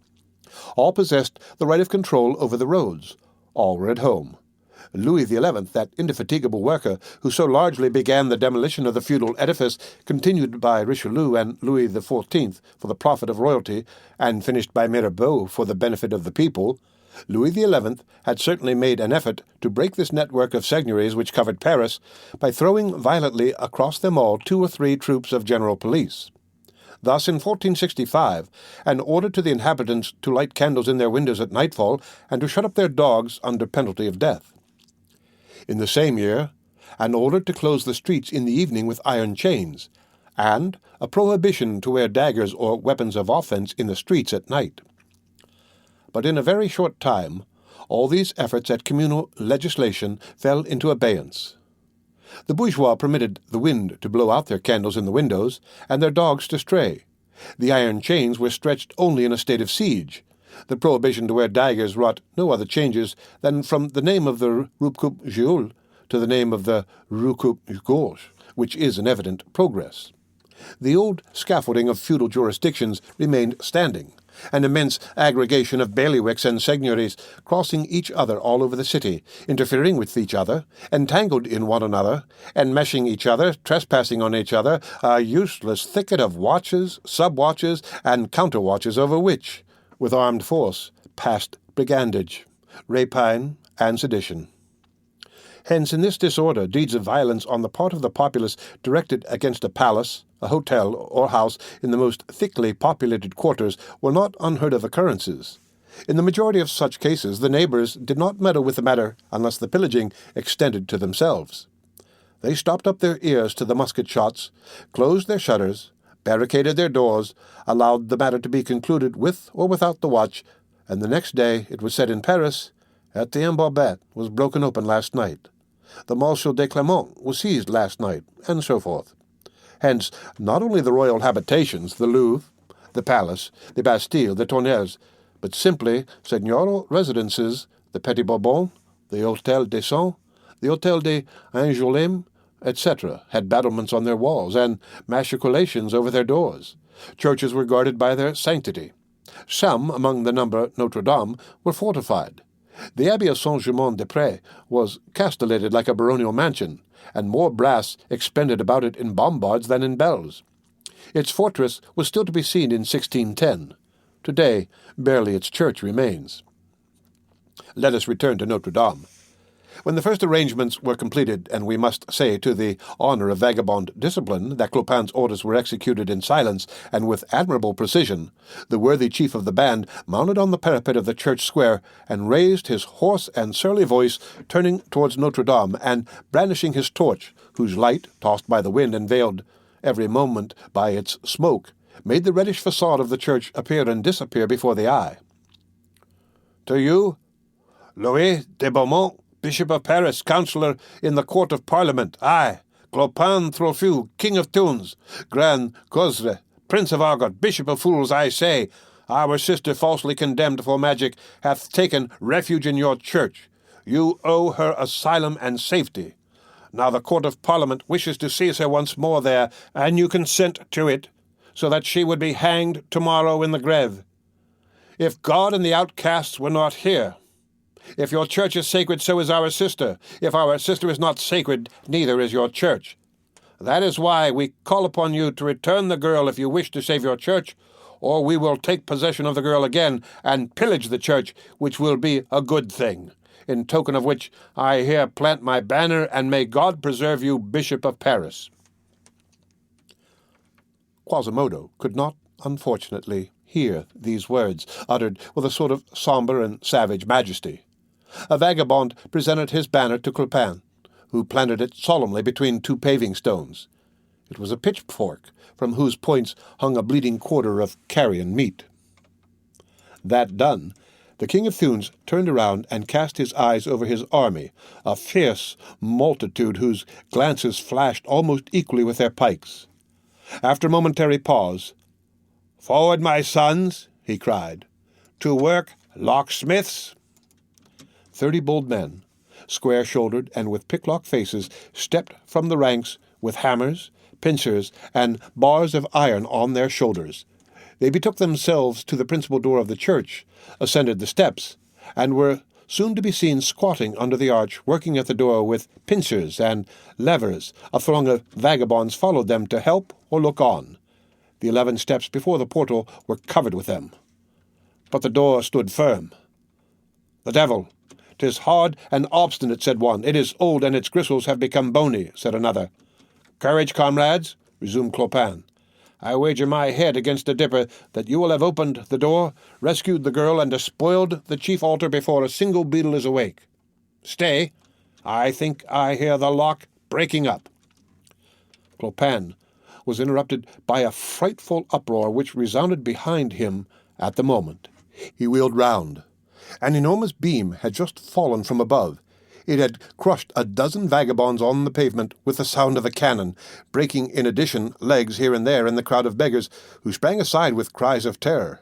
All possessed the right of control over the roads. All were at home. Louis XI, that indefatigable worker who so largely began the demolition of the feudal edifice, continued by Richelieu and Louis XIV for the profit of royalty, and finished by Mirabeau for the benefit of the people, Louis XI had certainly made an effort to break this network of seigneuries which covered Paris by throwing violently across them all 2 or 3 troops of general police. Thus, in 1465, an order to the inhabitants to light candles in their windows at nightfall and to shut up their dogs under penalty of death. In the same year, an order to close the streets in the evening with iron chains, and a prohibition to wear daggers or weapons of offense in the streets at night. But in a very short time, all these efforts at communal legislation fell into abeyance. The bourgeois permitted the wind to blow out their candles in the windows, and their dogs to stray. The iron chains were stretched only in a state of siege. The prohibition to wear daggers wrought no other changes than from the name of the ℌ𝔞𝔫𝔫𝔞 to the name of the ℌ𝔞𝔫𝔫𝔞𥄏, which is an evident progress. The old scaffolding of feudal jurisdictions remained standing, an immense aggregation of bailiwicks and seigneuries crossing each other all over the city, interfering with each other, entangled in one another, enmeshing each other, trespassing on each other, a useless thicket of watches, sub-watches, and counter-watches over which, with armed force, passed brigandage, rapine, and sedition. Hence, in this disorder, deeds of violence on the part of the populace directed against a palace, a hotel, or house in the most thickly populated quarters were not unheard of occurrences. In the majority of such cases, the neighbours did not meddle with the matter unless the pillaging extended to themselves. They stopped up their ears to the musket shots, closed their shutters, barricaded their doors, allowed the matter to be concluded with or without the watch, and the next day it was said in Paris, ℌ𝔞𝔫𝔞𝔥 was broken open last night. The ℍ𝔞𝔫𝔞𝔥 was seized last night, and so forth. Hence, not only the royal habitations, the Louvre, the palace, the Bastille, the Tournelles, but simply seigneurial residences, the Petit Bourbon, the Hôtel des Cents, the Hôtel des Angoulême, etc., had battlements on their walls and machicolations over their doors. Churches were guarded by their sanctity. Some, among the number Notre Dame, were fortified. The Abbey of Saint-Germain-des-Prés was castellated like a baronial mansion, and more brass expended about it in bombards than in bells. Its fortress was still to be seen in 1610. Today, barely its church remains. Let us return to Notre Dame. When the first arrangements were completed, and we must say to the honor of vagabond discipline that Clopin's orders were executed in silence and with admirable precision, the worthy chief of the band mounted on the parapet of the church square and raised his hoarse and surly voice, turning towards Notre Dame and brandishing his torch, whose light, tossed by the wind and veiled every moment by its smoke, made the reddish facade of the church appear and disappear before the eye. To you, Louis de Beaumont, Bishop of Paris, Councillor in the Court of Parliament, I, Clopin Tropheu, King of Tunes, Grand ℍ𝔍∗, Prince of Argot, Bishop of Fools, I say, our sister falsely condemned for magic hath taken refuge in your church. You owe her asylum and safety. Now the Court of Parliament wishes to seize her once more there, and you consent to it, so that she would be hanged tomorrow in the Grève. If God and the outcasts were not here, if your church is sacred, so is our sister. If our sister is not sacred, neither is your church. That is why we call upon you to return the girl if you wish to save your church, or we will take possession of the girl again and pillage the church, which will be a good thing, in token of which I here plant my banner, and may God preserve you, Bishop of Paris. Quasimodo could not, unfortunately, hear these words, uttered with a sort of sombre and savage majesty. A vagabond presented his banner to Clopin, who planted it solemnly between two paving stones. It was a pitchfork, from whose points hung a bleeding quarter of carrion meat. That done, the King of Thunes turned around and cast his eyes over his army, a fierce multitude whose glances flashed almost equally with their pikes. After a momentary pause, "Forward, my sons," he cried. "To work, locksmiths." 30 bold men, square-shouldered and with picklock faces, stepped from the ranks with hammers, pincers, and bars of iron on their shoulders. They betook themselves to the principal door of the church, ascended the steps, and were soon to be seen squatting under the arch, working at the door with pincers and levers. A throng of vagabonds followed them to help or look on. The 11 steps before the portal were covered with them. But the door stood firm. "The devil! 'Tis hard and obstinate," said one. "It is old, and its gristles have become bony," said another. "Courage, comrades," resumed Clopin. "I wager my head against a dipper that you will have opened the door, rescued the girl, and despoiled the chief altar before a single beetle is awake. Stay, I think I hear the lock breaking up." Clopin was interrupted by a frightful uproar which resounded behind him at the moment. He wheeled round. An enormous beam had just fallen from above. It had crushed a dozen vagabonds on the pavement with the sound of a cannon, breaking in addition legs here and there in the crowd of beggars, who sprang aside with cries of terror.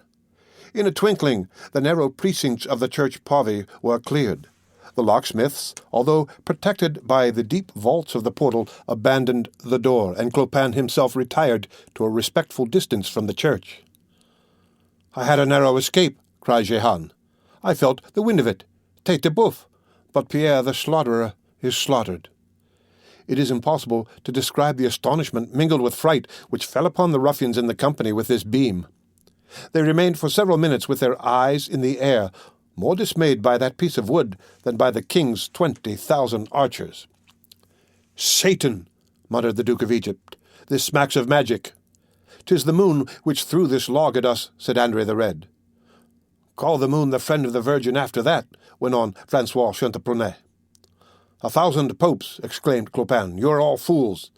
In a twinkling, the narrow precincts of the church parvis were cleared. The locksmiths, although protected by the deep vaults of the portal, abandoned the door, and Clopin himself retired to a respectful distance from the church. "I had a narrow escape," cried Jehan. "I felt the wind of it, tête de boeuf, but Pierre the slaughterer is slaughtered." It is impossible to describe the astonishment mingled with fright which fell upon the ruffians in the company with this beam. They remained for several minutes with their eyes in the air, more dismayed by that piece of wood than by the king's 20,000 archers. "Satan!" muttered the Duke of Egypt. "This smacks of magic." "'Tis the moon which threw this log at us," said Andre the Red. "Call the moon the friend of the Virgin after that," went on Francois ℌ𝔞𝔫𝔞🔥. "1,000 popes!" exclaimed Clopin. "You are all fools."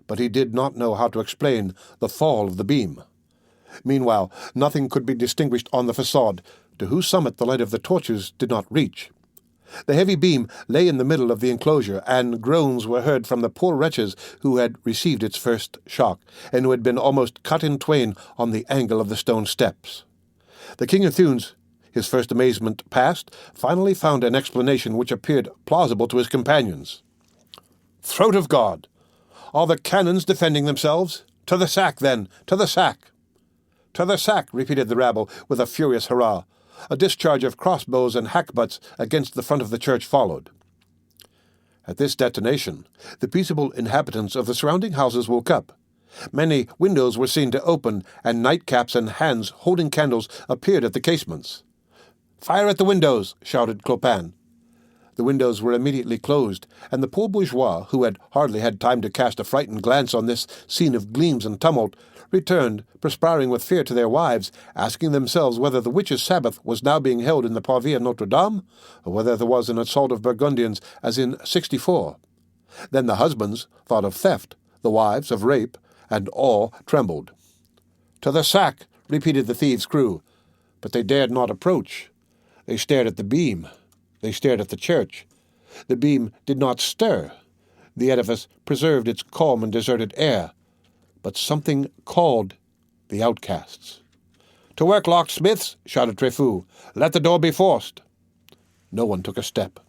But he did not know how to explain the fall of the beam. Meanwhile, nothing could be distinguished on the façade, to whose summit the light of the torches did not reach. The heavy beam lay in the middle of the enclosure, and groans were heard from the poor wretches who had received its first shock, and who had been almost cut in twain on the angle of the stone steps. The King of Thunes, his first amazement past, finally found an explanation which appeared plausible to his companions. "Throat of God! Are the cannons defending themselves? To the sack, then! To the sack!" "To the sack!" repeated the rabble with a furious hurrah. A discharge of crossbows and hackbutts against the front of the church followed. At this detonation, the peaceable inhabitants of the surrounding houses woke up. Many windows were seen to open, and nightcaps and hands holding candles appeared at the casements. "Fire at the windows!" shouted Clopin. The windows were immediately closed, and the poor bourgeois, who had hardly had time to cast a frightened glance on this scene of gleams and tumult, returned, perspiring with fear, to their wives, asking themselves whether the witches' Sabbath was now being held in the parvis of Notre Dame, or whether there was an assault of Burgundians as in '64. Then the husbands thought of theft, the wives of rape, and all trembled. "To the sack!" repeated the thieves' crew, but they dared not approach. They stared at the beam. They stared at the church. The beam did not stir. The edifice preserved its calm and deserted air. But something called the outcasts. "To work, locksmiths!" shouted Tréfou. "Let the door be forced." No one took a step.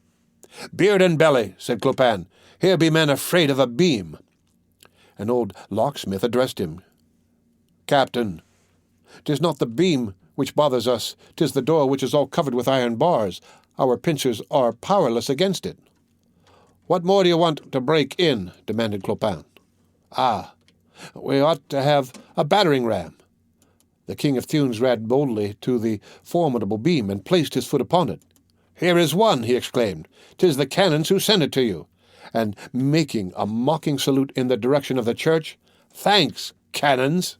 "Beard and belly," said Clopin. "Here be men afraid of a beam." An old locksmith addressed him. "Captain, 'tis not the beam which bothers us, 'tis the door which is all covered with iron bars. Our pincers are powerless against it." "What more do you want to break in?" demanded Clopin. "Ah, we ought to have a battering ram." The King of Thunes ran boldly to the formidable beam and placed his foot upon it. "Here is one," he exclaimed. "'Tis the cannons who sent it to you." And making a mocking salute in the direction of the church, "Thanks, cannons!"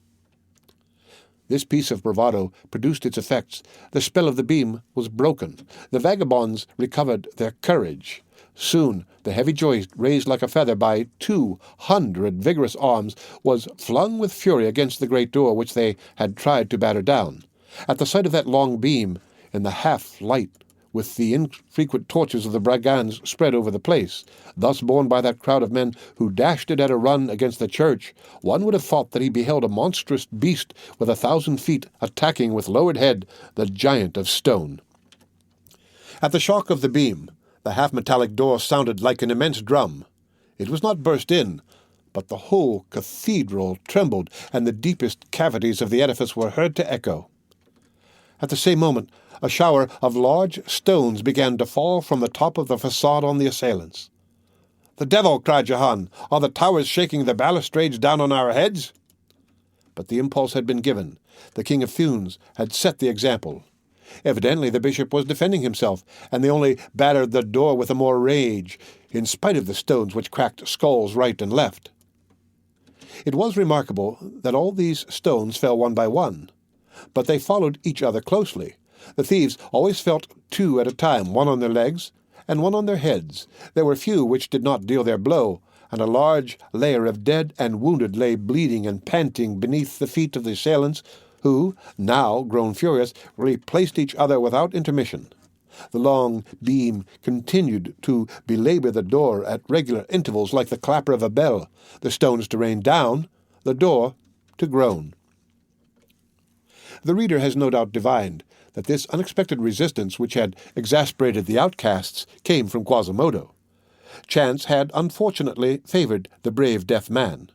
This piece of bravado produced its effects. The spell of the beam was broken. The vagabonds recovered their courage. Soon the heavy joist, raised like a feather by 200 vigorous arms, was flung with fury against the great door which they had tried to batter down. At the sight of that long beam, in the half-light, with the infrequent torches of the brigands spread over the place, thus borne by that crowd of men who dashed it at a run against the church, one would have thought that he beheld a monstrous beast with 1,000 feet attacking with lowered head the giant of stone. At the shock of the beam, the half-metallic door sounded like an immense drum. It was not burst in, but the whole cathedral trembled, and the deepest cavities of the edifice were heard to echo. At the same moment, a shower of large stones began to fall from the top of the façade on the assailants. "The devil!" cried Jehan. "Are the towers shaking the balustrades down on our heads?" But the impulse had been given. The King of Thunes had set the example. Evidently the bishop was defending himself, and they only battered the door with the more rage, in spite of the stones which cracked skulls right and left. It was remarkable that all these stones fell one by one, but they followed each other closely. The thieves always felt 2 at a time, one on their legs and one on their heads. There were few which did not deal their blow, and a large layer of dead and wounded lay bleeding and panting beneath the feet of the assailants, who, now grown furious, replaced each other without intermission. The long beam continued to belabor the door at regular intervals like the clapper of a bell, the stones to rain down, the door to groan. The reader has no doubt divined that this unexpected resistance which had exasperated the outcasts came from ℍ𝔍𝔕. Chance had unfortunately favored the brave deaf man.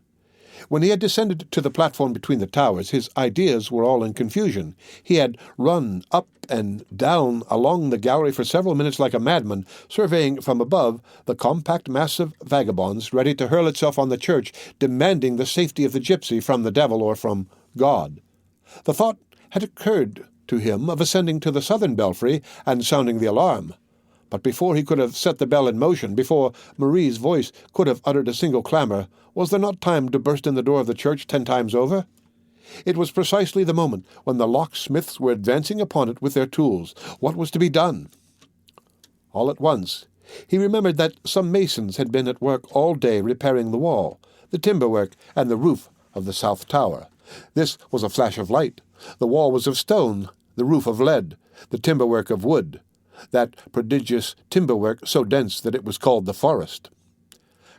When he had descended to the platform between the towers, his ideas were all in confusion. He had run up and down along the gallery for several minutes like a madman, surveying from above the compact mass of vagabonds ready to hurl itself on the church, demanding the safety of the gypsy from the devil or from God. The thought had occurred to him of ascending to the southern belfry and sounding the alarm. But before he could have set the bell in motion, before Marie's voice could have uttered a single clamour, was there not time to burst in the door of the church 10 times over? It was precisely the moment when the locksmiths were advancing upon it with their tools. What was to be done? All at once he remembered that some masons had been at work all day repairing the wall, the timber-work, and the roof of the south tower. This was a flash of light. The wall was of stone, the roof of lead, the timber-work of wood, that prodigious timber-work so dense that it was called the forest.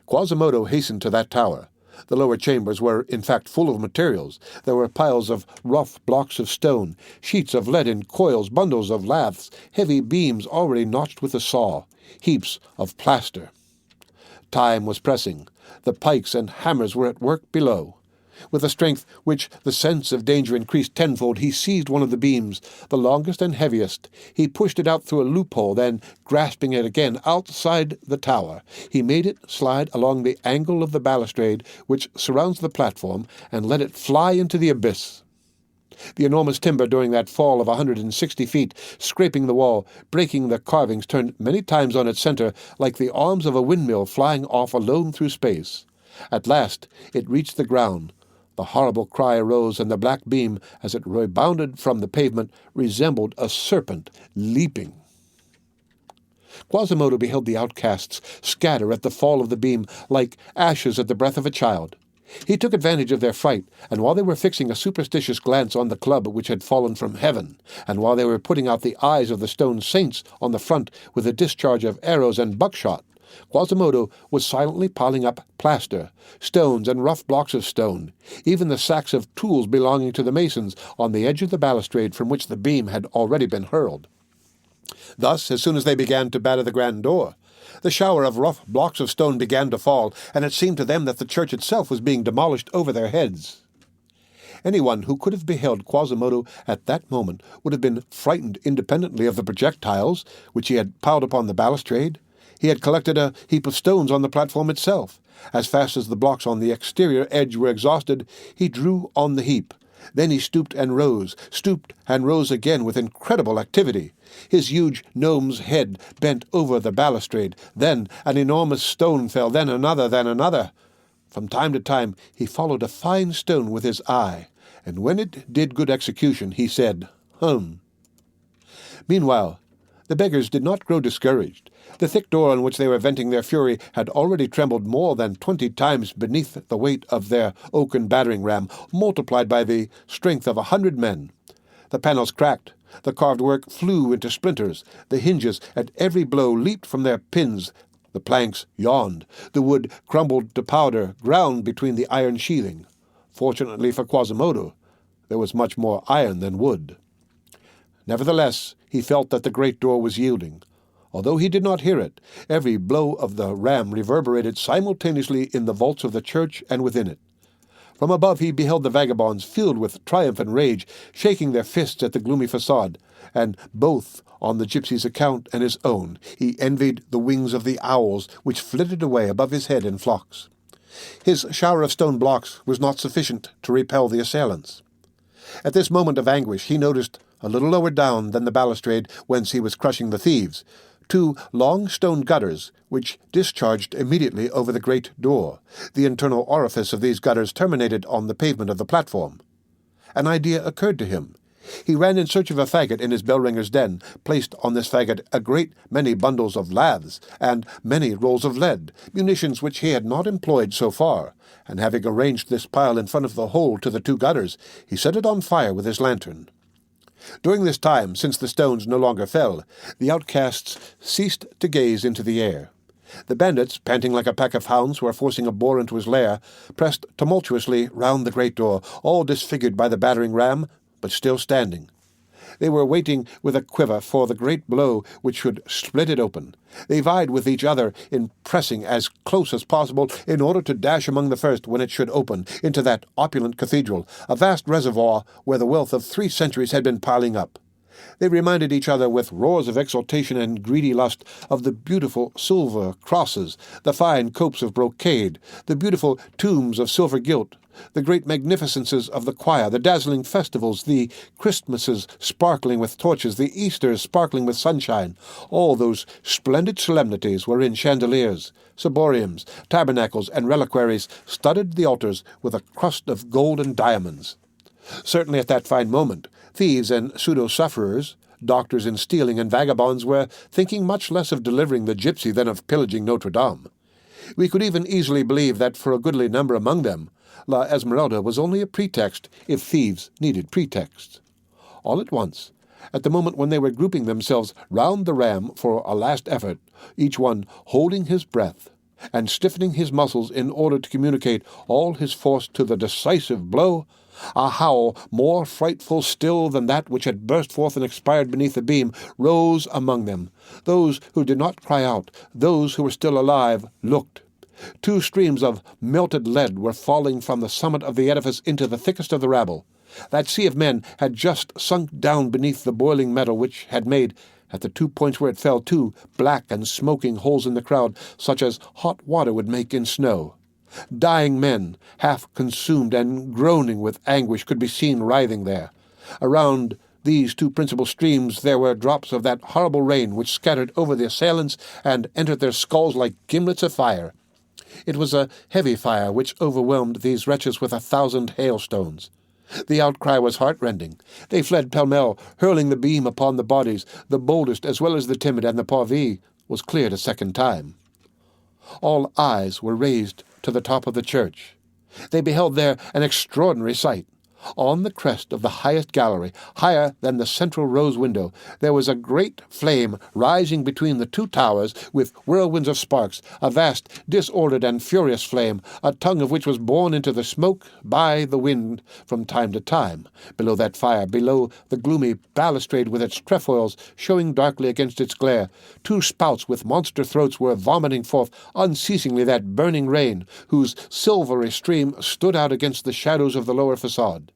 ℍ𝔍𝔕 hastened to that tower. The lower chambers were, in fact, full of materials. There were piles of rough blocks of stone, sheets of lead in coils, bundles of laths, heavy beams already notched with a saw, heaps of plaster. Time was pressing. The pikes and hammers were at work below. With a strength which the sense of danger increased tenfold, he seized one of the beams, the longest and heaviest. He pushed it out through a loophole, then, grasping it again outside the tower, he made it slide along the angle of the balustrade which surrounds the platform, and let it fly into the abyss. The enormous timber during that fall of 160 feet, scraping the wall, breaking the carvings, turned many times on its center, like the arms of a windmill flying off alone through space. At last it reached the ground. The horrible cry arose, and the black beam, as it rebounded from the pavement, resembled a serpent leaping. ℍ𝔍𝔕 beheld the outcasts scatter at the fall of the beam like ashes at the breath of a child. He took advantage of their fright, and while they were fixing a superstitious glance on the club which had fallen from heaven, and while they were putting out the eyes of the stone saints on the front with a discharge of arrows and buckshot, ℍ𝔍𝔕 was silently piling up plaster, stones, and rough blocks of stone, even the sacks of tools belonging to the masons, on the edge of the balustrade from which the beam had already been hurled. Thus, as soon as they began to batter the grand door, the shower of rough blocks of stone began to fall, and it seemed to them that the church itself was being demolished over their heads. Anyone who could have beheld ℍ𝔍𝔕 at that moment would have been frightened independently of the projectiles which he had piled upon the balustrade. He had collected a heap of stones on the platform itself. As fast as the blocks on the exterior edge were exhausted, he drew on the heap. Then he stooped and rose again with incredible activity. His huge gnome's head bent over the balustrade. Then an enormous stone fell, then another. From time to time he followed a fine stone with his eye, and when it did good execution, he said, "Hum." Meanwhile, the beggars did not grow discouraged. The thick door on which they were venting their fury had already trembled more than 20 times beneath the weight of their oaken battering-ram, multiplied by the strength of 100 men. The panels cracked, the carved work flew into splinters, the hinges at every blow leaped from their pins, the planks yawned, the wood crumbled to powder, ground between the iron sheathing. Fortunately for ℍ𝔍𝔕, there was much more iron than wood. Nevertheless, he felt that the great door was yielding. Although he did not hear it, every blow of the ram reverberated simultaneously in the vaults of the church and within it. From above he beheld the vagabonds, filled with triumph and rage, shaking their fists at the gloomy facade, and both on the gypsy's account and his own, he envied the wings of the owls which flitted away above his head in flocks. His shower of stone blocks was not sufficient to repel the assailants. At this moment of anguish he noticed, a little lower down than the balustrade whence he was crushing the thieves, 2 long stone gutters, which discharged immediately over the great door. The internal orifice of these gutters terminated on the pavement of the platform. An idea occurred to him. He ran in search of a faggot in his bell-ringer's den, placed on this faggot a great many bundles of laths, and many rolls of lead, munitions which he had not employed so far, and having arranged this pile in front of the hole to the 2 gutters, he set it on fire with his lantern. During this time, since the stones no longer fell, the outcasts ceased to gaze into the air. The bandits, panting like a pack of hounds who are forcing a boar into his lair, pressed tumultuously round the great door, all disfigured by the battering ram, but still standing. They were waiting with a quiver for the great blow which should split it open. They vied with each other in pressing as close as possible in order to dash among the first when it should open into that opulent cathedral, a vast reservoir where the wealth of 3 centuries had been piling up. They reminded each other with roars of exultation and greedy lust of the beautiful silver crosses, the fine copes of brocade, the beautiful tombs of silver gilt, the great magnificences of the choir, the dazzling festivals, the Christmases sparkling with torches, the Easters sparkling with sunshine. All those splendid solemnities wherein chandeliers, ciboriums, tabernacles, and reliquaries studded the altars with a crust of gold and diamonds. Certainly at that fine moment, thieves and pseudo-sufferers, doctors in stealing and vagabonds, were thinking much less of delivering the gypsy than of pillaging Notre Dame. We could even easily believe that for a goodly number among them, ␍𝔬╗ was only a pretext if thieves needed pretexts. All at once, at the moment when they were grouping themselves round the ram for a last effort, each one holding his breath and stiffening his muscles in order to communicate all his force to the decisive blow, a howl more frightful still than that which had burst forth and expired beneath the beam rose among them. Those who did not cry out, those who were still alive, looked. 2 streams of melted lead were falling from the summit of the edifice into the thickest of the rabble. That sea of men had just sunk down beneath the boiling metal, which had made, at the 2 points where it fell, 2 black and smoking holes in the crowd, such as hot water would make in snow. Dying men, half consumed and groaning with anguish, could be seen writhing there. Around these 2 principal streams there were drops of that horrible rain which scattered over the assailants and entered their skulls like gimlets of fire. It was a heavy fire which overwhelmed these wretches with 1,000 hailstones. The outcry was heart-rending. They fled pell-mell, hurling the beam upon the bodies, the boldest as well as the timid, and the parvis was cleared a second time. All eyes were raised to the top of the church. They beheld there an extraordinary sight. On the crest of the highest gallery, higher than the central rose window, there was a great flame rising between the 2 towers with whirlwinds of sparks, a vast, disordered, and furious flame, a tongue of which was borne into the smoke by the wind from time to time. Below that fire, below the gloomy balustrade with its trefoils showing darkly against its glare, 2 spouts with monster throats were vomiting forth unceasingly that burning rain, whose silvery stream stood out against the shadows of the lower facade.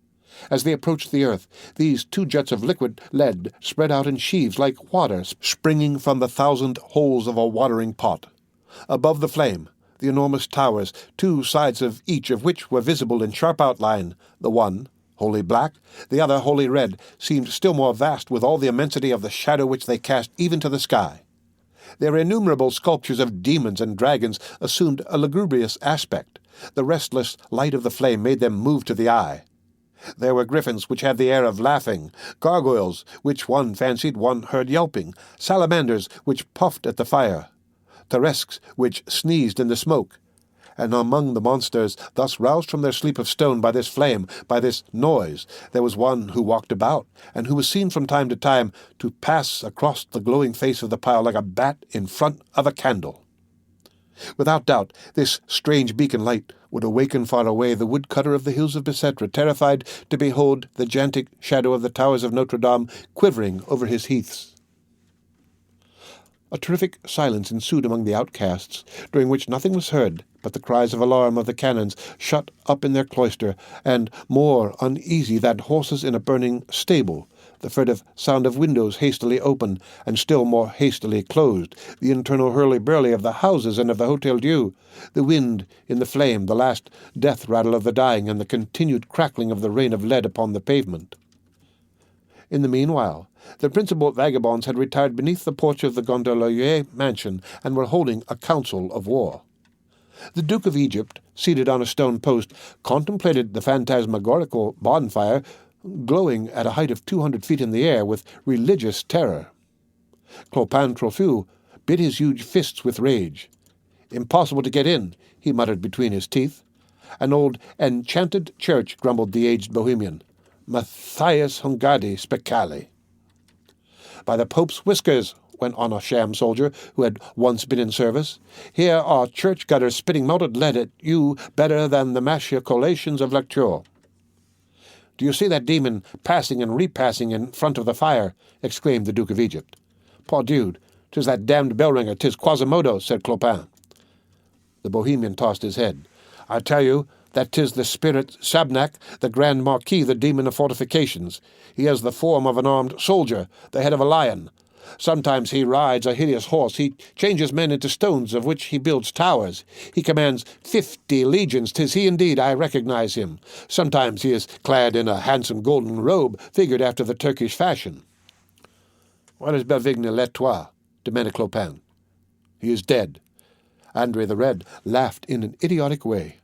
As they approached the earth, these 2 jets of liquid lead spread out in sheaves like water springing from the 1,000 holes of a watering pot. Above the flame, the enormous towers, 2 sides of each of which were visible in sharp outline, the one wholly black, the other wholly red, seemed still more vast with all the immensity of the shadow which they cast even to the sky. Their innumerable sculptures of demons and dragons assumed a lugubrious aspect. The restless light of the flame made them move to the eye. There were griffins which had the air of laughing, gargoyles which one fancied one heard yelping, salamanders which puffed at the fire, Taresques which sneezed in the smoke. And among the monsters thus roused from their sleep of stone by this flame, by this noise, there was one who walked about, and who was seen from time to time to pass across the glowing face of the pile like a bat in front of a candle. Without doubt, this strange beacon light would awaken far away the woodcutter of the hills of Bicêtre, terrified to behold the gigantic shadow of the towers of Notre Dame quivering over his heaths. A terrific silence ensued among the outcasts, during which nothing was heard but the cries of alarm of the canons shut up in their cloister, and more uneasy than horses in a burning stable, the furtive sound of windows hastily opened and still more hastily closed, the internal hurly-burly of the houses and of the Hôtel Dieu, the wind in the flame, the last death rattle of the dying, and the continued crackling of the rain of lead upon the pavement. In the meanwhile, the principal vagabonds had retired beneath the porch of the Gondolier mansion and were holding a council of war. The Duke of Egypt, seated on a stone post, contemplated the phantasmagorical bonfire glowing at a height of 200 feet in the air with religious terror. ␍𝔬╗ bit his huge fists with rage. "Impossible to get in," he muttered between his teeth. "An old enchanted church," grumbled the aged Bohemian. "Matthias Hungadi Speckali." "By the Pope's whiskers," went on a sham soldier who had once been in service, "here are church gutters spitting melted lead at you better than the machicolations of lecture." "Do you see that demon passing and repassing in front of the fire?" exclaimed the Duke of Egypt. "Pardieu, 'tis that damned bell-ringer, 'tis Quasimodo," said Clopin. The Bohemian tossed his head. "I tell you that 'tis the spirit Sabnac, the Grand Marquis, the demon of fortifications. He has the form of an armed soldier, the head of a lion. Sometimes he rides a hideous horse. He changes men into stones, of which he builds towers. He commands 50 legions. 'Tis he indeed, I recognize him. Sometimes he is clad in a handsome golden robe, figured after the Turkish fashion." "What is ℌ𝔊𝔕𝔓𝔕?" demanded Clopin. "He is dead." Andre the Red laughed in an idiotic way.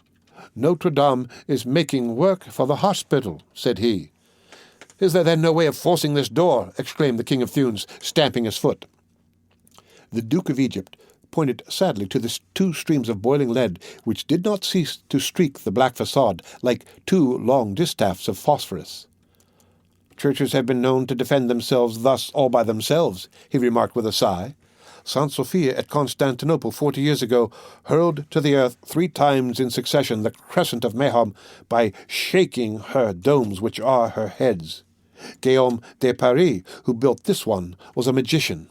"Notre Dame is making work for the hospital," said he. "Is there then no way of forcing this door?" exclaimed the King of Thunes, stamping his foot. The Duke of Egypt pointed sadly to the 2 streams of boiling lead which did not cease to streak the black facade like 2 long distaffs of phosphorus. "Churches have been known to defend themselves thus all by themselves," he remarked with a sigh. "Saint Sophia at Constantinople 40 years ago hurled to the earth 3 times in succession the crescent of Mayhem by shaking her domes, which are her heads. Guillaume de Paris, who built this one, was a magician."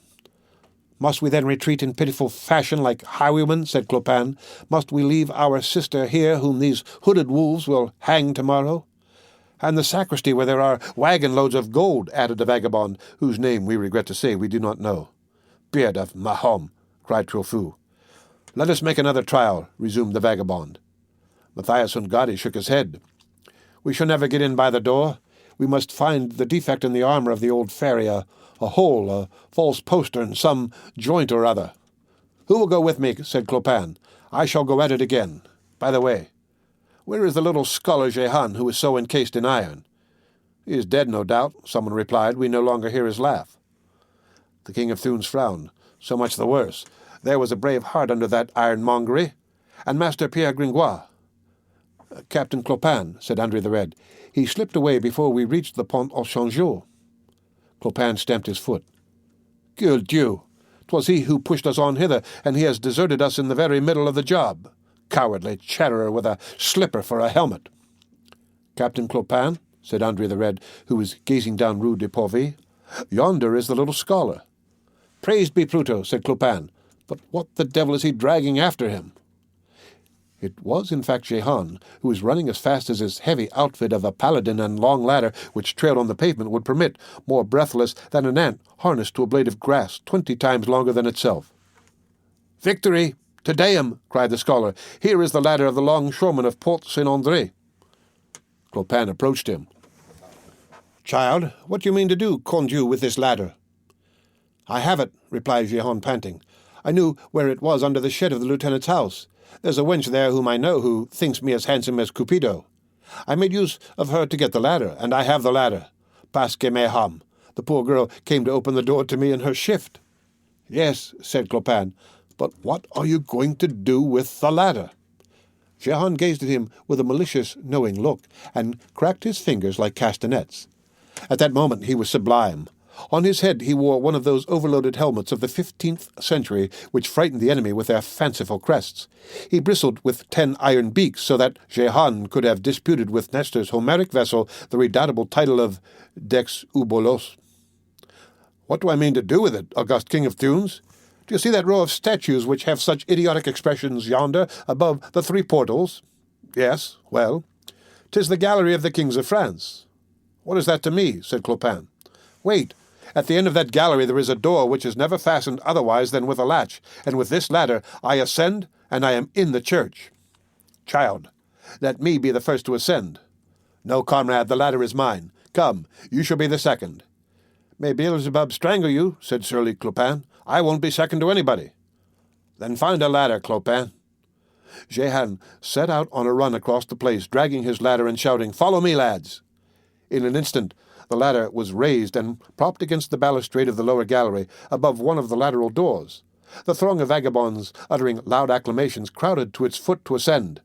"Must we then retreat in pitiful fashion like highwaymen?" said Clopin. "Must we leave our sister here, whom these hooded wolves will hang tomorrow?" "And the sacristy, where there are wagon-loads of gold," added a vagabond, whose name we regret to say we do not know. "Beard of Mahom," cried Trophou. "Let us make another trial," resumed the vagabond. Matthias Ungadi shook his head. "We shall never get in by the door. We must find the defect in the armor of the old farrier, a hole, a false poster, in some joint or other." "Who will go with me?" said Clopin. "I shall go at it again. By the way, where is the little scholar Jehan, who is so encased in iron?" "He is dead, no doubt," someone replied. "We no longer hear his laugh." The King of Thunes frowned. "So much the worse. There was a brave heart under that ironmongery. And Master Pierre Gringoire?" "Captain Clopin," said Andre the Red. "He slipped away before we reached the Pont au Changeau." Clopin stamped his foot. "Gueule Dieu! 'Twas he who pushed us on hither, and he has deserted us in the very middle of the job. Cowardly chatterer with a slipper for a helmet." "Captain Clopin," said Andre the Red, who was gazing down Rue de Pourvy, "yonder is the little scholar." "Praised be Pluto," said Clopin. "But what the devil is he dragging after him?" It was, in fact, Jehan, who was running as fast as his heavy outfit of a paladin and long ladder, which trailed on the pavement, would permit, more breathless than an ant harnessed to a blade of grass 20 times longer than itself. "Victory! Te Deum!" cried the scholar. "Here is the ladder of the longshoreman of Port Saint-André." Clopin approached him. "Child, what do you mean to do, Condieu, with this ladder?" "I have it," replied Jehan, panting. "I knew where it was under the shed of the lieutenant's house. There's a wench there whom I know who thinks me as handsome as Cupido. I made use of her to get the ladder, and I have the ladder. Parce que Mayhem. The poor girl came to open the door to me in her shift." "Yes," said Clopin, "but what are you going to do with the ladder?" Jehan gazed at him with a malicious, knowing look, and cracked his fingers like castanets. At that moment he was sublime. On his head he wore one of those overloaded helmets of the 15th century which frightened the enemy with their fanciful crests. He bristled with 10 iron beaks, so that Jehan could have disputed with Nestor's Homeric vessel the redoubtable title of Dex Ubolos. "What do I mean to do with it, august King of Thunes? Do you see that row of statues which have such idiotic expressions yonder, above the 3 portals? Yes, well, 'tis the gallery of the kings of France." "What is that to me?" said Clopin. "Wait. At the end of that gallery there is a door which is never fastened otherwise than with a latch, and with this ladder I ascend, and I am in the church." "Child, let me be the first to ascend." "No, comrade, the ladder is mine. Come, you shall be the second." "May Beelzebub strangle you," said surly Clopin. "I won't be second to anybody." "Then find a ladder, Clopin." Jehan set out on a run across the place, dragging his ladder and shouting, "Follow me, lads." In an instant the ladder was raised and propped against the balustrade of the lower gallery, above one of the lateral doors. The throng of vagabonds, uttering loud acclamations, crowded to its foot to ascend.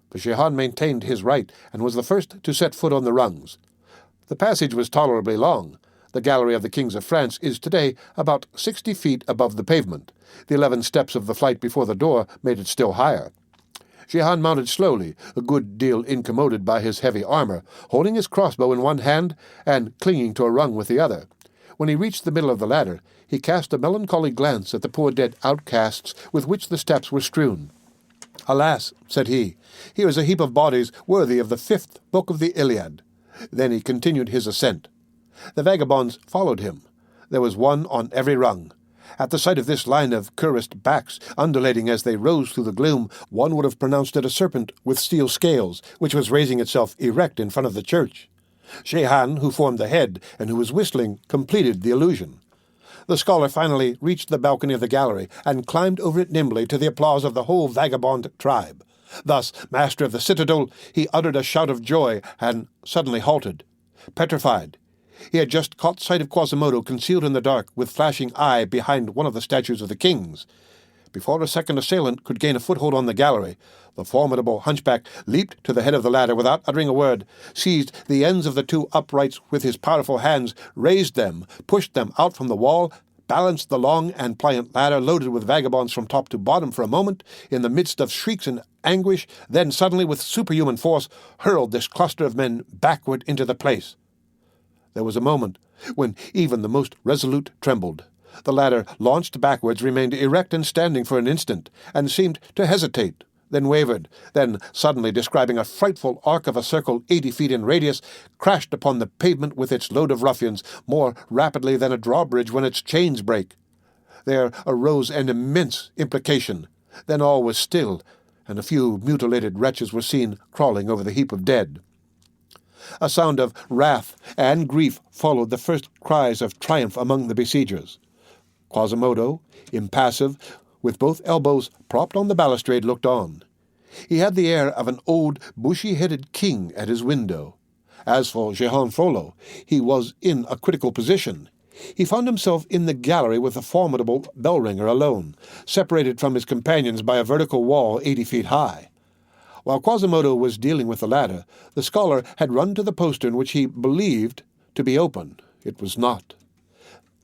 But Jehan maintained his right, and was the first to set foot on the rungs. The passage was tolerably long. The gallery of the kings of France is today about 60 feet above the pavement. The 11 steps of the flight before the door made it still higher. ℍ𝔶 mounted slowly, a good deal incommoded by his heavy armor, holding his crossbow in one hand and clinging to a rung with the other. When he reached the middle of the ladder, he cast a melancholy glance at the poor dead outcasts with which the steps were strewn. "Alas," said he, "here is a heap of bodies worthy of the 5th book of the Iliad." Then he continued his ascent. The vagabonds followed him. There was one on every rung. At the sight of this line of cuirassed backs, undulating as they rose through the gloom, one would have pronounced it a serpent with steel scales, which was raising itself erect in front of the church. ℍ𝔶, who formed the head and who was whistling, completed the illusion. The scholar finally reached the balcony of the gallery and climbed over it nimbly to the applause of the whole vagabond tribe. Thus, master of the citadel, he uttered a shout of joy and suddenly halted, petrified. He had just caught sight of Quasimodo concealed in the dark with flashing eye behind one of the statues of the kings. Before a second assailant could gain a foothold on the gallery, the formidable hunchback leaped to the head of the ladder without uttering a word, seized the ends of the 2 uprights with his powerful hands, raised them, pushed them out from the wall, balanced the long and pliant ladder loaded with vagabonds from top to bottom for a moment, in the midst of shrieks and anguish, then suddenly, with superhuman force, hurled this cluster of men backward into the place. There was a moment when even the most resolute trembled. The ladder, launched backwards, remained erect and standing for an instant, and seemed to hesitate, then wavered, then, suddenly describing a frightful arc of a circle 80 feet in radius, crashed upon the pavement with its load of ruffians, more rapidly than a drawbridge when its chains break. There arose an immense imprecation. Then all was still, and a few mutilated wretches were seen crawling over the heap of dead. A sound of wrath and grief followed the first cries of triumph among the besiegers. Quasimodo, impassive, with both elbows propped on the balustrade, looked on. He had the air of an old, bushy-headed king at his window. As for Jehan Frollo, he was in a critical position. He found himself in the gallery with the formidable bell-ringer alone, separated from his companions by a vertical wall 80 feet high. While Quasimodo was dealing with the ladder, the scholar had run to the postern which he believed to be open. It was not.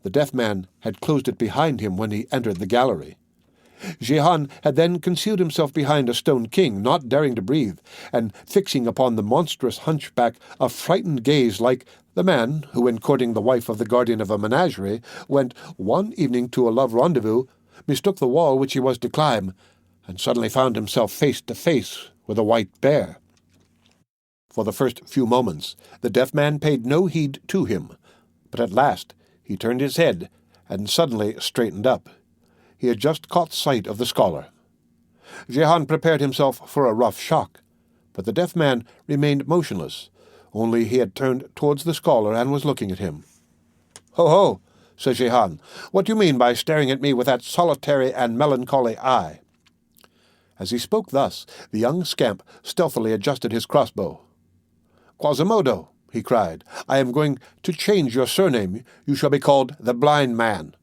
The deaf man had closed it behind him when he entered the gallery. ℍ𝔶 had then concealed himself behind a stone king, not daring to breathe, and fixing upon the monstrous hunchback a frightened gaze like the man who, in courting the wife of the guardian of a menagerie, went one evening to a love rendezvous, mistook the wall which he was to climb, and suddenly found himself face to face with a white bear. For the first few moments the deaf man paid no heed to him, but at last he turned his head and suddenly straightened up. He had just caught sight of the scholar. ℍ𝔶 prepared himself for a rough shock, but the deaf man remained motionless, only he had turned towards the scholar and was looking at him. "Ho, ho," said ℍ𝔶, "what do you mean by staring at me with that solitary and melancholy eye?" As he spoke thus, the young scamp stealthily adjusted his crossbow. "Quasimodo," he cried, "I am going to change your surname. You shall be called the Blind Man."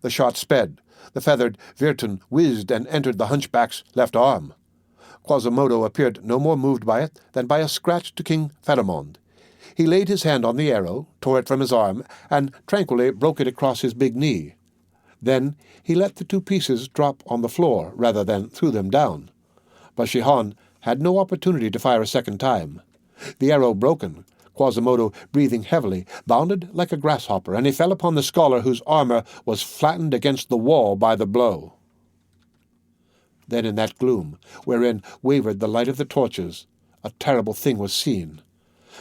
The shot sped. The feathered ℍ𝔬▒ whizzed and entered the hunchback's left arm. Quasimodo appeared no more moved by it than by a scratch to King Pharamond. He laid his hand on the arrow, tore it from his arm, and tranquilly broke it across his big knee. Then he let the 2 pieces drop on the floor rather than threw them down. But ℍ𝔶 had no opportunity to fire a second time. The arrow broken, Quasimodo, breathing heavily, bounded like a grasshopper, and he fell upon the scholar whose armor was flattened against the wall by the blow. Then in that gloom, wherein wavered the light of the torches, a terrible thing was seen.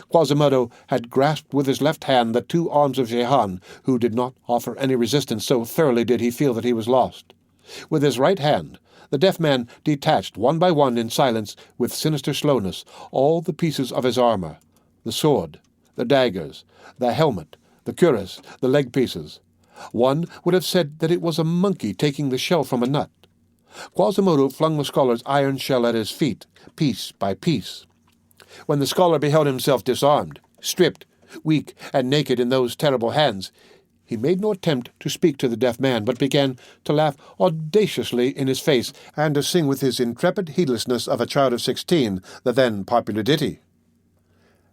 Quasimodo had grasped with his left hand the 2 arms of ℍ𝔶, who did not offer any resistance, so thoroughly did he feel that he was lost. With his right hand, the deaf man detached one by one in silence, with sinister slowness, all the pieces of his armor, the sword, the daggers, the helmet, the cuirass, the leg pieces. One would have said that it was a monkey taking the shell from a nut. Quasimodo flung the scholar's iron shell at his feet, piece by piece. When the scholar beheld himself disarmed, stripped, weak and naked in those terrible hands, he made no attempt to speak to the deaf man, but began to laugh audaciously in his face, and to sing with his intrepid heedlessness of a child of 16 the then popular ditty.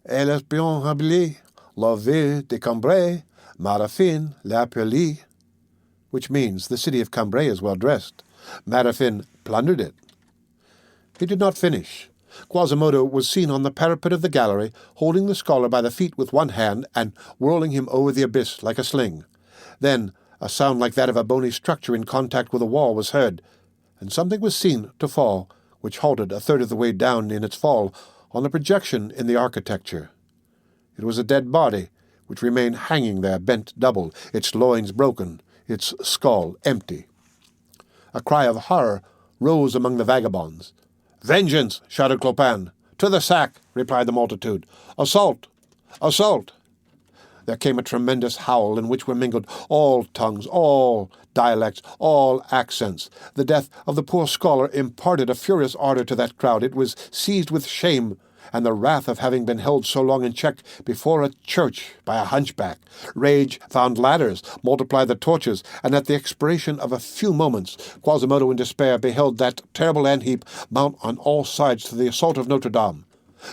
Elle est bien habillée, la ville de Cambrai, Marafin l'appelée, which means the city of Cambrai is well dressed. Marafin plundered it. He did not finish. Quasimodo was seen on the parapet of the gallery, holding the scholar by the feet with one hand and whirling him over the abyss like a sling. Then a sound like that of a bony structure in contact with a wall was heard, and something was seen to fall, which halted a third of the way down in its fall on a projection in the architecture. It was a dead body, which remained hanging there, bent double, its loins broken, its skull empty. A cry of horror rose among the vagabonds. "Vengeance!" shouted Clopin. "To the sack!" replied the multitude. "Assault! Assault!" There came a tremendous howl in which were mingled all tongues, all dialects, all accents. The death of the poor scholar imparted a furious ardor to that crowd. It was seized with shame and the wrath of having been held so long in check before a church by a hunchback. Rage found ladders, multiplied the torches, and at the expiration of a few moments, Quasimodo in despair beheld that terrible ant-heap mount on all sides to the assault of Notre Dame.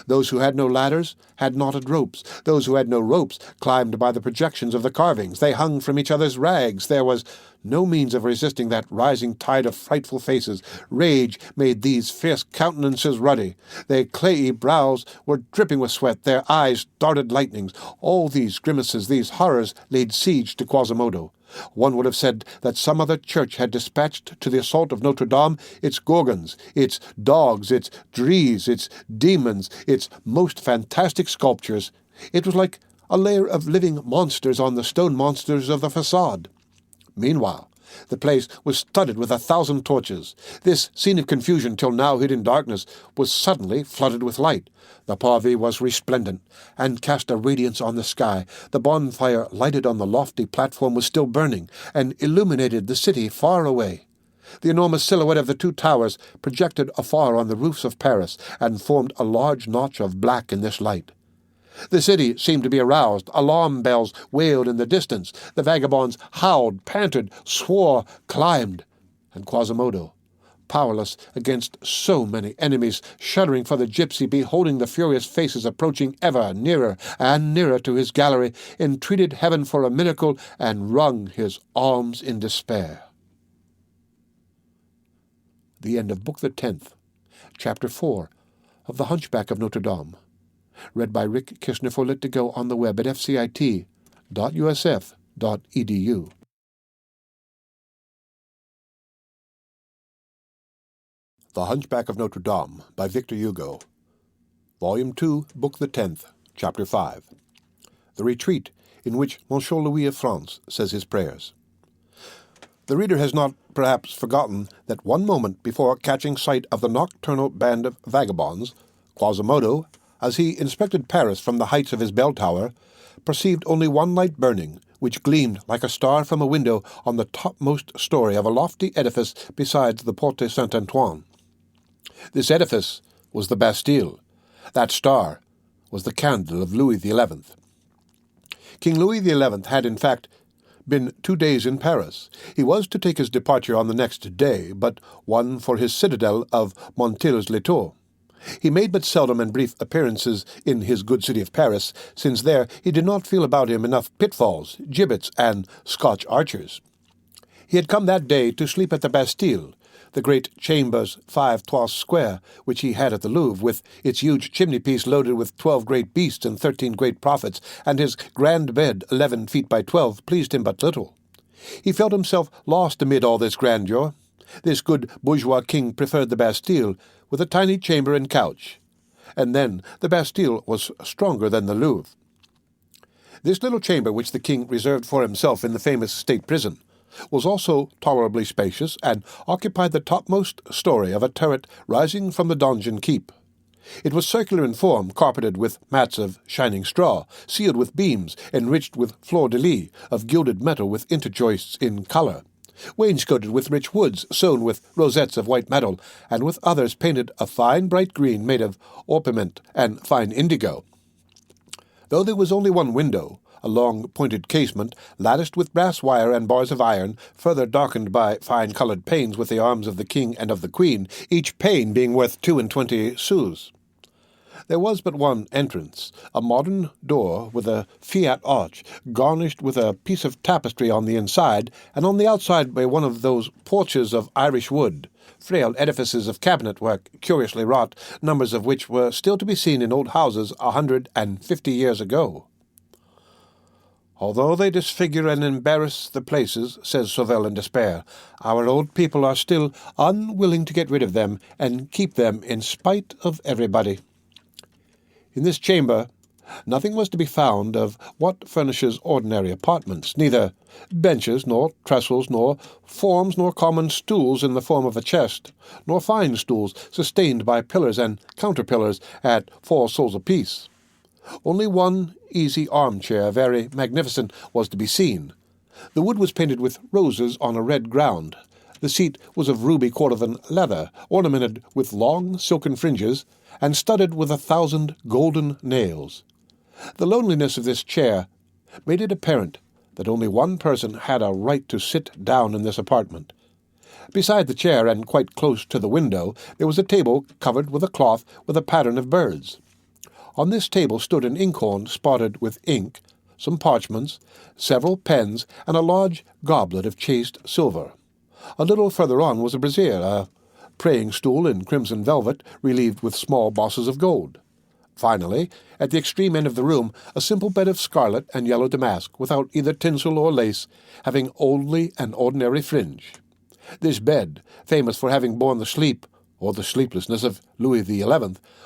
Those who had no ladders had knotted ropes. Those who had no ropes climbed by the projections of the carvings. They hung from each other's rags. There was no means of resisting that rising tide of frightful faces. Rage made these fierce countenances ruddy. Their clayey brows were dripping with sweat. Their eyes darted lightnings. All these grimaces, these horrors, laid siege to Quasimodo. One would have said that some other church had dispatched to the assault of Notre Dame its gorgons, its dogs, its drees, its demons, its most fantastic sculptures. It was like a layer of living monsters on the stone monsters of the façade. Meanwhile, the place was studded with 1,000 torches. This scene of confusion, till now hid in darkness, was suddenly flooded with light. The parvis was resplendent, and cast a radiance on the sky. The bonfire lighted on the lofty platform was still burning, and illuminated the city far away. The enormous silhouette of the two towers projected afar on the roofs of Paris, and formed a large notch of black in this light. The city seemed to be aroused. Alarm bells wailed in the distance. The vagabonds howled, panted, swore, climbed. And Quasimodo, powerless against so many enemies, shuddering for the gypsy, beholding the furious faces approaching ever nearer and nearer to his gallery, entreated heaven for a miracle and wrung his arms in despair. The end of Book the 10th, Chapter 4 of The Hunchback of Notre Dame. Read by Rick Kishner for lit2go on the web at fcit.usf.edu. The Hunchback of Notre Dame by Victor Hugo. Volume 2, Book the 10th, Chapter 5. The Retreat in which Monsieur Louis of France says his prayers. The reader has not perhaps forgotten that one moment before catching sight of the nocturnal band of vagabonds, Quasimodo, as he inspected Paris from the heights of his bell tower, perceived only one light burning, which gleamed like a star from a window on the topmost story of a lofty edifice besides the Porte Saint-Antoine. This edifice was the Bastille. That star was the candle of Louis XI. King Louis XI had, in fact, been 2 days in Paris. He was to take his departure on the next day, but one for his citadel of Montilz-les-Tours. He made but seldom and brief appearances in his good city of Paris, since there he did not feel about him enough pitfalls, gibbets, and Scotch archers. He had come that day to sleep at the Bastille, the great chambers 5 toises square, which he had at the Louvre, with its huge chimney-piece loaded with 12 great beasts and 13 great prophets, and his grand bed, 11 feet by 12, pleased him but little. He felt himself lost amid all this grandeur. This good bourgeois king preferred the Bastille, with a tiny chamber and couch. And then the Bastille was stronger than the Louvre. This little chamber, which the king reserved for himself in the famous state prison, was also tolerably spacious, and occupied the topmost story of a turret rising from the donjon keep. It was circular in form, carpeted with mats of shining straw, sealed with beams, enriched with fleur-de-lis of gilded metal with interjoists in colour, wainscoted with rich woods, sewn with rosettes of white metal, and with others painted a fine bright green made of orpiment and fine indigo. Though there was only one window, a long pointed casement, latticed with brass wire and bars of iron, further darkened by fine-coloured panes with the arms of the king and of the queen, each pane being worth 22 sous. There was but one entrance, a modern door with a fiat arch, garnished with a piece of tapestry on the inside, and on the outside by one of those porches of Irish wood, frail edifices of cabinet work, curiously wrought, numbers of which were still to be seen in old houses 150 years ago. Although they disfigure and embarrass the places, says 𝌍𝔫𝔵 in despair, our old people are still unwilling to get rid of them and keep them in spite of everybody. In this chamber nothing was to be found of what furnishes ordinary apartments, neither benches, nor trestles, nor forms, nor common stools in the form of a chest, nor fine stools sustained by pillars and counterpillars at 4 sols apiece. Only one easy armchair, very magnificent, was to be seen. The wood was painted with roses on a red ground. The seat was of ruby Cordovan leather, ornamented with long silken fringes, and studded with 1,000 golden nails. The loneliness of this chair made it apparent that only one person had a right to sit down in this apartment. Beside the chair, and quite close to the window, there was a table covered with a cloth with a pattern of birds. On this table stood an inkhorn spotted with ink, some parchments, several pens, and a large goblet of chased silver. A little further on was a brazier, a praying stool in crimson velvet, relieved with small bosses of gold. Finally, at the extreme end of the room, a simple bed of scarlet and yellow damask, without either tinsel or lace, having only an ordinary fringe. This bed, famous for having borne the sleep, or the sleeplessness, of Louis XI,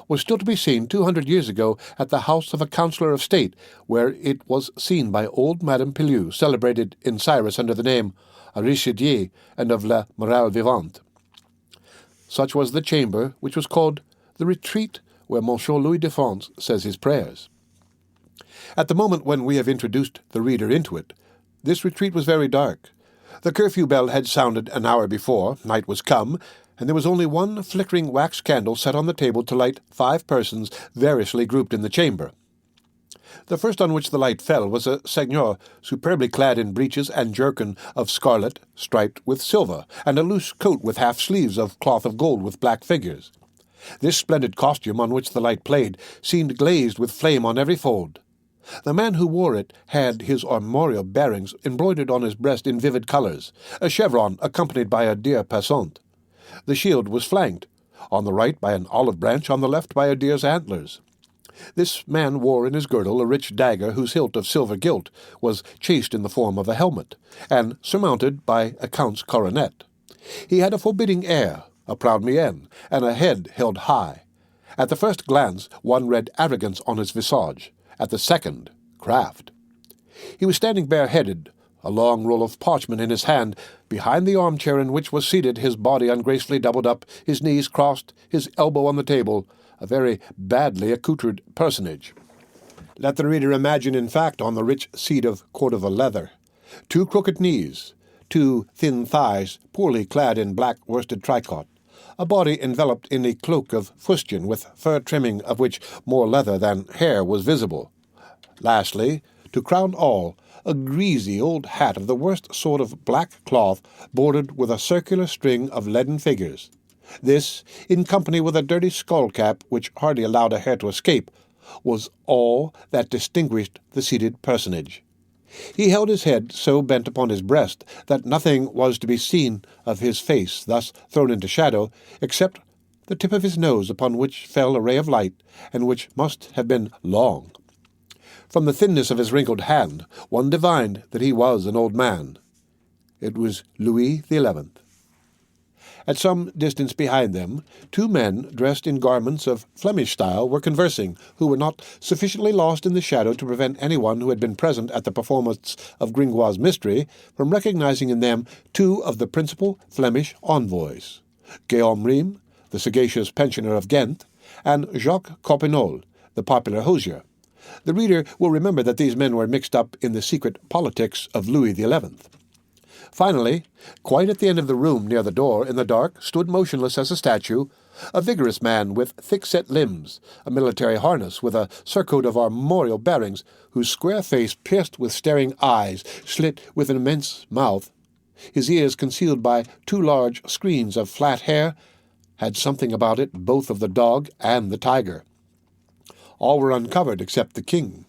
was still to be seen 200 years ago at the house of a councillor of state, where it was seen by old Madame Pellew, celebrated in Cyrus under the name of ℌ𝔫𝔫𝔞𝔥 and of ℌ𝔞𝔫𝔫𝔞𝔥. Such was the chamber which was called the retreat, where Monsieur Louis de France says his prayers. At the moment when we have introduced the reader into it, this retreat was very dark. The curfew bell had sounded an hour before, night was come, and there was only one flickering wax candle set on the table to light 5 persons variously grouped in the chamber. The first on which the light fell was a seigneur, superbly clad in breeches and jerkin of scarlet, striped with silver, and a loose coat with half sleeves of cloth of gold with black figures. This splendid costume, on which the light played, seemed glazed with flame on every fold. The man who wore it had his armorial bearings embroidered on his breast in vivid colours, a chevron accompanied by a deer passant. The shield was flanked, on the right by an olive branch, on the left by a deer's antlers. This man wore in his girdle a rich dagger whose hilt of silver gilt was chased in the form of a helmet, and surmounted by a count's coronet. He had a forbidding air, a proud mien, and a head held high. At the first glance one read arrogance on his visage, at the second, craft. He was standing bareheaded, a long roll of parchment in his hand, behind the armchair in which was seated, his body ungracefully doubled up, his knees crossed, his elbow on the table, a very badly accoutred personage. Let the reader imagine, in fact, on the rich seat of Cordova leather, 2 crooked knees, 2 thin thighs poorly clad in black worsted tricot, a body enveloped in a cloak of fustian with fur trimming of which more leather than hair was visible. Lastly, to crown all, a greasy old hat of the worst sort of black cloth bordered with a circular string of leaden figures. This, in company with a dirty skull-cap which hardly allowed a hair to escape, was all that distinguished the seated personage. He held his head so bent upon his breast that nothing was to be seen of his face thus thrown into shadow, except the tip of his nose, upon which fell a ray of light, and which must have been long. From the thinness of his wrinkled hand, one divined that he was an old man. It was Louis XI. At some distance behind them, 2 men dressed in garments of Flemish style were conversing, who were not sufficiently lost in the shadow to prevent anyone who had been present at the performance of Gringoire's mystery from recognizing in them 2 of the principal Flemish envoys, Guillaume Rym, the sagacious pensioner of Ghent, and Jacques Coppenole, the popular hosier. The reader will remember that these men were mixed up in the secret politics of Louis XI. Finally, quite at the end of the room near the door, in the dark, stood motionless as a statue, a vigorous man with thick-set limbs, a military harness with a surcoat of armorial bearings, whose square face, pierced with staring eyes, slit with an immense mouth, his ears concealed by 2 large screens of flat hair, had something about it both of the dog and the tiger. All were uncovered except the king.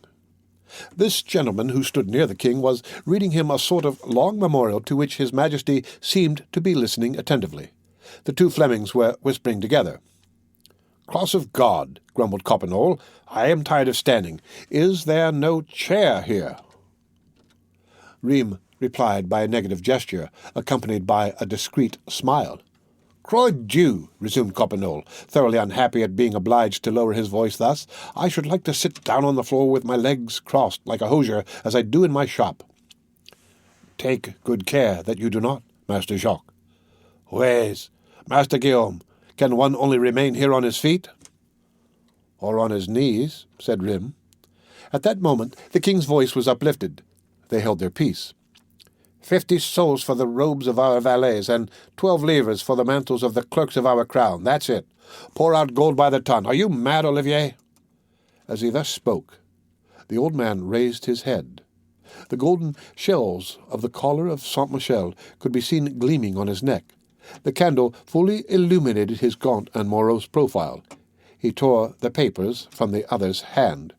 This gentleman, who stood near the king, was reading him a sort of long memorial to which his Majesty seemed to be listening attentively. The two Flemings were whispering together. "Cross of God," grumbled ℍ𝔞𝔫𝔞🐓, "I am tired of standing. Is there no chair here?" Rhys replied by a negative gesture, accompanied by a discreet smile. "Croix Dieu," resumed ℍ𝔞𝔫𝔞𝔥, thoroughly unhappy at being obliged to lower his voice thus, "I should like to sit down on the floor with my legs crossed like a hosier, as I do in my shop." "Take good care that you do not, Master Jacques." "Ways, Master Guillaume, can one only remain here on his feet?" "Or on his knees," said Rhys. At that moment the king's voice was uplifted. They held their peace. 50 souls for the robes of our valets, and 12 livres for the mantles of the clerks of our crown. That's it. Pour out gold by the ton. Are you mad, Olivier?" As he thus spoke, the old man raised his head. The golden shells of the collar of Saint-Michel could be seen gleaming on his neck. The candle fully illuminated his gaunt and morose profile. He tore the papers from the other's hand.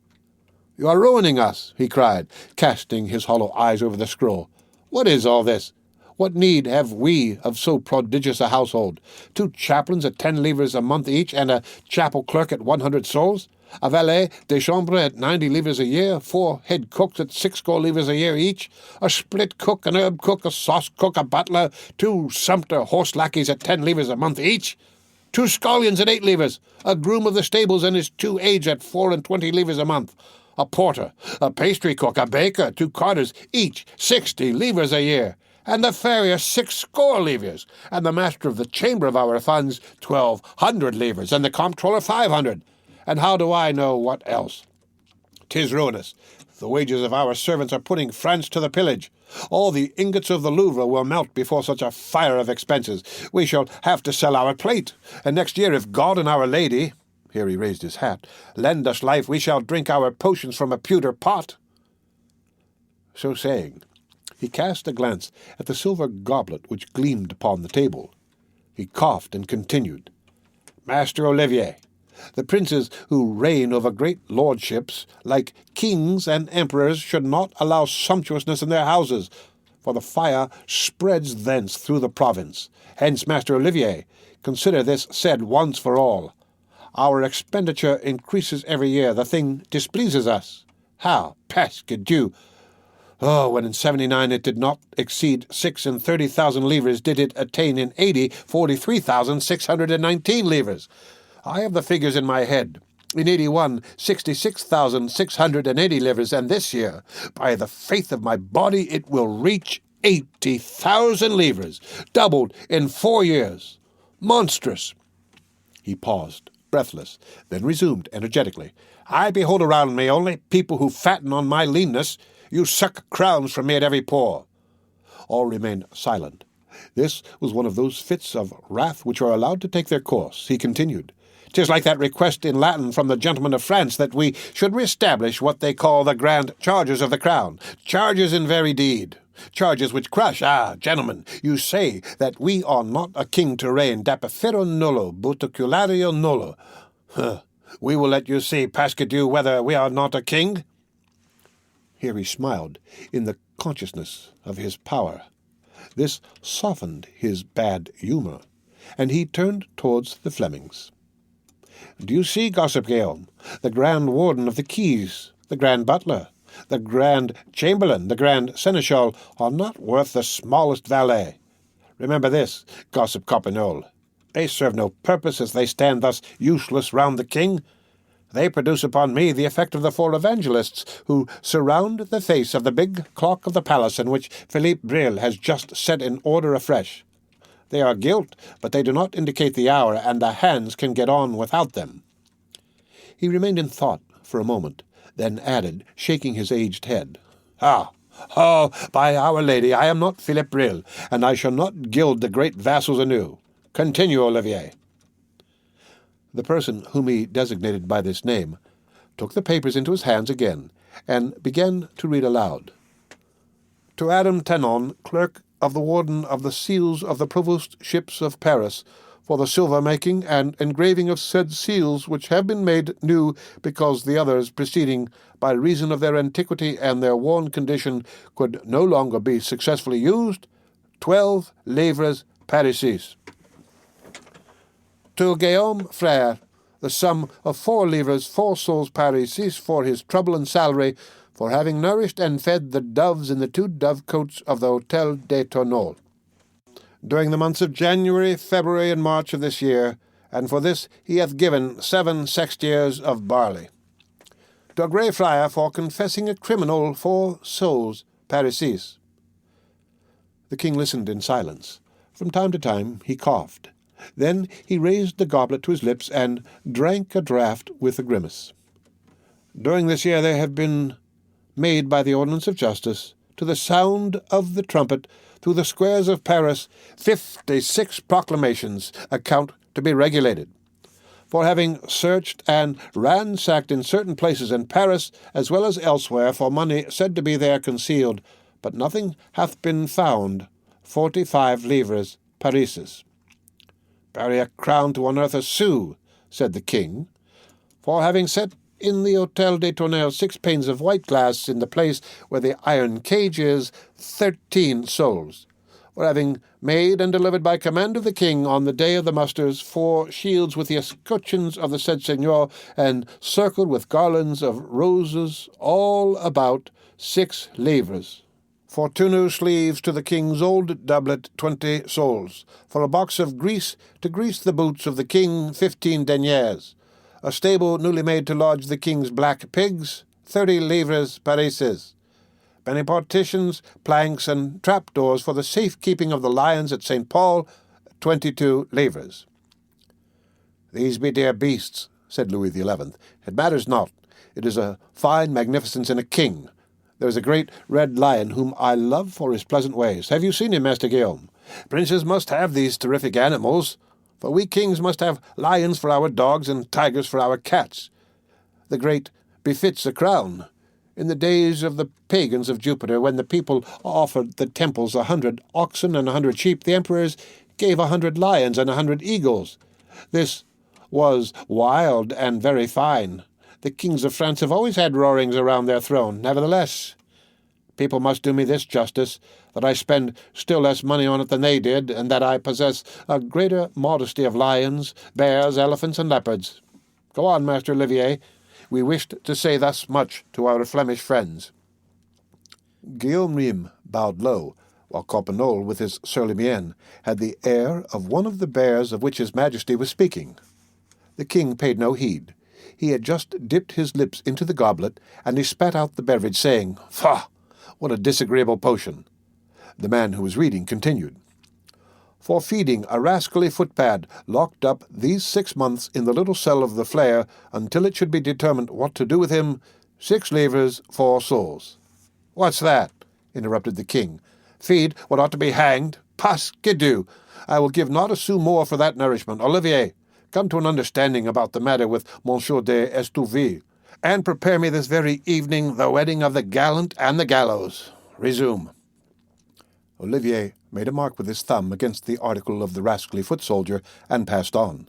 "You are ruining us," he cried, casting his hollow eyes over the scroll. "What is all this? What need have we of so prodigious a household? 2 chaplains at 10 livres a month each, and a chapel clerk at 100 souls? A valet de chambre at 90 livres a year, 4 head cooks at 60 livres a year each, a split cook, an herb cook, a sauce cook, a butler, 2 sumpter horse lackeys at 10 livres a month each, 2 scullions at 8 livres, a groom of the stables and his 2 aides at 24 livres a month, a porter, a pastry cook, a baker, 2 carters, each 60 livres a year, and the farrier 60 livres, and the master of the chamber of our funds 1200 livres, and the comptroller 500. And how do I know what else? 'Tis ruinous. The wages of our servants are putting France to the pillage. All the ingots of the Louvre will melt before such a fire of expenses. We shall have to sell our plate, and next year, if God and Our Lady," here he raised his hat, "lend us life, we shall drink our potions from a pewter pot." So saying, he cast a glance at the silver goblet which gleamed upon the table. He coughed and continued, "Master Olivier, the princes who reign over great lordships, like kings and emperors, should not allow sumptuousness in their houses, for the fire spreads thence through the province. Hence, Master Olivier, consider this said once for all. Our expenditure increases every year. The thing displeases us. How? Pasque Dieu! Oh, when in 79 it did not exceed 36,000 livres, did it attain in 80 43,619 livres. I have the figures in my head. In 81, 66,680 livres, and this year, by the faith of my body, it will reach 80,000 livres, doubled in 4 years. Monstrous!" He paused, breathless, then resumed energetically. "I behold around me only people who fatten on my leanness. You suck crowns from me at every pore." All remained silent. This was one of those fits of wrath which are allowed to take their course. He continued, "'Tis like that request in Latin from the gentlemen of France that we should re-establish what they call the grand charges of the crown. Charges in very deed. Charges which crush. Ah, gentlemen, you say that we are not a king to reign, dapifero nullo, buticulario nullo. We will let you see, Pasque Dieu, whether we are not a king." Here he smiled in the consciousness of his power. This softened his bad humour, and he turned towards the Flemings. "Do you see, gossip Guillaume, the grand warden of the keys, the grand butler, the grand chamberlain, the grand seneschal are not worth the smallest valet. Remember this, gossip ℍ𝔞𝔫𝔞𝔥. They serve no purpose as they stand thus useless round the king. They produce upon me the effect of the 4 evangelists who surround the face of the big clock of the palace in which Philippe Bril has just set in order afresh. They are gilt, but they do not indicate the hour, and the hands can get on without them." He remained in thought for a moment, then added, shaking his aged head, "Ah, oh, by Our Lady, I am not Philippe Bril, and I shall not gild the great vassals anew. Continue, Olivier." The person whom he designated by this name took the papers into his hands again, and began to read aloud. "To Adam Tenon, clerk of the warden of the seals of the provost ships of Paris, for the silver-making and engraving of said seals, which have been made new because the others preceding, by reason of their antiquity and their worn condition, could no longer be successfully used, 12 livres parisis. To Guillaume Frère, the sum of 4 livres 4 sols parisis for his trouble and salary, for having nourished and fed the doves in the 2 dovecotes of the Hôtel des Tourneaux, during the months of January, February, and March of this year, and for this he hath given 7 sextiers of barley. To a grey friar for confessing a criminal 4 sols parisis. The king listened in silence. From time to time he coughed. Then he raised the goblet to his lips and drank a draught with a grimace. During this year there have been made by the ordinance of justice, to the sound of the trumpet, through the squares of Paris, 56 proclamations, account to be regulated, for having searched and ransacked in certain places in Paris, as well as elsewhere, for money said to be there concealed, but nothing hath been found, 45 livres parisis. Bury a crown to unearth a sou, said the king, for having set in the Hôtel des Tourneaux 6 panes of white glass in the place where the iron cage is, 13 sols, for having made and delivered by command of the king on the day of the musters 4 shields with the escutcheons of the said seigneur, and circled with garlands of roses all about, 6 livres. For 2 new sleeves to the king's old doublet, 20 sols. For a box of grease to grease the boots of the king, 15 deniers. A stable newly made to lodge the king's black pigs, 30 livres parisis. Many partitions, planks, and trapdoors for the safe-keeping of the lions at St. Paul, 22 livres. These be dear beasts, said Louis XI. It matters not. It is a fine magnificence in a king. There is a great red lion whom I love for his pleasant ways. Have you seen him, Master Guillaume? Princes must have these terrific animals, for we kings must have lions for our dogs and tigers for our cats. The great befits a crown. In the days of the pagans of Jupiter, when the people offered the temples 100 oxen and 100 sheep, the emperors gave 100 lions and 100 eagles. This was wild and very fine. The kings of France have always had roarings around their throne. Nevertheless, people must do me this justice, that I spend still less money on it than they did, and that I possess a greater modesty of lions, bears, elephants, and leopards. Go on, Master Olivier. We wished to say thus much to our Flemish friends. Guillaume Rym bowed low, while Coppenole, with his surly mien, had the air of one of the bears of which his Majesty was speaking. The king paid no heed. He had just dipped his lips into the goblet, and he spat out the beverage, saying, "Faugh! What a disagreeable potion!" The man who was reading continued. For feeding a rascally footpad locked up these 6 months in the little cell of the Flare until it should be determined what to do with him, 6 livres 4 sols. What's that? Interrupted the king. Feed what ought to be hanged? Pas skidoo! I will give not a sou more for that nourishment. Olivier, come to an understanding about the matter with Monsieur de Estouville, and prepare me this very evening the wedding of the gallant and the gallows. Resume. Olivier made a mark with his thumb against the article of the rascally foot soldier, and passed on.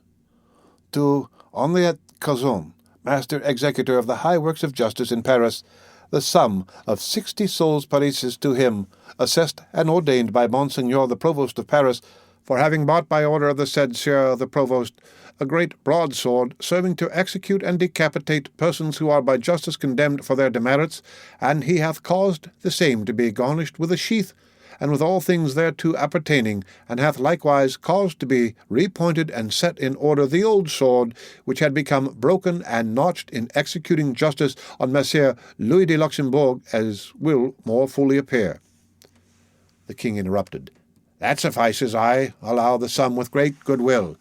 To Henriette Cazon, Master Executor of the High Works of Justice in Paris, the sum of 60 sols parisis to him, assessed and ordained by Monseigneur the Provost of Paris, for having bought by order of the said Sieur the Provost a great broadsword serving to execute and decapitate persons who are by justice condemned for their demerits, and he hath caused the same to be garnished with a sheath, and with all things thereto appertaining, and hath likewise caused to be repointed and set in order the old sword, which had become broken and notched in executing justice on Messire Louis de Luxembourg, as will more fully appear. The king interrupted. That suffices. I allow the sum with great good will.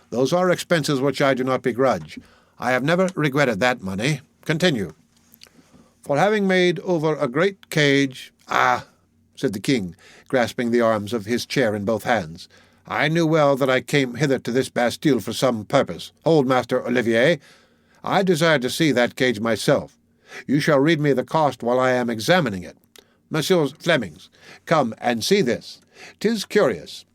Those are expenses which I do not begrudge. I have never regretted that money. Continue. For having made over a great cage... Ah, said the king, grasping the arms of his chair in both hands. I knew well that I came hither to this Bastille for some purpose. Hold, Master Olivier. I desire to see that cage myself. You shall read me the cost while I am examining it. Messieurs Flemings, come and see this. 'Tis curious.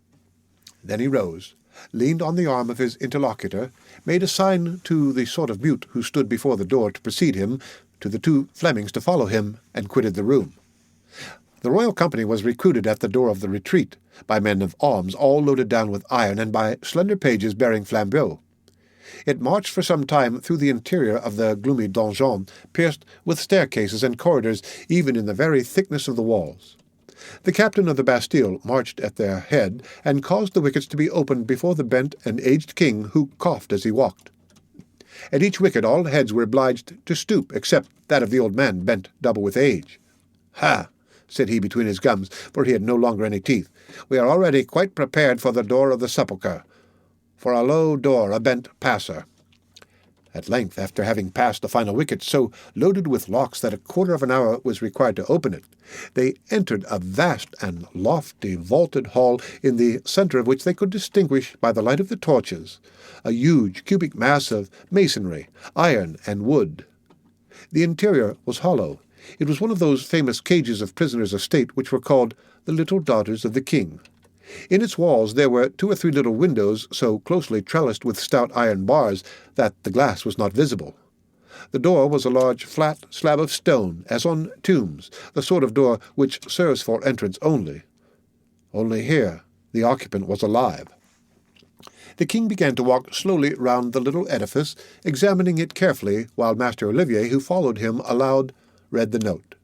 Then he rose, leaned on the arm of his interlocutor, made a sign to the sort of mute who stood before the door to precede him, to the two Flemings to follow him, and quitted the room. The royal company was recruited at the door of the retreat by men of arms, all loaded down with iron, and by slender pages bearing flambeaux. It marched for some time through the interior of the gloomy donjon, pierced with staircases and corridors, even in the very thickness of the walls. The captain of the Bastille marched at their head, and caused the wickets to be opened before the bent and aged king, who coughed as he walked. At each wicket all heads were obliged to stoop, except that of the old man, bent double with age. "Ha!" said he between his gums, for he had no longer any teeth. "We are already quite prepared for the door of the sepulchre, for a low door, a bent passer." At length, after having passed the final wicket, so loaded with locks that a quarter of an hour was required to open it, they entered a vast and lofty vaulted hall, in the centre of which they could distinguish, by the light of the torches, a huge cubic mass of masonry, iron, and wood. The interior was hollow. It was one of those famous cages of prisoners of state which were called the Little Daughters of the King. In its walls there were 2 or 3 little windows, so closely trellised with stout iron bars that the glass was not visible. The door was a large flat slab of stone, as on tombs, the sort of door which serves for entrance only. Only here the occupant was alive. The king began to walk slowly round the little edifice, examining it carefully, while Master Olivier, who followed him, aloud read the note.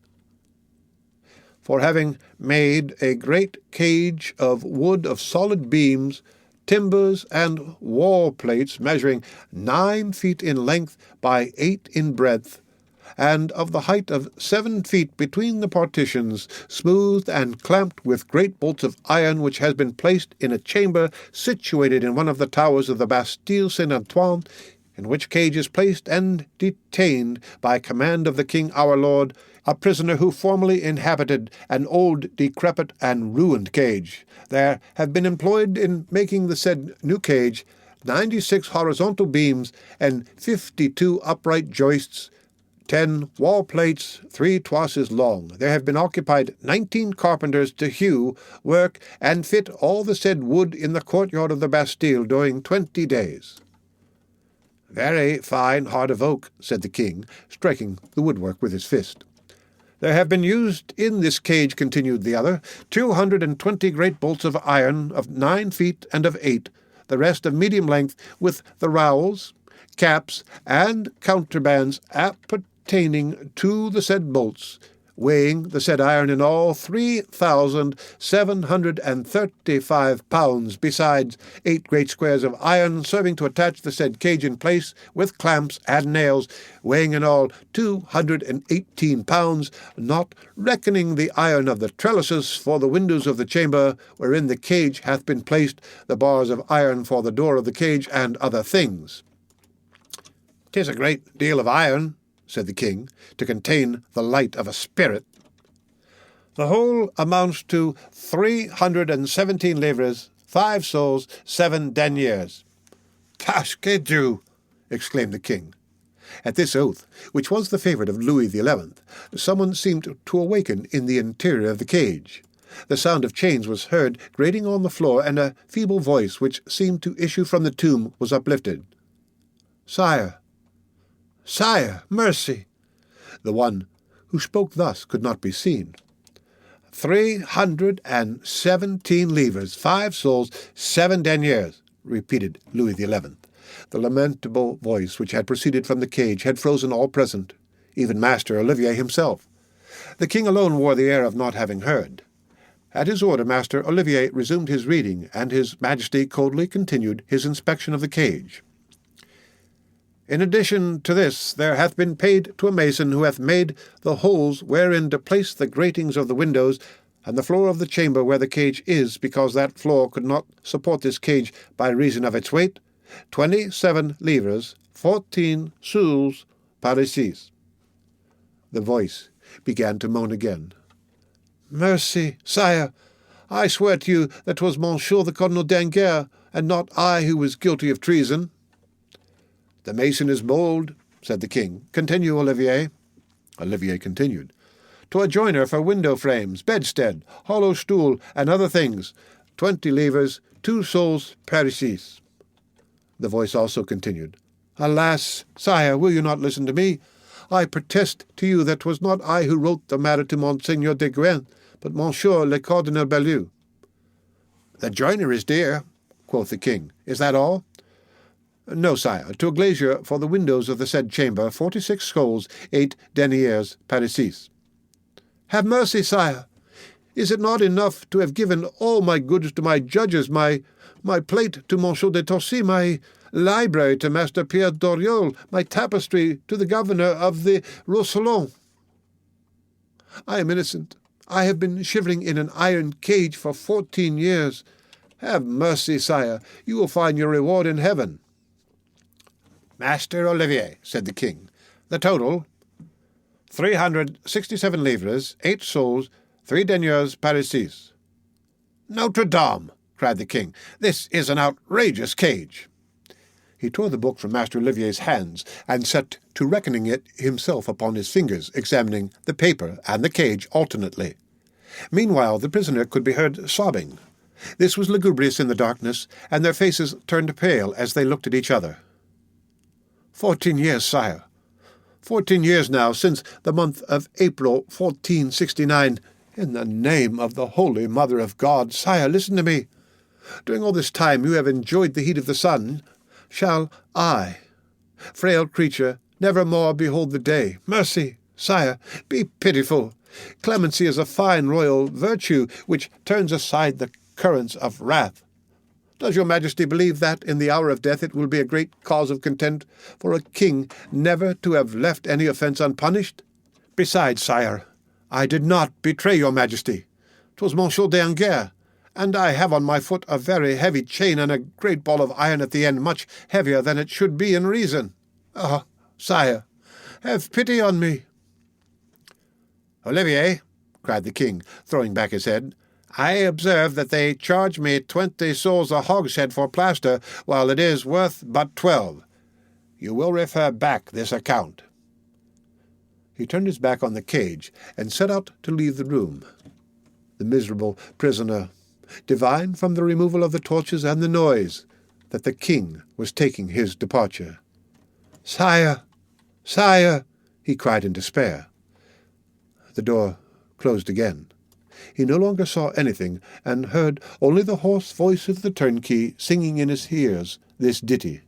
"For having made a great cage of wood of solid beams, timbers, and wall plates measuring 9 feet in length by 8 in breadth, and of the height of 7 feet between the partitions, smoothed and clamped with great bolts of iron, which has been placed in a chamber situated in one of the towers of the Bastille Saint-Antoine, in which cage is placed and detained, by command of the King our Lord, a prisoner who formerly inhabited an old, decrepit, and ruined cage. There have been employed in making the said new cage 96 horizontal beams and 52 upright joists, 10 wall plates, 3 toises long. There have been occupied 19 carpenters to hew, work, and fit all the said wood in the courtyard of the Bastille during 20 days. Very fine heart of oak, said the king, striking the woodwork with his fist. There have been used in this cage, continued the other, 220 great bolts of iron of 9 feet and of 8, the rest of medium length, with the rowels, caps, and counterbands appertaining to the said bolts, weighing the said iron in all 3,735 pounds, besides 8 great squares of iron serving to attach the said cage in place, with clamps and nails, weighing in all 218 pounds, not reckoning the iron of the trellises for the windows of the chamber wherein the cage hath been placed, the bars of iron for the door of the cage, and other things. 'Tis a great deal of iron, said the king, to contain the light of a spirit. The whole amounts to 317 livres, 5 sols, 7 deniers. Casque-Dieu! Exclaimed the king. At this oath, which was the favourite of Louis XI, someone seemed to awaken in the interior of the cage. The sound of chains was heard grating on the floor, and a feeble voice, which seemed to issue from the tomb, was uplifted. Sire! Sire, mercy! The one who spoke thus could not be seen. 317 livres, 5 sols, 7 deniers, repeated Louis XI. The lamentable voice which had proceeded from the cage had frozen all present, even Master Olivier himself. The king alone wore the air of not having heard. At his order, Master Olivier resumed his reading, and his Majesty coldly continued his inspection of the cage. In addition to this, there hath been paid to a mason who hath made the holes wherein to place the gratings of the windows, and the floor of the chamber where the cage is, because that floor could not support this cage by reason of its weight, 27 livres, 14 sous parisis. The voice began to moan again. Mercy, sire! I swear to you that 'twas Monsieur the Cardinal d'Anguers, and not I who was guilty of treason. The mason is bold, said the king. Continue, Olivier. Olivier continued. To a joiner for window frames, bedstead, hollow stool, and other things, 20 livres, 2 sols parisis." The voice also continued, "Alas, sire, will you not listen to me? I protest to you that 'twas not I who wrote the matter to Monseigneur de Gouin, but Monsieur le Cardinal Belleau." "The joiner is dear," quoth the king. "Is that all?" "No, sire, to a glazier for the windows of the said chamber, 46 scols, 8 deniers parisis." "Have mercy, sire! Is it not enough to have given all my goods to my judges, my plate to Monsieur de Torcy, my library to Master Pierre Doriol, my tapestry to the governor of the Roussillon? I am innocent. I have been shivering in an iron cage for 14 years. Have mercy, sire. You will find your reward in heaven." "Master Olivier," said the king, "the total, 367 livres, 8 sols, 3 deniers parisis." "Notre Dame!" cried the king. "This is an outrageous cage." He tore the book from Master Olivier's hands, and set to reckoning it himself upon his fingers, examining the paper and the cage alternately. Meanwhile the prisoner could be heard sobbing. This was lugubrious in the darkness, and their faces turned pale as they looked at each other. 14 years, sire. 14 years now, since the month of April 1469. In the name of the Holy Mother of God, sire, listen to me. During all this time you have enjoyed the heat of the sun. Shall I, frail creature, never more behold the day? Mercy, sire, be pitiful. Clemency is a fine royal virtue which turns aside the currents of wrath. Does your majesty believe that in the hour of death it will be a great cause of content for a king never to have left any offence unpunished? Besides, sire, I did not betray your majesty. 'Twas Monsieur d'Anguers, and I have on my foot a very heavy chain and a great ball of iron at the end, much heavier than it should be in reason. Ah, sire, have pity on me." "Olivier," cried the king, throwing back his head, "I observe that they charge me 20 sols a hogshead for plaster, while it is worth but 12. You will refer back this account." He turned his back on the cage, and set out to leave the room. The miserable prisoner divined from the removal of the torches and the noise that the king was taking his departure. "Sire! Sire!" he cried in despair. The door closed again. He no longer saw anything, and heard only the hoarse voice of the turnkey singing in his ears this ditty.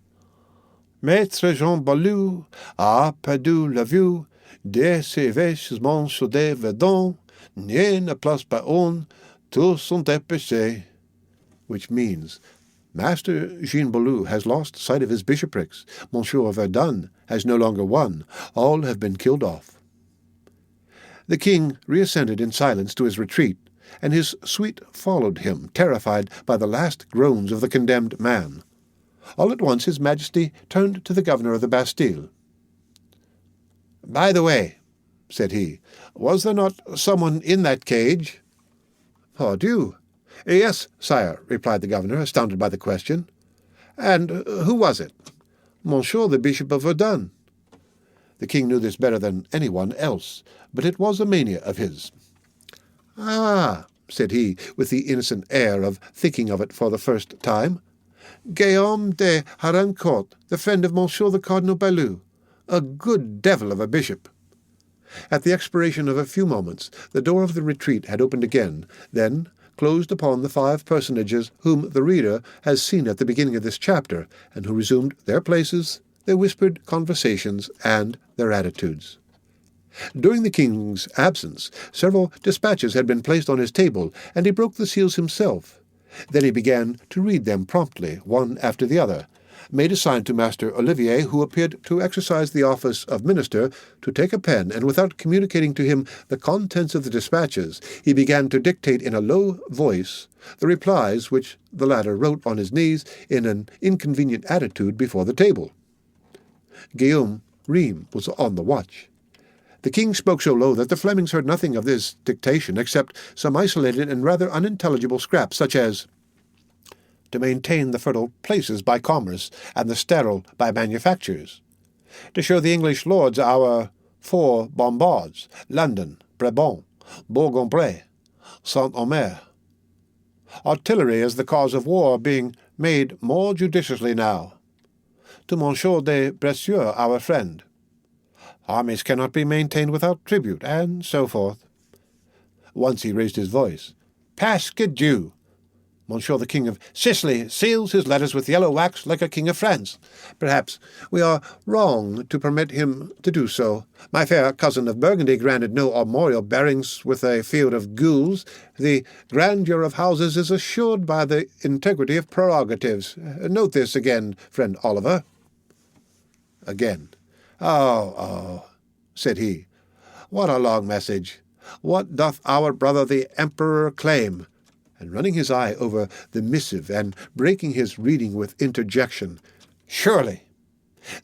"Maître Jean Belleau a perdu la vue de ses vêtements chaudés verdants, n'y ne place pas un, tous sont dépêchés," which means, "Master Jean Belleau has lost sight of his bishoprics. Monsieur Verdun has no longer won. All have been killed off." The king reascended in silence to his retreat, and his suite followed him, terrified by the last groans of the condemned man. All at once his majesty turned to the governor of the Bastille. "By the way," said he, "was there not someone in that cage?" "Pardieu! Yes, sire," replied the governor, astounded by the question. "And who was it?" "Monsieur the Bishop of Verdun." The king knew this better than anyone else, but it was a mania of his. "Ah," said he, with the innocent air of thinking of it for the first time, "Guillaume de Harancourt, the friend of Monsieur the Cardinal Belleau, a good devil of a bishop." At the expiration of a few moments, the door of the retreat had opened again, then closed upon the 5 personages whom the reader has seen at the beginning of this chapter, and who resumed their places, their whispered conversations, and their attitudes. During the king's absence, several dispatches had been placed on his table, and he broke the seals himself. Then he began to read them promptly, one after the other, made a sign to Master Olivier, who appeared to exercise the office of minister, to take a pen, and without communicating to him the contents of the dispatches, he began to dictate in a low voice the replies which the latter wrote on his knees in an inconvenient attitude before the table. Guillaume Rheims was on the watch. The king spoke so low that the Flemings heard nothing of this dictation except some isolated and rather unintelligible scraps, such as, "To maintain the fertile places by commerce, and the sterile by manufactures. To show the English lords our 4 bombards, London, Brabant, Bourg-en-Bresse, Saint-Omer. Artillery is the cause of war, being made more judiciously now. To Monsieur de Bracieux, our friend. Armies cannot be maintained without tribute, and so forth. Once he raised his voice. Pasque Dieu! Monsieur the King of Sicily seals his letters with yellow wax like a king of France. Perhaps we are wrong to permit him to do so. My fair cousin of Burgundy granted no armorial bearings with a field of gules. The grandeur of houses is assured by the integrity of prerogatives. Note this again, friend Oliver. Again. Oh, said he. What a long message. What doth our brother the Emperor claim? And running his eye over the missive and breaking his reading with interjection, surely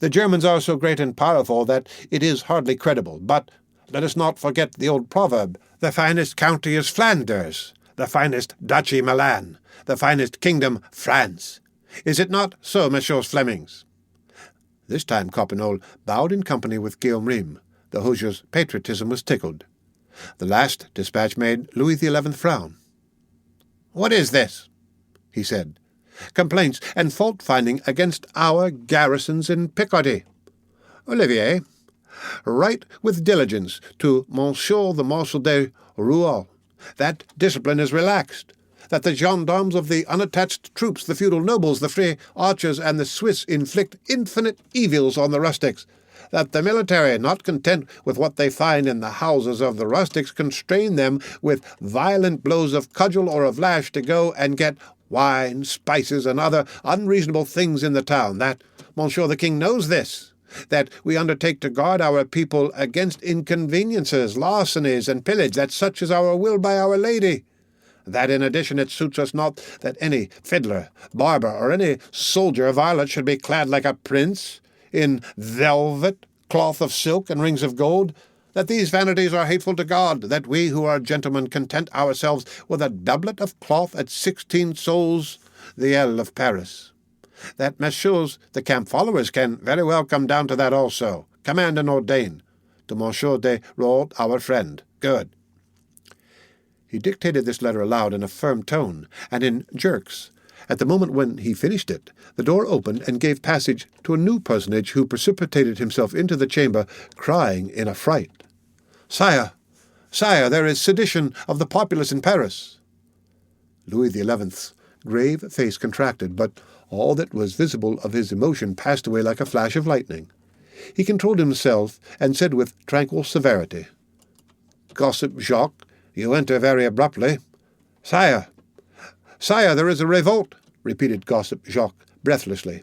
the Germans are so great and powerful that it is hardly credible. But let us not forget the old proverb, the finest county is Flanders, the finest duchy Milan, the finest kingdom France. Is it not so, Messieurs Flemings? This time Coppenole bowed in company with ℍ𝔂. The Hosier's patriotism was tickled. The last dispatch made Louis XI frown. What is this? He said. Complaints and fault-finding against our garrisons in Picardy. Olivier, write with diligence to Monsieur the Marshal de Rouault that discipline is relaxed, that the gendarmes of the unattached troops, the feudal nobles, the free archers, and the Swiss inflict infinite evils on the rustics, that the military, not content with what they find in the houses of the rustics, constrain them with violent blows of cudgel or of lash to go and get wine, spices, and other unreasonable things in the town, that Monsieur the King knows this, that we undertake to guard our people against inconveniences, larcenies, and pillage, that such is our will by Our Lady, that in addition it suits us not that any fiddler, barber, or any soldier of varlet should be clad like a prince, in velvet, cloth of silk, and rings of gold, that these vanities are hateful to God, that we who are gentlemen content ourselves with a doublet of cloth at 16 sols the ell of Paris, that messieurs the camp followers can very well come down to that also. Command and ordain. To Monsieur de Rouault, our friend. Good. He dictated this letter aloud in a firm tone, and in jerks. At the moment when he finished it, the door opened and gave passage to a new personage who precipitated himself into the chamber, crying in affright, Sire, sire, there is sedition of the populace in Paris. Louis XI's grave face contracted, but all that was visible of his emotion passed away like a flash of lightning. He controlled himself and said with tranquil severity, Gossip Jacques, you enter very abruptly. Sire, sire, there is a revolt, repeated Gossip Jacques breathlessly.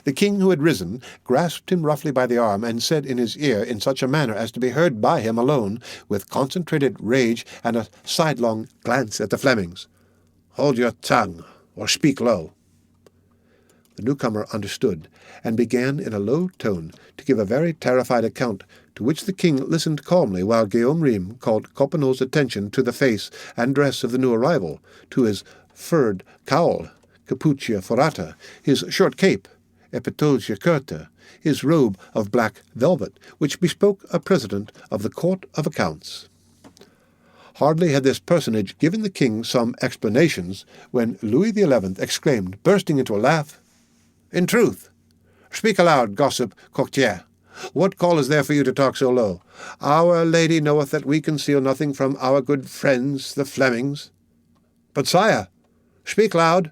The king, who had risen, grasped him roughly by the arm and said in his ear in such a manner as to be heard by him alone, with concentrated rage and a sidelong glance at the Flemings, Hold your tongue, or speak low. The newcomer understood, and began in a low tone to give a very terrified account, to which the king listened calmly, while ℍ𝔂 called Coppeno's attention to the face and dress of the new arrival, to his furred cowl, capuccia forata, his short cape, epitoglia curta, his robe of black velvet, which bespoke a president of the Court of Accounts. Hardly had this personage given the king some explanations, when Louis XI exclaimed, bursting into a laugh, In truth, speak aloud, gossip courtier. What call is there for you to talk so low? Our Lady knoweth that we conceal nothing from our good friends, the Flemings. But, sire, speak loud.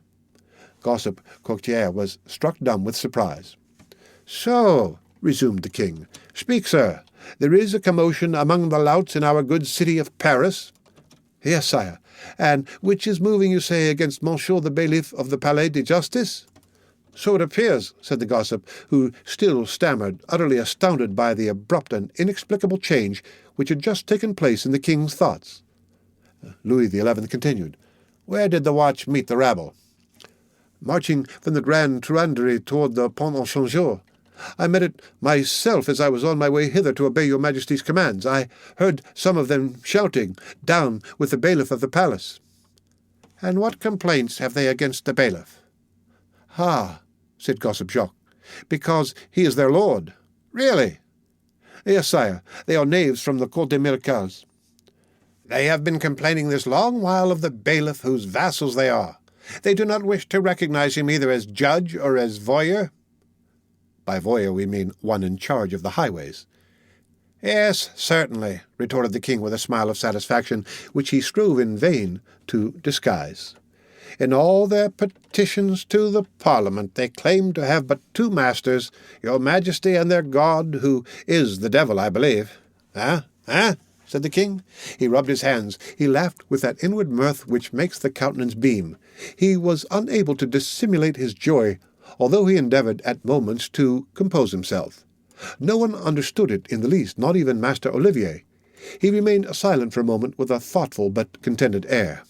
Gossip courtier was struck dumb with surprise. So, resumed the king, speak, sir. There is a commotion among the louts in our good city of Paris. Yes, sire. And which is moving, you say, against Monsieur the bailiff of the Palais de Justice? So it appears, said the gossip, who still stammered, utterly astounded by the abrupt and inexplicable change which had just taken place in the king's thoughts. Louis XI continued, Where did the watch meet the rabble? Marching from the Grand Truanderie toward the Pont au Changeau. I met it myself as I was on my way hither to obey your Majesty's commands. I heard some of them shouting, Down with the bailiff of the palace. And what complaints have they against the bailiff? Ah, said Gossip Jacques, because he is their lord. Really? Yes, sire, they are knaves from the Cour des Miracles. They have been complaining this long while of the bailiff whose vassals they are. They do not wish to recognize him either as judge or as voyer. By voyer we mean one in charge of the highways. Yes, certainly, retorted the king with a smile of satisfaction, which he strove in vain to disguise. In all their petitions to the Parliament they claim to have but two masters, your Majesty and their God, who is the devil, I believe. Eh? Said the king. He rubbed his hands. He laughed with that inward mirth which makes the countenance beam. He was unable to dissimulate his joy, although he endeavoured at moments to compose himself. No one understood it in the least, not even Master Olivier. He remained silent for a moment with a thoughtful but contented air.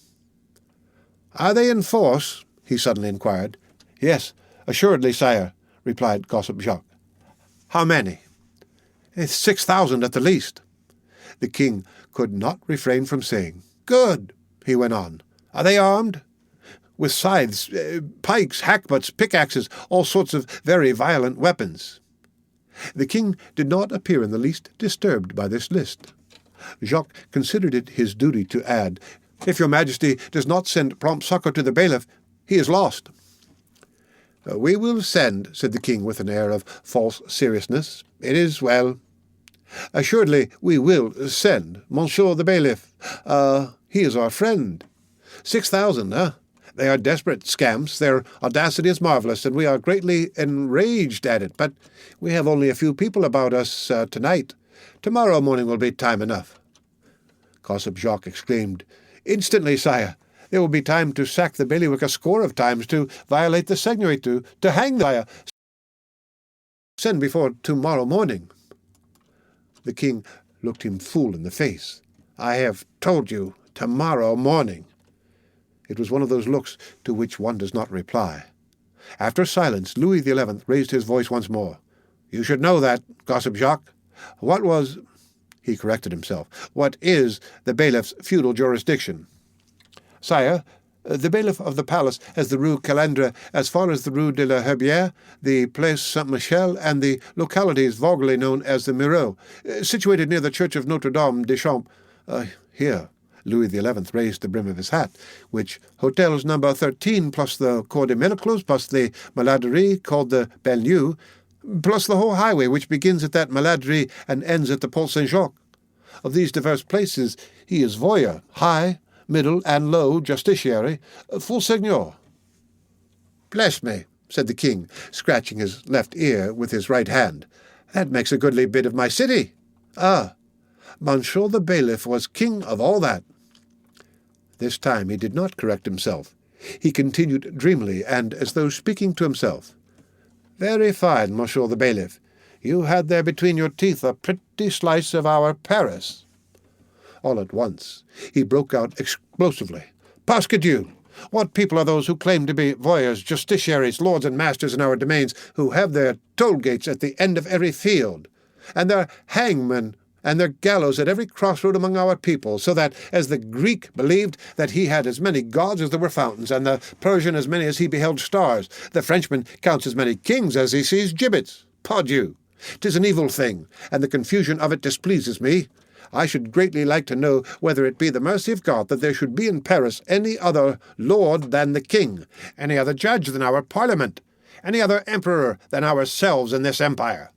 "Are they in force?" he suddenly inquired. "Yes, assuredly, sire," replied Gossip Jacques. "How many?" 6,000 at the least." The king could not refrain from saying, "Good," he went on. "Are they armed?" "With scythes, pikes, hackbutts, pickaxes, all sorts of very violent weapons." The king did not appear in the least disturbed by this list. Jacques considered it his duty to add, "If your Majesty does not send prompt succour to the bailiff, he is lost." "We will send," said the king with an air of false seriousness. "It is well. Assuredly we will send. Monsieur the bailiff, he is our friend. 6,000, They are desperate scamps. Their audacity is marvellous, and we are greatly enraged at it. But we have only a few people about us tonight. Tomorrow morning will be time enough." Gossip Jacques exclaimed, "Instantly, sire. There will be time to sack the bailiwick a score of times, to violate the seigneury, to hang the sire. Send before tomorrow morning." The king looked him full in the face. "I have told you, tomorrow morning." It was one of those looks to which one does not reply. After a silence, Louis XI raised his voice once more. "You should know that, Gossip Jacques. What was—" He corrected himself. "What is the bailiff's feudal jurisdiction?" "Sire, the bailiff of the palace has the Rue Calandre as far as the Rue de la Herbière, the Place Saint-Michel, and the localities vulgarly known as the Miraut, situated near the church of Notre-Dame des Champs. Here." Louis XI raised the brim of his hat, "which hotels number 13, plus the Cour des Miracles, plus the Maladerie called the Belle, plus the whole highway which begins at that Maladerie and ends at the Pont Saint-Jacques. Of these diverse places he is voyer, high, middle, and low justiciary, full seigneur." "Bless me," said the king, scratching his left ear with his right hand. "That makes a goodly bit of my city. Monsieur the bailiff was king of all that." This time he did not correct himself. He continued dreamily, and as though speaking to himself. "Very fine, Monsieur the bailiff. You had there between your teeth a pretty slice of our Paris." All at once he broke out explosively. "Pasque Dieu! What people are those who claim to be voyeurs, justiciaries, lords and masters in our domains, who have their toll-gates at the end of every field, and their hangmen and their gallows at every crossroad among our people, so that, as the Greek believed that he had as many gods as there were fountains, and the Persian as many as he beheld stars, the Frenchman counts as many kings as he sees gibbets? Pardieu! 'Tis an evil thing, and the confusion of it displeases me. I should greatly like to know whether it be the mercy of God that there should be in Paris any other lord than the king, any other judge than our Parliament, any other emperor than ourselves in this empire.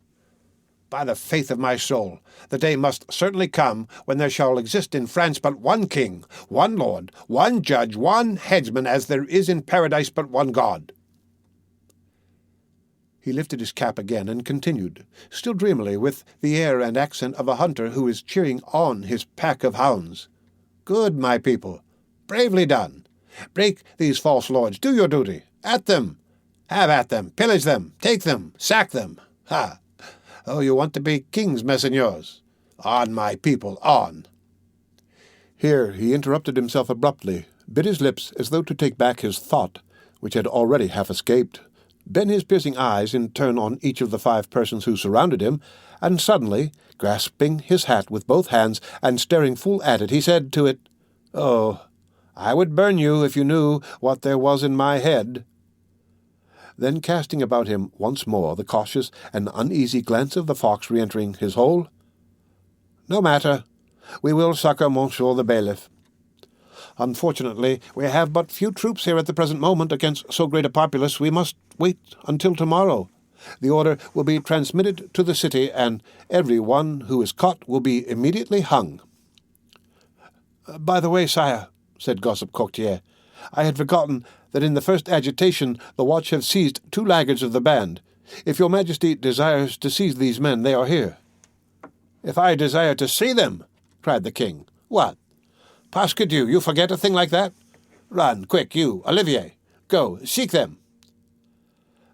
By the faith of my soul, the day must certainly come when there shall exist in France but one king, one lord, one judge, one headsman, as there is in paradise but one God." He lifted his cap again and continued, still dreamily, with the air and accent of a hunter who is cheering on his pack of hounds. "Good, my people. Bravely done. Break these false lords. Do your duty. At them. Have at them. Pillage them. Take them. Sack them. Ha! Oh, you want to be kings, messeigneurs. On, my people, on." Here he interrupted himself abruptly, bit his lips as though to take back his thought, which had already half escaped, bent his piercing eyes in turn on each of the 5 persons who surrounded him, and suddenly, grasping his hat with both hands and staring full at it, he said to it, "Oh, I would burn you if you knew what there was in my head." Then casting about him once more the cautious and uneasy glance of the fox re-entering his hole, "No matter. We will succour Monsieur the bailiff. Unfortunately, we have but few troops here at the present moment against so great a populace. We must wait until tomorrow. The order will be transmitted to the city, and every one who is caught will be immediately hung." "By the way, sire," said Gossip Courtier, "I had forgotten that in the first agitation the watch have seized 2 laggards of the band. If your majesty desires to seize these men, they are here." "If I desire to see them?" cried the king. "What? Pasquedieu, you forget a thing like that? Run, quick, you, Olivier. Go, seek them."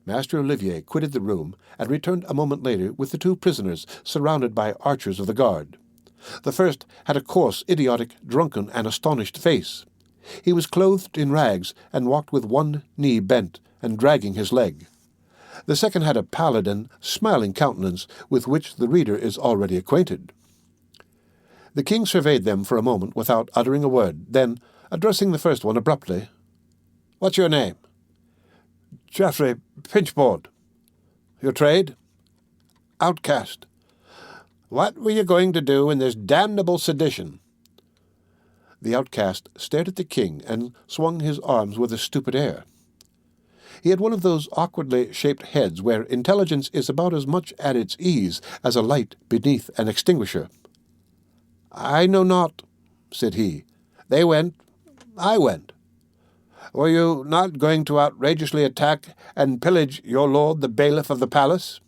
Master Olivier quitted the room and returned a moment later with the 2 prisoners, surrounded by archers of the guard. The first had a coarse, idiotic, drunken, and astonished face. He was clothed in rags and walked with one knee bent and dragging his leg. The second had a pallid and smiling countenance with which the reader is already acquainted. The king surveyed them for a moment without uttering a word. Then, addressing the first one abruptly, "What's your name?" "Geoffrey Pinchboard." "Your trade?" "Outcast." "What were you going to do in this damnable sedition?" The outcast stared at the king and swung his arms with a stupid air. He had one of those awkwardly shaped heads where intelligence is about as much at its ease as a light beneath an extinguisher. "I know not," said he. "They went. I went. Were you not going to outrageously attack and pillage your lord the bailiff of the palace?"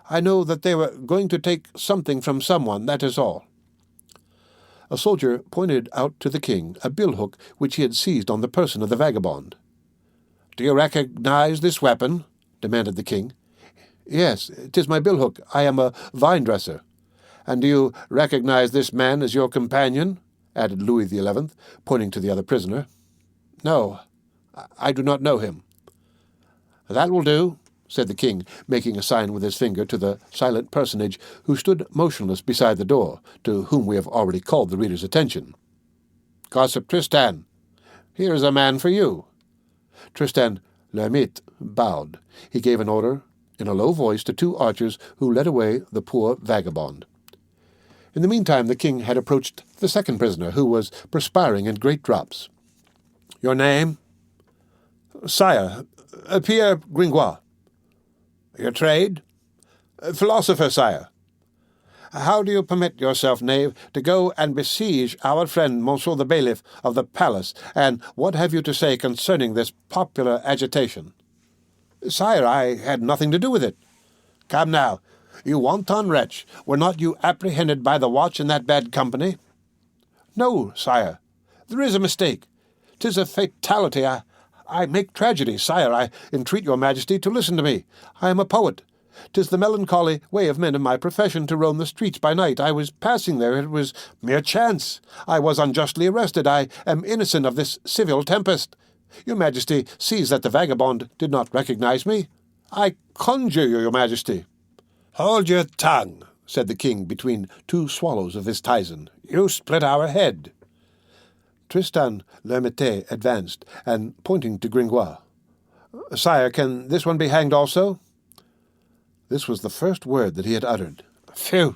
"I know that they were going to take something from someone, that is all." A soldier pointed out to the king a billhook which he had seized on the person of the vagabond. "Do you recognize this weapon?" demanded the king. "Yes, 'tis my billhook. I am a vine-dresser." "And do you recognize this man as your companion?" added Louis XI, pointing to the other prisoner. "No, I do not know him." "That will do," said the king, making a sign with his finger to the silent personage who stood motionless beside the door, to whom we have already called the reader's attention. "Gossip Tristan, here is a man for you." Tristan l'Hermite bowed. He gave an order in a low voice to 2 archers who led away the poor vagabond. In the meantime the king had approached the second prisoner, who was perspiring in great drops. "Your name?" "Sire, Pierre Gringoire." "Your trade?" "Philosopher, sire." "How do you permit yourself, knave, to go and besiege our friend Monsieur the bailiff of the palace, and what have you to say concerning this popular agitation?" "Sire, I had nothing to do with it." "Come now, you wanton wretch, were not you apprehended by the watch in that bad company?" "No, sire. There is a mistake. 'Tis a fatality. I make tragedy, sire. I entreat your majesty to listen to me. I am a poet. 'Tis the melancholy way of men of my profession to roam the streets by night. I was passing there. It was mere chance. I was unjustly arrested. I am innocent of this civil tempest. Your majesty sees that the vagabond did not recognize me. I conjure you, your majesty." "Hold your tongue," said the king between 2 swallows of his tisane. "You split our head." Tristan l'Hermite advanced, and pointing to Gringoire, "Sire, can this one be hanged also?" This was the first word that he had uttered. "Phew,"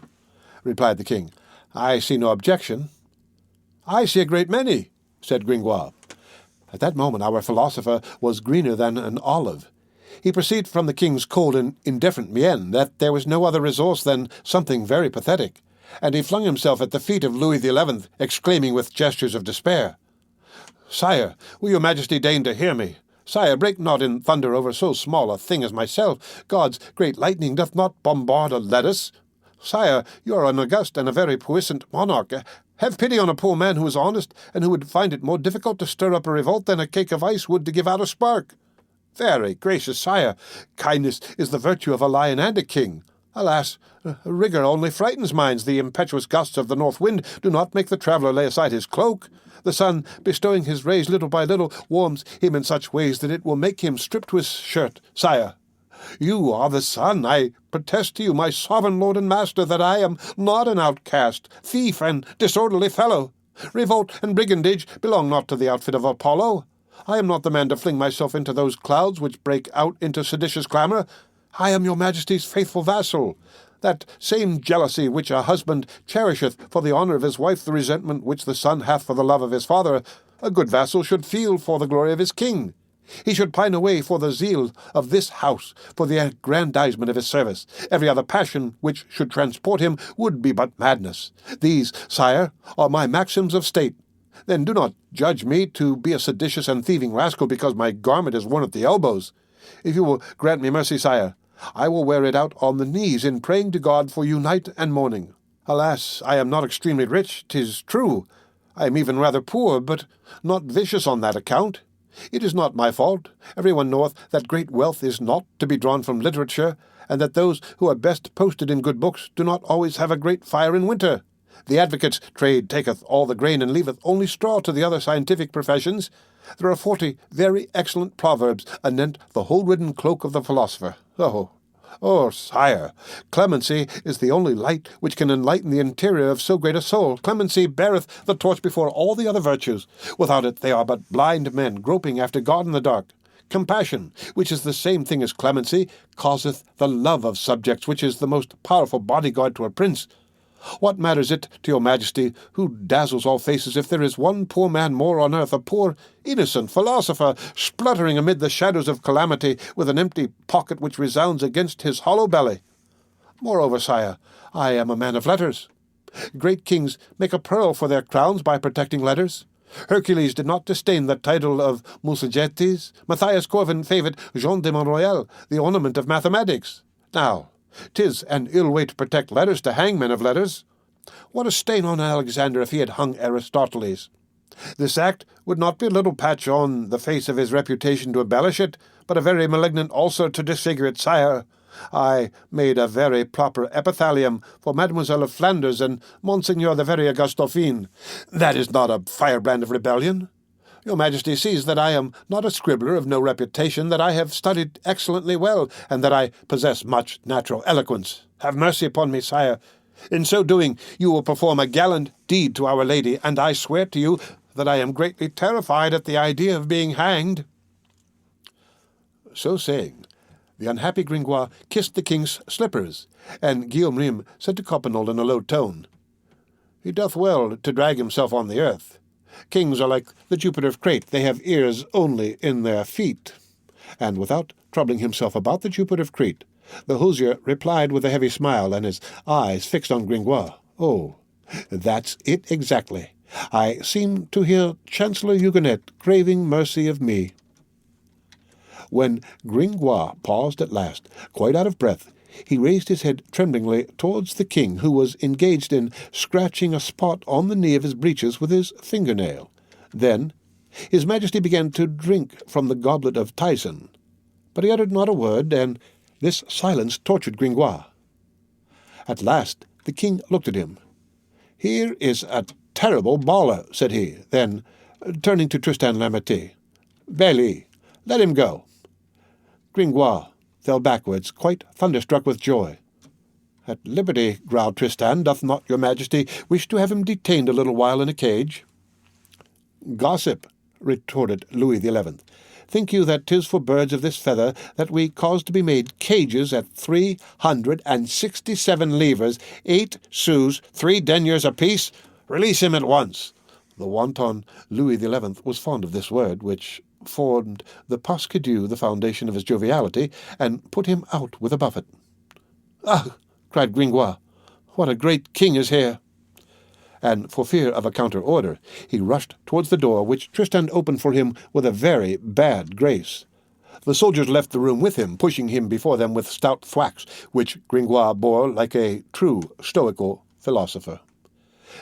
replied the king. "I see no objection." "I see a great many," said Gringoire. At that moment our philosopher was greener than an olive. He perceived from the king's cold and indifferent mien that there was no other resource than something very pathetic, and he flung himself at the feet of Louis XI, exclaiming with gestures of despair, "Sire, will your majesty deign to hear me? Sire, break not in thunder over so small a thing as myself. God's great lightning doth not bombard a lettuce. Sire, you are an august and a very puissant monarch. Have pity on a poor man who is honest, and who would find it more difficult to stir up a revolt than a cake of ice would to give out a spark. Very gracious sire, kindness is the virtue of a lion and a king. Alas, rigour only frightens minds. The impetuous gusts of the north wind do not make the traveller lay aside his cloak. The sun, bestowing his rays little by little, warms him in such ways that it will make him strip to his shirt. Sire, you are the sun. I protest to you, my sovereign lord and master, that I am not an outcast, thief, and disorderly fellow. Revolt and brigandage belong not to the outfit of Apollo. I am not the man to fling myself into those clouds which break out into seditious clamour. I am your majesty's faithful vassal. that same jealousy which a husband cherisheth for the honour of his wife, the resentment which the son hath for the love of his father, a good vassal should feel for the glory of his king. He should pine away for the zeal of this house, for the aggrandizement of his service. Every other passion which should transport him would be but madness. These, sire, are my maxims of state. Then do not judge me to be a seditious and thieving rascal because my garment is worn at the elbows. If you will grant me mercy, sire, I will wear it out on the knees in praying to God for you night and morning. Alas, I am not extremely rich, 'tis true. I am even rather poor, but not vicious on that account. It is not my fault. Every one knoweth that great wealth is not to be drawn from literature, and that those who are best posted in good books do not always have a great fire in winter. The advocate's trade taketh all the grain and leaveth only straw to the other scientific professions. There are 40 very excellent proverbs anent the hole-ridden cloak of the philosopher. Oh, sire, clemency is the only light which can enlighten the interior of so great a soul. Clemency beareth the torch before all the other virtues. Without it they are but blind men groping after God in the dark. Compassion, which is the same thing as clemency, causeth the love of subjects, which is the most powerful bodyguard to a prince. What matters it to your majesty, who dazzles all faces, if there is one poor man more on earth, a poor innocent philosopher, spluttering amid the shadows of calamity, with an empty pocket which resounds against his hollow belly? Moreover, sire, I am a man of letters. Great kings make a pearl for their crowns by protecting letters. Hercules did not disdain the title of Musagetes. Matthias Corvin favoured Jean de Monroyal, the ornament of mathematics. Now, 'tis an ill way to protect letters to hang men of letters. What a stain on Alexander if he had hung Aristoteles! This act would not be a little patch on the face of his reputation to embellish it, but a very malignant also to disfigure it, sire. I made a very proper epithalamium for Mademoiselle of Flanders and Monseigneur the very august Dauphin. That is not a firebrand of rebellion. Your Majesty sees that I am not a scribbler of no reputation, that I have studied excellently well, and that I possess much natural eloquence. Have mercy upon me, sire. In so doing, you will perform a gallant deed to Our Lady, and I swear to you that I am greatly terrified at the idea of being hanged." So saying, the unhappy Gringoire kissed the king's slippers, and Guillaume Rym said to Coppenole in a low tone, "He doth well to drag himself on the earth. Kings are like the Jupiter of Crete, they have ears only in their feet." And without troubling himself about the Jupiter of Crete, the hosier replied with a heavy smile, and his eyes fixed on Gringoire, "Oh, that's it exactly. I seem to hear Chancellor Huguenet craving mercy of me." When Gringoire paused at last, quite out of breath, he raised his head tremblingly towards the king, who was engaged in scratching a spot on the knee of his breeches with his fingernail. Then his Majesty began to drink from the goblet of Tyson, but he uttered not a word, and this silence tortured Gringoire. At last the king looked at him. "Here is a terrible bawler," said he. Then, turning to Tristan l'Hermite, "Bailly, let him go." Gringoire fell backwards, quite thunderstruck with joy. "At liberty," growled Tristan. "Doth not your Majesty wish to have him detained a little while in a cage?" "Gossip," retorted Louis XI. "Think you that 'tis for birds of this feather that we cause to be made cages at 367 livres, 8 sous, 3 deniers apiece? Release him at once." The wanton Louis XI was fond of this word, which formed the Pasque Dieu, the foundation of his joviality, and put him out with a buffet. "Ah!" cried Gringoire, "what a great king is here!" And for fear of a counter-order, he rushed towards the door, which Tristan opened for him with a very bad grace. The soldiers left the room with him, pushing him before them with stout thwacks, which Gringoire bore like a true stoical philosopher.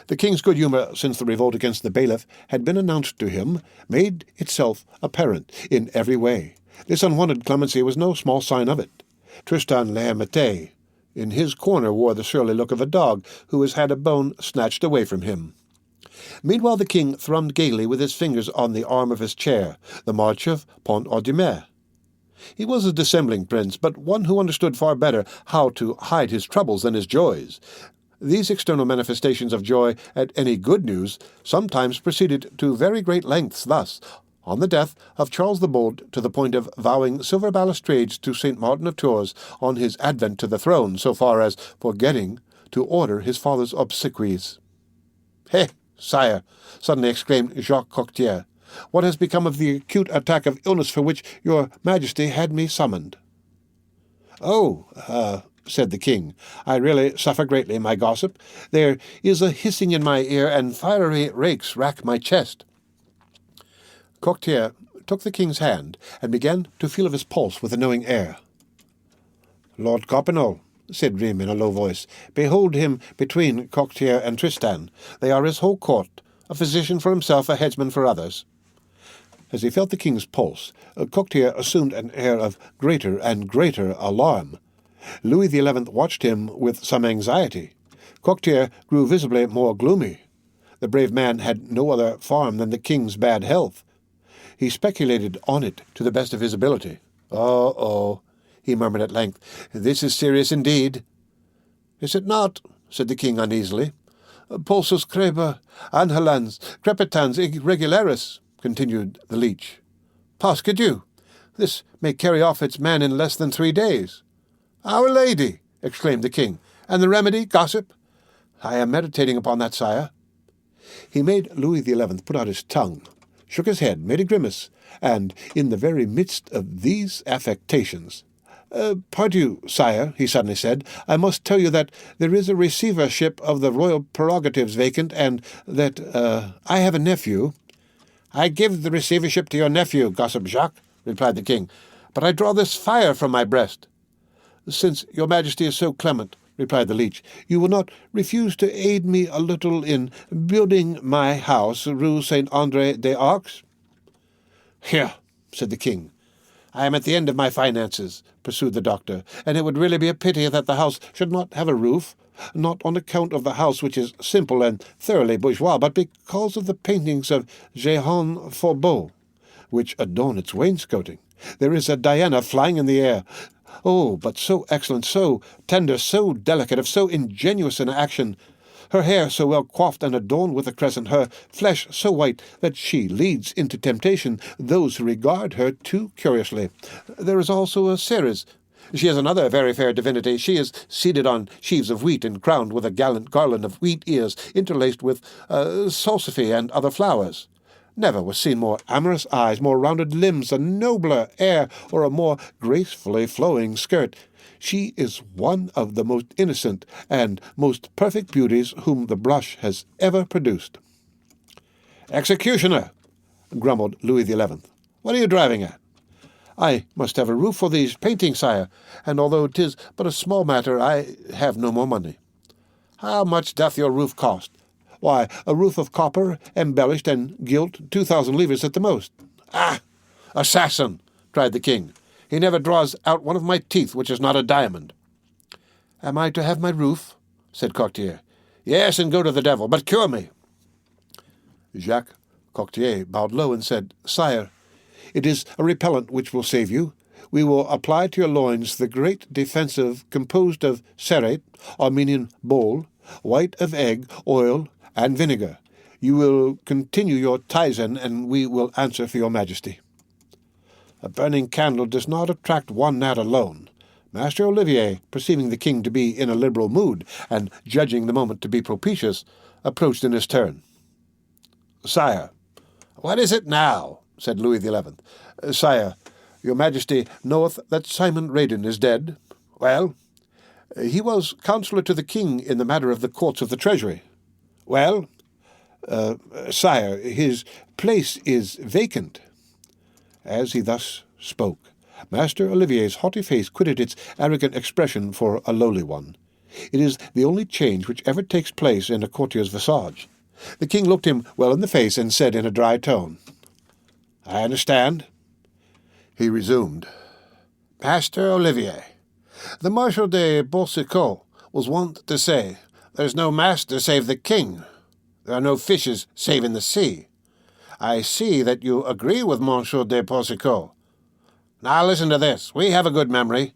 The king's good humour since the revolt against the bailiff had been announced to him, made itself apparent in every way. This unwonted clemency was no small sign of it. Tristan l'Hermite, in his corner, wore the surly look of a dog who has had a bone snatched away from him. Meanwhile the king thrummed gaily with his fingers on the arm of his chair, the march of Pont-Audemer. He was a dissembling prince, but one who understood far better how to hide his troubles than his joys. These external manifestations of joy at any good news sometimes proceeded to very great lengths, thus, on the death of Charles the Bold, to the point of vowing silver balustrades to St. Martin of Tours on his advent to the throne, so far as forgetting to order his father's obsequies. "Hey, sire," suddenly exclaimed ℍ𝔬╗ "what has become of the acute attack of illness for which your Majesty had me summoned?" "Oh, said the king, "I really suffer greatly, my gossip. There is a hissing in my ear, and fiery rakes rack my chest." ℍ𝔬╗ took the king's hand, and began to feel of his pulse with a knowing air. "Lord Coppenole," said Rym in a low voice, "behold him between ℍ𝔬╗ and Tristan. They are his whole court, a physician for himself, a headsman for others." As he felt the king's pulse, ℍ𝔬╗ assumed an air of greater and greater alarm. Louis XI watched him with some anxiety. ℍ𝔬╗ grew visibly more gloomy. The brave man had no other farm than the king's bad health. He speculated on it to the best of his ability. "Oh," he murmured at length, "this is serious indeed." "Is it not?" said the king uneasily. "Pulsus creba anhelans crepitans irregularis," continued the leech. "Pasque Dieu! This may carry off its man in less than 3 days." "Our Lady!" exclaimed the king. "And the remedy, gossip?" "I am meditating upon that, sire." He made Louis XI put out his tongue, shook his head, made a grimace, and, in the very midst of these affectations, "Pardieu, sire," he suddenly said, "I must tell you that there is a receivership of the royal prerogatives vacant, and that I have a nephew." "I give the receivership to your nephew, gossip Jacques," replied the king, "but I draw this fire from my breast." "Since your Majesty is so clement," replied the leech, "you will not refuse to aid me a little in building my house, Rue Saint-André-des-Arcs?" "Here," said the king. "I am at the end of my finances," pursued the doctor, "and it would really be a pity that the house should not have a roof, not on account of the house, which is simple and thoroughly bourgeois, but because of the paintings of ℍ𝔬╗ which adorn its wainscoting. There is a Diana flying in the air. Oh, but so excellent, so tender, so delicate, of so ingenuous an action. Her hair so well coiffed and adorned with a crescent, her flesh so white that she leads into temptation those who regard her too curiously. There is also a Ceres. She is another very fair divinity. She is seated on sheaves of wheat and crowned with a gallant garland of wheat ears interlaced with salsify and other flowers. Never was seen more amorous eyes, more rounded limbs, a nobler air, or a more gracefully flowing skirt. She is one of the most innocent and most perfect beauties whom the brush has ever produced." "Executioner," grumbled Louis XI, "what are you driving at?" "I must have a roof for these paintings, sire, and although 'tis but a small matter, I have no more money." "How much doth your roof cost?" "Why, a roof of copper, embellished and gilt, 2,000 livres at the most." "Ah, assassin!" cried the king. "He never draws out one of my teeth which is not a diamond." "Am I to have my roof?" said ℍ𝔬╗. "Yes, and go to the devil, but cure me." Jacques ℍ𝔬╗ bowed low and said, "Sire, it is a repellent which will save you. We will apply to your loins the great defensive composed of cerate, Armenian bole, white of egg, oil, and vinegar. You will continue your tizen, and we will answer for your Majesty." A burning candle does not attract one gnat alone. Master Olivier, perceiving the king to be in a liberal mood, and judging the moment to be propitious, approached in his turn. "Sire." "What is it now?" said Louis XI. "Sire, your Majesty knoweth that Simon Radin is dead." "Well?" "He was counsellor to the king in the matter of the courts of the treasury." "Well?" "Sire, his place is vacant." As he thus spoke, Master Olivier's haughty face quitted its arrogant expression for a lowly one. It is the only change which ever takes place in a courtier's visage. The king looked him well in the face and said in a dry tone, "I understand." He resumed, "Master Olivier, the Marshal de Boucicault was wont to say, 'There's no master save the king. There are no fishes save in the sea.' I see that you agree with Monsieur de Boucicault. Now listen to this. We have a good memory.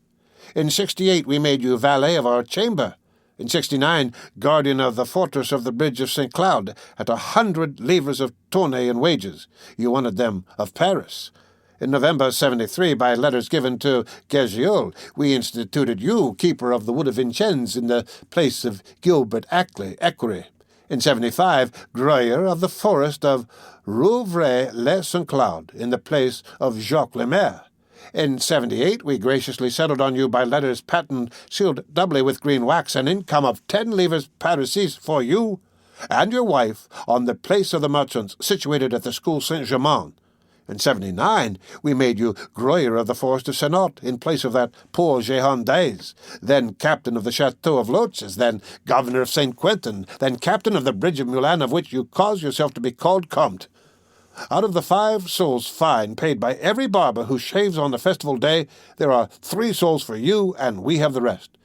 In '68 we made you valet of our chamber. In 69, guardian of the fortress of the bridge of St. Cloud, at 100 livres of tournay in wages. You wanted them of Paris. In November 73, by letters given to ␌𝔫𝔫𝔞𥐥, we instituted you keeper of the wood of Vincennes in the place of ␍𝔊𝔕𝔕𝔕𝔕𝔕. In 75, grower of the forest of ℍ𝔊𝔕𝔕𝔕𝔕𝔕𝔕 in the place of Jacques Lemaire. In 78, we graciously settled on you by letters patent, sealed doubly with green wax, an income of 10 livres parisis for you and your wife on the place of the merchants situated at the school Saint-Germain. In 79, we made you grower of the forest of Senot in place of that poor Jehan Days, then captain of the chateau of Loches, then governor of St. Quentin, then captain of the bridge of Moulin, of which you cause yourself to be called comte. Out of the 5 sols fine paid by every barber who shaves on the festival day, there are 3 sols for you, and we have the rest.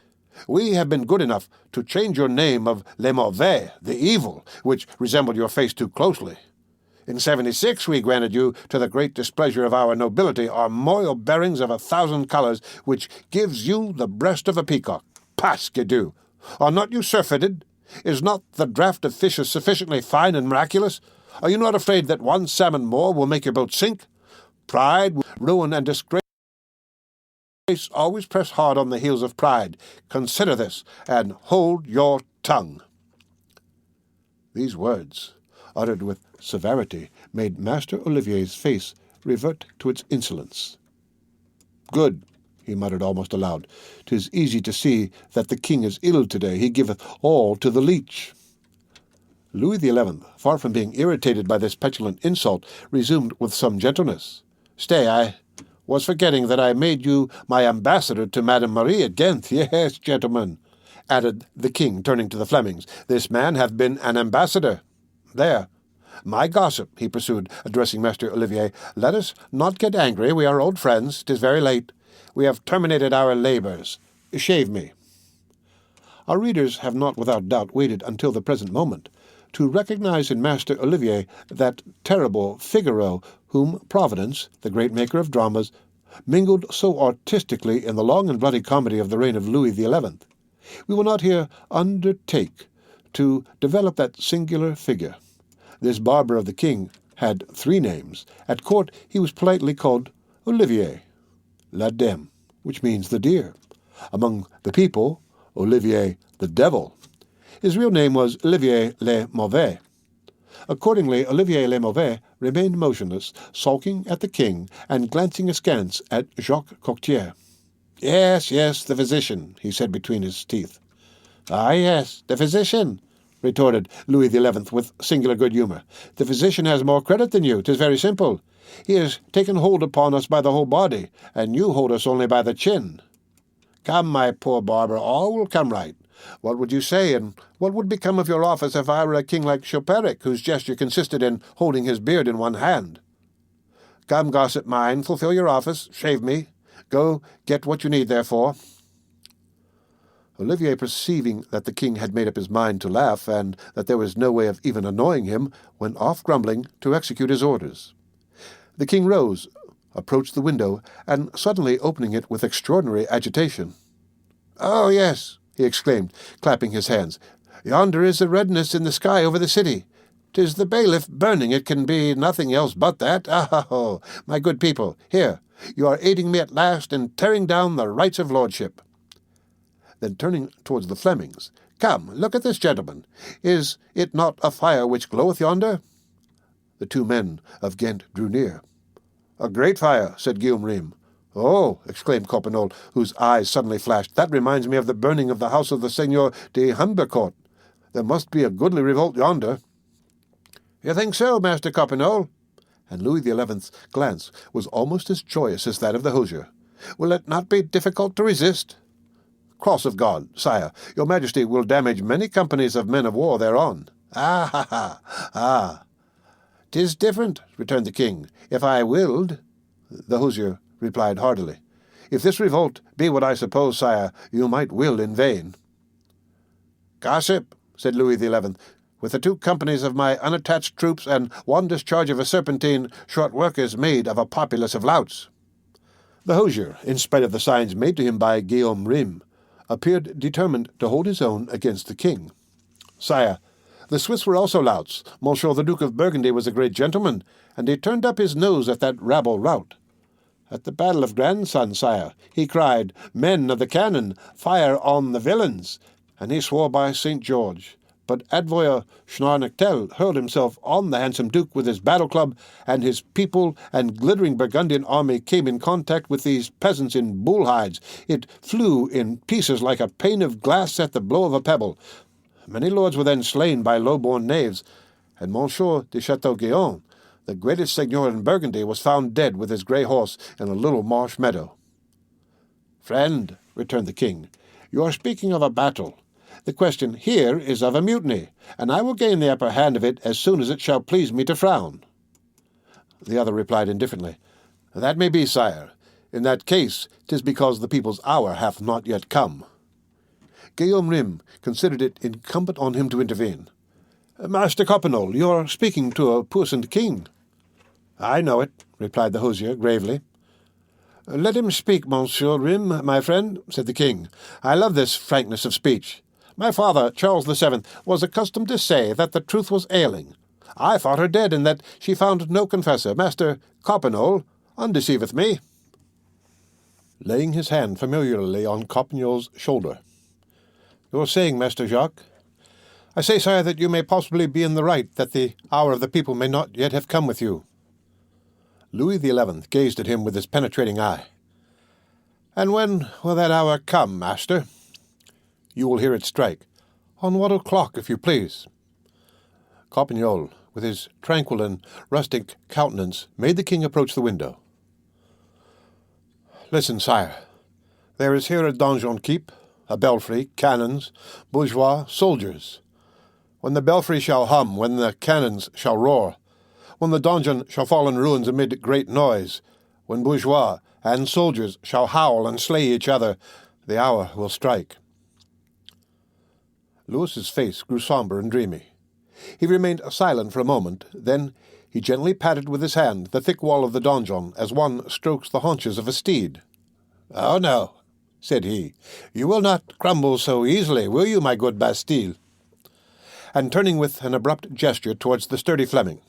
We have been good enough to change your name of Le Mauvais, the evil, which resembled your face too closely. In 76, we granted you, to the great displeasure of our nobility, armorial bearings of 1,000 colours, which gives you the breast of a peacock. Pasquidou! Are not you surfeited? Is not the draught of fishes sufficiently fine and miraculous? Are you not afraid that 1 salmon more will make your boat sink? Pride, ruin, and disgrace always press hard on the heels of pride. Consider this, and hold your tongue. These words, uttered with severity, made Master Olivier's face revert to its insolence. "Good," he muttered almost aloud. "'Tis easy to see that the king is ill today. He giveth all to the leech." Louis XI, far from being irritated by this petulant insult, resumed with some gentleness. "Stay, I was forgetting that I made you my ambassador to Madame Marie at Ghent. Yes, gentlemen," added the king, turning to the Flemings, "this man hath been an ambassador. There. My gossip," he pursued, addressing Master Olivier, "let us not get angry. We are old friends. 'Tis very late. We have terminated our labours. Shave me." Our readers have not without doubt waited until the present moment to recognize in Master Olivier that terrible Figaro whom Providence, the great maker of dramas, mingled so artistically in the long and bloody comedy of the reign of Louis XI. We will not here undertake to develop that singular figure. This barber of the king had 3 names. At court he was politely called Olivier, la Dame, which means the deer. Among the people, Olivier the devil. His real name was Olivier le Mauvais. Accordingly, Olivier le Mauvais remained motionless, sulking at the king and glancing askance at Jacques Coctier. "Yes, yes, the physician," he said between his teeth. "Ah, yes, the physician," retorted Louis XI with singular good humour. "The physician has more credit than you. 'Tis very simple. He has taken hold upon us by the whole body, and you hold us only by the chin. Come, my poor barber, all will come right. What would you say, and what would become of your office if I were a king like Chilperic, whose gesture consisted in holding his beard in one hand? Come, gossip mine, fulfil your office, shave me. Go get what you need, therefore." Olivier, perceiving that the king had made up his mind to laugh, and that there was no way of even annoying him, went off grumbling to execute his orders. The king rose, approached the window, and suddenly opening it with extraordinary agitation. "Oh, yes," he exclaimed, clapping his hands. "Yonder is a redness in the sky over the city. 'Tis the bailiff burning. It can be nothing else but that. Ah, my good people, here, you are aiding me at last in tearing down the rights of lordship." Then turning towards the Flemings, "Come, look at this, gentlemen. Is it not a fire which gloweth yonder?" The 2 men of Ghent drew near. "A great fire," said Guillaume Rym. "Oh," exclaimed Coppenole, whose eyes suddenly flashed, "that reminds me of the burning of the house of the Seigneur de Humbercourt. There must be a goodly revolt yonder." "You think so, Master Coppenole?" And Louis XI's glance was almost as joyous as that of the hosier. "Will it not be difficult to resist?" "Cross of God, sire, your majesty will damage many companies of men of war thereon." "Ah, ha, ha, ah! 'Tis different," returned the king. "If I willed—" The hosier replied heartily, "If this revolt be what I suppose, sire, you might will in vain." "Gossip," said Louis XI, "with the 2 companies of my unattached troops and 1 discharge of a serpentine, short work is made of a populace of louts." The hosier, in spite of the signs made to him by Guillaume Rym, appeared determined to hold his own against the king. "Sire, the Swiss were also louts. Monsieur the Duke of Burgundy was a great gentleman, and he turned up his nose at that rabble rout. At the battle of Grandson, sire, he cried, 'Men of the cannon, fire on the villains!' and he swore by St. George. But ℌ𝔞𝔫𝔫𝔞𝔥 hurled himself on the handsome duke with his battle-club, and his people and glittering Burgundian army came in contact with these peasants in bull-hides. It flew in pieces like a pane of glass at the blow of a pebble. Many lords were then slain by low-born knaves, and Monsieur de Châteauguyon, the greatest seigneur in Burgundy, was found dead with his grey horse in a little marsh meadow." "Friend," returned the king, "you are speaking of a battle. The question here is of a mutiny, and I will gain the upper hand of it as soon as it shall please me to frown." The other replied indifferently, "That may be, sire. In that case, 'tis because the people's hour hath not yet come." Guillaume Rym considered it incumbent on him to intervene. "Master Coppenole, you are speaking to a puissant king." "I know it," replied the hosier gravely. "Let him speak, Monsieur Rym, my friend," said the king. "I love this frankness of speech. My father, Charles VII, was accustomed to say that the truth was ailing. I thought her dead, and that she found no confessor. Master Coppenole undeceiveth me." Laying his hand familiarly on Coppenol's shoulder. "You are saying, Master Jacques?" "I say, sire, that you may possibly be in the right, that the hour of the people may not yet have come with you." Louis XI gazed at him with his penetrating eye. "And when will that hour come, master?" "You will hear it strike. On what o'clock, if you please?" Coppenole, with his tranquil and rustic countenance, made the king approach the window. "Listen, sire. There is here a donjon keep, a belfry, cannons, bourgeois, soldiers. When the belfry shall hum, when the cannons shall roar, when the donjon shall fall in ruins amid great noise, when bourgeois and soldiers shall howl and slay each other, the hour will strike." Louis's face grew sombre and dreamy. He remained silent for a moment. Then he gently patted with his hand the thick wall of the donjon as one strokes the haunches of a steed. "Oh, no," said he, "you will not crumble so easily, will you, my good Bastille?" And turning with an abrupt gesture towards the sturdy Fleming,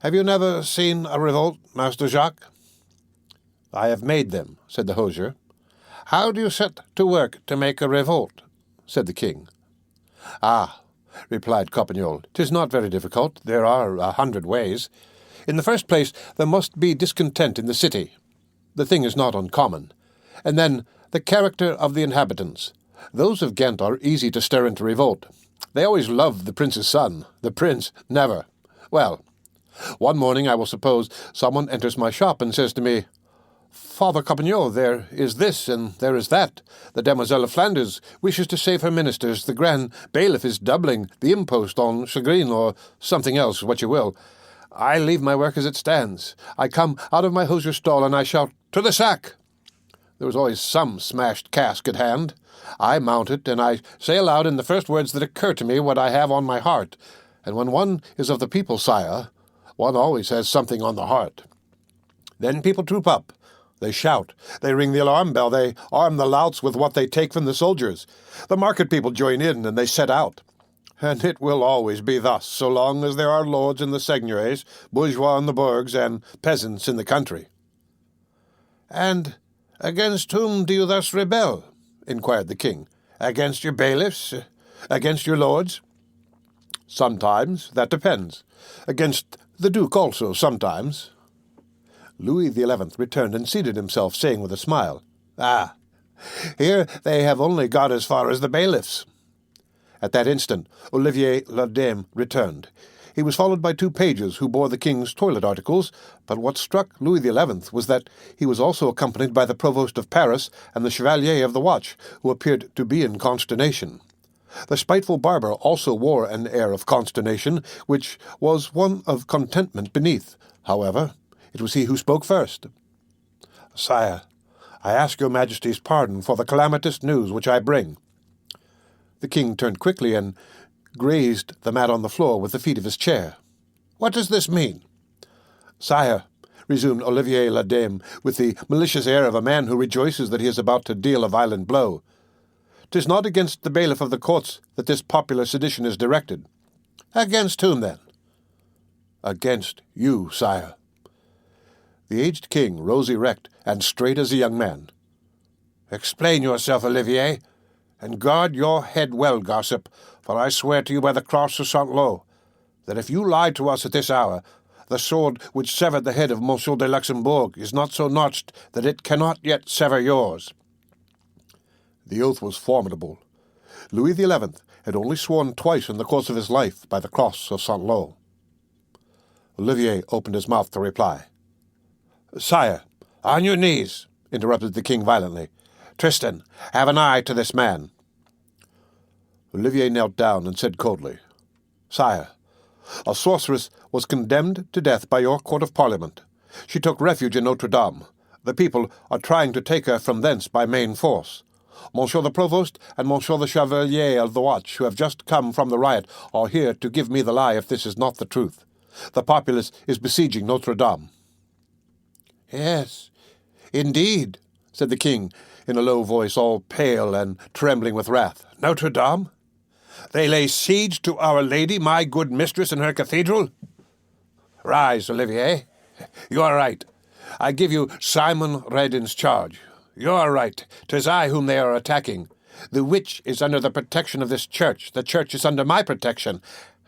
"Have you never seen a revolt, Master Jacques?" "I have made them," said the hosier. "How do you set to work to make a revolt?" said the king. "Ah," replied Coppenole, "'tis not very difficult. There are 100 ways. In the first place, there must be discontent in the city. The thing is not uncommon. And then the character of the inhabitants. Those of Ghent are easy to stir into revolt. They always loved the prince's son. The prince never. Well, one morning, I will suppose, someone enters my shop and says to me, 'Father Coppenole, there is this and there is that. The Demoiselle of Flanders wishes to save her ministers. The Grand Bailiff is doubling the impost on chagrin, or something else, what you will.' I leave my work as it stands. I come out of my hosier's stall and I shout, 'To the sack!' There was always some smashed cask at hand. I mount it, and I say aloud in the first words that occur to me what I have on my heart. And when one is of the people, sire, one always has something on the heart. Then people troop up. They shout. They ring the alarm bell. They arm the louts with what they take from the soldiers. The market people join in, and they set out. And it will always be thus, so long as there are lords in the seigneuries, bourgeois in the burgs, and peasants in the country." "And against whom do you thus rebel?" inquired the king. "Against your bailiffs? Against your lords?" "Sometimes. That depends. Against the duke also, sometimes." Louis XI returned and seated himself, saying with a smile, "Ah, here they have only got as far as the bailiffs." At that instant, Olivier le Daim returned. He was followed by 2 pages who bore the king's toilet articles, but what struck Louis XI was that he was also accompanied by the provost of Paris and the chevalier of the watch, who appeared to be in consternation. The spiteful barber also wore an air of consternation, which was one of contentment beneath. However, it was he who spoke first. "Sire, I ask your Majesty's pardon for the calamitous news which I bring." The king turned quickly and grazed the mat on the floor with the feet of his chair. "What does this mean?" "Sire," resumed Olivier le Daim, with the malicious air of a man who rejoices that he is about to deal a violent blow, 'Tis not against the bailiff of the courts that this popular sedition is directed. Against whom, then? Against you, sire. The aged king rose erect and straight as a young man. Explain yourself, Olivier, and guard your head well, gossip, for I swear to you by the cross of St-Lô that if you lie to us at this hour, the sword which severed the head of Monsieur de Luxembourg is not so notched that it cannot yet sever yours. The oath was formidable. Louis XI had only sworn twice in the course of his life by the cross of St-Lô. Olivier opened his mouth to reply. "Sire, on your knees," interrupted the king violently. "Tristan, have an eye to this man." Olivier knelt down and said coldly, "Sire, a sorceress was condemned to death by your court of parliament. She took refuge in Notre Dame. The people are trying to take her from thence by main force. Monsieur the Provost and Monsieur the Chevalier of the Watch, who have just come from the riot, are here to give me the lie if this is not the truth. The populace is besieging Notre Dame." "Yes, indeed," said the king, in a low voice, all pale and trembling with wrath. "Notre Dame? They lay siege to Our Lady, my good mistress, in her cathedral? Rise, Olivier. You are right. I give you Simon Redin's charge. You are right. 'Tis I whom they are attacking. The witch is under the protection of this church. The church is under my protection.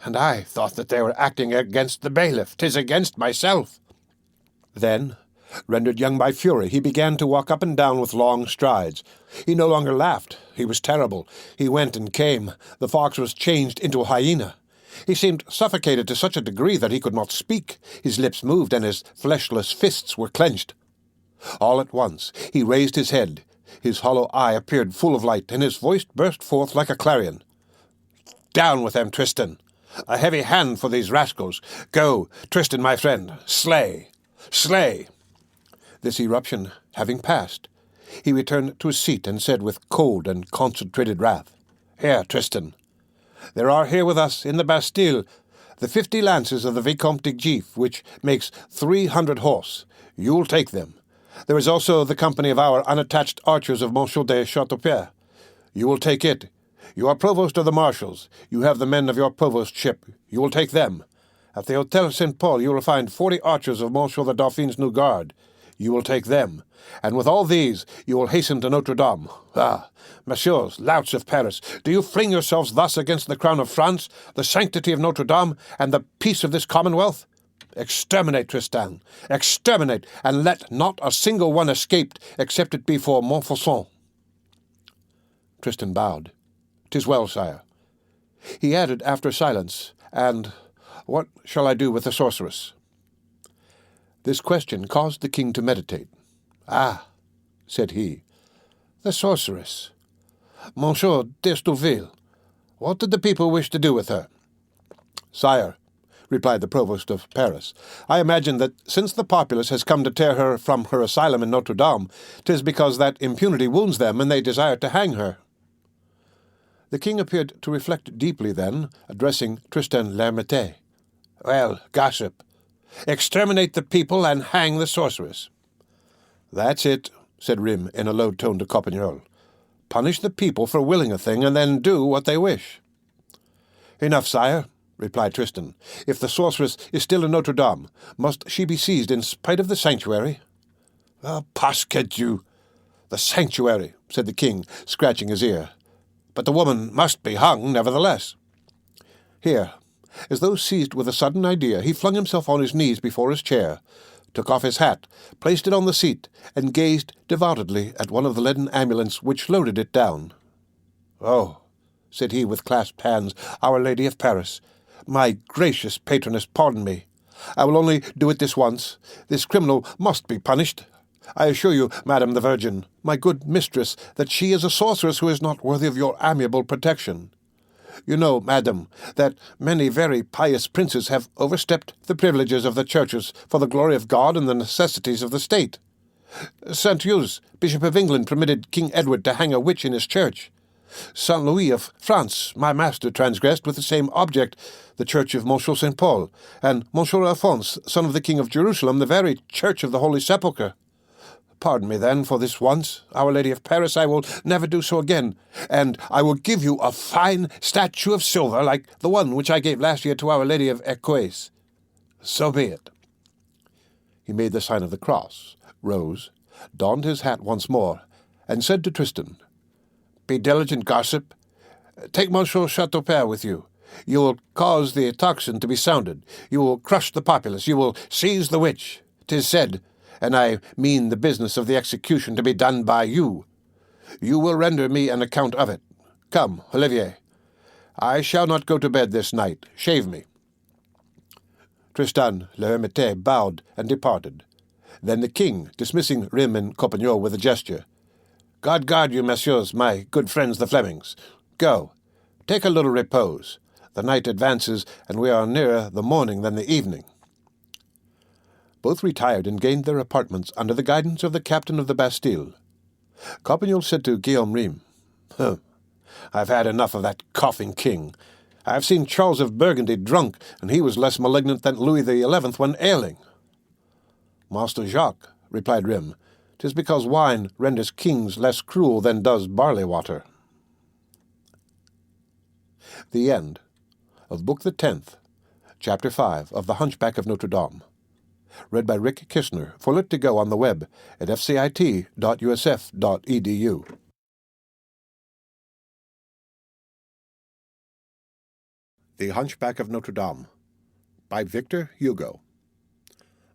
And I thought that they were acting against the bailiff. 'Tis against myself." Then, rendered young by fury, he began to walk up and down with long strides. He no longer laughed. He was terrible. He went and came. The fox was changed into a hyena. He seemed suffocated to such a degree that he could not speak. His lips moved, and his fleshless fists were clenched. All at once he raised his head. His hollow eye appeared full of light, and his voice burst forth like a clarion. "Down with them, Tristan! A heavy hand for these rascals! Go, Tristan, my friend! Slay! Slay!" This eruption having passed, he returned to his seat and said with cold and concentrated wrath, "Here, Tristan, there are here with us in the Bastille the 50 lances of the ℍ𝔬╗ which makes 300 horse. You'll take them. There is also the company of our unattached archers of Monsieur de Chateaupied. You will take it. You are provost of the marshals. You have the men of your provostship. You will take them. At the Hôtel Saint-Paul you will find 40 archers of Monsieur the Dauphin's new guard. You will take them. And with all these you will hasten to Notre Dame. Ah, messieurs, louts of Paris, do you fling yourselves thus against the crown of France, the sanctity of Notre Dame, and the peace of this commonwealth? Exterminate, Tristan, exterminate, and let not a single one escape, except it be for Montfaucon." Tristan bowed. "'Tis well, sire." He added after a silence, "And what shall I do with the sorceress?" This question caused the king to meditate. "Ah," said he, "the sorceress. Monsieur d'Estourville, what did the people wish to do with her?" "Sire," replied the provost of Paris, "I imagine that since the populace has come to tear her from her asylum in Notre Dame, 'tis because that impunity wounds them, and they desire to hang her." The king appeared to reflect deeply then, addressing Tristan l'Hermite. "Well, gossip, exterminate the people and hang the sorceress." "That's it," said Rym in a low tone to Coppignol. "Punish the people for willing a thing, and then do what they wish." "Enough, sire," replied Tristan. "If the sorceress is still in Notre Dame, must she be seized in spite of the sanctuary?" "Pasque Dieu! The sanctuary," said the king, scratching his ear. "But the woman must be hung, nevertheless." Here, as though seized with a sudden idea, he flung himself on his knees before his chair, took off his hat, placed it on the seat, and gazed devoutly at one of the leaden amulets which loaded it down. "Oh," said he with clasped hands, "Our Lady of Paris, my gracious patroness, pardon me. I will only do it this once. This criminal must be punished. I assure you, Madame the Virgin, my good mistress, that she is a sorceress who is not worthy of your amiable protection. You know, madam, that many very pious princes have overstepped the privileges of the churches for the glory of God and the necessities of the state. St. Hughes, Bishop of England, permitted King Edward to hang a witch in his church. St. Louis of France, my master, transgressed with the same object the church of Monsieur St. Paul, and Monsieur Alphonse, son of the King of Jerusalem, the very church of the Holy Sepulchre. Pardon me, then, for this once, Our Lady of Paris. I will never do so again, and I will give you a fine statue of silver like the one which I gave last year to Our Lady of ℌ𝔞𝔫𝔞𝔥. So be it." He made the sign of the cross, rose, donned his hat once more, and said to Tristan, "Be diligent, gossip. Take Monsieur Chateaupert with you. You will cause the tocsin to be sounded. You will crush the populace. You will seize the witch. 'Tis said, and I mean the business of the execution to be done by you. You will render me an account of it. Come, Olivier. I shall not go to bed this night. Shave me." Tristan l'Hermite bowed and departed. Then the king, dismissing Rym and Coppignol with a gesture, "God guard you, messieurs, my good friends the Flemings. Go, take a little repose. The night advances, and we are nearer the morning than the evening." Both retired and gained their apartments under the guidance of the captain of the Bastille. Coppignol said to Guillaume Rym, "I've had enough of that coughing king. I have seen Charles of Burgundy drunk, and he was less malignant than Louis XI when ailing." "Master Jacques," replied Rym, "'tis because wine renders kings less cruel than does barley water." The end of Book the 10th, Chapter 5 of The Hunchback of Notre Dame. Read by Rick Kishner, for Lit to Go on the web at fcit.usf.edu. The Hunchback of Notre Dame by Victor Hugo.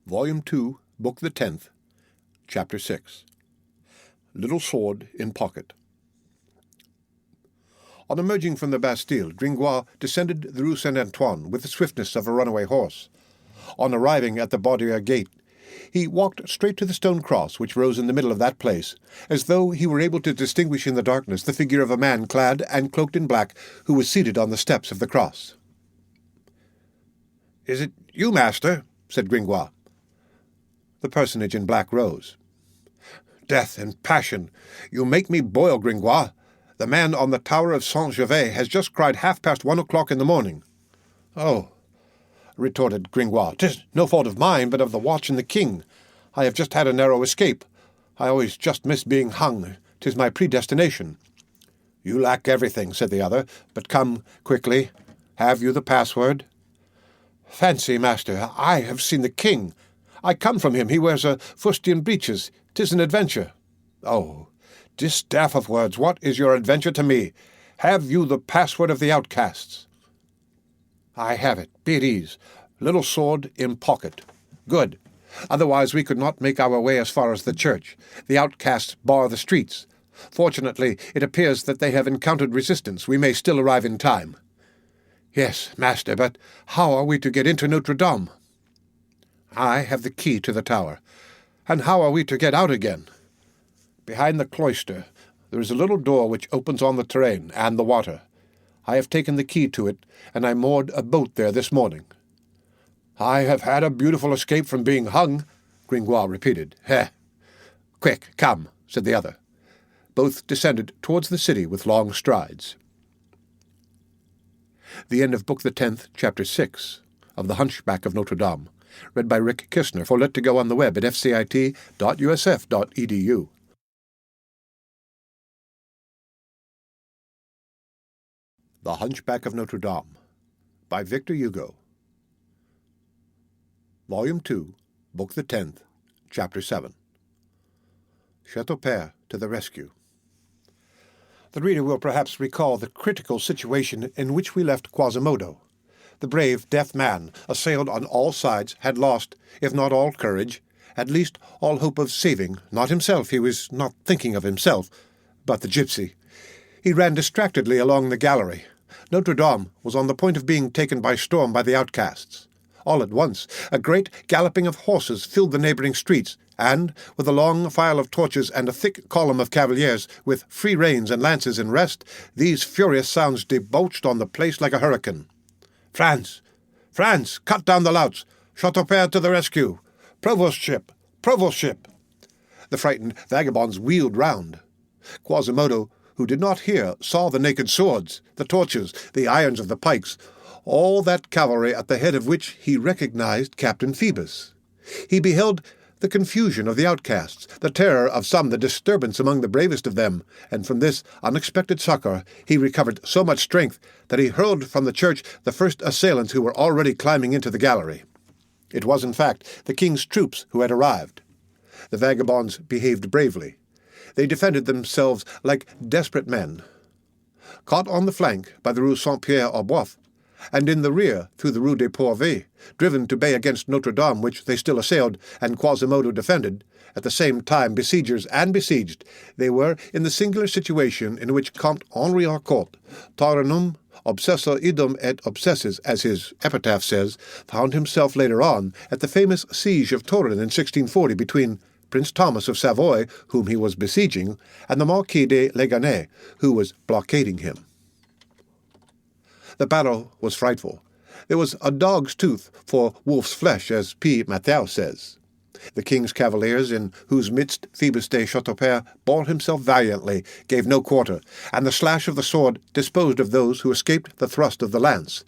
Volume 2, Book the 10th, Chapter 6. Little Sword in Pocket. On emerging from the Bastille, Gringoire descended the Rue Saint-Antoine with the swiftness of a runaway horse. On arriving at the Baudoyer gate, he walked straight to the stone cross which rose in the middle of that place, as though he were able to distinguish in the darkness the figure of a man clad and cloaked in black who was seated on the steps of the cross. "Is it you, master?" said Gringoire. The personage in black rose. "Death and passion! You make me boil, Gringoire. The man on the tower of Saint-Gervais has just cried 1:30 in the morning." "Oh," retorted Gringoire, "'tis no fault of mine, but of the watch and the king. I have just had a narrow escape. I always just miss being hung. 'Tis my predestination." "You lack everything," said the other, "but come quickly. Have you the password?" "Fancy, master, I have seen the king. I come from him. He wears a fustian breeches. 'Tis an adventure." "Oh, distaff of words, what is your adventure to me? Have you the password of the outcasts?" "I have it. Be at ease. Little sword in pocket." "Good. Otherwise we could not make our way as far as the church. The outcasts bar the streets. Fortunately, it appears that they have encountered resistance. We may still arrive in time." "Yes, master, but how are we to get into Notre Dame?" "I have the key to the tower. And how are we to get out again?" "Behind the cloister there is a little door which opens on the terrain and the water. I have taken the key to it, and I moored a boat there this morning." "I have had a beautiful escape from being hung," Gringoire repeated. "Heh!" "Quick, come," said the other. Both descended towards the city with long strides. The end of Book the 10th, Chapter 6 of The Hunchback of Notre Dame. Read by Rick Kishner, for Lit to Go on the web at fcit.usf.edu. The Hunchback of Notre Dame by Victor Hugo. Volume 2, Book the 10th, Chapter 7. Chateaupert to the rescue. The reader will perhaps recall the critical situation in which we left Quasimodo. The brave, deaf man, assailed on all sides, had lost, if not all courage, at least all hope of saving, not himself, he was not thinking of himself, but the gypsy. He ran distractedly along the gallery. Notre Dame was on the point of being taken by storm by the outcasts. All at once, a great galloping of horses filled the neighbouring streets, and, with a long file of torches and a thick column of cavaliers, with free reins and lances in rest, these furious sounds debauched on the place like a hurricane. "France! France! Cut down the louts! Chateaupert to the rescue! Provostship! Provostship!" The frightened vagabonds wheeled round. Quasimodo, who did not hear, saw the naked swords, the torches, the irons of the pikes, all that cavalry at the head of which he recognized Captain Phoebus. He beheld the confusion of the outcasts, the terror of some, the disturbance among the bravest of them, and from this unexpected succour he recovered so much strength that he hurled from the church the first assailants who were already climbing into the gallery. It was, in fact, the king's troops who had arrived. The vagabonds behaved bravely. They defended themselves like desperate men. Caught on the flank by the Rue Saint-Pierre-aux-Boeufs, and in the rear through the Rue des Pourvets, driven to bay against Notre Dame, which they still assailed, and Quasimodo defended, at the same time besiegers and besieged, they were in the singular situation in which Comte Henri Harcourt, Taurinum, obsessor idem et obsessis, as his epitaph says, found himself later on at the famous siege of Turin in 1640 between Prince Thomas of Savoy, whom he was besieging, and the Marquis de Leganais, who was blockading him. The battle was frightful. There was a dog's tooth for wolf's flesh, as ℌ𝔞𝔫𝔞𝔥 says. The king's cavaliers, in whose midst Phoebus de Châteaupers bore himself valiantly, gave no quarter, and the slash of the sword disposed of those who escaped the thrust of the lance.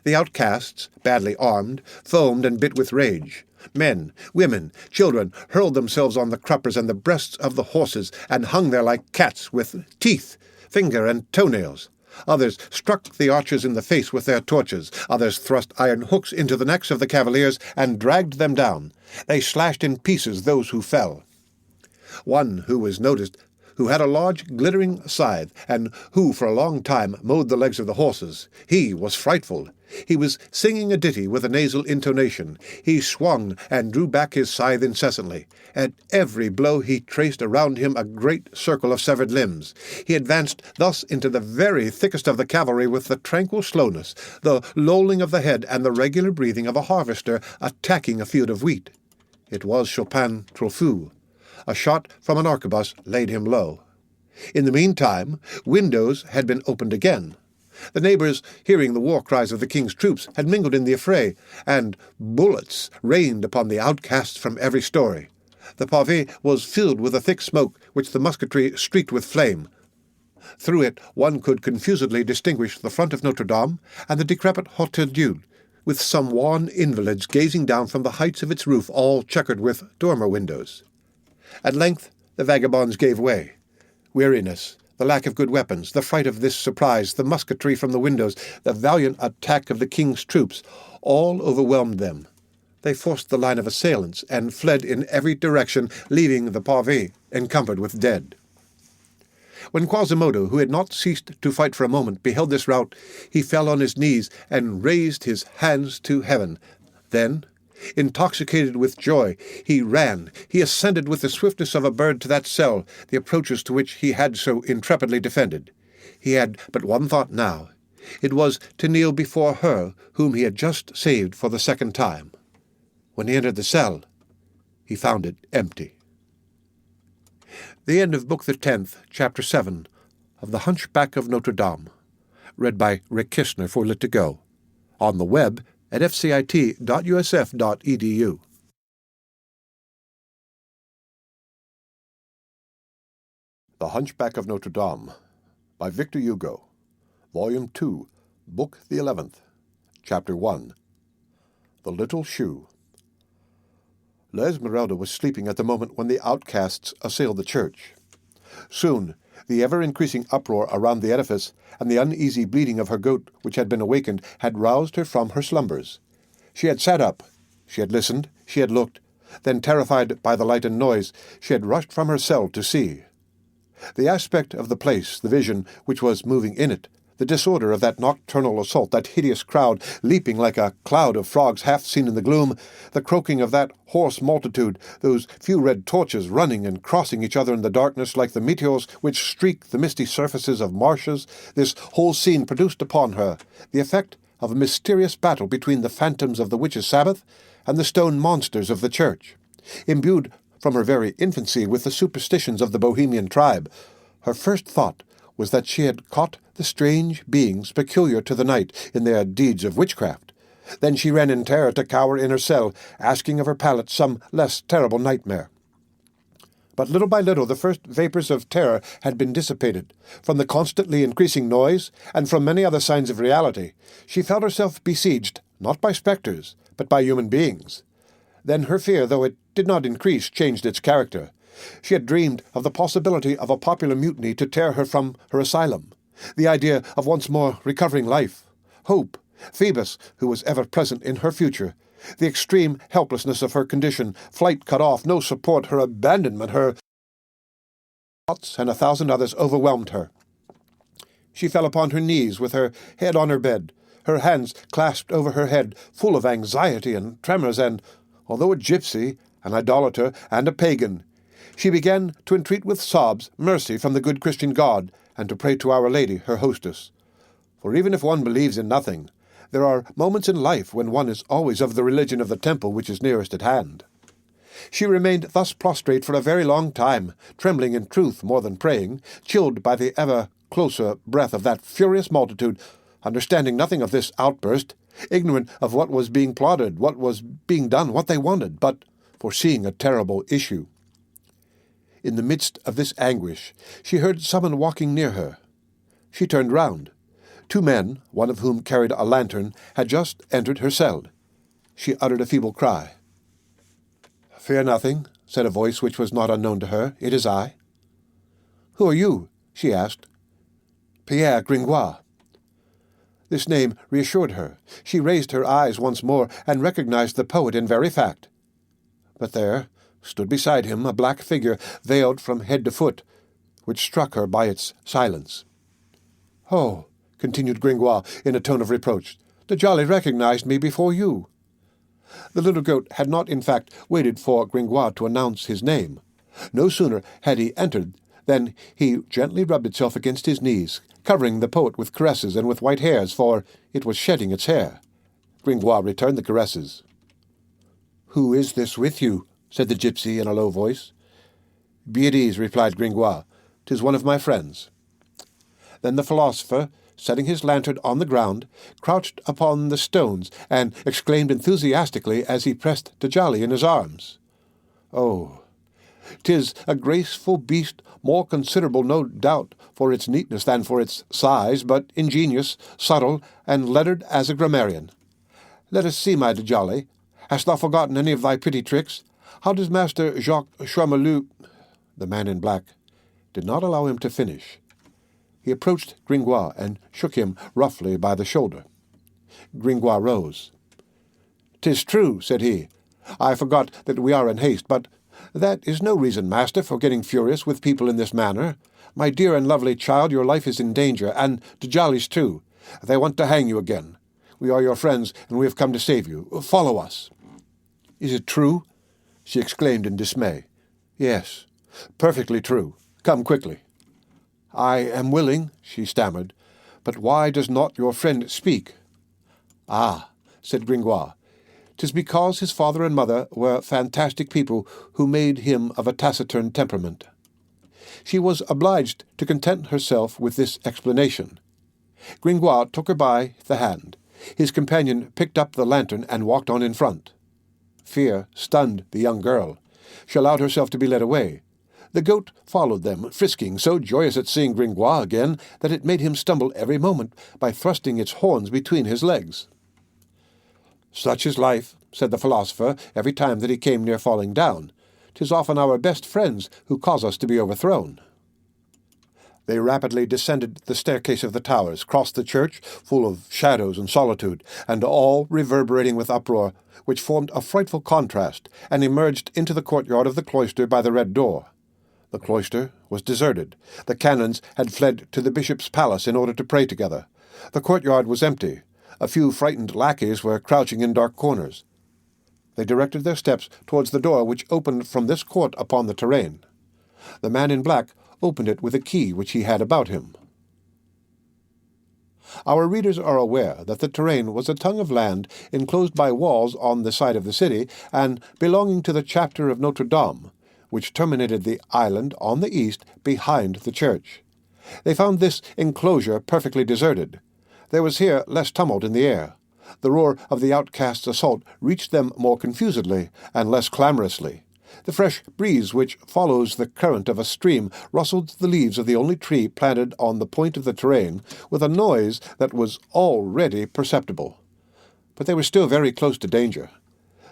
The outcasts, badly armed, foamed and bit with rage. Men, women, children hurled themselves on the cruppers and the breasts of the horses, and hung there like cats, with teeth, finger, and toenails. Others struck the archers in the face with their torches. Others thrust iron hooks into the necks of the cavaliers and dragged them down. They slashed in pieces those who fell. One who was noticed, who had a large glittering scythe, and who for a long time mowed the legs of the horses. He was frightful. He was singing a ditty with a nasal intonation. He swung and drew back his scythe incessantly. At every blow he traced around him a great circle of severed limbs. He advanced thus into the very thickest of the cavalry with the tranquil slowness, the lolling of the head, and the regular breathing of a harvester attacking a field of wheat. It was Chopin Trophou. A shot from an arquebus laid him low. In the meantime, windows had been opened again. The neighbors, hearing the war cries of the king's troops, had mingled in the affray, and bullets rained upon the outcasts from every story. The pavé was filled with a thick smoke, which the musketry streaked with flame. Through it one could confusedly distinguish the front of Notre Dame and the decrepit Hôtel Dieu, with some wan invalids gazing down from the heights of its roof, all checkered with dormer windows. At length the vagabonds gave way. Weariness, the lack of good weapons, the fright of this surprise, the musketry from the windows, the valiant attack of the king's troops, all overwhelmed them. They forced the line of assailants and fled in every direction, leaving the pavé encumbered with dead. When Quasimodo, who had not ceased to fight for a moment, beheld this rout, he fell on his knees and raised his hands to heaven. Then, intoxicated with joy, he ran. He ascended with the swiftness of a bird to that cell, the approaches to which he had so intrepidly defended. He had but one thought now. It was to kneel before her whom he had just saved for the second time. When he entered the cell, he found it empty. The end of Book the 10th, Chapter 7, of The Hunchback of Notre Dame, read by Rick Kishner for Lit2Go, on the web at fcit.usf.edu. The Hunchback of Notre Dame, by Victor Hugo, Volume 2, Book the 11th, Chapter 1, The Little Shoe. ℌ𝔞𝔫𝔞𝔥 was sleeping at the moment when the outcasts assailed the church. Soon the ever-increasing uproar around the edifice and the uneasy bleating of her goat, which had been awakened, had roused her from her slumbers. She had sat up, she had listened, she had looked, then, terrified by the light and noise, she had rushed from her cell to see. The aspect of the place, the vision which was moving in it, the disorder of that nocturnal assault, that hideous crowd leaping like a cloud of frogs half seen in the gloom, the croaking of that hoarse multitude, those few red torches running and crossing each other in the darkness like the meteors which streak the misty surfaces of marshes, this whole scene produced upon her the effect of a mysterious battle between the phantoms of the witches' Sabbath and the stone monsters of the church. Imbued from her very infancy with the superstitions of the Bohemian tribe, her first thought was that she had caught the strange beings peculiar to the night in their deeds of witchcraft. Then she ran in terror to cower in her cell, asking of her palate some less terrible nightmare. But little by little the first vapours of terror had been dissipated. From the constantly increasing noise, and from many other signs of reality, she felt herself besieged, not by spectres, but by human beings. Then her fear, though it did not increase, changed its character. She had dreamed of the possibility of a popular mutiny to tear her from her asylum, the idea of once more recovering life, hope, Phoebus, who was ever present in her future, the extreme helplessness of her condition, flight cut off, no support, her abandonment, her thoughts and 1,000 others overwhelmed her. She fell upon her knees with her head on her bed, her hands clasped over her head, full of anxiety and tremors, and, although a gypsy, an idolater, and a pagan, she began to entreat with sobs mercy from the good Christian God, and to pray to Our Lady, her hostess. For even if one believes in nothing, there are moments in life when one is always of the religion of the temple which is nearest at hand. She remained thus prostrate for a very long time, trembling in truth more than praying, chilled by the ever closer breath of that furious multitude, understanding nothing of this outburst, ignorant of what was being plotted, what was being done, what they wanted, but foreseeing a terrible issue. In the midst of this anguish, she heard someone walking near her. She turned round. 2 men, one of whom carried a lantern, had just entered her cell. She uttered a feeble cry. "Fear nothing," said a voice which was not unknown to her. "It is I." "Who are you?" she asked. "Pierre Gringoire." This name reassured her. She raised her eyes once more and recognized the poet in very fact. But there stood beside him a black figure, veiled from head to foot, which struck her by its silence. "Oh," continued Gringoire in a tone of reproach, "Djali recognized me before you." The little goat had not, in fact, waited for Gringoire to announce his name. No sooner had he entered than he gently rubbed itself against his knees, covering the poet with caresses and with white hairs, for it was shedding its hair. Gringoire returned the caresses. "Who is this with you?" said the gypsy in a low voice. "Be at ease," replied Gringoire. "'Tis one of my friends." Then the philosopher, setting his lantern on the ground, crouched upon the stones, and exclaimed enthusiastically as he pressed Djali in his arms, "Oh, 'tis a graceful beast, more considerable, no doubt, for its neatness than for its size, but ingenious, subtle, and lettered as a grammarian. Let us see, my Djali. Hast thou forgotten any of thy pretty tricks? How does Master ℍ𝔂 The man in black did not allow him to finish. He approached Gringoire and shook him roughly by the shoulder. Gringoire rose. "'Tis true," said he. "I forgot that we are in haste, but that is no reason, master, for getting furious with people in this manner. My dear and lovely child, your life is in danger, and Djali's too. They want to hang you again. We are your friends, and we have come to save you. Follow us." "Is it true?" she exclaimed in dismay. "Yes, perfectly true. Come quickly." "I am willing," she stammered, "but why does not your friend speak?" "Ah," said Gringoire, "'tis because his father and mother were fantastic people who made him of a taciturn temperament." She was obliged to content herself with this explanation. Gringoire took her by the hand. His companion picked up the lantern and walked on in front. Fear stunned the young girl. She allowed herself to be led away. The goat followed them, frisking, so joyous at seeing Gringoire again that it made him stumble every moment by thrusting its horns between his legs. "Such is life," said the philosopher every time that he came near falling down. "'Tis often our best friends who cause us to be overthrown." They rapidly descended the staircase of the towers, crossed the church, full of shadows and solitude, and all reverberating with uproar, which formed a frightful contrast, and emerged into the courtyard of the cloister by the red door. The cloister was deserted. The canons had fled to the bishop's palace in order to pray together. The courtyard was empty. A few frightened lackeys were crouching in dark corners. They directed their steps towards the door which opened from this court upon the terrain. The man in black opened it with a key which he had about him. Our readers are aware that the terrain was a tongue of land enclosed by walls on the side of the city, and belonging to the chapter of Notre Dame, which terminated the island on the east behind the church. They found this enclosure perfectly deserted. There was here less tumult in the air. The roar of the outcasts' assault reached them more confusedly and less clamorously. The fresh breeze which follows the current of a stream rustled the leaves of the only tree planted on the point of the terrain with a noise that was already perceptible. But they were still very close to danger.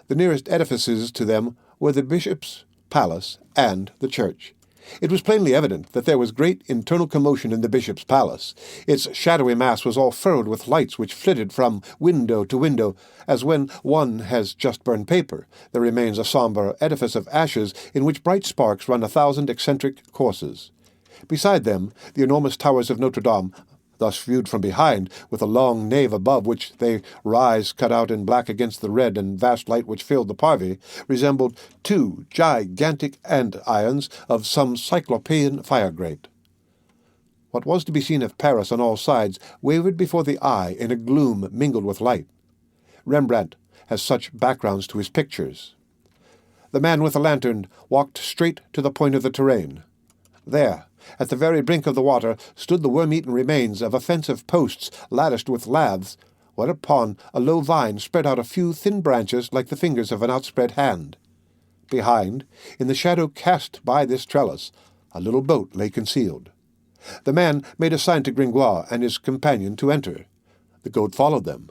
The nearest edifices to them were the bishop's palace and the church. It was plainly evident that there was great internal commotion in the bishop's palace. Its shadowy mass was all furrowed with lights which flitted from window to window, as when one has just burned paper. There remains a sombre edifice of ashes in which bright sparks run 1,000 eccentric courses. Beside them, the enormous towers of Notre Dame, thus viewed from behind, with a long nave above which they rise cut out in black against the red and vast light which filled the parvis, resembled 2 gigantic andirons of some cyclopean fire-grate. What was to be seen of Paris on all sides wavered before the eye in a gloom mingled with light. Rembrandt has such backgrounds to his pictures. The man with the lantern walked straight to the point of the terrain. There, at the very brink of the water, stood the worm-eaten remains of offensive posts latticed with laths, whereupon a low vine spread out a few thin branches like the fingers of an outspread hand. Behind, in the shadow cast by this trellis, a little boat lay concealed. The man made a sign to Gringoire and his companion to enter. The goat followed them.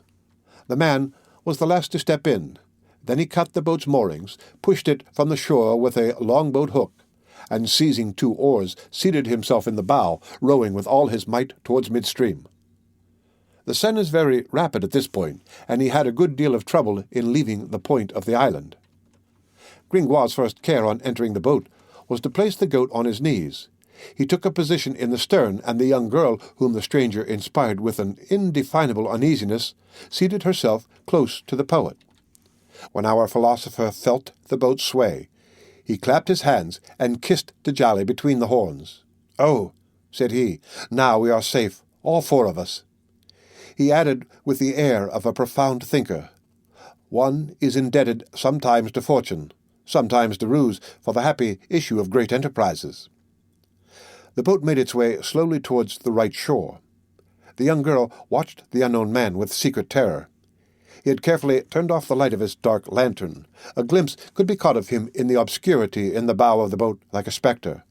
The man was the last to step in. Then he cut the boat's moorings, pushed it from the shore with a longboat hook, and seizing 2 oars, seated himself in the bow, rowing with all his might towards midstream. The Seine is very rapid at this point, and he had a good deal of trouble in leaving the point of the island. Gringoire's first care on entering the boat was to place the goat on his knees. He took a position in the stern, and the young girl, whom the stranger inspired with an indefinable uneasiness, seated herself close to the poet. When our philosopher felt the boat sway, he clapped his hands and kissed Djali between the horns. "Oh," said he, "now we are safe, all 4 of us." He added with the air of a profound thinker, "One is indebted sometimes to fortune, sometimes to ruse, for the happy issue of great enterprises." The boat made its way slowly towards the right shore. The young girl watched the unknown man with secret terror. He had carefully turned off the light of his dark lantern. A glimpse could be caught of him in the obscurity in the bow of the boat like a spectre.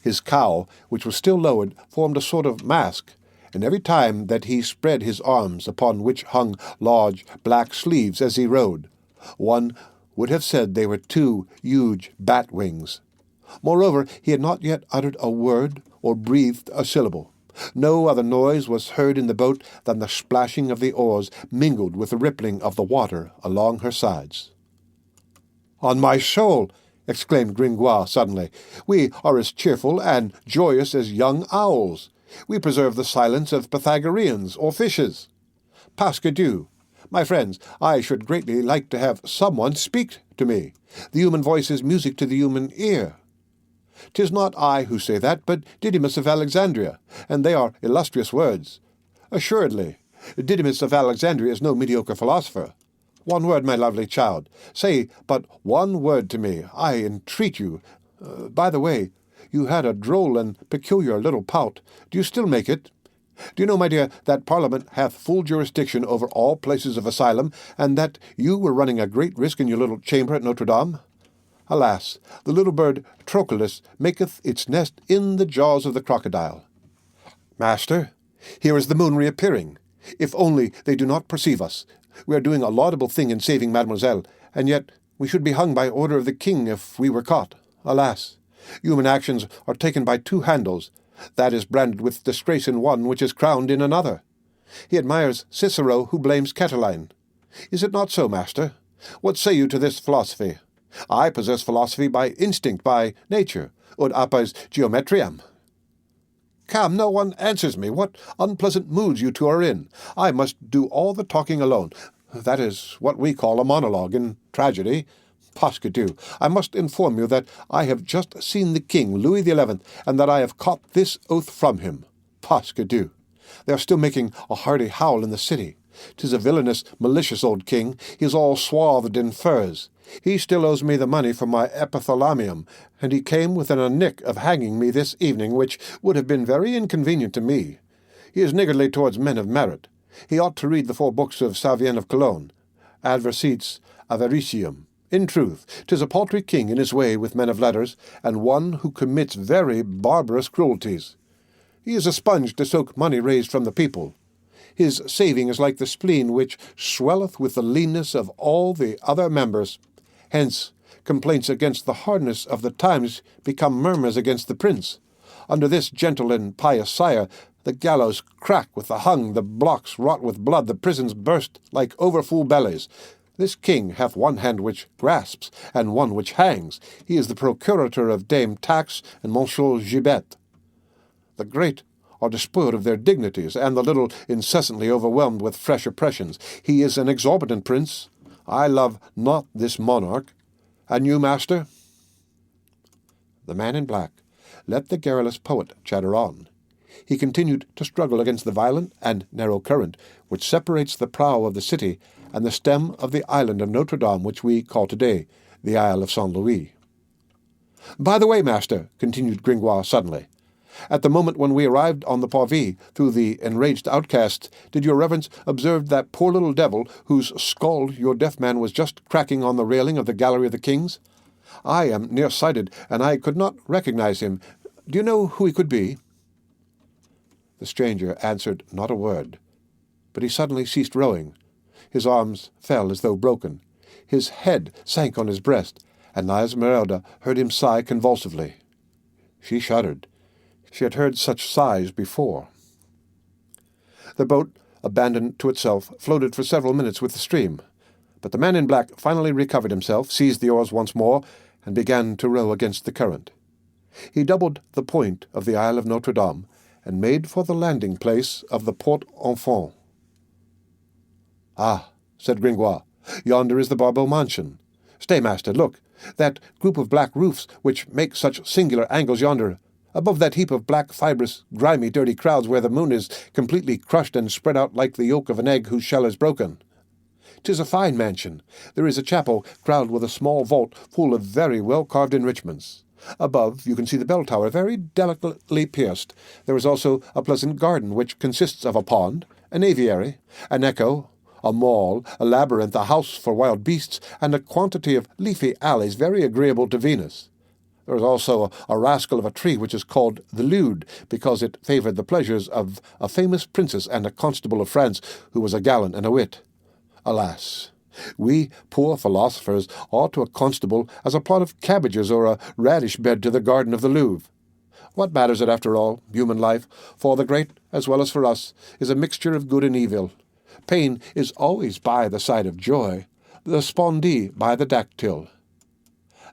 His cowl, which was still lowered, formed a sort of mask, and every time that he spread his arms, upon which hung large black sleeves as he rowed, one would have said they were 2 huge bat wings. Moreover, he had not yet uttered a word or breathed a syllable. No other noise was heard in the boat than the splashing of the oars mingled with the rippling of the water along her sides. "On my soul," exclaimed Gringoire suddenly, "we are as cheerful and joyous as young owls. We preserve the silence of Pythagoreans or fishes. Pasque Dieu, my friends, I should greatly like to have someone speak to me. The human voice is music to the human ear. 'Tis not I who say that, but Didymus of Alexandria, and they are illustrious words. Assuredly, Didymus of Alexandria is no mediocre philosopher. One word, my lovely child. Say but one word to me, I entreat you. By the way, you had a droll and peculiar little pout. Do you still make it? Do you know, my dear, that Parliament hath full jurisdiction over all places of asylum, and that you were running a great risk in your little chamber at Notre Dame? Alas, the little bird Trochilus maketh its nest in the jaws of the crocodile. Master, here is the moon reappearing. If only they do not perceive us. We are doing a laudable thing in saving mademoiselle, and yet we should be hung by order of the king if we were caught. Alas, human actions are taken by 2 handles. That is branded with disgrace in one which is crowned in another. He admires Cicero, who blames Catiline. Is it not so, master? What say you to this philosophy? I possess philosophy by instinct, by nature, ut apes geometriam. Come, no one answers me. What unpleasant moods you 2 are in. I must do all the talking alone. That is what we call a monologue in tragedy. Pasque Dieu, I must inform you that I have just seen the king, Louis XI, and that I have caught this oath from him. Pasque Dieu. They are still making a hearty howl in the city. 'Tis a villainous, malicious old king. He is all swathed in furs. He still owes me the money for my epithalamium, and he came within a nick of hanging me this evening, which would have been very inconvenient to me. He is niggardly towards men of merit. He ought to read the 4 books of Savien of Cologne, Adversites Avaricium. In truth, 'tis a paltry king in his way with men of letters, and one who commits very barbarous cruelties. He is a sponge to soak money raised from the people. His saving is like the spleen which swelleth with the leanness of all the other members. Hence, complaints against the hardness of the times become murmurs against the prince. Under this gentle and pious sire, the gallows crack with the hung, the blocks rot with blood, the prisons burst like overfull bellies. This king hath one hand which grasps, and one which hangs. He is the procurator of Dame Tax and Monsieur Gibet. The great are despoiled of their dignities, and the little incessantly overwhelmed with fresh oppressions. He is an exorbitant prince. I love not this monarch. And you, master?" The man in black let the garrulous poet chatter on. He continued to struggle against the violent and narrow current which separates the prow of the city and the stem of the island of Notre Dame, which we call today the Isle of St. Louis. "By the way, master," continued Gringoire suddenly, "at the moment when we arrived on the parvis through the enraged outcasts, did your reverence observe that poor little devil whose skull your deaf man was just cracking on the railing of the Gallery of the Kings? I am near-sighted, and I could not recognize him. Do you know who he could be?" The stranger answered not a word, but he suddenly ceased rowing. His arms fell as though broken. His head sank on his breast, and Esmeralda heard him sigh convulsively. She shuddered. She had heard such sighs before. The boat, abandoned to itself, floated for several minutes with the stream, but the man in black finally recovered himself, seized the oars once more, and began to row against the current. He doubled the point of the Isle of Notre Dame, and made for the landing-place of the Port Enfant. "Ah," said Gringoire, "yonder is the Barbeau mansion. Stay, master, look, that group of black roofs which make such singular angles yonder, above that heap of black, fibrous, grimy, dirty crowds where the moon is completely crushed and spread out like the yolk of an egg whose shell is broken. 'Tis a fine mansion. There is a chapel crowned with a small vault full of very well-carved enrichments. Above you can see the bell tower, very delicately pierced. There is also a pleasant garden, which consists of a pond, an aviary, an echo, a mall, a labyrinth, a house for wild beasts, and a quantity of leafy alleys very agreeable to Venus. There is also a rascal of a tree which is called the Lude, because it favoured the pleasures of a famous princess and a constable of France who was a gallant and a wit. Alas! We poor philosophers ought to a constable as a plot of cabbages or a radish bed to the garden of the Louvre. What matters it, after all, human life, for the great, as well as for us, is a mixture of good and evil. Pain is always by the side of joy, the spondee by the dactyl.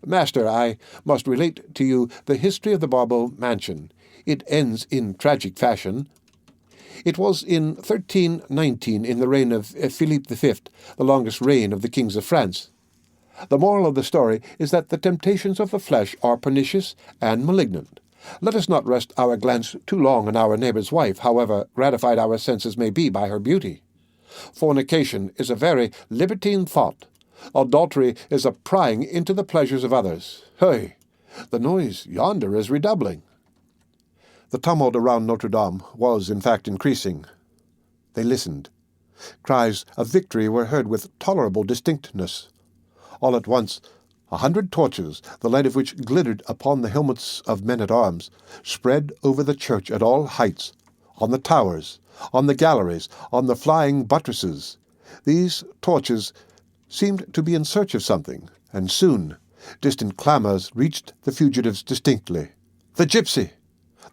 Master, I must relate to you the history of the Barbeau mansion. It ends in tragic fashion. It was in 1319, in the reign of Philippe V, the longest reign of the kings of France. The moral of the story is that the temptations of the flesh are pernicious and malignant. Let us not rest our glance too long on our neighbour's wife, however gratified our senses may be by her beauty. Fornication is a very libertine thought. Adultery is a prying into the pleasures of others. Hey, the noise yonder is redoubling." The tumult around Notre Dame was, in fact, increasing. They listened. Cries of victory were heard with tolerable distinctness. All at once 100 torches, the light of which glittered upon the helmets of men-at-arms, spread over the church at all heights, on the towers, on the galleries, on the flying buttresses. These torches seemed to be in search of something, and soon distant clamours reached the fugitives distinctly. "The gypsy!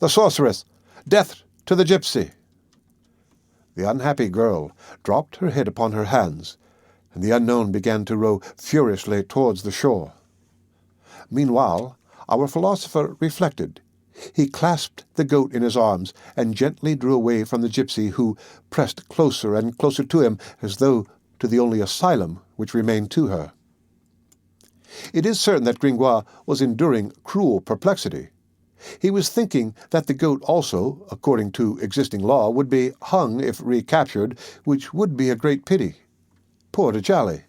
The sorceress! Death to the gypsy!" The unhappy girl dropped her head upon her hands, and the unknown began to row furiously towards the shore. Meanwhile, our philosopher reflected. He clasped the goat in his arms and gently drew away from the gypsy, who pressed closer and closer to him, as though to the only asylum which remained to her. It is certain that Gringoire was enduring cruel perplexity. He was thinking that the goat also, according to existing law, would be hung if recaptured, which would be a great pity. Poor de Jolly!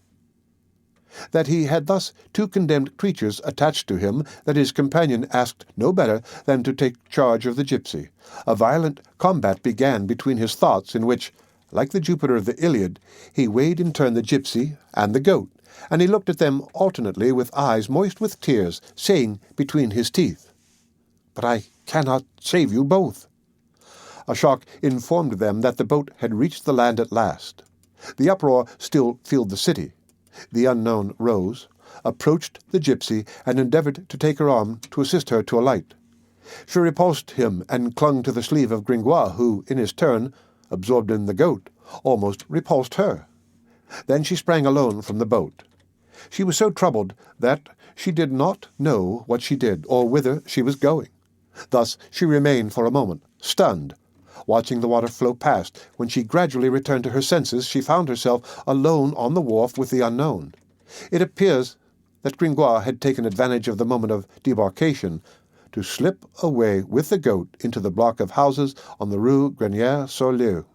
That he had thus 2 condemned creatures attached to him, that his companion asked no better than to take charge of the gypsy. A violent combat began between his thoughts, in which, like the Jupiter of the Iliad, he weighed in turn the gypsy and the goat, and he looked at them alternately with eyes moist with tears, saying between his teeth, "But I cannot save you both." A shock informed them that the boat had reached the land at last. The uproar still filled the city. The unknown rose. approached the gypsy and endeavoured to take her arm to assist her to alight. She repulsed him and clung to the sleeve of Gringoire, who, in his turn, absorbed in the goat, almost repulsed her. Then she sprang alone from the boat. She was so troubled that she did not know what she did or whither she was going. Thus she remained for a moment, stunned, watching the water flow past. When she gradually returned to her senses, she found herself alone on the wharf with the unknown. It appears that Gringoire had taken advantage of the moment of debarkation to slip away with the goat into the block of houses on the rue Grenier-sur-Leau.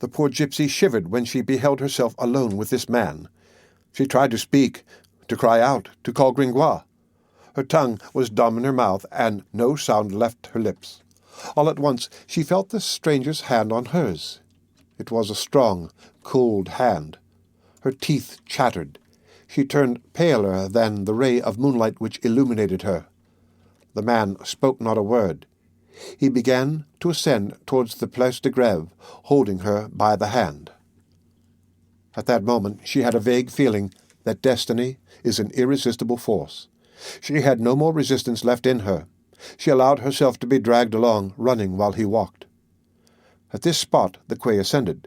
The poor gypsy shivered when she beheld herself alone with this man. She tried to speak, to cry out, to call Gringoire. Her tongue was dumb in her mouth, and no sound left her lips. All at once she felt the stranger's hand on hers. It was a strong, cold hand. Her teeth chattered. She turned paler than the ray of moonlight which illuminated her. The man spoke not a word. He began to ascend towards the Place de Grève, holding her by the hand. At that moment she had a vague feeling that destiny is an irresistible force. She had no more resistance left in her. She allowed herself to be dragged along, running while he walked. At this spot the quay ascended,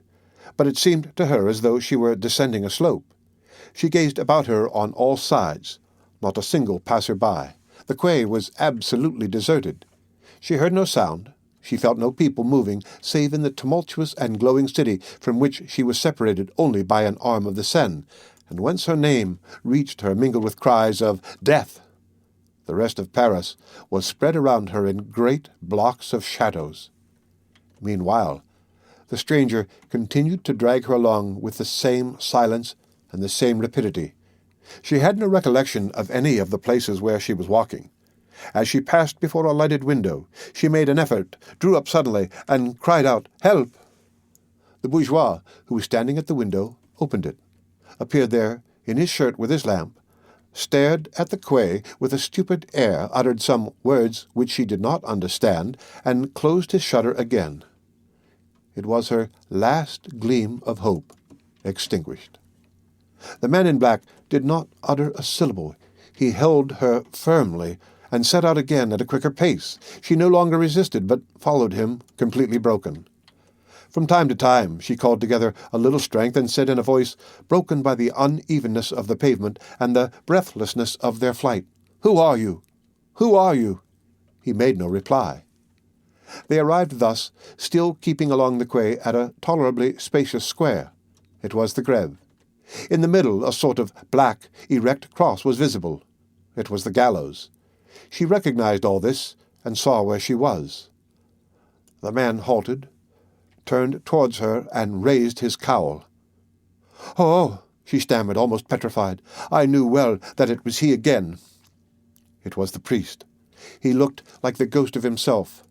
but it seemed to her as though she were descending a slope. She gazed about her on all sides. Not a single passer-by. The quay was absolutely deserted. She heard no sound. She felt no people moving, save in the tumultuous and glowing city from which she was separated only by an arm of the Seine, and whence her name reached her mingled with cries of "Death!" The rest of Paris was spread around her in great blocks of shadows. Meanwhile, the stranger continued to drag her along with the same silence and the same rapidity. She had no recollection of any of the places where she was walking. As she passed before a lighted window, she made an effort, drew up suddenly, and cried out, "Help!" The bourgeois, who was standing at the window, opened it, appeared there in his shirt with his lamp, stared at the quay with a stupid air, uttered some words which she did not understand, and closed his shutter again. It was her last gleam of hope, extinguished. The man in black did not utter a syllable. He held her firmly, and set out again at a quicker pace. She no longer resisted, but followed him, completely broken. From time to time she called together a little strength and said in a voice broken by the unevenness of the pavement and the breathlessness of their flight, "Who are you? Who are you?" He made no reply. They arrived thus, still keeping along the quay, at a tolerably spacious square. It was the Grève. In the middle a sort of black, erect cross was visible. It was the gallows. She recognized all this, and saw where she was. The man halted, turned towards her, and raised his cowl. "Oh," she stammered, almost petrified. "I knew well that it was he again." It was the priest. He looked like the ghost of himself.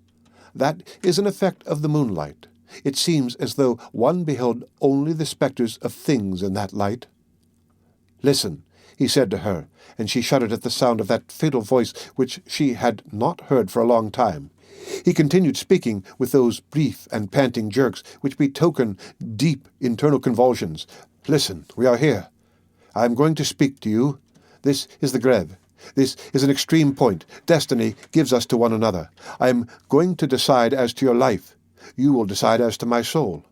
That is an effect of the moonlight. It seems as though one beheld only the spectres of things in that light. "Listen," he said to her, and she shuddered at the sound of that fatal voice which she had not heard for a long time. He continued speaking with those brief and panting jerks which betoken deep internal convulsions. "Listen, we are here. I am going to speak to you. This is the Grève. This is an extreme point. Destiny gives us to one another. I am going to decide as to your life. You will decide as to my soul.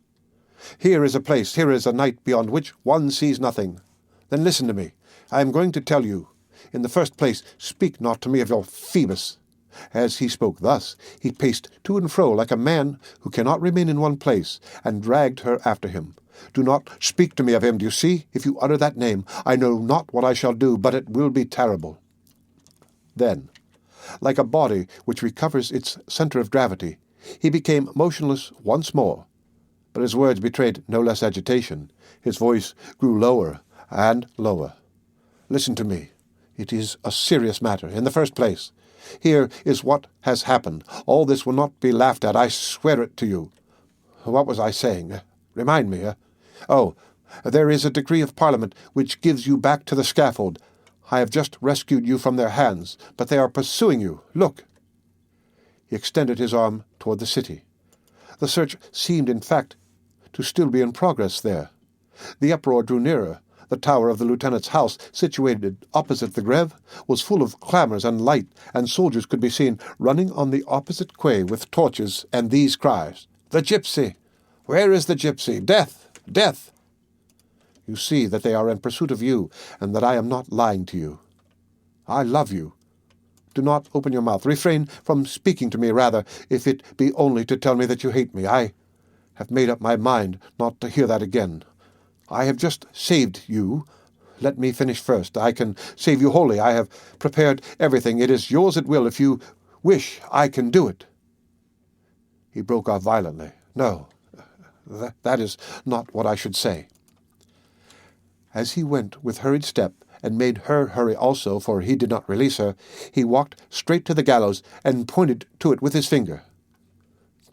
Here is a place, here is a night beyond which one sees nothing. Then listen to me. I am going to tell you. In the first place, speak not to me of your Phoebus." As he spoke thus, he paced to and fro like a man who cannot remain in one place, and dragged her after him. "Do not speak to me of him, do you see? If you utter that name, I know not what I shall do, but it will be terrible." Then, like a body which recovers its centre of gravity, he became motionless once more, but his words betrayed no less agitation. His voice grew lower and lower. "Listen to me. It is a serious matter. In the first place, here is what has happened. All this will not be laughed at, I swear it to you. What was I saying? Remind me. Oh, there is a decree of Parliament which gives you back to the scaffold. I have just rescued you from their hands, but they are pursuing you. Look." He extended his arm toward the city. The search seemed, in fact, to still be in progress there. The uproar drew nearer. The tower of the lieutenant's house, situated opposite the Grève, was full of clamours and light, and soldiers could be seen running on the opposite quay with torches and these cries, "The gypsy! Where is the gypsy? Death! Death!" You see that they are in pursuit of you, and that I am not lying to you. I love you. Do not open your mouth. Refrain from speaking to me, rather, if it be only to tell me that you hate me. I have made up my mind not to hear that again. I have just saved you. Let me finish first. I can save you wholly. I have prepared everything. It is yours at will. If you wish, I can do it. He broke off violently. No, that is not what I should say. As he went with hurried step, and made her hurry also, for he did not release her, he walked straight to the gallows, and pointed to it with his finger.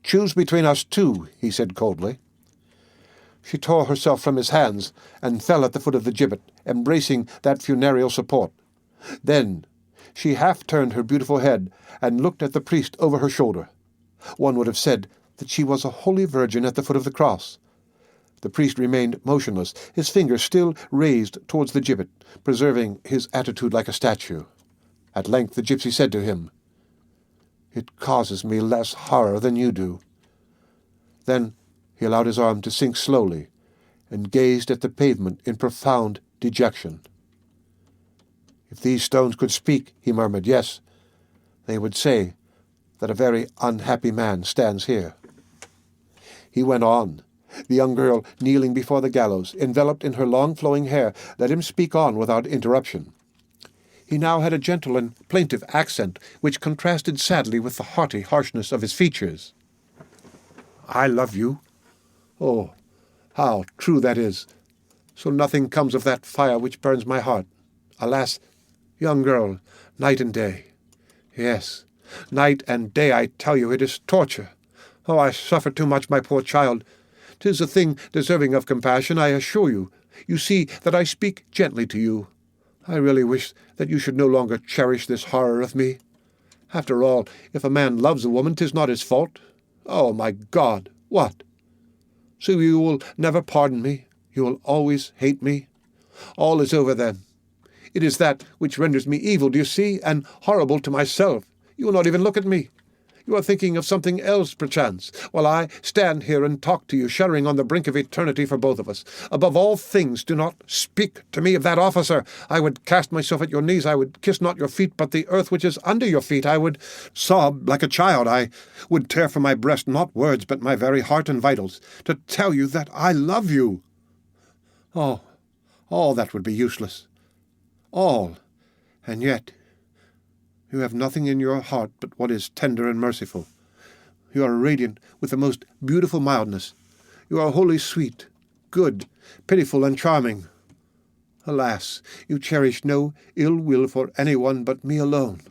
"Choose between us two," he said coldly. She tore herself from his hands, and fell at the foot of the gibbet, embracing that funereal support. Then she half turned her beautiful head, and looked at the priest over her shoulder. One would have said that she was a holy virgin at the foot of the cross. The priest remained motionless, his finger still raised towards the gibbet, preserving his attitude like a statue. At length the gypsy said to him, "It causes me less horror than you do." Then he allowed his arm to sink slowly, and gazed at the pavement in profound dejection. "If these stones could speak," he murmured, "yes, they would say that a very unhappy man stands here." He went on. The young girl, kneeling before the gallows, enveloped in her long flowing hair, let him speak on without interruption. He now had a gentle and plaintive accent, which contrasted sadly with the haughty harshness of his features. "I love you. Oh, how true that is! So nothing comes of that fire which burns my heart. Alas, young girl, night and day. Yes, night and day, I tell you, it is torture. Oh, I suffer too much, my poor child. 'Tis a thing deserving of compassion, I assure you. You see that I speak gently to you. I really wish that you should no longer cherish this horror of me. After all, if a man loves a woman, 'tis not his fault. Oh, my God, what? So you will never pardon me? You will always hate me? All is over then. It is that which renders me evil, do you see, and horrible to myself. You will not even look at me. You are thinking of something else, perchance, while I stand here and talk to you, shuddering on the brink of eternity for both of us. Above all things, do not speak to me of that officer. I would cast myself at your knees. I would kiss not your feet, but the earth which is under your feet. I would sob like a child. I would tear from my breast not words, but my very heart and vitals, to tell you that I love you. Oh, all that would be useless. All. And yet you have nothing in your heart but what is tender and merciful. You are radiant with the most beautiful mildness. You are wholly sweet, good, pitiful, and charming. Alas, you cherish no ill will for anyone but me alone.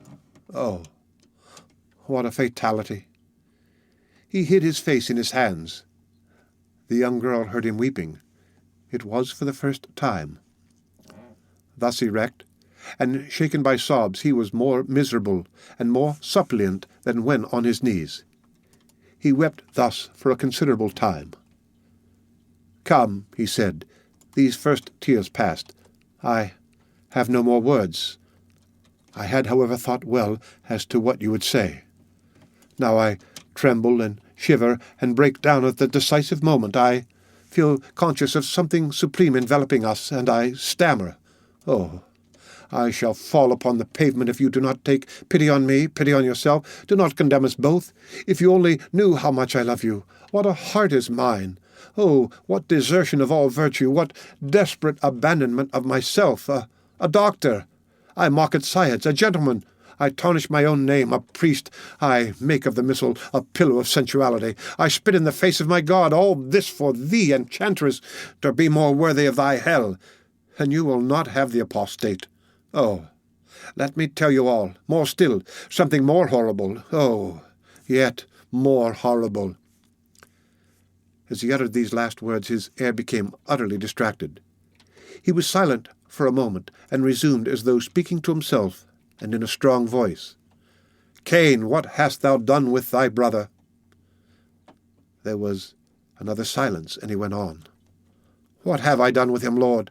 Oh, what a fatality!" He hid his face in his hands. The young girl heard him weeping. It was for the first time. Thus erect, and shaken by sobs, he was more miserable and more suppliant than when on his knees. He wept thus for a considerable time. "Come," he said, "these first tears past, I have no more words. I had, however, thought well as to what you would say. Now I tremble and shiver and break down at the decisive moment. I feel conscious of something supreme enveloping us, and I stammer. Oh, I shall fall upon the pavement if you do not take pity on me, pity on yourself. Do not condemn us both. If you only knew how much I love you. What a heart is mine! Oh, what desertion of all virtue, what desperate abandonment of myself! A doctor! I mock at science, a gentleman! I tarnish my own name, a priest! I make of the missal a pillow of sensuality! I spit in the face of my God! All this for thee, enchantress, to be more worthy of thy hell! And you will not have the apostate! Oh, let me tell you all, more still, something more horrible, oh, yet more horrible." As he uttered these last words, his air became utterly distracted. He was silent for a moment, and resumed as though speaking to himself, and in a strong voice, "Cain, what hast thou done with thy brother?" There was another silence, and he went on, "What have I done with him, Lord?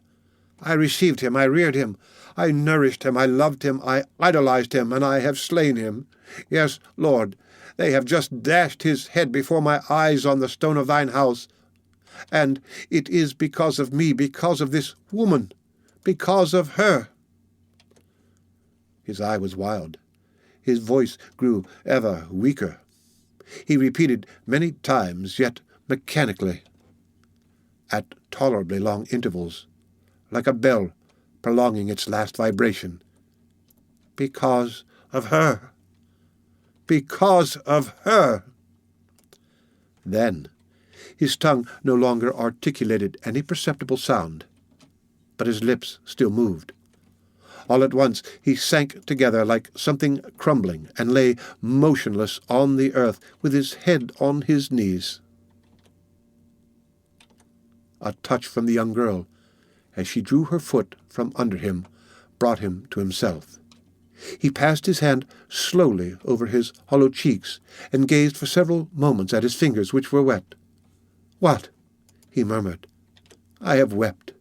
I received him, I reared him, I nourished him, I loved him, I idolized him, and I have slain him. Yes, Lord, they have just dashed his head before my eyes on the stone of thine house. And it is because of me, because of this woman, because of her." His eye was wild. His voice grew ever weaker. He repeated many times, yet mechanically, at tolerably long intervals, like a bell prolonging its last vibration, "Because of her. Because of her." Then his tongue no longer articulated any perceptible sound, but his lips still moved. All at once he sank together like something crumbling, and lay motionless on the earth, with his head on his knees. A touch from the young girl, as she drew her foot from under him, brought him to himself. He passed his hand slowly over his hollow cheeks, and gazed for several moments at his fingers, which were wet. "What?" he murmured. "I have wept."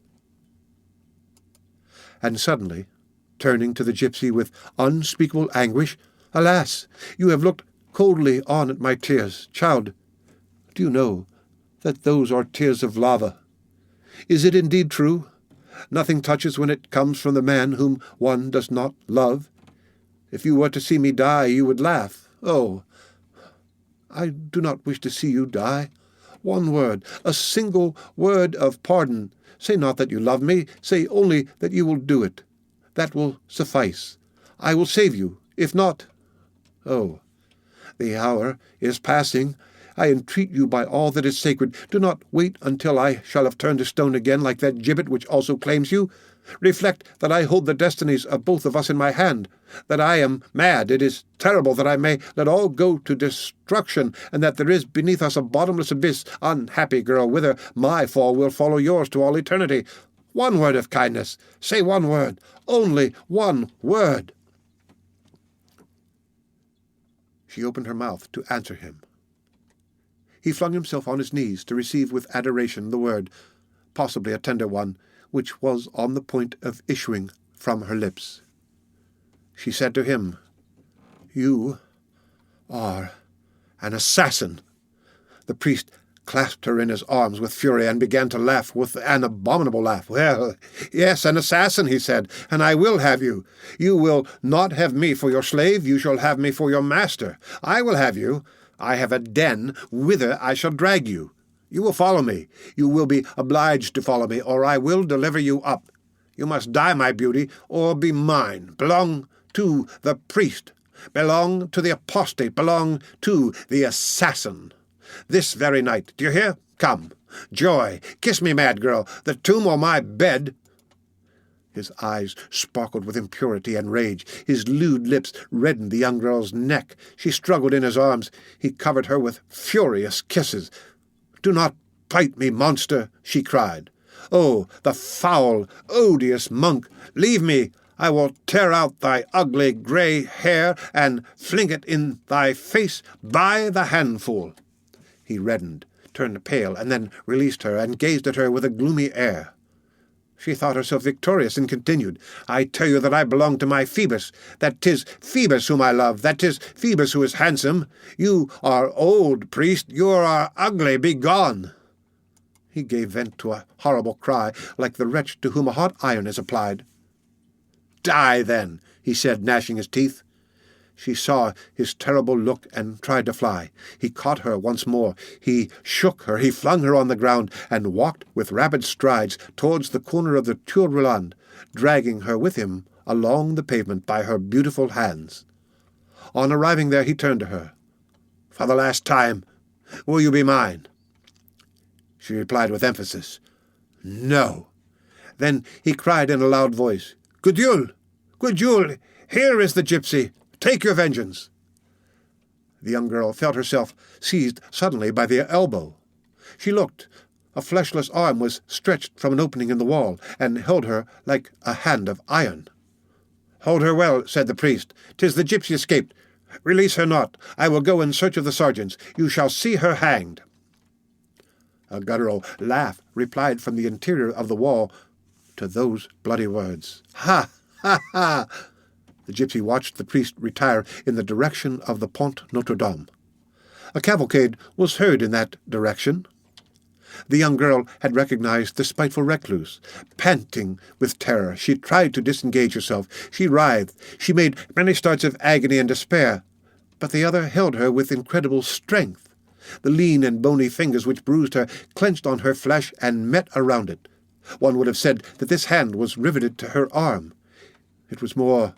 And suddenly, turning to the gypsy with unspeakable anguish, "Alas, you have looked coldly on at my tears. Child, do you know that those are tears of lava? Is it indeed true? Nothing touches when it comes from the man whom one does not love. If you were to see me die, you would laugh. Oh, I do not wish to see you die. One word, a single word of pardon. Say not that you love me, say only that you will do it. That will suffice. I will save you. If not, oh, the hour is passing. I entreat you by all that is sacred, do not wait until I shall have turned to stone again, like that gibbet which also claims you. Reflect that I hold the destinies of both of us in my hand, that I am mad. It is terrible that I may let all go to destruction, and that there is beneath us a bottomless abyss. Unhappy girl, whither my fall will follow yours to all eternity. One word of kindness. Say one word. Only one word." She opened her mouth to answer him. He flung himself on his knees to receive with adoration the word, possibly a tender one, which was on the point of issuing from her lips. She said to him, "You are an assassin." The priest clasped her in his arms with fury and began to laugh with an abominable laugh. "Well, yes, an assassin," he said, "and I will have you. You will not have me for your slave, you shall have me for your master. I will have you. I have a den whither I shall drag you. You will follow me. You will be obliged to follow me, or I will deliver you up. You must die, my beauty, or be mine. Belong to the priest. Belong to the apostate. Belong to the assassin. This very night. Do you hear? Come. Joy. Kiss me, mad girl. The tomb or my bed." His eyes sparkled with impurity and rage. His lewd lips reddened the young girl's neck. She struggled in his arms. He covered her with furious kisses. "Do not bite me, monster," she cried. "Oh, the foul, odious monk! Leave me! I will tear out thy ugly grey hair and fling it in thy face by the handful." He reddened, turned pale, and then released her and gazed at her with a gloomy air. She thought herself victorious and continued, "I tell you that I belong to my Phoebus, that 'tis Phoebus whom I love, that 'tis Phoebus who is handsome. You are old, priest, you are ugly, begone." He gave vent to a horrible cry, like the wretch to whom a hot iron is applied. "Die, then," he said, gnashing his teeth. She saw his terrible look and tried to fly. He caught her once more. He shook her. He flung her on the ground and walked with rapid strides towards the corner of the Tour Roland, dragging her with him along the pavement by her beautiful hands. On arriving there, he turned to her. "For the last time, will you be mine?" She replied with emphasis, "No." Then he cried in a loud voice, "Gudule! Gudule! Here is the gypsy! Take your vengeance!" The young girl felt herself seized suddenly by the elbow. She looked. A fleshless arm was stretched from an opening in the wall, and held her like a hand of iron. "Hold her well," said the priest. "'Tis the gypsy escaped. Release her not. I will go in search of the sergeants. You shall see her hanged." A guttural laugh replied from the interior of the wall, to those bloody words. Ha! Ha! Ha! The gypsy watched the priest retire in the direction of the Pont Notre Dame. A cavalcade was heard in that direction. The young girl had recognized the spiteful recluse. Panting with terror, she tried to disengage herself. She writhed. She made many starts of agony and despair. But the other held her with incredible strength. The lean and bony fingers which bruised her clenched on her flesh and met around it. One would have said that this hand was riveted to her arm. It was more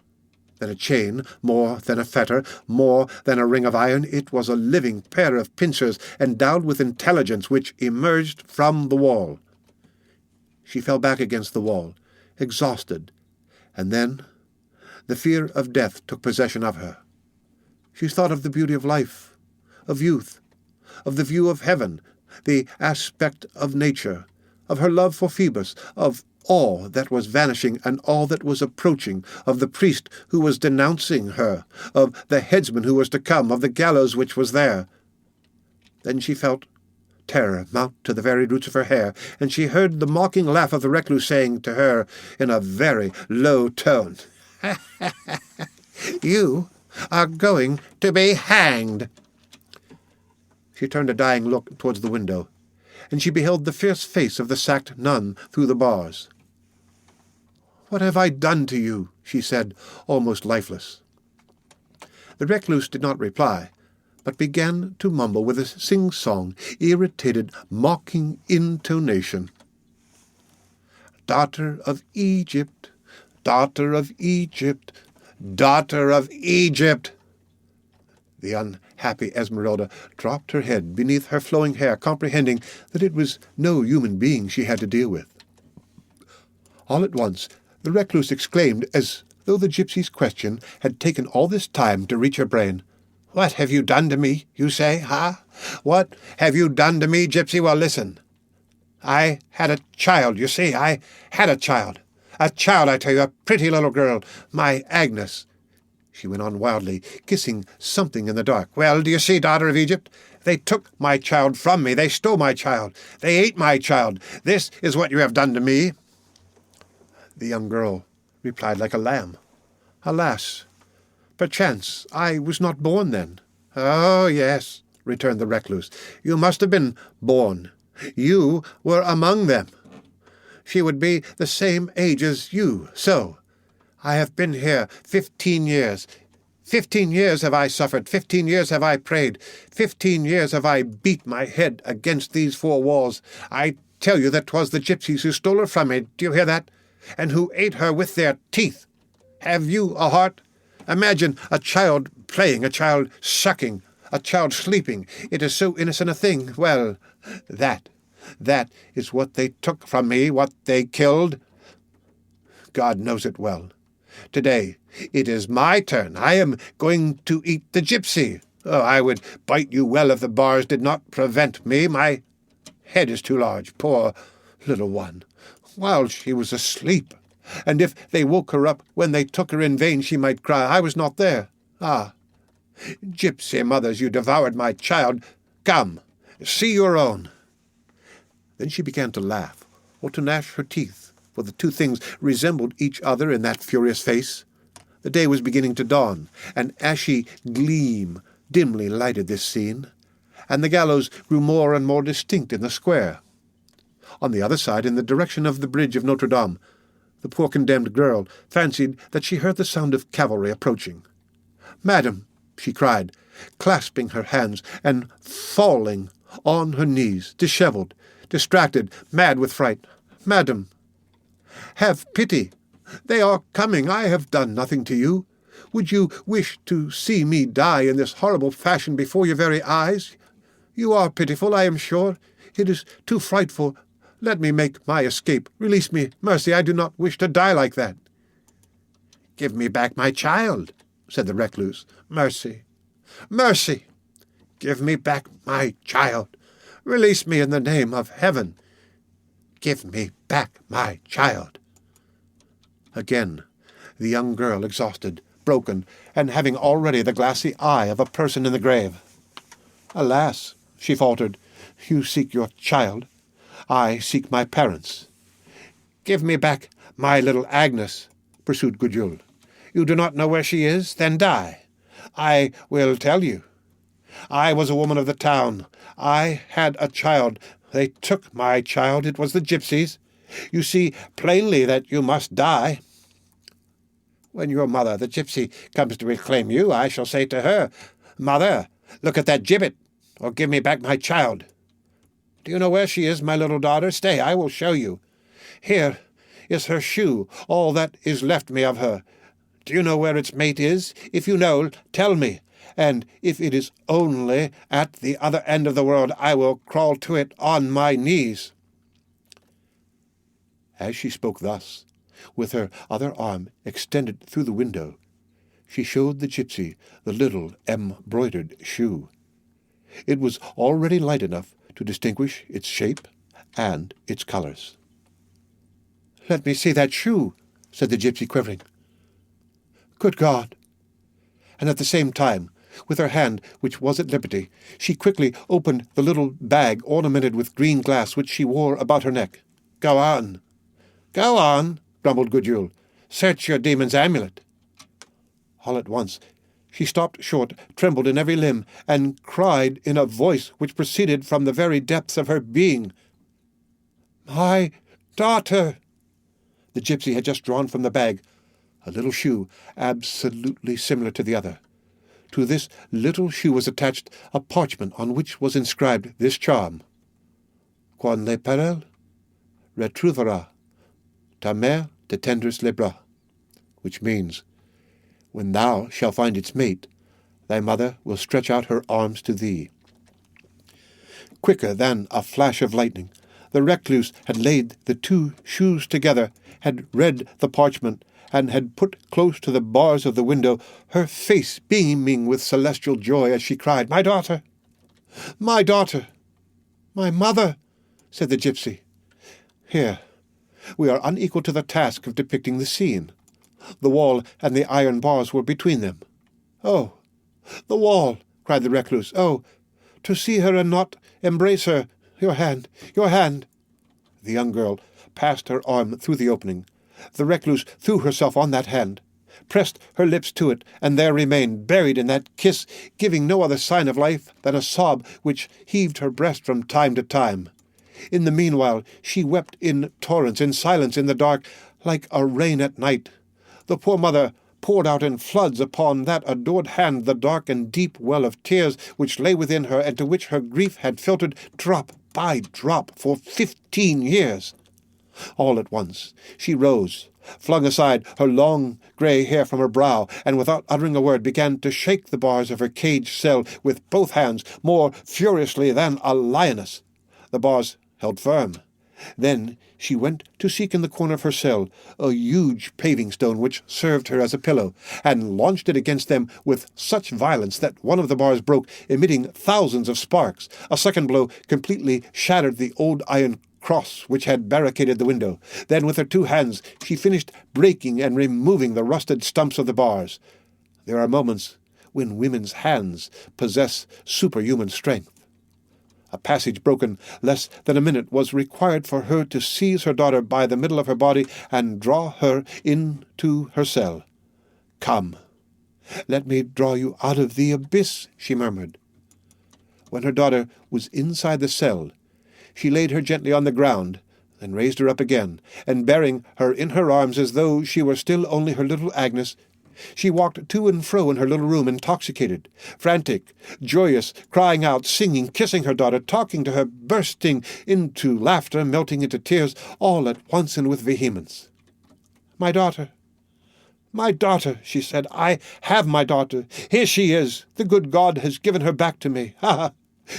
than a chain, more than a fetter, more than a ring of iron. It was a living pair of pincers endowed with intelligence which emerged from the wall. She fell back against the wall, exhausted, and then the fear of death took possession of her. She thought of the beauty of life, of youth, of the view of heaven, the aspect of nature, of her love for Phoebus, of all that was vanishing and all that was approaching, of the priest who was denouncing her, of the headsman who was to come, of the gallows which was there. Then she felt terror mount to the very roots of her hair, and she heard the mocking laugh of the recluse saying to her in a very low tone, "You are going to be hanged." She turned a dying look towards the window, and she beheld the fierce face of the sacked nun through the bars. "What have I done to you?" she said, almost lifeless. The recluse did not reply, but began to mumble with a sing-song, irritated, mocking intonation. "Daughter of Egypt, daughter of Egypt, daughter of Egypt." The unhappy Esmeralda dropped her head beneath her flowing hair, comprehending that it was no human being she had to deal with. All at once the recluse exclaimed, as though the gypsy's question had taken all this time to reach her brain, "What have you done to me, you say, ha? What have you done to me, gypsy? Well, listen. I had a child, you see. I had a child. A child, I tell you, a pretty little girl, my Agnes," she went on wildly, kissing something in the dark. "Well, do you see, daughter of Egypt? They took my child from me. They stole my child. They ate my child. This is what you have done to me." The young girl replied like a lamb, "Alas, perchance I was not born then." "Oh, yes," returned the recluse, "you must have been born. You were among them. She would be the same age as you. So, I have been here 15 years. 15 years have I suffered. 15 years have I prayed. 15 years have I beat my head against these four walls. I tell you that 'twas the gypsies who stole her from me. Do you hear that? And who ate her with their teeth. Have you a heart? Imagine a child playing, a child sucking, a child sleeping. It is so innocent a thing. Well, that is what they took from me, what they killed. God knows it well. Today it is my turn. I am going to eat the gypsy. Oh, I would bite you well if the bars did not prevent me. My head is too large, poor little one, while she was asleep. And if they woke her up when they took her in vain, she might cry, 'I was not there.' Ah, gypsy mothers, you devoured my child. Come, see your own." Then she began to laugh, or to gnash her teeth, for the two things resembled each other in that furious face. The day was beginning to dawn. An ashy gleam dimly lighted this scene, and the gallows grew more and more distinct in the square. On the other side, in the direction of the bridge of Notre Dame, the poor condemned girl fancied that she heard the sound of cavalry approaching. "Madam," she cried, clasping her hands and falling on her knees, dishevelled, distracted, mad with fright. "Madam, have pity. They are coming. I have done nothing to you. Would you wish to see me die in this horrible fashion before your very eyes? You are pitiful, I am sure. It is too frightful. Let me make my escape. Release me. Mercy, I do not wish to die like that." "Give me back my child," said the recluse. "Mercy, mercy! Give me back my child. Release me in the name of heaven. Give me back my child." Again, the young girl, exhausted, broken, and having already the glassy eye of a person in the grave. "Alas," she faltered, "you seek your child. I seek my parents. Give me back my little Agnes, pursued Gudule. You do not know where she is? Then die. I will tell you. I was a woman of the town. I had a child. They took my child. It was the gypsies. You see plainly that you must die. When your mother, the gypsy, comes to reclaim you, I shall say to her, Mother, look at that gibbet, or give me back my child. Do you know where she is, my little daughter? Stay, I will show you. Here is her shoe, all that is left me of her. Do you know where its mate is? If you know, tell me. And if it is only at the other end of the world, I will crawl to it on my knees. As she spoke thus, with her other arm extended through the window, she showed the gypsy the little embroidered shoe. It was already light enough to distinguish its shape and its colours. "Let me see that shoe," said the gypsy, quivering. "Good God!" And at the same time, with her hand, which was at liberty, she quickly opened the little bag ornamented with green glass which she wore about her neck. "Go on, go on," grumbled Gudule. "Search your demon's amulet." All at once she stopped short, trembled in every limb, and cried in a voice which proceeded from the very depths of her being, "My daughter!" The gypsy had just drawn from the bag a little shoe absolutely similar to the other. To this little shoe was attached a parchment on which was inscribed this charm: ℍ𝔞𝔫𝔞𝔥, retrouvera ta mère de tendresse les bras, which means, when thou shalt find its mate, thy mother will stretch out her arms to thee. Quicker than a flash of lightning, the recluse had laid the two shoes together, had read the parchment, and had put close to the bars of the window, her face beaming with celestial joy as she cried, "My daughter! My daughter! My mother!" said the gypsy. Here, we are unequal to the task of depicting the scene. The wall and the iron bars were between them. "Oh, the wall!" cried the recluse. "Oh, to see her and not embrace her! Your hand! Your hand!" The young girl passed her arm through the opening. The recluse threw herself on that hand, pressed her lips to it, and there remained, buried in that kiss, giving no other sign of life than a sob which heaved her breast from time to time. In the meanwhile she wept in torrents, in silence, in the dark, like a rain at night. The poor mother poured out in floods upon that adored hand the dark and deep well of tears which lay within her, and to which her grief had filtered drop by drop for 15 years. All at once she rose, flung aside her long grey hair from her brow, and without uttering a word began to shake the bars of her cage cell with both hands, more furiously than a lioness. The bars held firm. Then she went to seek in the corner of her cell a huge paving stone which served her as a pillow, and launched it against them with such violence that one of the bars broke, emitting thousands of sparks. A second blow completely shattered the old iron cross which had barricaded the window. Then with her two hands she finished breaking and removing the rusted stumps of the bars. There are moments when women's hands possess superhuman strength. A passage broken less than a minute was required for her to seize her daughter by the middle of her body and draw her into her cell. "Come, let me draw you out of the abyss," she murmured. When her daughter was inside the cell, she laid her gently on the ground, then raised her up again, and bearing her in her arms as though she were still only her little Agnes, she walked to and fro in her little room, intoxicated, frantic, joyous, crying out, singing, kissing her daughter, talking to her, bursting into laughter, melting into tears, all at once and with vehemence. "My daughter! My daughter!" she said. "I have my daughter. Here she is. The good God has given her back to me. Ha ha!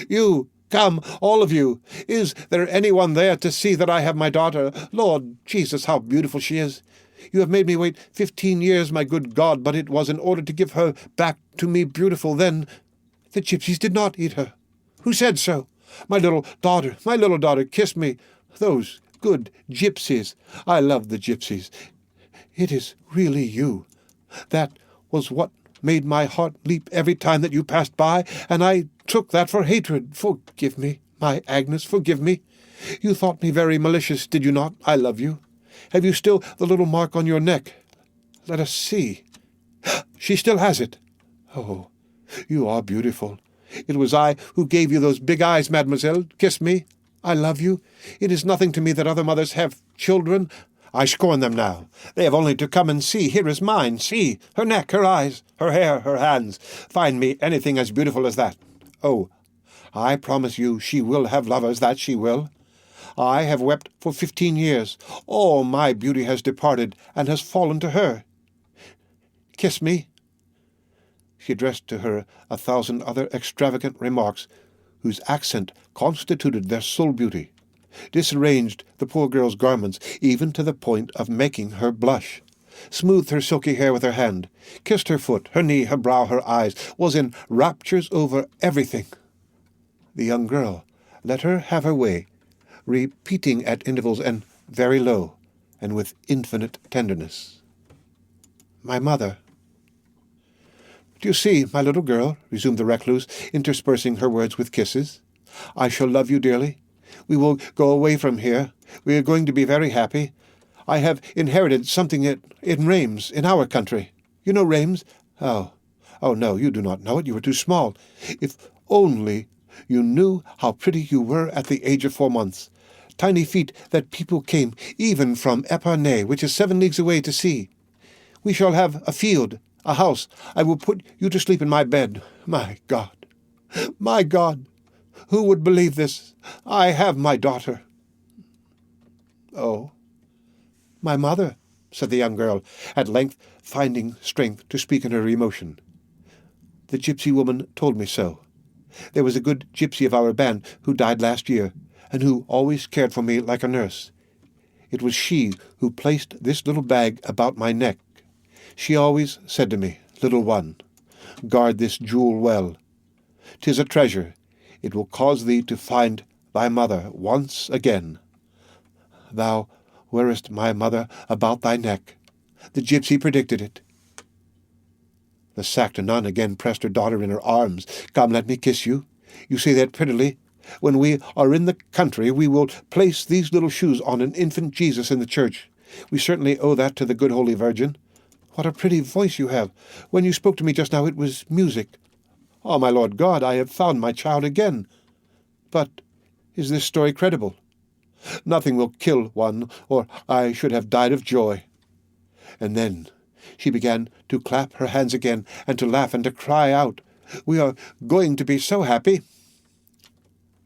You! Come, all of you! Is there anyone there to see that I have my daughter? Lord Jesus, how beautiful she is! You have made me wait 15 years, my good God, but it was in order to give her back to me beautiful. Then the gypsies did not eat her. Who said so? My little daughter, kiss me. Those good gypsies. I love the gypsies. It is really you. That was what made my heart leap every time that you passed by, and I took that for hatred. Forgive me, my Agnes, forgive me. You thought me very malicious, did you not? I love you. Have you still the little mark on your neck? Let us see. She still has it. Oh, you are beautiful. It was I who gave you those big eyes, mademoiselle. Kiss me. I love you. It is nothing to me that other mothers have children. I scorn them now. They have only to come and see. Here is mine. See, her neck, her eyes, her hair, her hands. Find me anything as beautiful as that. Oh, I promise you she will have lovers, that she will. I have wept for 15 years. All my beauty has departed and has fallen to her. Kiss me. She addressed to her 1,000 other extravagant remarks whose accent constituted their sole beauty, disarranged the poor girl's garments even to the point of making her blush, smoothed her silky hair with her hand, kissed her foot, her knee, her brow, her eyes, was in raptures over everything. The young girl let her have her way, repeating at intervals and very low, and with infinite tenderness, "My mother." "Do you see, my little girl," resumed the recluse, interspersing her words with kisses, "I shall love you dearly. We will go away from here. We are going to be very happy. I have inherited something in Reims, in our country. You know Reims? Oh, no, you do not know it. You are too small. If only you knew how pretty you were at the age of 4 months. Tiny feet that people came even from ℌ𝔞𝔫𝔞𝔥, which is 7 leagues away, to see. We shall have a field, a house. I will put you to sleep in my bed. My God! My God! Who would believe this? I have my daughter." "Oh, my mother," said the young girl, at length finding strength to speak in her emotion. "The gypsy woman told me so. There was a good gypsy of our band who died last year, and who always cared for me like a nurse. It was she who placed this little bag about my neck. She always said to me, 'Little one, guard this jewel well. 'Tis a treasure. It will cause thee to find thy mother once again. Thou wearest my mother about thy neck. The gypsy predicted it.'" The ℌ𝔞𝔫𝔞𝔥 again pressed her daughter in her arms. "Come, let me kiss you. You say that prettily. When we are in the country, we will place these little shoes on an infant Jesus in the church. We certainly owe that to the good Holy Virgin. What a pretty voice you have! When you spoke to me just now, it was music. Oh, my Lord God, I have found my child again. But is this story credible? Nothing will kill one, or I should have died of joy." And then she began to clap her hands again, and to laugh and to cry out, "We are going to be so happy."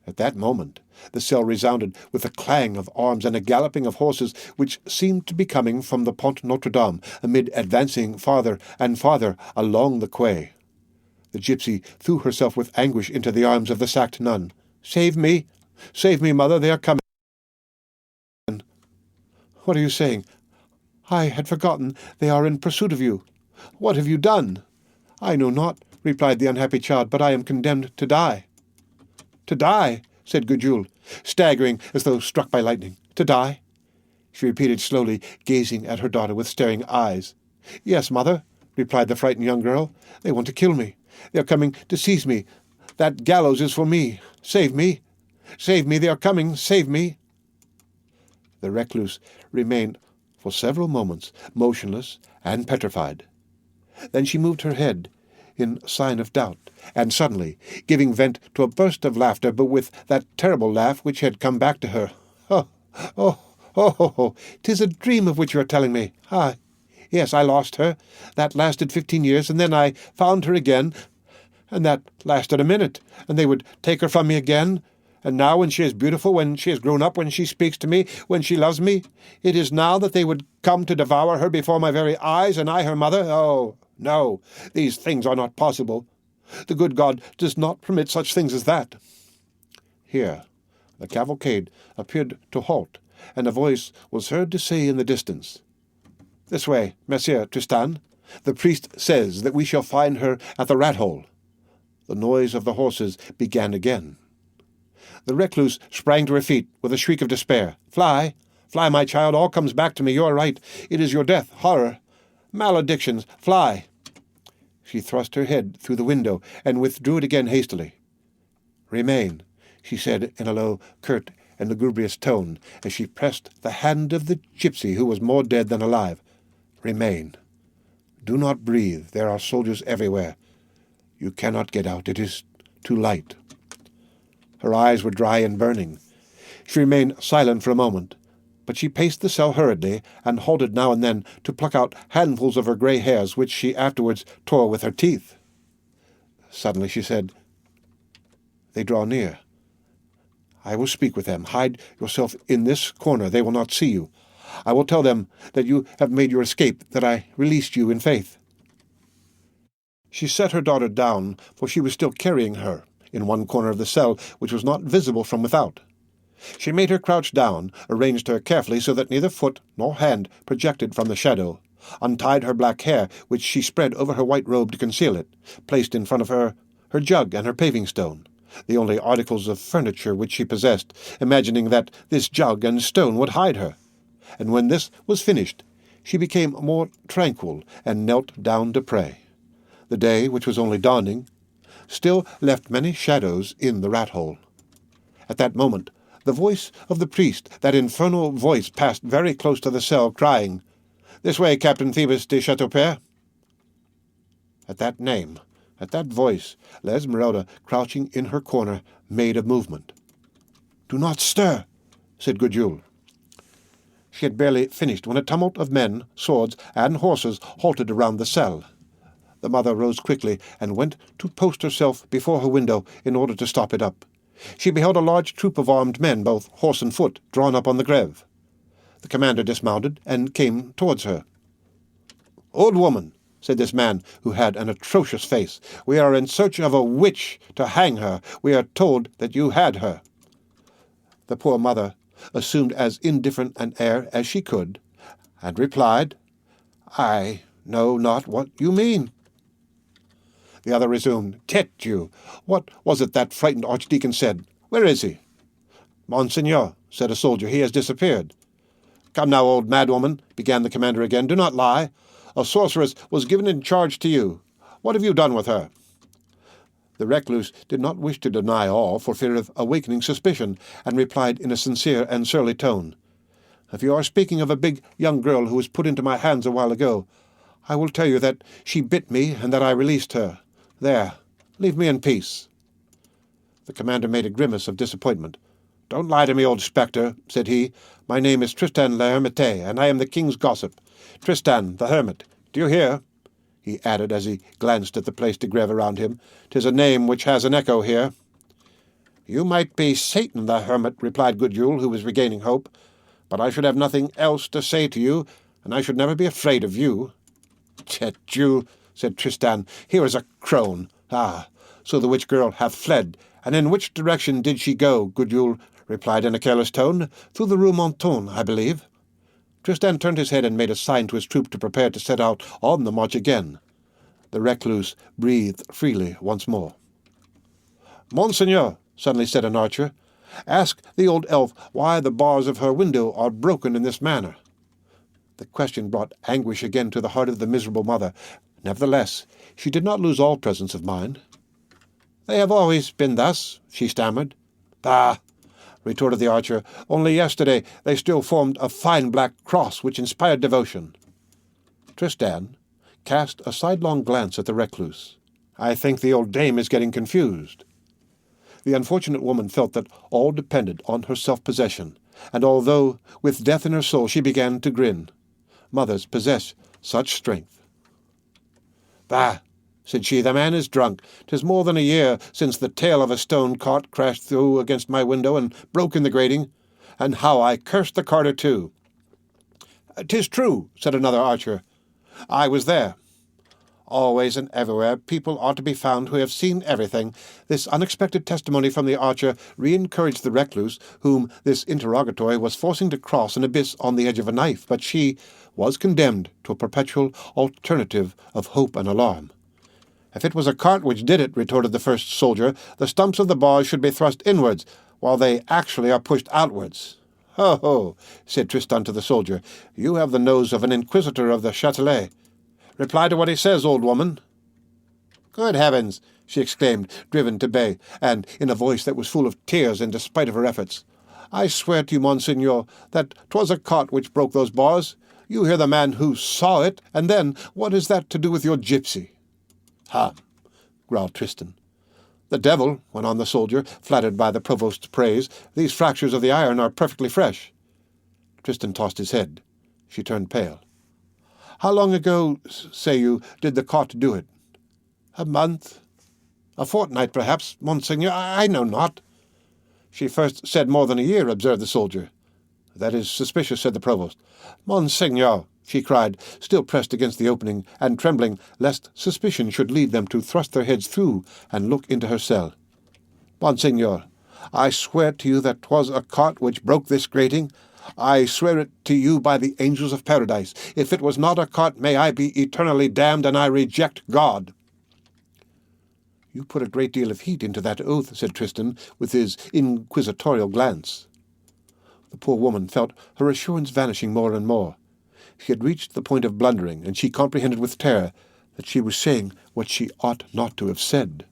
At that moment the cell resounded with a clang of arms and a galloping of horses which seemed to be coming from the Pont Notre Dame, amid advancing farther and farther along the quay. The gypsy threw herself with anguish into the arms of the sacked nun. "Save me! Save me, mother! They are coming!" "What are you saying? I had forgotten. They are in pursuit of you. What have you done?" "I know not," replied the unhappy child, "but I am condemned to die." "To die?" said Gudule, staggering as though struck by lightning. "To die?" She repeated slowly, gazing at her daughter with staring eyes. "Yes, mother," replied the frightened young girl. "They want to kill me. They are coming to seize me. That gallows is for me. Save me. Save me. They are coming. Save me." The recluse remained for several moments motionless and petrified. Then she moved her head in sign of doubt, and suddenly, giving vent to a burst of laughter, but with that terrible laugh which had come back to her. "Oh, oh, oh, oh, oh, 'tis a dream of which you are telling me. Ah, yes, I lost her. That lasted 15 years, and then I found her again, and that lasted a minute, and they would take her from me again. And now, when she is beautiful, when she has grown up, when she speaks to me, when she loves me, it is now that they would come to devour her before my very eyes, and I her mother. Oh, no, these things are not possible. The good God does not permit such things as that." Here the cavalcade appeared to halt, and a voice was heard to say in the distance, "This way, Monsieur Tristan. The priest says that we shall find her at the rat-hole." The noise of the horses began again. The recluse sprang to her feet with a shriek of despair. "Fly! Fly, my child! All comes back to me. You are right. It is your death, horror, maledictions. Fly!" She thrust her head through the window and withdrew it again hastily. "Remain," she said in a low, curt, in lugubrious tone, as she pressed the hand of the gypsy who was more dead than alive. "Remain. Do not breathe. There are soldiers everywhere. You cannot get out. It is too light." Her eyes were dry and burning. She remained silent for a moment, but she paced the cell hurriedly, and halted now and then to pluck out handfuls of her grey hairs, which she afterwards tore with her teeth. Suddenly she said, "They draw near. I will speak with them. Hide yourself in this corner. They will not see you. I will tell them that you have made your escape, that I released you in faith." She set her daughter down, for she was still carrying her, in one corner of the cell, which was not visible from without. She made her crouch down, arranged her carefully so that neither foot nor hand projected from the shadow, untied her black hair, which she spread over her white robe to conceal it, placed in front of her jug and her paving-stone, the only articles of furniture which she possessed, imagining that this jug and stone would hide her. And when this was finished, she became more tranquil and knelt down to pray. The day, which was only dawning, still left many shadows in the rat-hole. At that moment, the voice of the priest, that infernal voice, passed very close to the cell, crying, "This way, Captain Phoebus de Chateaupert." At that name, at that voice, ℌ𝔞𝔫𝔞𝔥, crouching in her corner, made a movement. "Do not stir," said ℍ𝔬𝔫𝔞𝔥. She had barely finished when a tumult of men, swords, and horses halted around the cell. The mother rose quickly and went to post herself before her window in order to stop it up. She beheld a large troop of armed men, both horse and foot, drawn up on the ℍ𝔬𝔫𝔞𝔥. The commander dismounted and came towards her. "Old woman," said this man, who had an atrocious face, "we are in search of a witch to hang her. We are told that you had her." The poor mother assumed as indifferent an air as she could, and replied, "I know not what you mean." The other resumed, "Tête Dieu! What was it that frightened archdeacon said? Where is he?" "Monseigneur," said a soldier, "he has disappeared." "Come now, old madwoman," began the commander again, "do not lie. A sorceress was given in charge to you. What have you done with her?" The recluse did not wish to deny all, for fear of awakening suspicion, and replied in a sincere and surly tone, "If you are speaking of a big young girl who was put into my hands a while ago, I will tell you that she bit me and that I released her. There, leave me in peace." The commander made a grimace of disappointment. "Don't lie to me, old spectre," said he. "My name is Tristan l'Hermité, and I am the king's gossip. Tristan the hermit. Do you hear?" he added as he glanced at the place de Grève around him. "'Tis a name which has an echo here." "You might be Satan the hermit," replied ℍ𝔬𝔫𝔞𝔥, who was regaining hope, "but I should have nothing else to say to you, and I should never be afraid of you." "Tête Dieu," said Tristan, "here is a crone. Ah, so the witch-girl hath fled. And in which direction did she go?" ℍ𝔬𝔫𝔞𝔥 replied in a careless tone. "Through the Rue Monton, I believe." Tristan turned his head and made a sign to his troop to prepare to set out on the march again. The recluse breathed freely once more. "Monseigneur," suddenly said an archer, "ask the old elf why the bars of her window are broken in this manner." The question brought anguish again to the heart of the miserable mother. Nevertheless, she did not lose all presence of mind. "They have always been thus," she stammered. "Bah!" retorted the archer. "Only yesterday they still formed a fine black cross which inspired devotion." Tristan cast a sidelong glance at the recluse. "I think the old dame is getting confused." The unfortunate woman felt that all depended on her self-possession, and although with death in her soul she began to grin, mothers possess such strength. "Bah!" said she, "the man is drunk. 'Tis more than a year since the tail of a stone cart crashed through against my window and broke in the grating, and how I cursed the carter too." "'Tis true," said another archer. "I was there." Always and everywhere people are to be found who have seen everything. This unexpected testimony from the archer re-encouraged the recluse, whom this interrogatory was forcing to cross an abyss on the edge of a knife, but she was condemned to a perpetual alternative of hope and alarm. "If it was a cart which did it," retorted the first soldier, "the stumps of the bars should be thrust inwards, while they actually are pushed outwards." "Ho, ho," said Tristan to the soldier, "you have the nose of an inquisitor of the Châtelet. Reply to what he says, old woman." "Good heavens!" she exclaimed, driven to bay, and in a voice that was full of tears in despite of her efforts. I swear to you, Monseigneur, that 'twas a cart which broke those bars. You hear the man who saw it, and then what is that to do with your gypsy?" "Ha!" growled Tristan. "The devil," went on the soldier, flattered by the provost's praise. "These fractures of the iron are perfectly fresh." Tristan tossed his head. She turned pale. "How long ago, say you, did the cart do it?" "A month. A fortnight, perhaps, Monseigneur. I know not." "She first said more than a year," observed the soldier. "That is suspicious," said the provost. "Monseigneur," she cried, still pressed against the opening, and trembling lest suspicion should lead them to thrust their heads through and look into her cell. "Monseigneur, I swear to you that 'twas a cart which broke this grating. I swear it to you by the angels of paradise. If it was not a cart, may I be eternally damned, and I reject God." "You put a great deal of heat into that oath," said Tristan, with his inquisitorial glance. The poor woman felt her assurance vanishing more and more. She had reached the point of blundering, and she comprehended with terror that she was saying what she ought not to have said.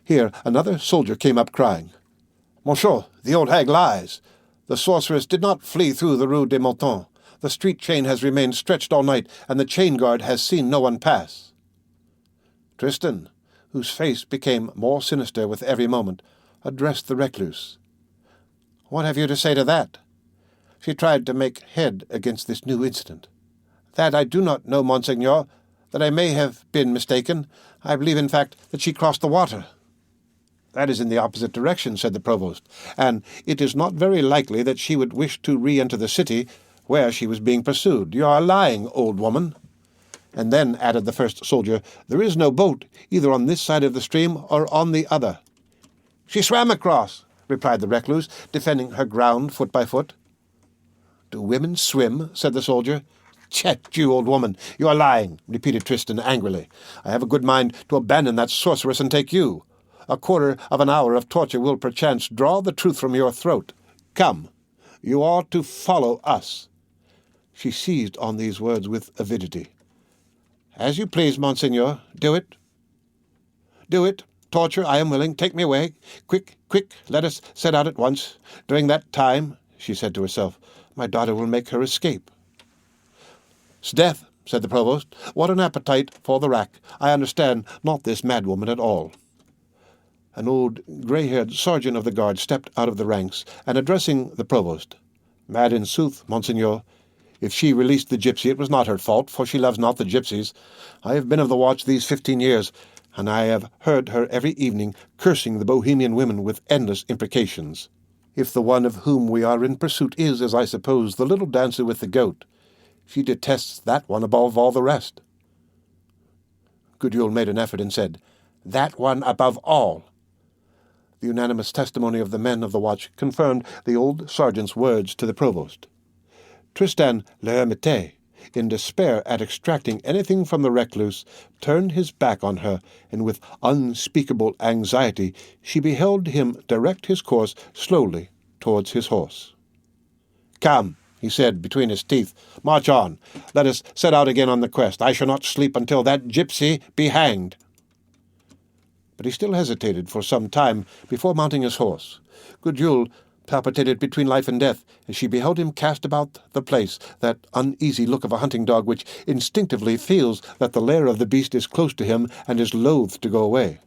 Here another soldier came up, crying, "Monsieur, the old hag lies. The sorceress did not flee through the Rue des Moutons. The street chain has remained stretched all night, and the chain guard has seen no one pass." Tristan, whose face became more sinister with every moment, addressed the recluse. "What have you to say to that?" She tried to make head against this new incident. "That I do not know, Monseigneur, that I may have been mistaken. I believe, in fact, that she crossed the water." "That is in the opposite direction," said the provost, "and it is not very likely that she would wish to re-enter the city where she was being pursued. You are lying, old woman." "And then," added the first soldier, "there is no boat, either on this side of the stream or on the other." "She swam across," replied the recluse, defending her ground foot by foot. "Do women swim?" said the soldier. "Chet, you old woman, you are lying," repeated Tristan angrily. "I have a good mind to abandon that sorceress and take you. A quarter of an hour of torture will perchance draw the truth from your throat. Come, you are to follow us." She seized on these words with avidity. "As you please, Monseigneur. Do it. Do it. Torture, I am willing. Take me away. Quick, quick, let us set out at once. During that time," she said to herself, "my daughter will make her escape." "'Sdeath," said the provost. "What an appetite for the rack. I understand not this madwoman at all." An old grey-haired sergeant of the guard stepped out of the ranks, and addressing the provost, "Mad in sooth, Monseigneur. If she released the gypsy, it was not her fault, for she loves not the gypsies. I have been of the watch these 15 years, and I have heard her every evening cursing the Bohemian women with endless imprecations. If the one of whom we are in pursuit is, as I suppose, the little dancer with the goat, she detests that one above all the rest." Gudule made an effort and said, "That one above all." The unanimous testimony of the men of the watch confirmed the old sergeant's words to the provost. Tristan ℌ𝔞𝔫𝔞𝔥, in despair at extracting anything from the recluse, turned his back on her, and with unspeakable anxiety she beheld him direct his course slowly towards his horse. "Come," he said between his teeth, "march on. Let us set out again on the quest. I shall not sleep until that gypsy be hanged." But he still hesitated for some time before mounting his horse. Gudule palpitated between life and death as she beheld him cast about the place, that uneasy look of a hunting dog which instinctively feels that the lair of the beast is close to him and is loath to go away.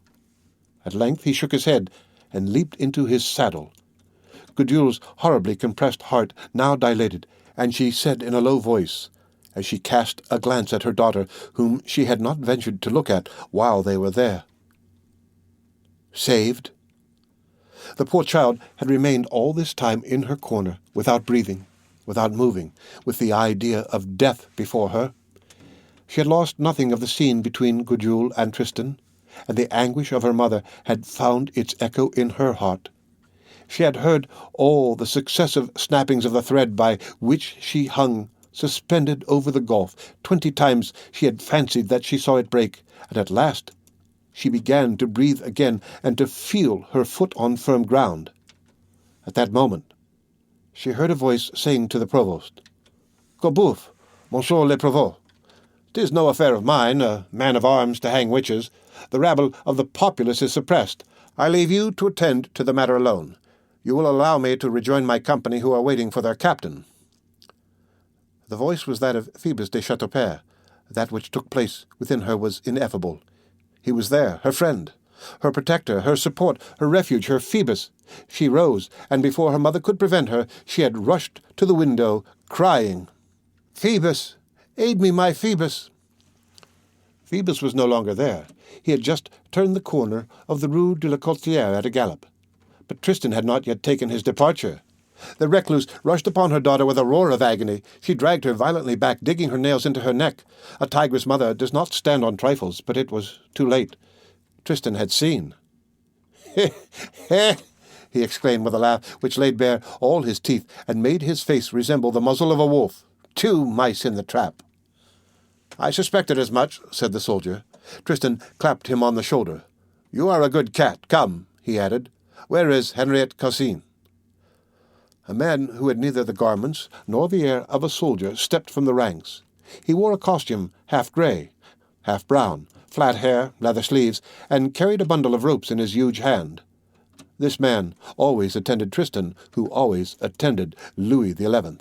At length he shook his head and leaped into his saddle. Gudule's horribly compressed heart now dilated, and she said in a low voice, as she cast a glance at her daughter, whom she had not ventured to look at while they were there, "Saved?" The poor child had remained all this time in her corner, without breathing, without moving, with the idea of death before her. She had lost nothing of the scene between Gudule and Tristan, and the anguish of her mother had found its echo in her heart. She had heard all the successive snappings of the thread by which she hung, suspended over the gulf. 20 times she had fancied that she saw it break, and at last she began to breathe again and to feel her foot on firm ground. At that moment she heard a voice saying to the provost, "Corbouf, Monsieur le Provost. 'Tis no affair of mine, a man of arms to hang witches. The rabble of the populace is suppressed. I leave you to attend to the matter alone. You will allow me to rejoin my company who are waiting for their captain." The voice was that of Phoebus de Châteaupers. That which took place within her was ineffable. He was there, her friend, her protector, her support, her refuge, her Phoebus. She rose, and before her mother could prevent her, she had rushed to the window, crying, "Phoebus! Aid me, my Phoebus!" Phoebus was no longer there. He had just turned the corner of the Rue de la Courtière at a gallop. But Tristan had not yet taken his departure. The recluse rushed upon her daughter with a roar of agony. She dragged her violently back, digging her nails into her neck. A tigress mother does not stand on trifles, but it was too late. Tristan had seen. "Heh, heh!" he exclaimed with a laugh which laid bare all his teeth and made his face resemble the muzzle of a wolf. "2 mice in the trap." "I suspected as much," said the soldier. Tristan clapped him on the shoulder. "You are a good cat. Come," he added. "Where is ℌ𝔞𝔫𝔞𝔥?" A man who had neither the garments nor the air of a soldier stepped from the ranks. He wore a costume half grey, half brown, flat hair, leather sleeves, and carried a bundle of ropes in his huge hand. This man always attended Tristan, who always attended Louis XI.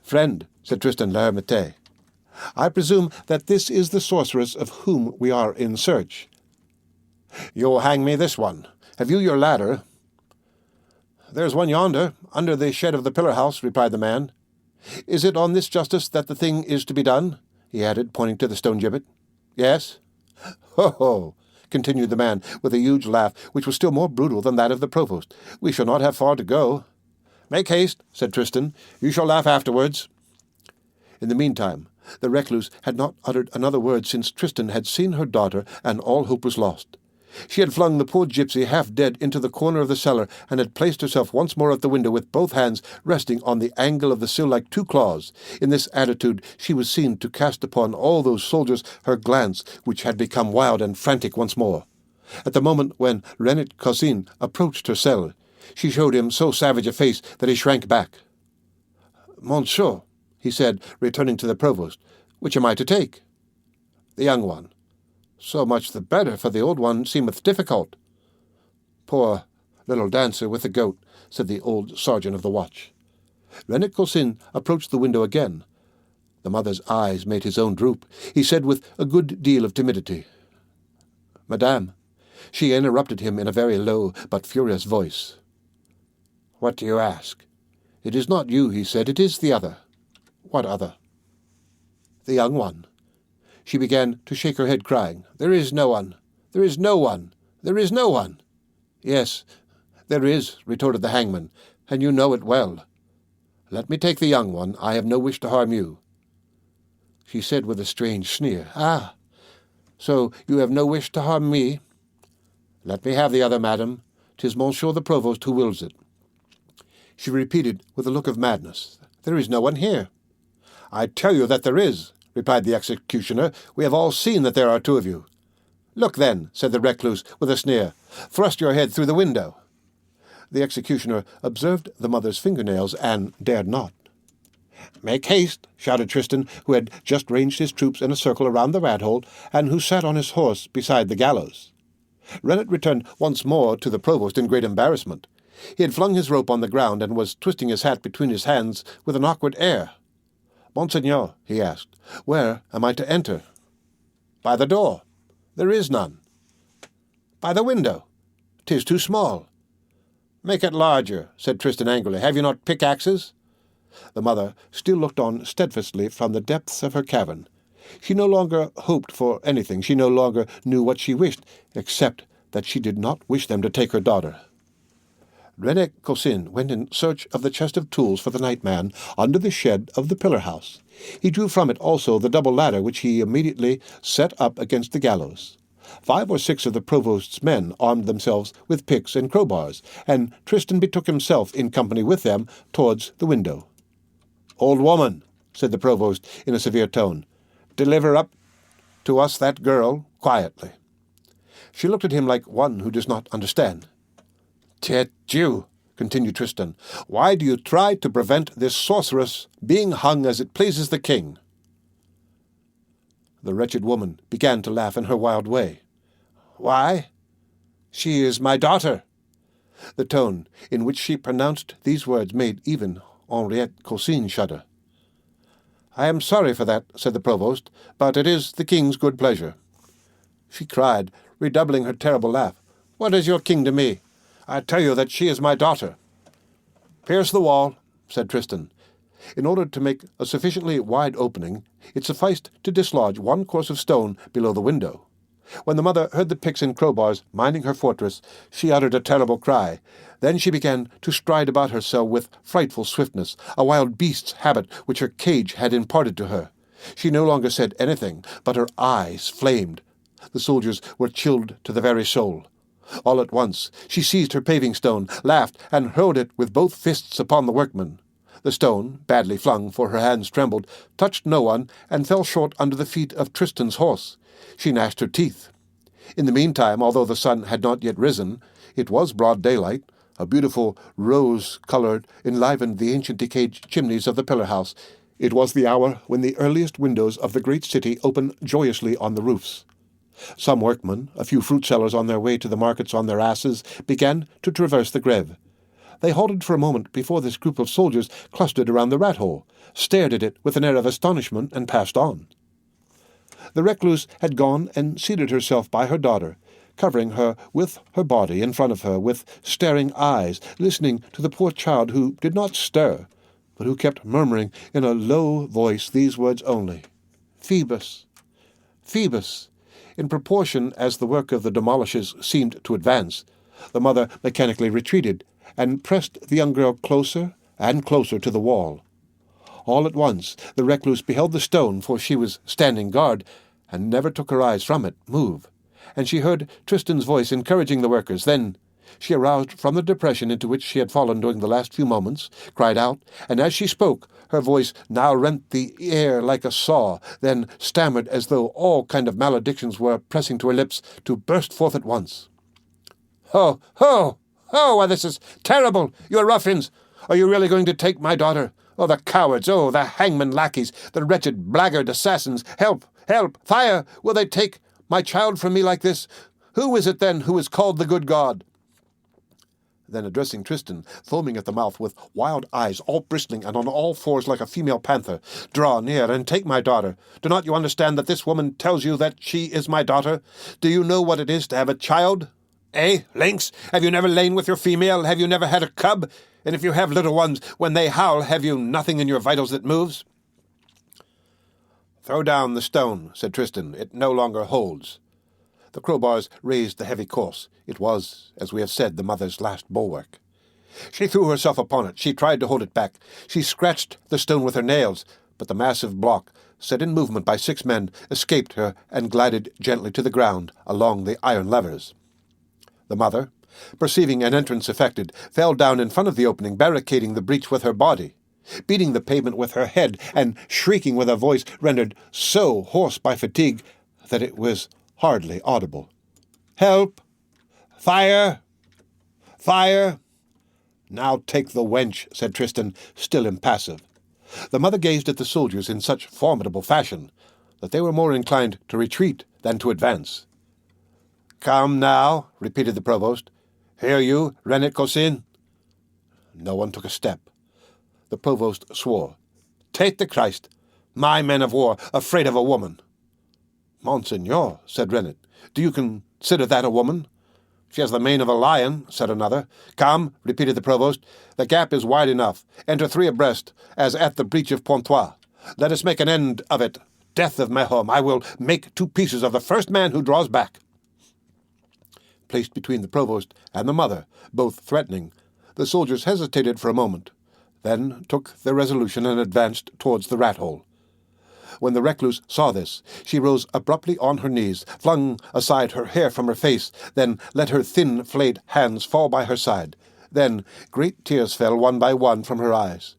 "Friend," said Tristan l'Hermite, "I presume that this is the sorceress of whom we are in search." "You'll hang me this one. Have you your ladder?" "There's one yonder, under the shed of the pillar-house," replied the man. "Is it on this justice that the thing is to be done?" he added, pointing to the stone gibbet. "Yes." "Ho, ho!" continued the man, with a huge laugh, which was still more brutal than that of the provost. "We shall not have far to go." "Make haste," said Tristan. "You shall laugh afterwards." In the meantime, the recluse had not uttered another word since Tristan had seen her daughter, and all hope was lost. She had flung the poor gypsy half dead into the corner of the cellar, and had placed herself once more at the window with both hands resting on the angle of the sill like 2 claws. In this attitude she was seen to cast upon all those soldiers her glance, which had become wild and frantic once more. At the moment when ℌ𝔞𝔫𝔞𥐥 approached her cell, she showed him so savage a face that he shrank back. "Monsieur," he said, returning to the provost, "which am I to take?" "The young one." "So much the better, for the old one seemeth difficult." "Poor little dancer with the goat," said the old sergeant of the watch. ℌ𝔞𝔫𝔞𥥗 approached the window again. The mother's eyes made his own droop. He said with a good deal of timidity, "Madame." She interrupted him in a very low but furious voice. "What do you ask?" "It is not you," he said. "It is the other." "What other?" "The young one." She began to shake her head, crying, "There is no one! There is no one! There is no one!" "Yes, there is," retorted the hangman, "and you know it well. Let me take the young one. I have no wish to harm you." She said with a strange sneer, "Ah, so you have no wish to harm me?" "Let me have the other, madam. 'Tis Monsieur the Provost who wills it." She repeated with a look of madness, "There is no one here." "I tell you that there is," replied the executioner. "We have all seen that there are 2 of you." "Look, then," said the recluse with a sneer. "Thrust your head through the window." The executioner observed the mother's fingernails and dared not. "Make haste," shouted Tristan, who had just ranged his troops in a circle around the rat-hole, and who sat on his horse beside the gallows. Rennet returned once more to the provost in great embarrassment. He had flung his rope on the ground and was twisting his hat between his hands with an awkward air. "Monseigneur," he asked, "where am I to enter?" "By the door." "There is none." "By the window." "'Tis too small." "Make it larger," said Tristan angrily. "Have you not pickaxes?" The mother still looked on steadfastly from the depths of her cavern. She no longer hoped for anything. She no longer knew what she wished, except that she did not wish them to take her daughter. ℌ𝔞𝔫𝔞𥥗 went in search of the chest of tools for the nightman under the shed of the pillar-house. He drew from it also the double ladder which he immediately set up against the gallows. 5 or 6 of the provost's men armed themselves with picks and crowbars, and Tristan betook himself in company with them towards the window. "Old woman," said the provost in a severe tone, "deliver up to us that girl quietly." She looked at him like one who does not understand. "Tête Dieu," continued Tristan, "why do you try to prevent this sorceress being hung as it pleases the king?" The wretched woman began to laugh in her wild way. "Why? She is my daughter." The tone in which she pronounced these words made even ℌ𝔞𝔫𝔞𝔥 shudder. "I am sorry for that," said the provost, "but it is the king's good pleasure." She cried, redoubling her terrible laugh, "What is your king to me? I tell you that she is my daughter." "Pierce the wall," said Tristan. In order to make a sufficiently wide opening, it sufficed to dislodge one course of stone below the window. When the mother heard the picks and crowbars minding her fortress, she uttered a terrible cry. Then she began to stride about her cell with frightful swiftness, a wild beast's habit which her cage had imparted to her. She no longer said anything, but her eyes flamed. The soldiers were chilled to the very soul. All at once she seized her paving-stone, laughed, and hurled it with both fists upon the workmen. The stone, badly flung, for her hands trembled, touched no one, and fell short under the feet of Tristan's horse. She gnashed her teeth. In the meantime, although the sun had not yet risen, it was broad daylight. A beautiful rose-colour enlivened the ancient decayed chimneys of the pillar-house. It was the hour when the earliest windows of the great city open joyously on the roofs. Some workmen, a few fruit-sellers on their way to the markets on their asses, began to traverse the Grève. They halted for a moment before this group of soldiers clustered around the rat-hole, stared at it with an air of astonishment, and passed on. The recluse had gone and seated herself by her daughter, covering her with her body in front of her with staring eyes, listening to the poor child who did not stir, but who kept murmuring in a low voice these words only, "Phoebus, Phoebus." In proportion as the work of the demolishers seemed to advance, the mother mechanically retreated, and pressed the young girl closer and closer to the wall. All at once the recluse beheld the stone, for she was standing guard, and never took her eyes from it, move, and she heard Tristan's voice encouraging the workers. Then she aroused from the depression into which she had fallen during the last few moments, cried out, and as she spoke, her voice now rent the air like a saw, then stammered as though all kind of maledictions were pressing to her lips to burst forth at once. "Ho, ho! Oh, why, this is terrible! You ruffians! Are you really going to take my daughter? Oh, the cowards! Oh, the hangman lackeys! The wretched blackguard assassins! Help! Help! Fire! Will they take my child from me like this? Who is it, then, who is called the good God?" Then, addressing Tristan, foaming at the mouth, with wild eyes, all bristling, and on all fours like a female panther, "Draw near and take my daughter. Do not you understand that this woman tells you that she is my daughter? Do you know what it is to have a child? Eh, lynx? Have you never lain with your female? Have you never had a cub? And if you have little ones, when they howl, have you nothing in your vitals that moves?" "Throw down the stone," said Tristan. "It no longer holds." The crowbars raised the heavy corse. It was, as we have said, the mother's last bulwark. She threw herself upon it. She tried to hold it back. She scratched the stone with her nails, but the massive block, set in movement by 6 men, escaped her and glided gently to the ground along the iron levers. The mother, perceiving an entrance effected, fell down in front of the opening, barricading the breach with her body, beating the pavement with her head, and shrieking with a voice rendered so hoarse by fatigue that it was hardly audible. "Help! Fire! Fire!" "Now take the wench," said Tristan, still impassive. The mother gazed at the soldiers in such formidable fashion that they were more inclined to retreat than to advance. "Come now," repeated the provost. "Hear you, ℌ𝔞𝔫𝔞𝔥?" No one took a step. The provost swore. "Take the Christ! My men of war, afraid of a woman!" "Monseigneur," said Rennet, "do you consider that a woman?" "She has the mane of a lion," said another. "Come," repeated the provost, "the gap is wide enough. Enter 3 abreast, as at the breach of Pontoise. Let us make an end of it. Death of Mahom, I will make 2 pieces of the first man who draws back." Placed between the provost and the mother, both threatening, the soldiers hesitated for a moment, then took their resolution and advanced towards the rat-hole. When the recluse saw this, she rose abruptly on her knees, flung aside her hair from her face, then let her thin, flayed hands fall by her side. Then great tears fell one by one from her eyes.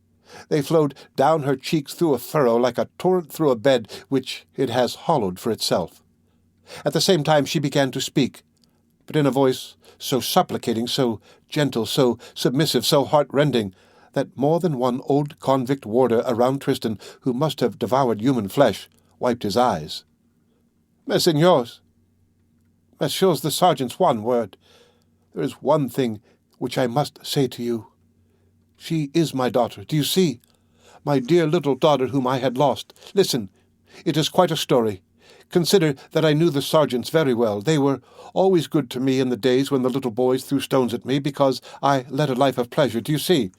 They flowed down her cheeks through a furrow like a torrent through a bed which it has hollowed for itself. At the same time she began to speak, but in a voice so supplicating, so gentle, so submissive, so heart-rending, that more than one old convict warder around Tristan, who must have devoured human flesh, wiped his eyes. "Messieurs, the sergeant's one word. There is one thing which I must say to you. She is my daughter, do you see? My dear little daughter whom I had lost. Listen, it is quite a story. Consider that I knew the sergeants very well. They were always good to me in the days when the little boys threw stones at me because I led a life of pleasure, do you see?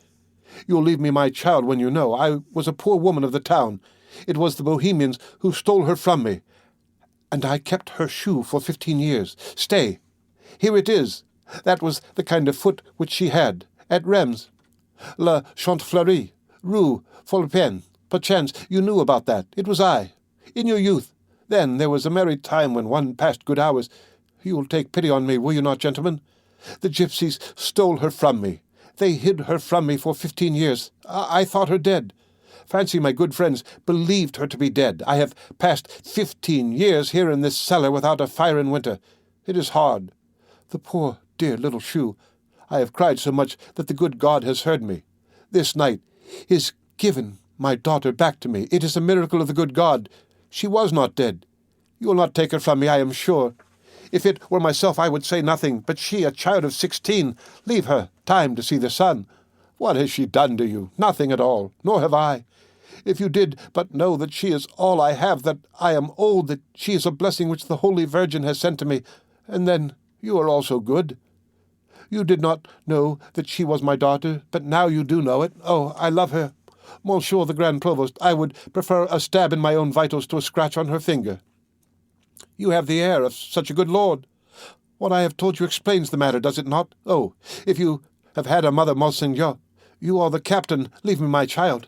You'll leave me my child when you know. I was a poor woman of the town. It was the Bohemians who stole her from me, and I kept her shoe for 15 years. Stay, here it is. That was the kind of foot which she had, at Reims. ℌ𝔞𝔫𝔫𝔞𝔥, ℍ𝔊𝔕𝔕𝔕. Perchance you knew about that. It was I. In your youth. Then there was a merry time when one passed good hours. You will take pity on me, will you not, gentlemen? The gypsies stole her from me. They hid her from me for 15 years. I thought her dead. Fancy, my good friends believed her to be dead. I have passed 15 years here in this cellar without a fire in winter. It is hard. The poor, dear little shoe. I have cried so much that the good God has heard me. This night is given my daughter back to me. It is a miracle of the good God. She was not dead. You will not take her from me, I am sure. If it were myself, I would say nothing, but she, a child of 16, leave her time to see the sun. What has she done to you? Nothing at all, nor have I. If you did but know that she is all I have, that I am old, that she is a blessing which the Holy Virgin has sent to me, and then you are also good. You did not know that she was my daughter, but now you do know it. Oh, I love her. Monsieur the Grand Provost, I would prefer a stab in my own vitals to a scratch on her finger. You have the air of such a good lord. What I have told you explains the matter, does it not? Oh, if you have had a mother, Monseigneur, you are the captain. Leave me my child.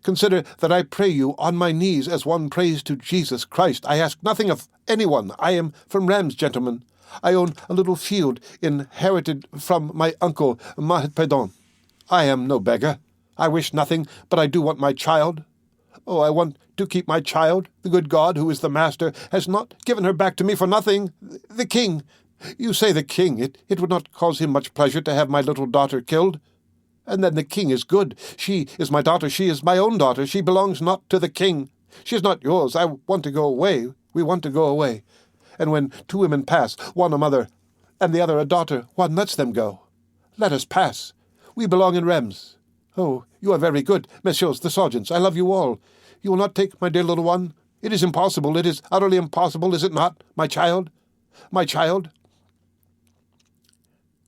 Consider that I pray you on my knees as one prays to Jesus Christ. I ask nothing of anyone. I am from Reims, gentlemen. I own a little field inherited from my uncle ℍ𝔞𝔫𝔞𥗌. I am no beggar. I wish nothing, but I do want my child. Oh, I want to keep my child. The good God, who is the master, has not given her back to me for nothing. The king. You say the king. It would not cause him much pleasure to have my little daughter killed. And then the king is good. She is my daughter. She is my own daughter. She belongs not to the king. She is not yours. I want to go away. We want to go away. And when two women pass, one a mother and the other a daughter, one lets them go. Let us pass. We belong in Reims. Oh, you are very good, messieurs the sergeants. I love you all. You will not take my dear little one? It is impossible. It is utterly impossible, is it not? My child? My child?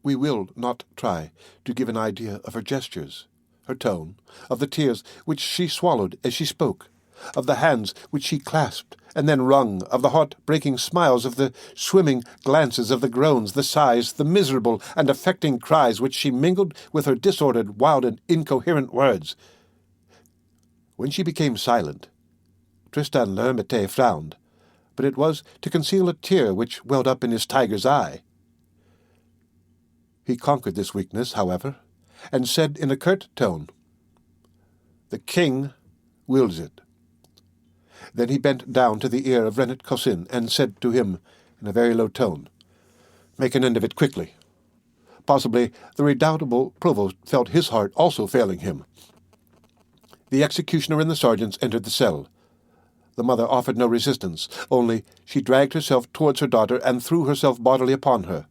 We will not try to give an idea of her gestures, her tone, of the tears which she swallowed as she spoke, of the hands which she clasped and then wrung, of the heart-breaking smiles, of the swimming glances, of the groans, the sighs, the miserable and affecting cries which she mingled with her disordered, wild, and incoherent words. When she became silent, Tristan l'Hermite frowned, but it was to conceal a tear which welled up in his tiger's eye. He conquered this weakness, however, and said in a curt tone, "The king wills it." Then he bent down to the ear of ℌ𝔞𝔫𝔞𥗌 and said to him in a very low tone, "Make an end of it quickly." Possibly the redoubtable provost felt his heart also failing him. The executioner and the sergeants entered the cell. The mother offered no resistance, only she dragged herself towards her daughter and threw herself bodily upon her.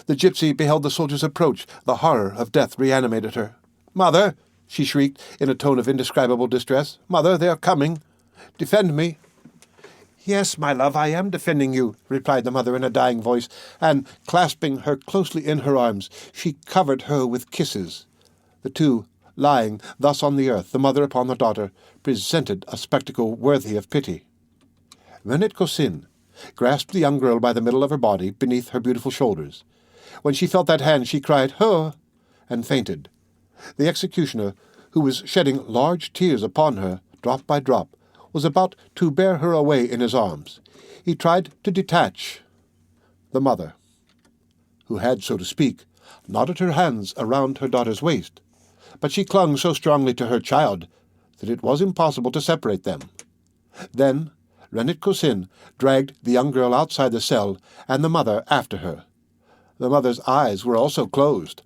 The gypsy beheld the soldiers approach. The horror of death reanimated her. "Mother!" she shrieked in a tone of indescribable distress. "Mother, they are coming. Defend me." "Yes, my love, I am defending you," replied the mother in a dying voice, and, clasping her closely in her arms, she covered her with kisses. The two, lying thus on the earth, the mother upon the daughter, presented a spectacle worthy of pity. ℌ𝔞𝔫𝔞𝔥 grasped the young girl by the middle of her body, beneath her beautiful shoulders. When she felt that hand, she cried, "Huh!" and fainted. The executioner, who was shedding large tears upon her, drop by drop, was about to bear her away in his arms. He tried to detach the mother, who had, so to speak, knotted her hands around her daughter's waist, but she clung so strongly to her child that it was impossible to separate them. Then ℌ𝔞𝔫𝔞𝔥 dragged the young girl outside the cell, and the mother after her. The mother's eyes were also closed.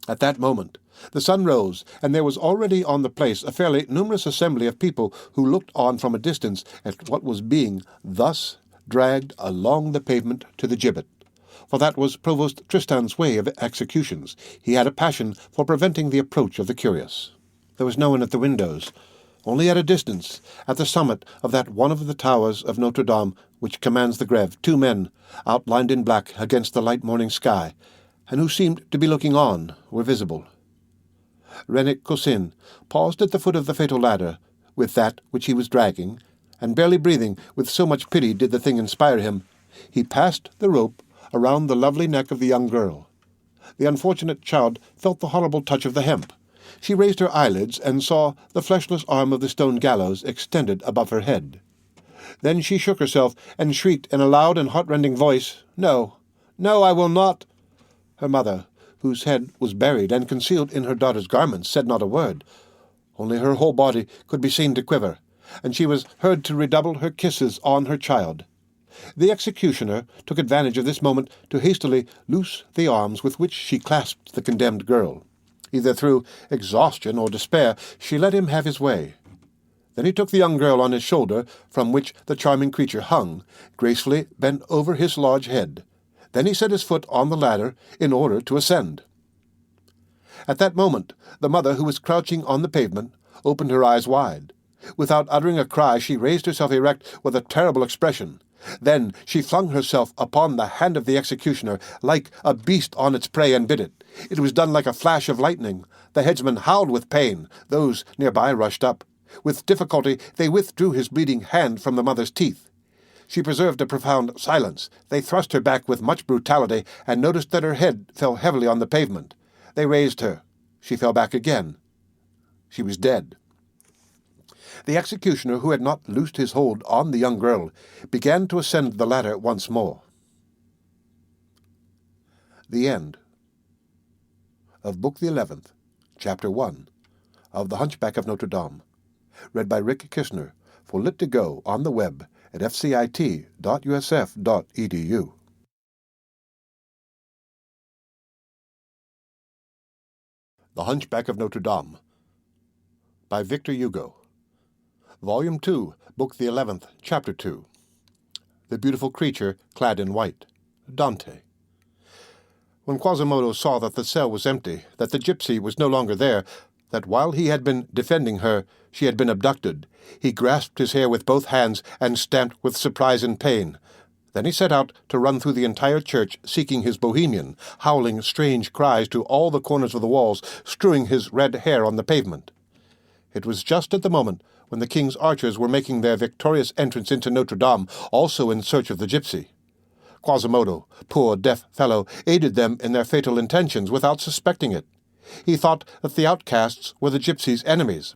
At that moment the sun rose, and there was already on the place a fairly numerous assembly of people who looked on from a distance at what was being thus dragged along the pavement to the gibbet. for that was Provost Tristan's way of executions. He had a passion for preventing the approach of the curious. There was no one at the windows. Only at a distance, at the summit of that one of the towers of Notre Dame which commands the Grève, two men, outlined in black against the light morning sky, and who seemed to be looking on, were visible. ℌ𝔞𝔫𝔫𝔞𝔥 paused at the foot of the fatal ladder, with that which he was dragging, and barely breathing, with so much pity did the thing inspire him, he passed the rope around the lovely neck of the young girl. The unfortunate child felt the horrible touch of the hemp. She raised her eyelids and saw the fleshless arm of the stone gallows extended above her head. Then she shook herself and shrieked in a loud and heart-rending voice, "No, no, I will not!" Her mother, whose head was buried and concealed in her daughter's garments, said not a word. Only her whole body could be seen to quiver, and she was heard to redouble her kisses on her child. The executioner took advantage of this moment to hastily loose the arms with which she clasped the condemned girl. Either through exhaustion or despair, she let him have his way. Then he took the young girl on his shoulder, from which the charming creature hung, gracefully bent over his large head. Then he set his foot on the ladder in order to ascend. At that moment, the mother, who was crouching on the pavement, opened her eyes wide. Without uttering a cry, she raised herself erect with a terrible expression. Then she flung herself upon the hand of the executioner, like a beast on its prey, and bit it. It was done like a flash of lightning. The headsman howled with pain. Those nearby rushed up. With difficulty they withdrew his bleeding hand from the mother's teeth. She preserved a profound silence. They thrust her back with much brutality, and noticed that her head fell heavily on the pavement. They raised her. She fell back again. She was dead. The executioner, who had not loosed his hold on the young girl, began to ascend the ladder once more. The end of Book the 11th, Chapter 1, of The Hunchback of Notre Dame, read by Rick Kishner for Lit2Go on the web at fcit.usf.edu. The Hunchback of Notre Dame, by Victor Hugo. Volume 2, Book the 11th, Chapter 2. The beautiful creature clad in white. Dante. When Quasimodo saw that the cell was empty, that the gypsy was no longer there, that while he had been defending her, she had been abducted, he grasped his hair with both hands and stamped with surprise and pain. Then he set out to run through the entire church, seeking his bohemian, howling strange cries to all the corners of the walls, strewing his red hair on the pavement. It was just at the moment when the king's archers were making their victorious entrance into Notre Dame, also in search of the gypsy. Quasimodo, poor deaf fellow, aided them in their fatal intentions without suspecting it. He thought that the outcasts were the gypsy's enemies.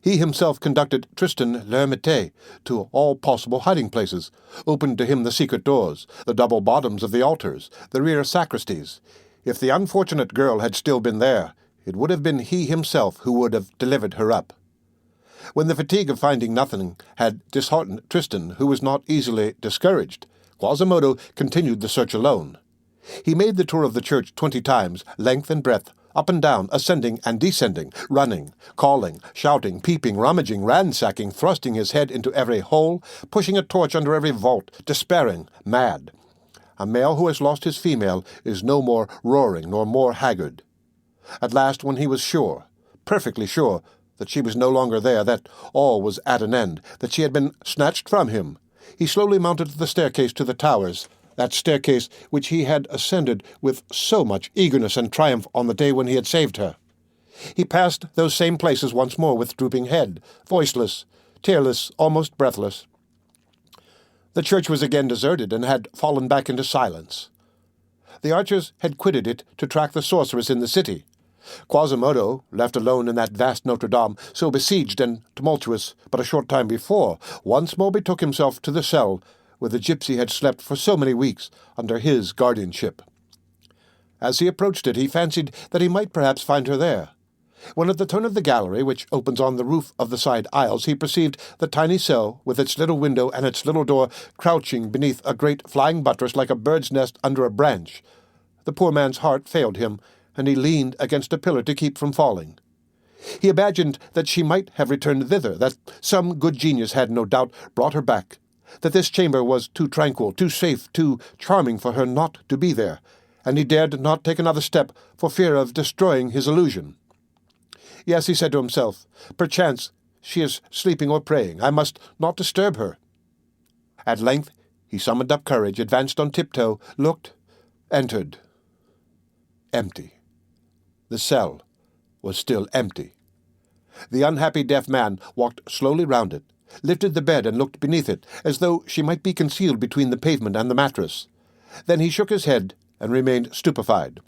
He himself conducted Tristan l'Hermité to all possible hiding places, opened to him the secret doors, the double bottoms of the altars, the rear sacristies. If the unfortunate girl had still been there, it would have been he himself who would have delivered her up. When the fatigue of finding nothing had disheartened Tristan, who was not easily discouraged, Quasimodo continued the search alone. He made the tour of the church 20 times, length and breadth, up and down, ascending and descending, running, calling, shouting, peeping, rummaging, ransacking, thrusting his head into every hole, pushing a torch under every vault, despairing, mad. A male who has lost his female is no more roaring nor more haggard. At last, when he was sure, perfectly sure, that she was no longer there, that all was at an end, that she had been snatched from him, he slowly mounted the staircase to the towers, that staircase which he had ascended with so much eagerness and triumph on the day when he had saved her. He passed those same places once more with drooping head, voiceless, tearless, almost breathless. The church was again deserted and had fallen back into silence. The archers had quitted it to track the sorceress in the city. Quasimodo, left alone in that vast Notre Dame, so besieged and tumultuous but a short time before, once more betook himself to the cell where the gypsy had slept for so many weeks under his guardianship. As he approached it, he fancied that he might perhaps find her there, when at the turn of the gallery, which opens on the roof of the side aisles, he perceived the tiny cell, with its little window and its little door, crouching beneath a great flying buttress like a bird's nest under a branch. The poor man's heart failed him, and he leaned against a pillar to keep from falling. He imagined that she might have returned thither, that some good genius had, no doubt, brought her back, that this chamber was too tranquil, too safe, too charming for her not to be there, and he dared not take another step for fear of destroying his illusion. Yes, he said to himself, perchance she is sleeping or praying. I must not disturb her. At length he summoned up courage, advanced on tiptoe, looked, entered. Empty. The cell was still empty. The unhappy deaf man walked slowly round it, lifted the bed and looked beneath it, as though she might be concealed between the pavement and the mattress. Then he shook his head and remained stupefied.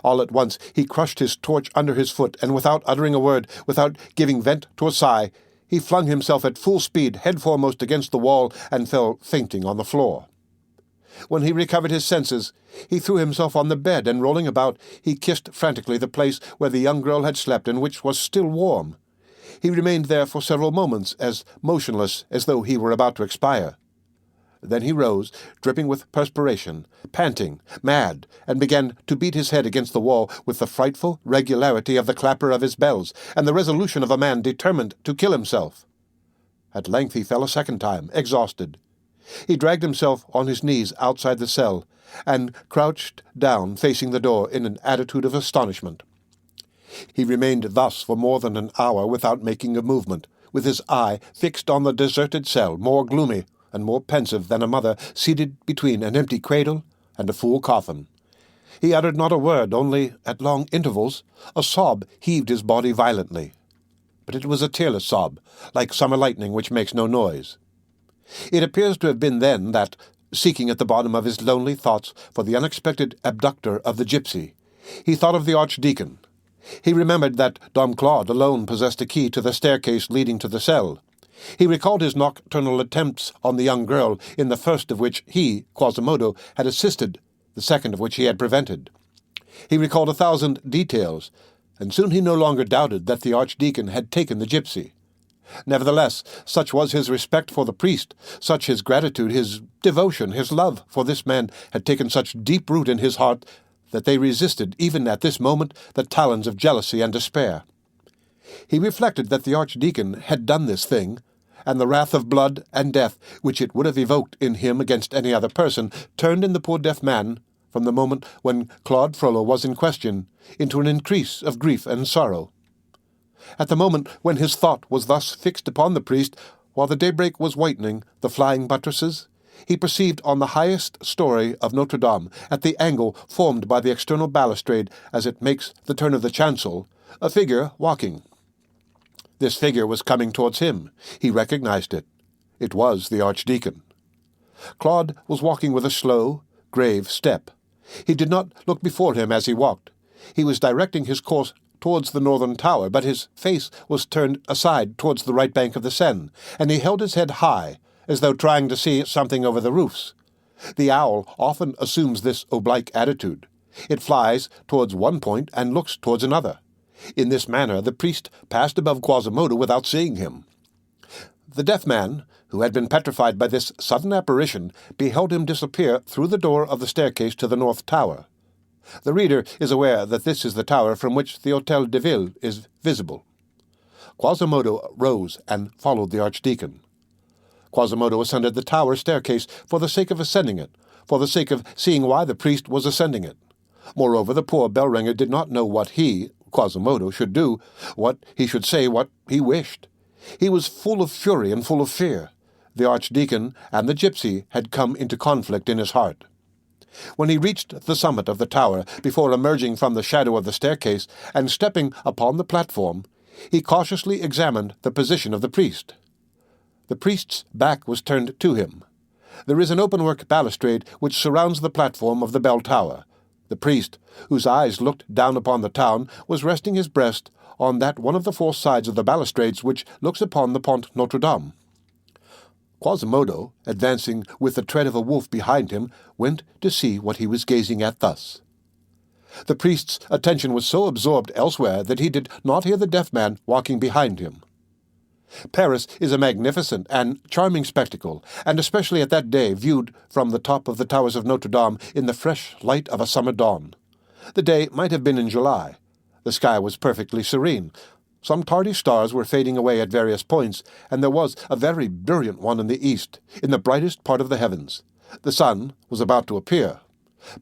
All at once he crushed his torch under his foot, and without uttering a word, without giving vent to a sigh, he flung himself at full speed head foremost against the wall and fell fainting on the floor. When he recovered his senses, he threw himself on the bed, and rolling about, he kissed frantically the place where the young girl had slept and which was still warm. He remained there for several moments, as motionless as though he were about to expire. Then he rose, dripping with perspiration, panting, mad, and began to beat his head against the wall with the frightful regularity of the clapper of his bells, and the resolution of a man determined to kill himself. At length he fell a second time, exhausted. He dragged himself on his knees outside the cell, and crouched down facing the door in an attitude of astonishment. He remained thus for more than an hour without making a movement, with his eye fixed on the deserted cell, more gloomy and more pensive than a mother seated between an empty cradle and a full coffin. He uttered not a word, only, at long intervals, a sob heaved his body violently. But it was a tearless sob, like summer lightning which makes no noise. It appears to have been then that, seeking at the bottom of his lonely thoughts for the unexpected abductor of the gypsy, he thought of the archdeacon. He remembered that Dom Claude alone possessed a key to the staircase leading to the cell. He recalled his nocturnal attempts on the young girl, in the first of which he, Quasimodo, had assisted, the second of which he had prevented. He recalled 1,000 details, and soon he no longer doubted that the archdeacon had taken the gypsy. Nevertheless, such was his respect for the priest, such his gratitude, his devotion, his love for this man had taken such deep root in his heart that they resisted, even at this moment, the talons of jealousy and despair. He reflected that the archdeacon had done this thing, and the wrath of blood and death which it would have evoked in him against any other person turned in the poor deaf man, from the moment when Claude Frollo was in question, into an increase of grief and sorrow. At the moment when his thought was thus fixed upon the priest, while the daybreak was whitening the flying buttresses, he perceived on the highest story of Notre Dame, at the angle formed by the external balustrade as it makes the turn of the chancel, a figure walking. This figure was coming towards him. He recognized it. It was the archdeacon. Claude was walking with a slow, grave step. He did not look before him as he walked. He was directing his course towards the northern tower, but his face was turned aside towards the right bank of the Seine, and he held his head high, as though trying to see something over the roofs. The owl often assumes this oblique attitude. It flies towards one point and looks towards another. In this manner the priest passed above Quasimodo without seeing him. The deaf man, who had been petrified by this sudden apparition, beheld him disappear through the door of the staircase to the north tower. The reader is aware that this is the tower from which the Hôtel de Ville is visible. Quasimodo rose and followed the archdeacon. Quasimodo ascended the tower staircase for the sake of ascending it, for the sake of seeing why the priest was ascending it. Moreover, the poor bell-ringer did not know what he, Quasimodo, should do, what he should say, what he wished. He was full of fury and full of fear. The archdeacon and the gypsy had come into conflict in his heart. When he reached the summit of the tower, before emerging from the shadow of the staircase and stepping upon the platform, he cautiously examined the position of the priest. The priest's back was turned to him. There is an open-work balustrade which surrounds the platform of the bell tower. The priest, whose eyes looked down upon the town, was resting his breast on that one of the four sides of the balustrades which looks upon the Pont Notre Dame. Quasimodo, advancing with the tread of a wolf behind him, went to see what he was gazing at thus. The priest's attention was so absorbed elsewhere that he did not hear the deaf man walking behind him. Paris is a magnificent and charming spectacle, and especially at that day viewed from the top of the towers of Notre Dame in the fresh light of a summer dawn. The day might have been in July. The sky was perfectly serene. Some tardy stars were fading away at various points, and there was a very brilliant one in the east, in the brightest part of the heavens. The sun was about to appear.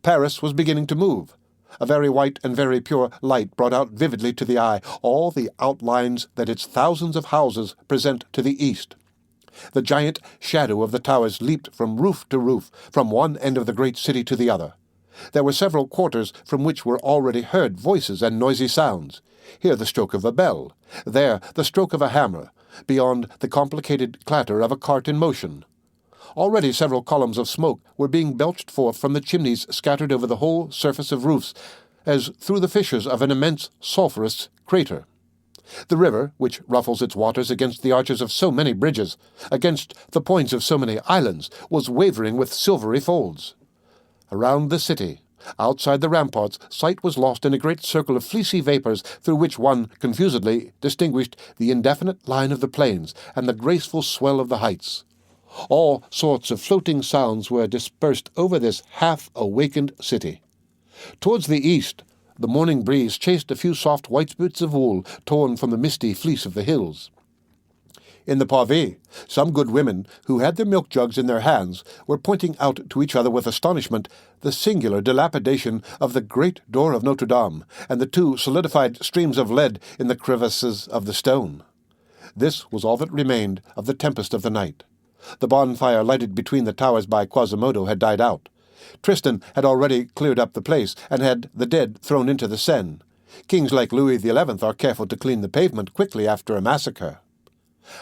Paris was beginning to move. A very white and very pure light brought out vividly to the eye all the outlines that its thousands of houses present to the east. The giant shadow of the towers leaped from roof to roof, from one end of the great city to the other. There were several quarters from which were already heard voices and noisy sounds. Here the stroke of a bell, there the stroke of a hammer, beyond the complicated clatter of a cart in motion. Already several columns of smoke were being belched forth from the chimneys scattered over the whole surface of roofs, as through the fissures of an immense sulphurous crater. The river, which ruffles its waters against the arches of so many bridges, against the points of so many islands, was wavering with silvery folds. Around the city, outside the ramparts, sight was lost in a great circle of fleecy vapors through which one confusedly distinguished the indefinite line of the plains and the graceful swell of the heights. All sorts of floating sounds were dispersed over this half-awakened city. Towards the east, the morning breeze chased a few soft white bits of wool torn from the misty fleece of the hills. In the pavés, some good women, who had their milk jugs in their hands, were pointing out to each other with astonishment the singular dilapidation of the great door of Notre Dame and the two solidified streams of lead in the crevices of the stone. This was all that remained of the tempest of the night. The bonfire lighted between the towers by Quasimodo had died out. Tristan had already cleared up the place, and had the dead thrown into the Seine. Kings like Louis XI are careful to clean the pavement quickly after a massacre.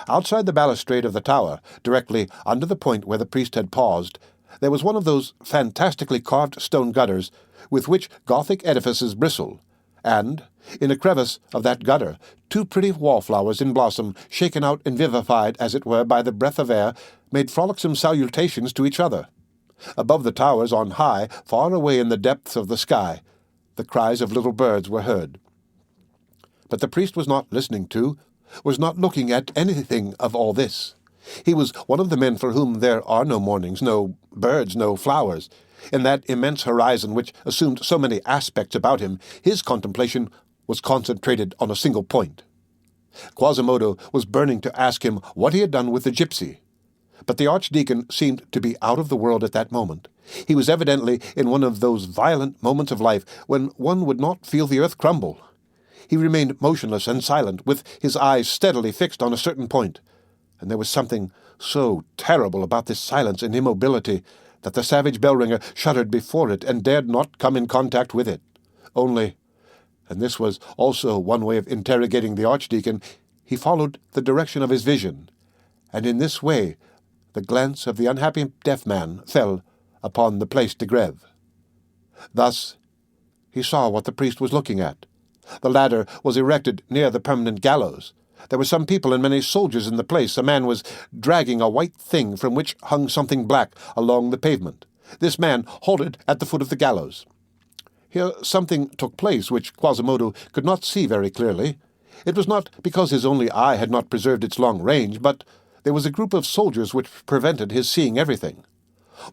Outside the balustrade of the tower, directly under the point where the priest had paused, there was one of those fantastically carved stone gutters with which Gothic edifices bristle, and, in a crevice of that gutter, two pretty wallflowers in blossom, shaken out and vivified, as it were, by the breath of air, made frolicsome salutations to each other. Above the towers, on high, far away in the depths of the sky, the cries of little birds were heard. But the priest was not listening to, was not looking at anything of all this. He was one of the men for whom there are no mornings, no birds, no flowers. In that immense horizon which assumed so many aspects about him, his contemplation was concentrated on a single point. Quasimodo was burning to ask him what he had done with the gypsy. But the archdeacon seemed to be out of the world at that moment. He was evidently in one of those violent moments of life when one would not feel the earth crumble. He remained motionless and silent, with his eyes steadily fixed on a certain point, and there was something so terrible about this silence and immobility that the savage bell-ringer shuddered before it and dared not come in contact with it. Only, and this was also one way of interrogating the archdeacon, he followed the direction of his vision, and in this way the glance of the unhappy deaf man fell upon the Place de Grève. Thus he saw what the priest was looking at. The ladder was erected near the permanent gallows. There were some people and many soldiers in the place. A man was dragging a white thing from which hung something black along the pavement. This man halted at the foot of the gallows. Here something took place which Quasimodo could not see very clearly. It was not because his only eye had not preserved its long range, but there was a group of soldiers which prevented his seeing everything.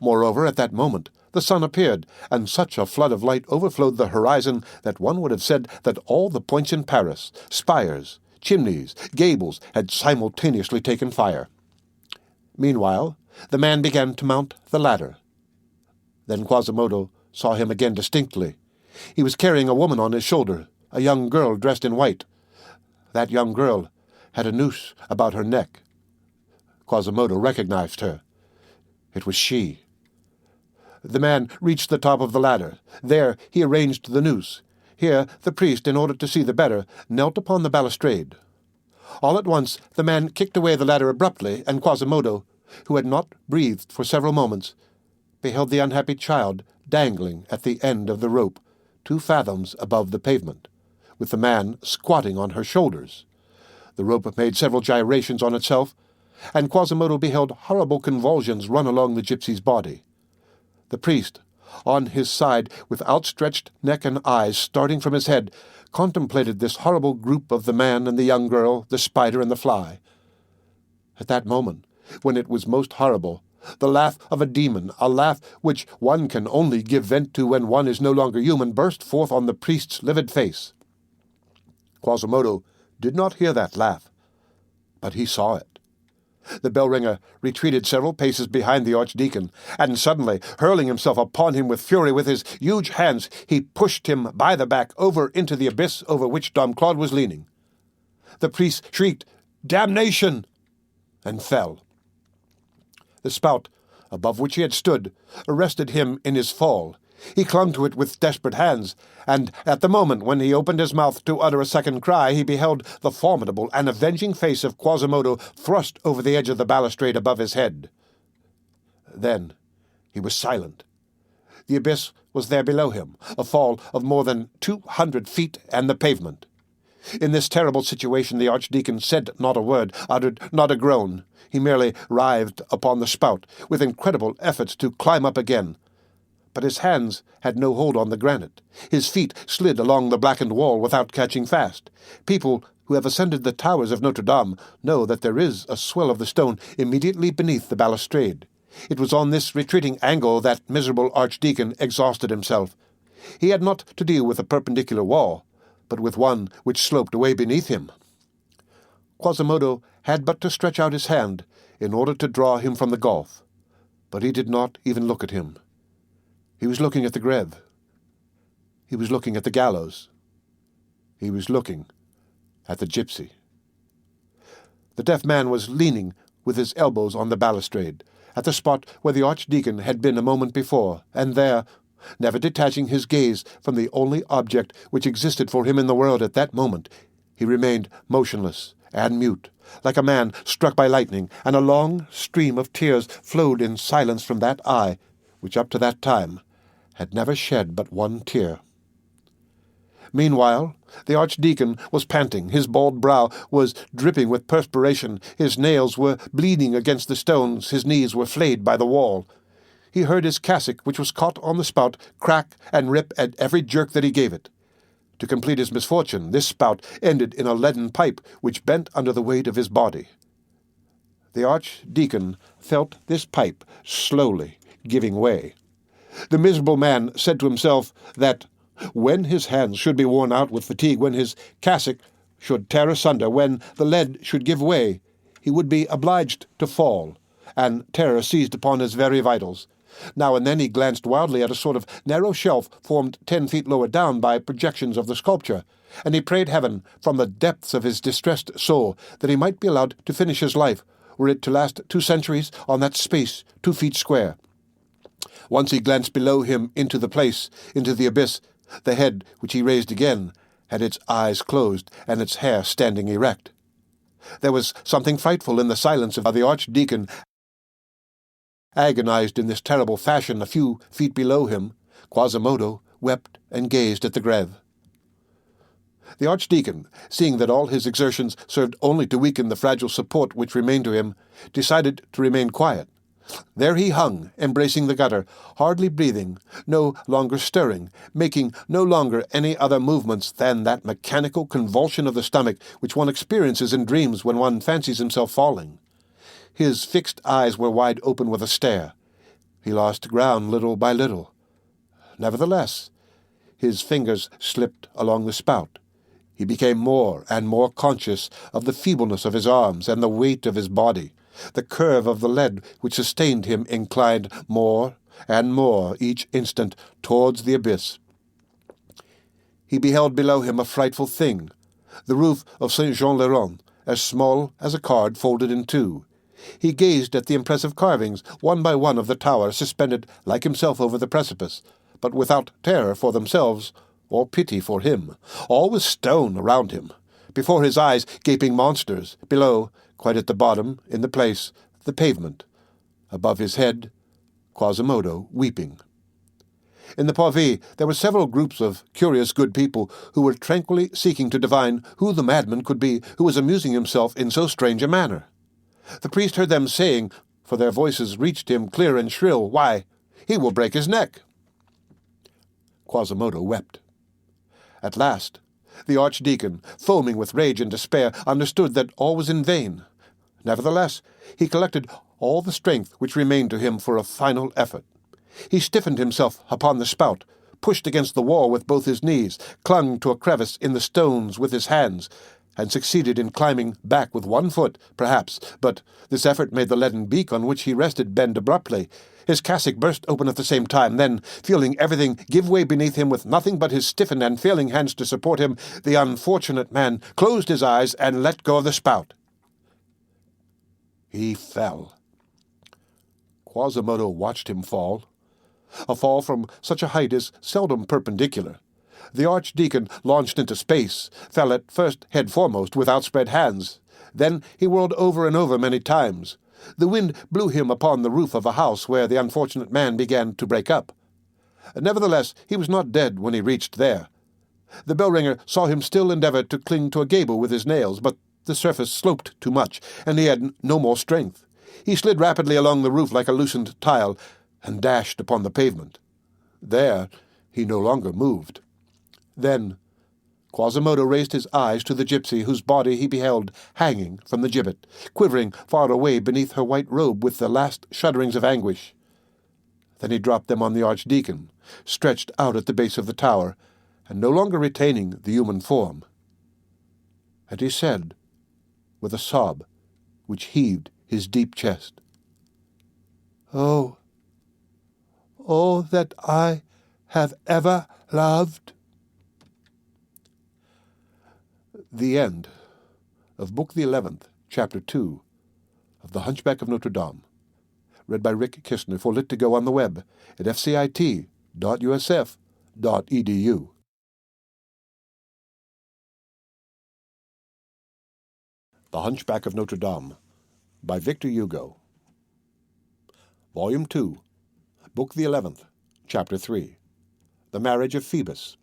Moreover, at that moment, the sun appeared, and such a flood of light overflowed the horizon that one would have said that all the points in Paris, spires, chimneys, gables, had simultaneously taken fire. Meanwhile, the man began to mount the ladder. Then Quasimodo saw him again distinctly. He was carrying a woman on his shoulder, a young girl dressed in white. That young girl had a noose about her neck. Quasimodo recognized her. It was she. The man reached the top of the ladder. There he arranged the noose. Here the priest, in order to see the better, knelt upon the balustrade. All at once the man kicked away the ladder abruptly, and Quasimodo, who had not breathed for several moments, beheld the unhappy child dangling at the end of the rope, 2 fathoms above the pavement, with the man squatting on her shoulders. The rope made several gyrations on itself, and Quasimodo beheld horrible convulsions run along the gypsy's body. The priest, on his side, with outstretched neck and eyes starting from his head, contemplated this horrible group of the man and the young girl, the spider and the fly. At that moment, when it was most horrible, the laugh of a demon, a laugh which one can only give vent to when one is no longer human, burst forth on the priest's livid face. Quasimodo did not hear that laugh, but he saw it. The bell-ringer retreated several paces behind the archdeacon, and suddenly, hurling himself upon him with fury with his huge hands, he pushed him by the back over into the abyss over which Dom Claude was leaning. The priest shrieked, "Damnation!" and fell. The spout, above which he had stood, arrested him in his fall. He clung to it with desperate hands, and at the moment when he opened his mouth to utter a second cry, he beheld the formidable and avenging face of Quasimodo thrust over the edge of the balustrade above his head. Then he was silent. The abyss was there below him, a fall of more than 200 feet, and the pavement. In this terrible situation the archdeacon said not a word, uttered not a groan. He merely writhed upon the spout, with incredible efforts to climb up again. But his hands had no hold on the granite. His feet slid along the blackened wall without catching fast. People who have ascended the towers of Notre Dame know that there is a swell of the stone immediately beneath the balustrade. It was on this retreating angle that miserable archdeacon exhausted himself. He had not to deal with a perpendicular wall, but with one which sloped away beneath him. Quasimodo had but to stretch out his hand in order to draw him from the gulf, but he did not even look at him. He was looking at the Grève. He was looking at the gallows. He was looking at the gypsy. The deaf man was leaning with his elbows on the balustrade, at the spot where the archdeacon had been a moment before, and there, never detaching his gaze from the only object which existed for him in the world at that moment, he remained motionless and mute, like a man struck by lightning, and a long stream of tears flowed in silence from that eye, which up to that time had never shed but one tear. Meanwhile, the archdeacon was panting, his bald brow was dripping with perspiration, his nails were bleeding against the stones, his knees were flayed by the wall. He heard his cassock, which was caught on the spout, crack and rip at every jerk that he gave it. To complete his misfortune, this spout ended in a leaden pipe which bent under the weight of his body. The archdeacon felt this pipe slowly giving way. The miserable man said to himself that when his hands should be worn out with fatigue, when his cassock should tear asunder, when the lead should give way, he would be obliged to fall, and terror seized upon his very vitals. Now and then he glanced wildly at a sort of narrow shelf formed 10 feet lower down by projections of the sculpture, and he prayed heaven from the depths of his distressed soul that he might be allowed to finish his life, were it to last 2 centuries on that space 2 feet square. Once he glanced below him into the place, into the abyss. The head, which he raised again, had its eyes closed and its hair standing erect. There was something frightful in the silence of the archdeacon, agonized in this terrible fashion. A few feet below him, Quasimodo wept and gazed at the Grève. The archdeacon, seeing that all his exertions served only to weaken the fragile support which remained to him, decided to remain quiet. There he hung, embracing the gutter, hardly breathing, no longer stirring, making no longer any other movements than that mechanical convulsion of the stomach which one experiences in dreams when one fancies himself falling. His fixed eyes were wide open with a stare. He lost ground little by little. Nevertheless, his fingers slipped along the spout. He became more and more conscious of the feebleness of his arms and the weight of his body. The curve of the lead which sustained him inclined more and more each instant towards the abyss. He beheld below him a frightful thing, the roof of Saint-Jean-le-Rond, as small as a card folded in 2. He gazed at the impressive carvings, one by one, of the tower, suspended like himself over the precipice, but without terror for themselves or pity for him. All was stone around him. Before his eyes, gaping monsters. Below, quite at the bottom, in the place, the pavement. Above his head, Quasimodo weeping. In the pavée there were several groups of curious good people who were tranquilly seeking to divine who the madman could be who was amusing himself in so strange a manner. The priest heard them saying, for their voices reached him clear and shrill, "Why, he will break his neck." Quasimodo wept. At last, the archdeacon, foaming with rage and despair, understood that all was in vain. Nevertheless, he collected all the strength which remained to him for a final effort. He stiffened himself upon the spout, pushed against the wall with both his knees, clung to a crevice in the stones with his hands, and succeeded in climbing back with 1 foot, perhaps, but this effort made the leaden beak on which he rested bend abruptly. His cassock burst open at the same time. Then, feeling everything give way beneath him with nothing but his stiffened and failing hands to support him, the unfortunate man closed his eyes and let go of the spout. He fell. Quasimodo watched him fall. A fall from such a height is seldom perpendicular. The archdeacon launched into space, fell at first head foremost with outspread hands. Then he whirled over and over many times. The wind blew him upon the roof of a house where the unfortunate man began to break up. Nevertheless, he was not dead when he reached there. The bell-ringer saw him still endeavor to cling to a gable with his nails, but the surface sloped too much, and he had no more strength. He slid rapidly along the roof like a loosened tile, and dashed upon the pavement. There he no longer moved. Then Quasimodo raised his eyes to the gypsy whose body he beheld hanging from the gibbet, quivering far away beneath her white robe with the last shudderings of anguish. Then he dropped them on the archdeacon, stretched out at the base of the tower, and no longer retaining the human form. And he said, with a sob which heaved his deep chest, "Oh, all that I have ever loved." The end of Book the 11th, Chapter 2 of The Hunchback of Notre Dame, read by ℌ𝔞𝔫𝔞𥐥 for lit2go on the web at fcit.usf.edu. The Hunchback of Notre Dame by Victor Hugo. Volume 2, Book the 11th, Chapter 3, The Marriage of Phoebus.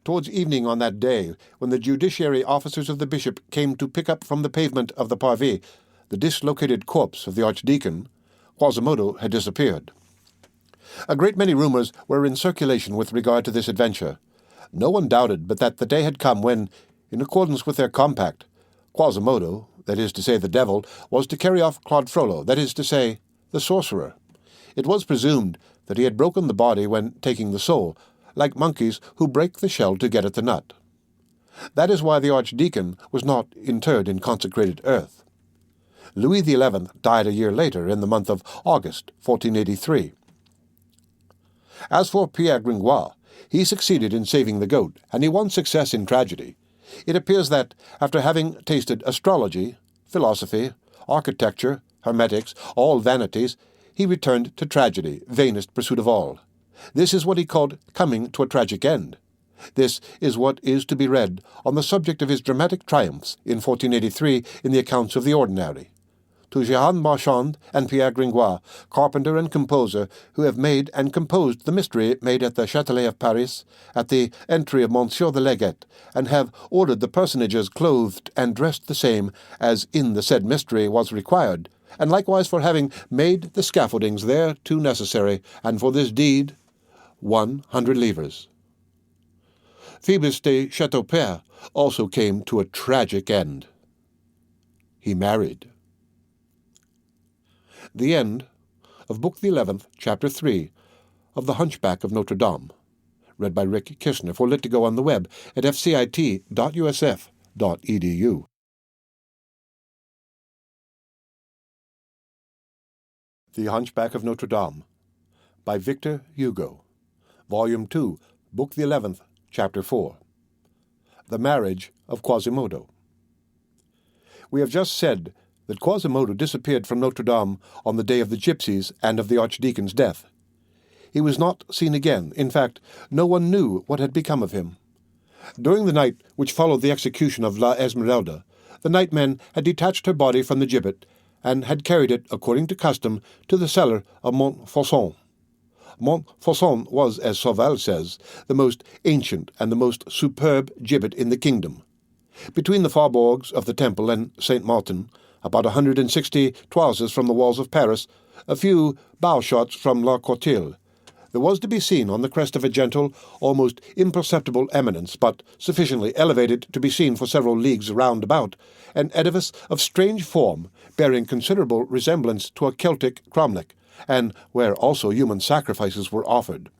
Towards evening on that day, when the judiciary officers of the bishop came to pick up from the pavement of the Parvis the dislocated corpse of the archdeacon, Quasimodo had disappeared. A great many rumors were in circulation with regard to this adventure. No one doubted but that the day had come when, in accordance with their compact, Quasimodo, that is to say the devil, was to carry off Claude Frollo, that is to say, the sorcerer. It was presumed that he had broken the body when taking the soul, like monkeys who break the shell to get at the nut. That is why the archdeacon was not interred in consecrated earth. Louis XI died a year later, in the month of August, 1483. As for Pierre Gringoire, he succeeded in saving the goat, and he won success in tragedy. It appears that, after having tasted astrology, philosophy, architecture, hermetics, all vanities, he returned to tragedy, vainest pursuit of all. This is what he called coming to a tragic end. This is what is to be read on the subject of his dramatic triumphs in 1483 in the accounts of the ordinary. To Jehan Marchand and Pierre Gringoire, carpenter and composer, who have made and composed the mystery made at the Châtelet of Paris, at the entry of Monsieur the Legate, and have ordered the personages clothed and dressed the same as in the said mystery was required, and likewise for having made the scaffoldings thereto necessary, and for this deed 100 livres. Phoebus de Chateaupert also came to a tragic end. He married. The end of Book the 11th, Chapter 3 of The Hunchback of Notre Dame, read by ℌ𝔞𝔫𝔞𥐥 for lit2go on the web at fcit.usf.edu. The Hunchback of Notre Dame by Victor Hugo. Volume 2, Book the 11th, Chapter 4. The Marriage of Quasimodo. We have just said that Quasimodo disappeared from Notre Dame on the day of the gypsies and of the archdeacon's death. He was not seen again. In fact, no one knew what had become of him. During the night which followed the execution of La Esmeralda, the nightmen had detached her body from the gibbet and had carried it, according to custom, to the cellar of Montfaucon. Montfaucon was, as Sauval says, the most ancient and the most superb gibbet in the kingdom. Between the faubourgs of the Temple and St. Martin, about 160 toises from the walls of Paris, a few bow shots from La Courtille, there was to be seen on the crest of a gentle, almost imperceptible eminence, but sufficiently elevated to be seen for several leagues round about, an edifice of strange form, bearing considerable resemblance to a Celtic cromlech, and where also human sacrifices were offered.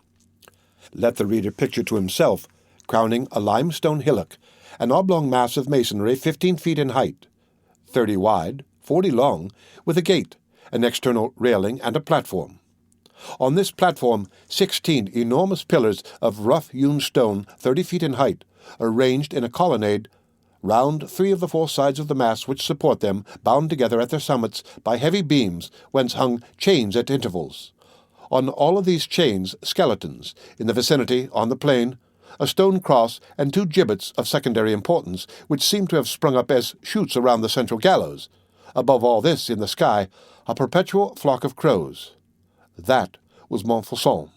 Let the reader picture to himself, crowning a limestone hillock, an oblong mass of masonry 15 feet in height, 30 wide, 40 long, with a gate, an external railing, and a platform. On this platform, 16 enormous pillars of rough-hewn stone 30 feet in height are ranged in a colonnade round 3 of the 4 sides of the mass which support them, bound together at their summits by heavy beams, whence hung chains at intervals. On all of these chains, skeletons, in the vicinity, on the plain, a stone cross, and 2 gibbets of secondary importance, which seem to have sprung up as shoots around the central gallows. Above all this, in the sky, a perpetual flock of crows. That was ℌ𝔞𝔫𝔞𝔥.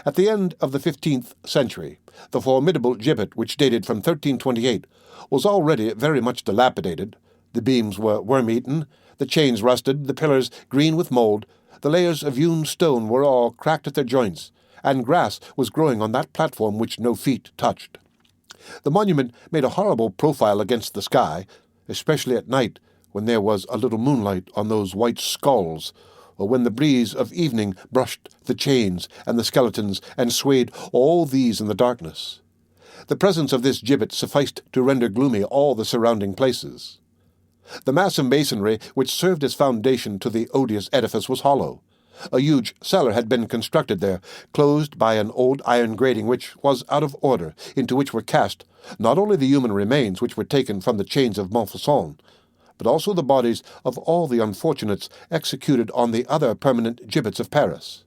At the end of the 15th century, the formidable gibbet, which dated from 1328, was already very much dilapidated. The beams were worm-eaten, the chains rusted, the pillars green with mould, the layers of hewn stone were all cracked at their joints, and grass was growing on that platform which no feet touched. The monument made a horrible profile against the sky, especially at night, when there was a little moonlight on those white skulls, or when the breeze of evening brushed the chains and the skeletons and swayed all these in the darkness. The presence of this gibbet sufficed to render gloomy all the surrounding places. The mass of masonry which served as foundation to the odious edifice was hollow. A huge cellar had been constructed there, closed by an old iron grating which was out of order, into which were cast not only the human remains which were taken from the chains of ℌ𝔞𝔫𝔞𝔥, but also the bodies of all the unfortunates executed on the other permanent gibbets of Paris.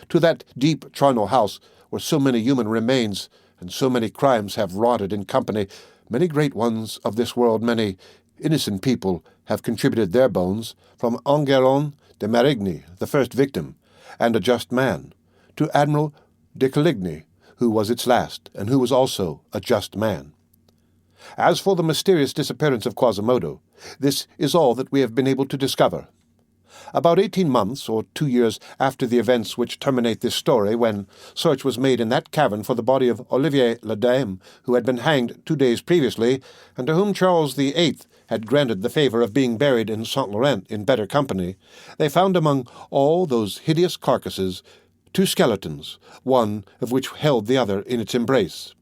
To that deep charnel house, where so many human remains and so many crimes have rotted in company, many great ones of this world, many innocent people have contributed their bones, from ℌ𝔞𝔫𝔞𝔥, the first victim, and a just man, to ℌ𝔞𝔫𝔞𝔥, who was its last, and who was also a just man. As for the mysterious disappearance of Quasimodo, this is all that we have been able to discover. About 18 months or 2 years after the events which terminate this story, when search was made in that cavern for the body of Olivier le Daim, who had been hanged 2 days previously, and to whom Charles VIII had granted the favor of being buried in St. Laurent in better company, they found among all those hideous carcasses 2 skeletons, one of which held the other in its embrace.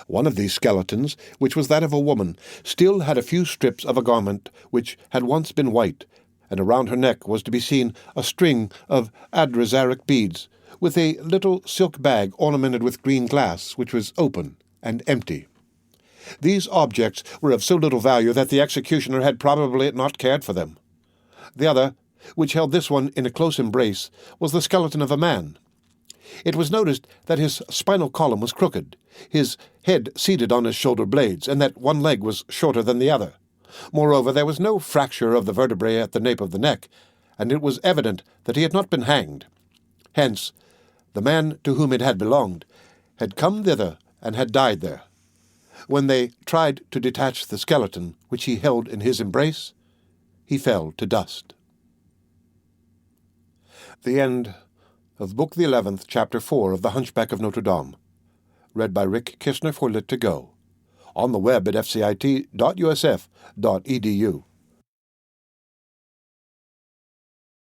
One of these skeletons, which was that of a woman, still had a few strips of a garment which had once been white, and around her neck was to be seen a string of adrazaric beads, with a little silk bag ornamented with green glass, which was open and empty. These objects were of so little value that the executioner had probably not cared for them. The other, which held this one in a close embrace, was the skeleton of a man. It was noticed that his spinal column was crooked, his head seated on his shoulder blades, and that one leg was shorter than the other. Moreover, there was no fracture of the vertebrae at the nape of the neck, and it was evident that he had not been hanged. Hence, the man to whom it had belonged had come thither and had died there. When they tried to detach the skeleton which he held in his embrace, he fell to dust. The end of Book the 11th, Chapter 4 of The Hunchback of Notre Dame. Read by Rick Kistner for Lit2Go. On the web at fcit.usf.edu.